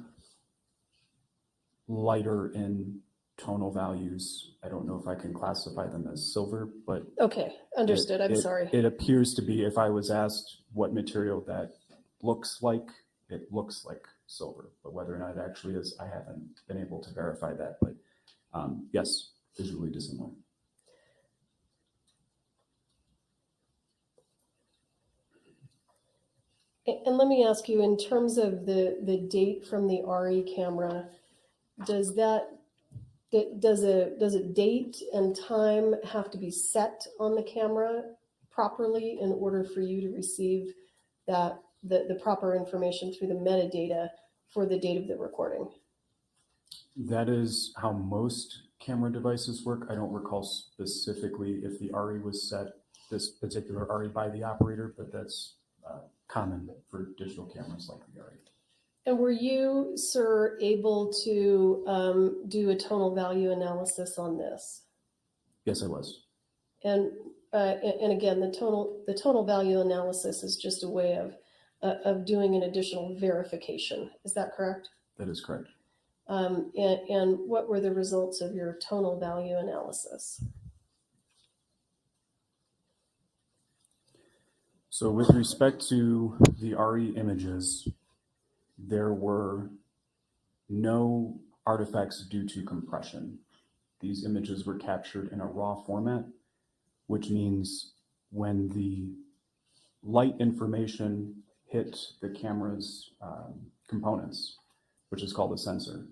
lighter in tonal values. I don't know if I can classify them as silver, but Okay, understood. I'm sorry. It appears to be, if I was asked what material that looks like, it looks like silver, but whether or not it actually is, I haven't been able to verify that, but yes, visually dissimilar. And let me ask you, in terms of the date from the RE camera, does a date and time have to be set on the camera properly in order for you to receive that the proper information through the metadata for the date of the recording? That is how most camera devices work. I don't recall specifically if the RE was set, this particular RE, by the operator, but that's common for digital cameras like the RE. And were you, sir, able to do a tonal value analysis on this? Yes, I was. And again, the tonal value analysis is just a way of doing an additional verification. Is that correct? That is correct. And what were the results of your tonal value analysis? So with respect to the RE images, there were no artifacts due to compression. These images were captured in a raw format, which means when the light information hit the camera's components, which is called a sensor,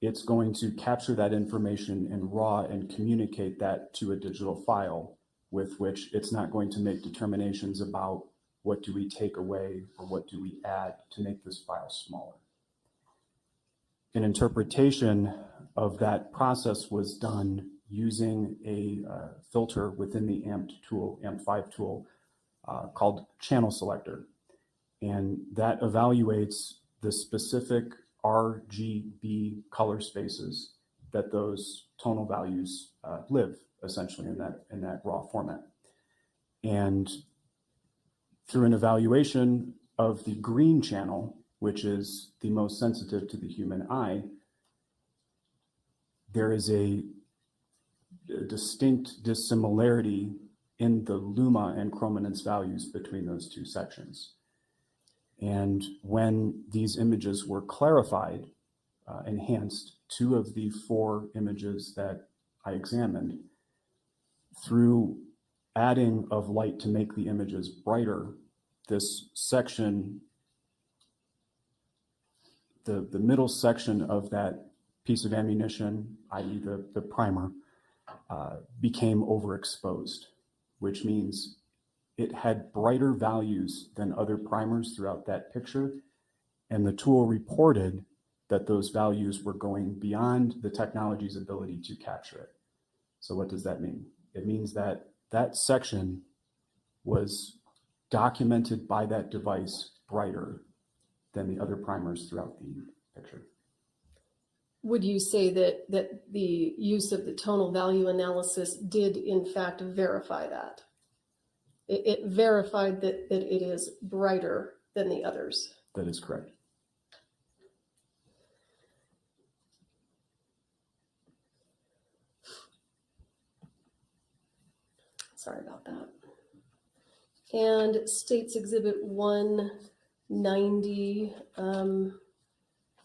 it's going to capture that information in raw and communicate that to a digital file, with which it's not going to make determinations about what do we take away or what do we add to make this file smaller. An interpretation of that process was done using a filter within the AMP5 tool called channel selector. And that evaluates the specific RGB color spaces that those tonal values live essentially in that raw format. And through an evaluation of the green channel, which is the most sensitive to the human eye, there is a distinct dissimilarity in the luma and chrominance values between those two sections. And when these images were clarified, enhanced, 2 of the 4 images that I examined, through adding of light to make the images brighter, this section, the middle section of that piece of ammunition, i.e. the primer, became overexposed, which means it had brighter values than other primers throughout that picture. And the tool reported that those values were going beyond the technology's ability to capture it. So what does that mean? It means that that section was documented by that device brighter than the other primers throughout the picture. Would you say that the use of the tonal value analysis did in fact verify that? It verified that it is brighter than the others? That is correct. Sorry about that. And States Exhibit 190,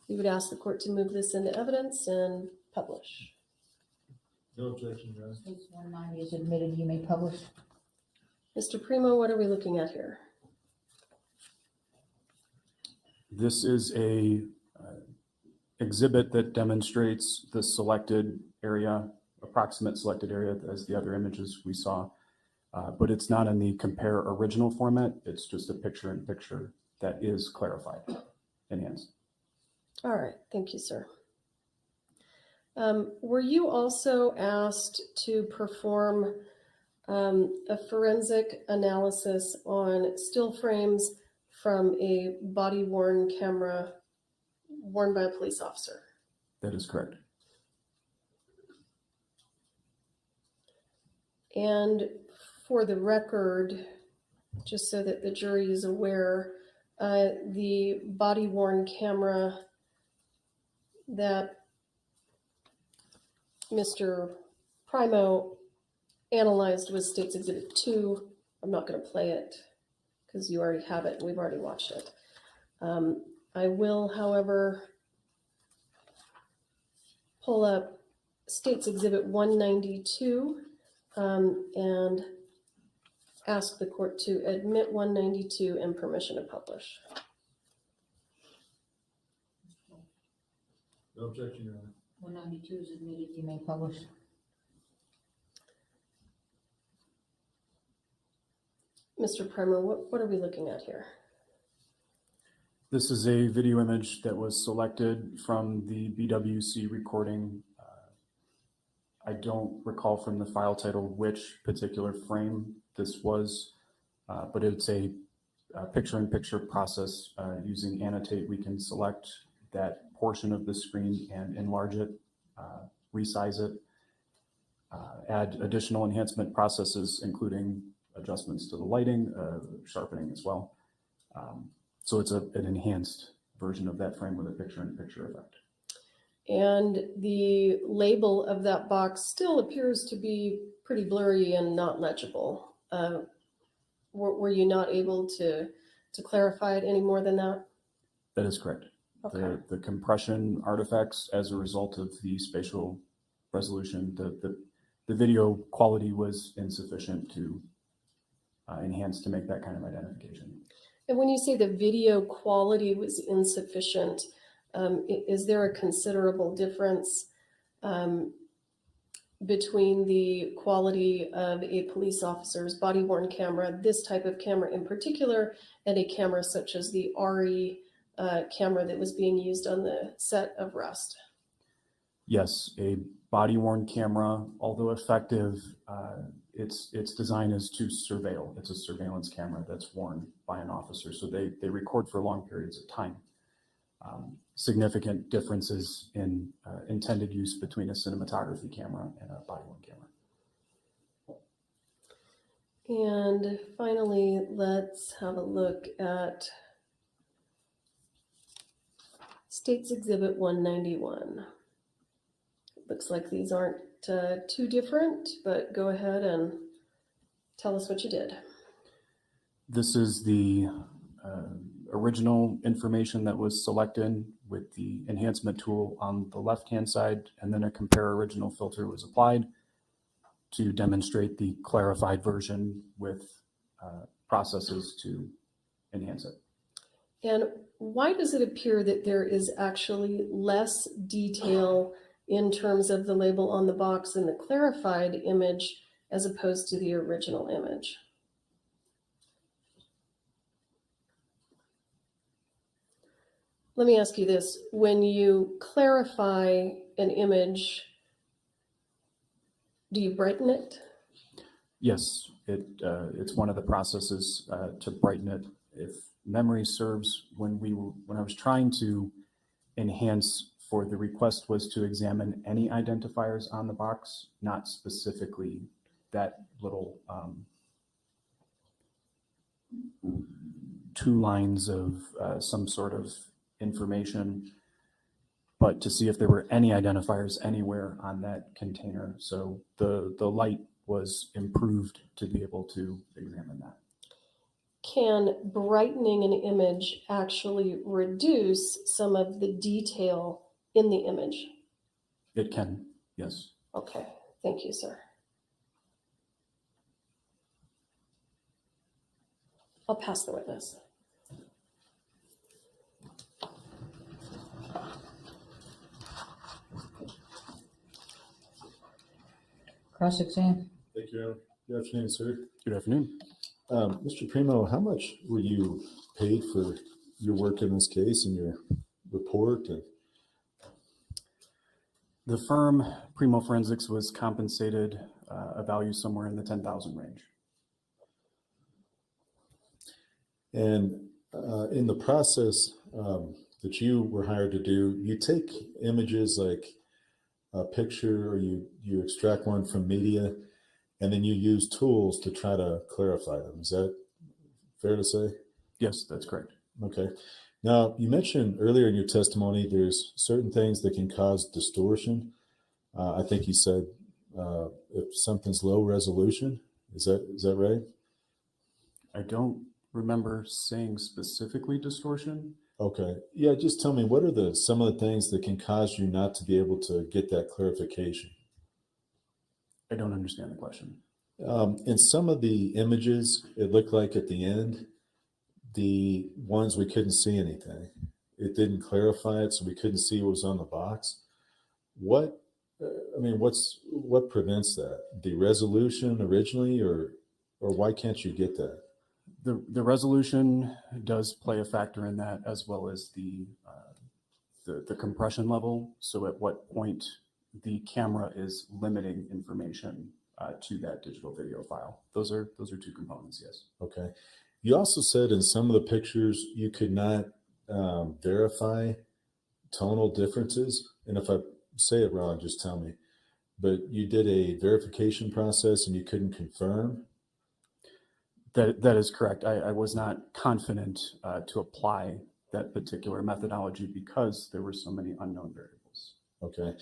we would ask the court to move this into evidence and publish. No objection, Your Honor. Case 190 is admitted. You may publish. Mr. Primo, what are we looking at here? This is a exhibit that demonstrates the selected area, approximate selected area, as the other images we saw, but it's not in the compare original format. It's just a picture-in-picture that is clarified, enhanced. All right, thank you, sir. Were you also asked to perform a forensic analysis on still frames from a body-worn camera worn by a police officer? That is correct. And for the record, just so that the jury is aware, the body-worn camera that Mr. Primo analyzed was States Exhibit 2. I'm not going to play it because you already have it and we've already watched it. I will, however, pull up States Exhibit 192 and ask the court to admit 192 and permission to publish. No objection, Your Honor. 192 is admitted, you may publish. Mr. Primo, what are we looking at here? This is a video image that was selected from the BWC recording. I don't recall from the file title which particular frame this was, but it's a picture-in-picture process. Using Annotate, we can select that portion of the screen and enlarge it, resize it, add additional enhancement processes, including adjustments to the lighting, sharpening as well. So it's an enhanced version of that frame with a picture-in-picture effect. And the label of that box still appears to be pretty blurry and not legible. Were you not able to clarify it any more than that? That is correct. Okay. The compression artifacts as a result of the spatial resolution, the video quality was insufficient to enhance to make that kind of identification. And when you say the video quality was insufficient, is there a considerable difference between the quality of a police officer's body-worn camera, this type of camera in particular, and a camera such as the RE camera that was being used on the set of Rust? Yes, a body-worn camera, although effective, its design is to surveil. It's a surveillance camera that's worn by an officer, so they record for long periods of time. Significant differences in intended use between a cinematography camera and a body-worn camera. And finally, let's have a look at State's Exhibit 191. Looks like these aren't too different, but go ahead and tell us what you did. This is the original information that was selected with the enhancement tool on the left-hand side, and then a compare original filter was applied to demonstrate the clarified version with processes to enhance it. And why does it appear that there is actually less detail in terms of the label on the box in the clarified image as opposed to the original image? Let me ask you this. When you clarify an image, do you brighten it? Yes, it's one of the processes to brighten it. If memory serves, when I was trying to enhance for the request was to examine any identifiers on the box, not specifically that little 2 lines of some sort of information, but to see if there were any identifiers anywhere on that container. So the light was improved to be able to examine that. Can brightening an image actually reduce some of the detail in the image? It can, yes. Okay, thank you, sir. I'll pass the witness. Cross-exam. Thank you, Your Honor. Good afternoon, sir. Good afternoon. Mr. Primo, how much were you paid for your work in this case and your report? The firm Primo Forensics was compensated a value somewhere in the 10,000 range. And in the process that you were hired to do, you take images like a picture, or you extract one from media, and then you use tools to try to clarify them. Is that fair to say? Yes, that's correct. Okay. Now, you mentioned earlier in your testimony, there's certain things that can cause distortion. I think you said if something's low resolution, is that right? I don't remember saying specifically distortion. Okay. Yeah, just tell me, what are some of the things that can cause you not to be able to get that clarification? I don't understand the question. In some of the images, it looked like at the end, the ones we couldn't see anything. It didn't clarify it, so we couldn't see what was on the box. What, what prevents that? The resolution originally, or why can't you get that? The resolution does play a factor in that, as well as the compression level. So at what point the camera is limiting information to that digital video file. Those are two components, yes. Okay. You also said in some of the pictures you could not verify tonal differences. And if I say it wrong, just tell me. But you did a verification process and you couldn't confirm? That is correct. I was not confident to apply that particular methodology because there were so many unknown variables. Okay.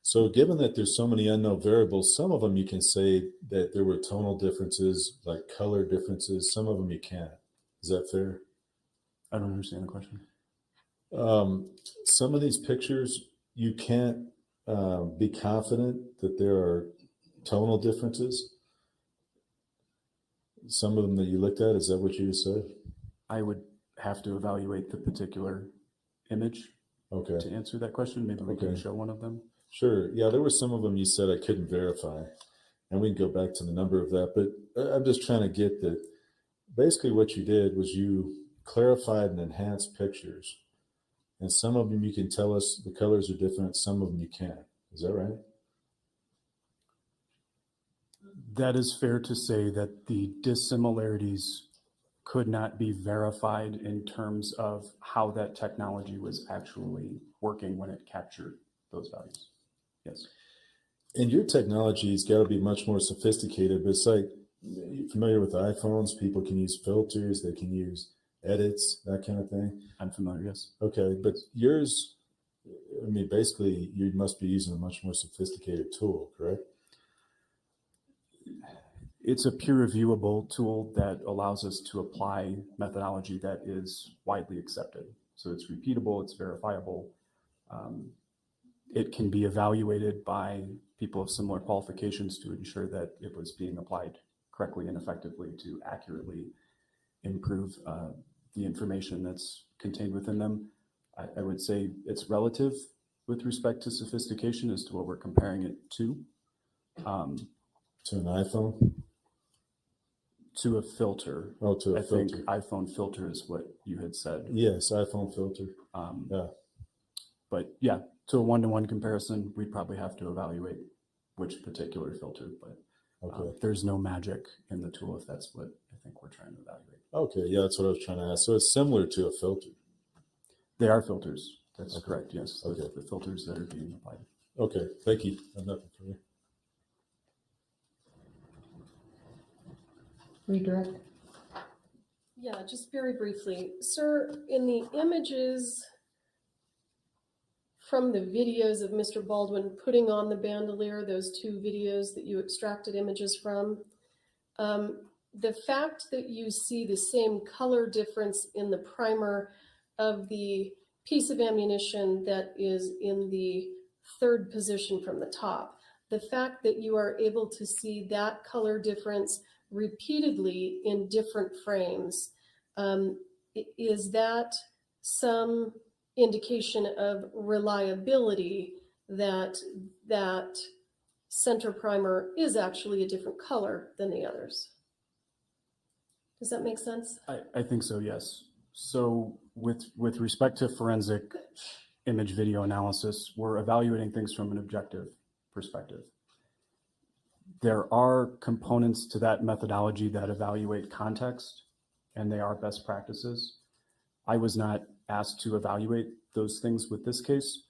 So given that there's so many unknown variables, some of them you can say that there were tonal differences, like color differences. Some of them you can't. Is that fair? I don't understand the question. Some of these pictures, you can't be confident that there are tonal differences. Some of them that you looked at, is that what you just said? I would have to evaluate the particular image to answer that question. Maybe we can show one of them. Sure. Yeah, there were some of them you said I couldn't verify. And we can go back to the number of that. But I'm just trying to get that basically what you did was you clarified and enhanced pictures. And some of them you can tell us the colors are different. Some of them you can't. Is that right? That is fair to say that the dissimilarities could not be verified in terms of how that technology was actually working when it captured those values. Yes. And your technology's got to be much more sophisticated, but it's like, you're familiar with iPhones, people can use filters, they can use edits, that kind of thing. I'm familiar, yes. Okay, but yours, I mean, basically you must be using a much more sophisticated tool, correct? It's a peer reviewable tool that allows us to apply methodology that is widely accepted. So it's repeatable, it's verifiable. It can be evaluated by people of similar qualifications to ensure that it was being applied correctly and effectively to accurately improve the information that's contained within them. I would say it's relative with respect to sophistication as to what we're comparing it to. To an iPhone? To a filter. Oh, to a filter. I think iPhone filter is what you had said. Yes, iPhone filter. Yeah. But yeah, to a one-to-one comparison, we'd probably have to evaluate which particular filter, but there's no magic in the tool if that's what I think we're trying to evaluate. Okay, yeah, that's what I was trying to ask. So it's similar to a filter. They are filters. That's correct, yes. The filters that are being applied. Okay, thank you. I have nothing for you. Redirect. Yeah, just very briefly. Sir, in the images from the videos of Mr. Baldwin putting on the bandolier, those two videos that you extracted images from, the fact that you see the same color difference in the primer of the piece of ammunition that is in the third position from the top, the fact that you are able to see that color difference repeatedly in different frames, is that some indication of reliability that that center primer is actually a different color than the others? Does that make sense? I think so, yes. So with respect to forensic image video analysis, we're evaluating things from an objective perspective. There are components to that methodology that evaluate context, and they are best practices. I was not asked to evaluate those things with this case.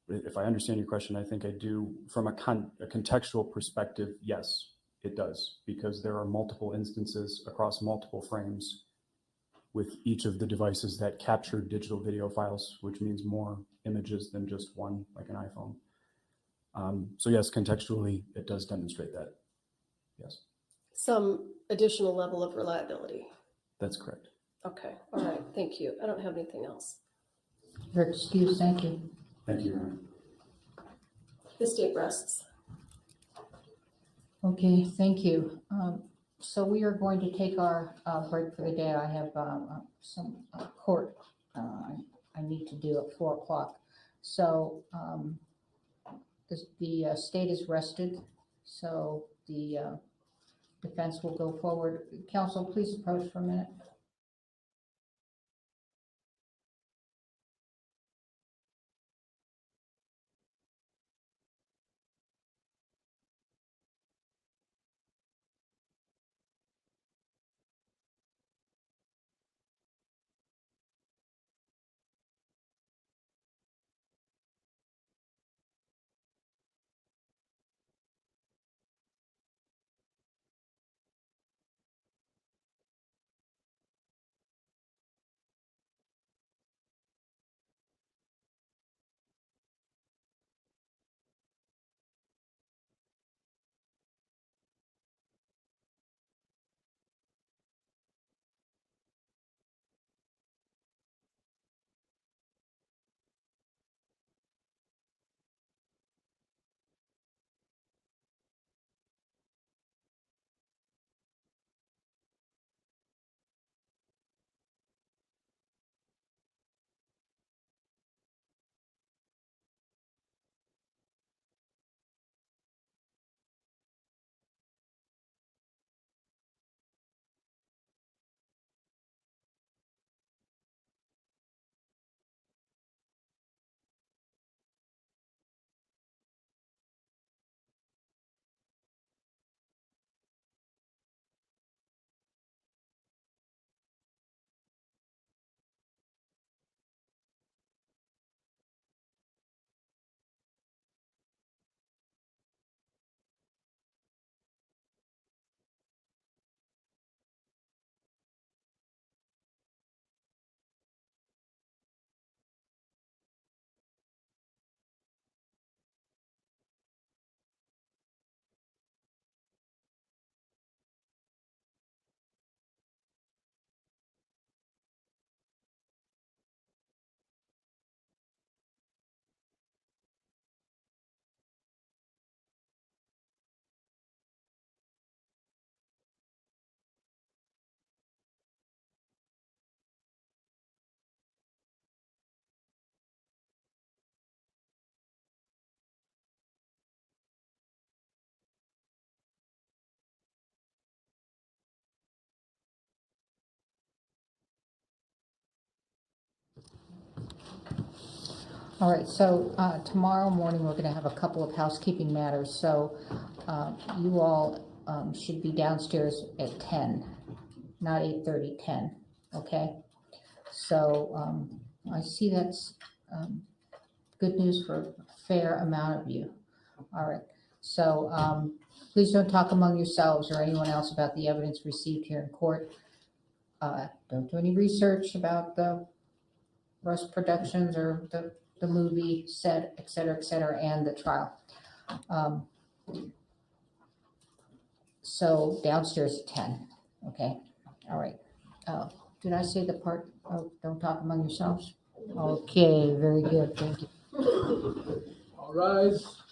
If I understand your question, I think I do. From a contextual perspective, yes, it does, because there are multiple instances across multiple frames with each of the devices that capture digital video files, which means more images than just one, like an iPhone. So yes, contextually, it does demonstrate that. Yes. Some additional level of reliability. That's correct. Okay, all right, thank you. I don't have anything else. You're excused, thank you. Thank you, Your Honor. The state rests. Okay, thank you. So we are going to take our break for the day. I have some court I need to do at 4 o'clock. So the state is rested, so the defense will go forward. Counsel, please approach for a minute. All right, so tomorrow morning, we're gonna have a couple of housekeeping matters, so you all should be downstairs at 10, not 8:30, 10, okay? So I see that's good news for a fair amount of you. All right, so please don't talk among yourselves or anyone else about the evidence received here in court. Don't do any research about the Rust Productions or the movie set, et cetera, and the trial. So downstairs at 10, okay? All right. Did I say the part, don't talk among yourselves? Okay, very good, thank you. All rise.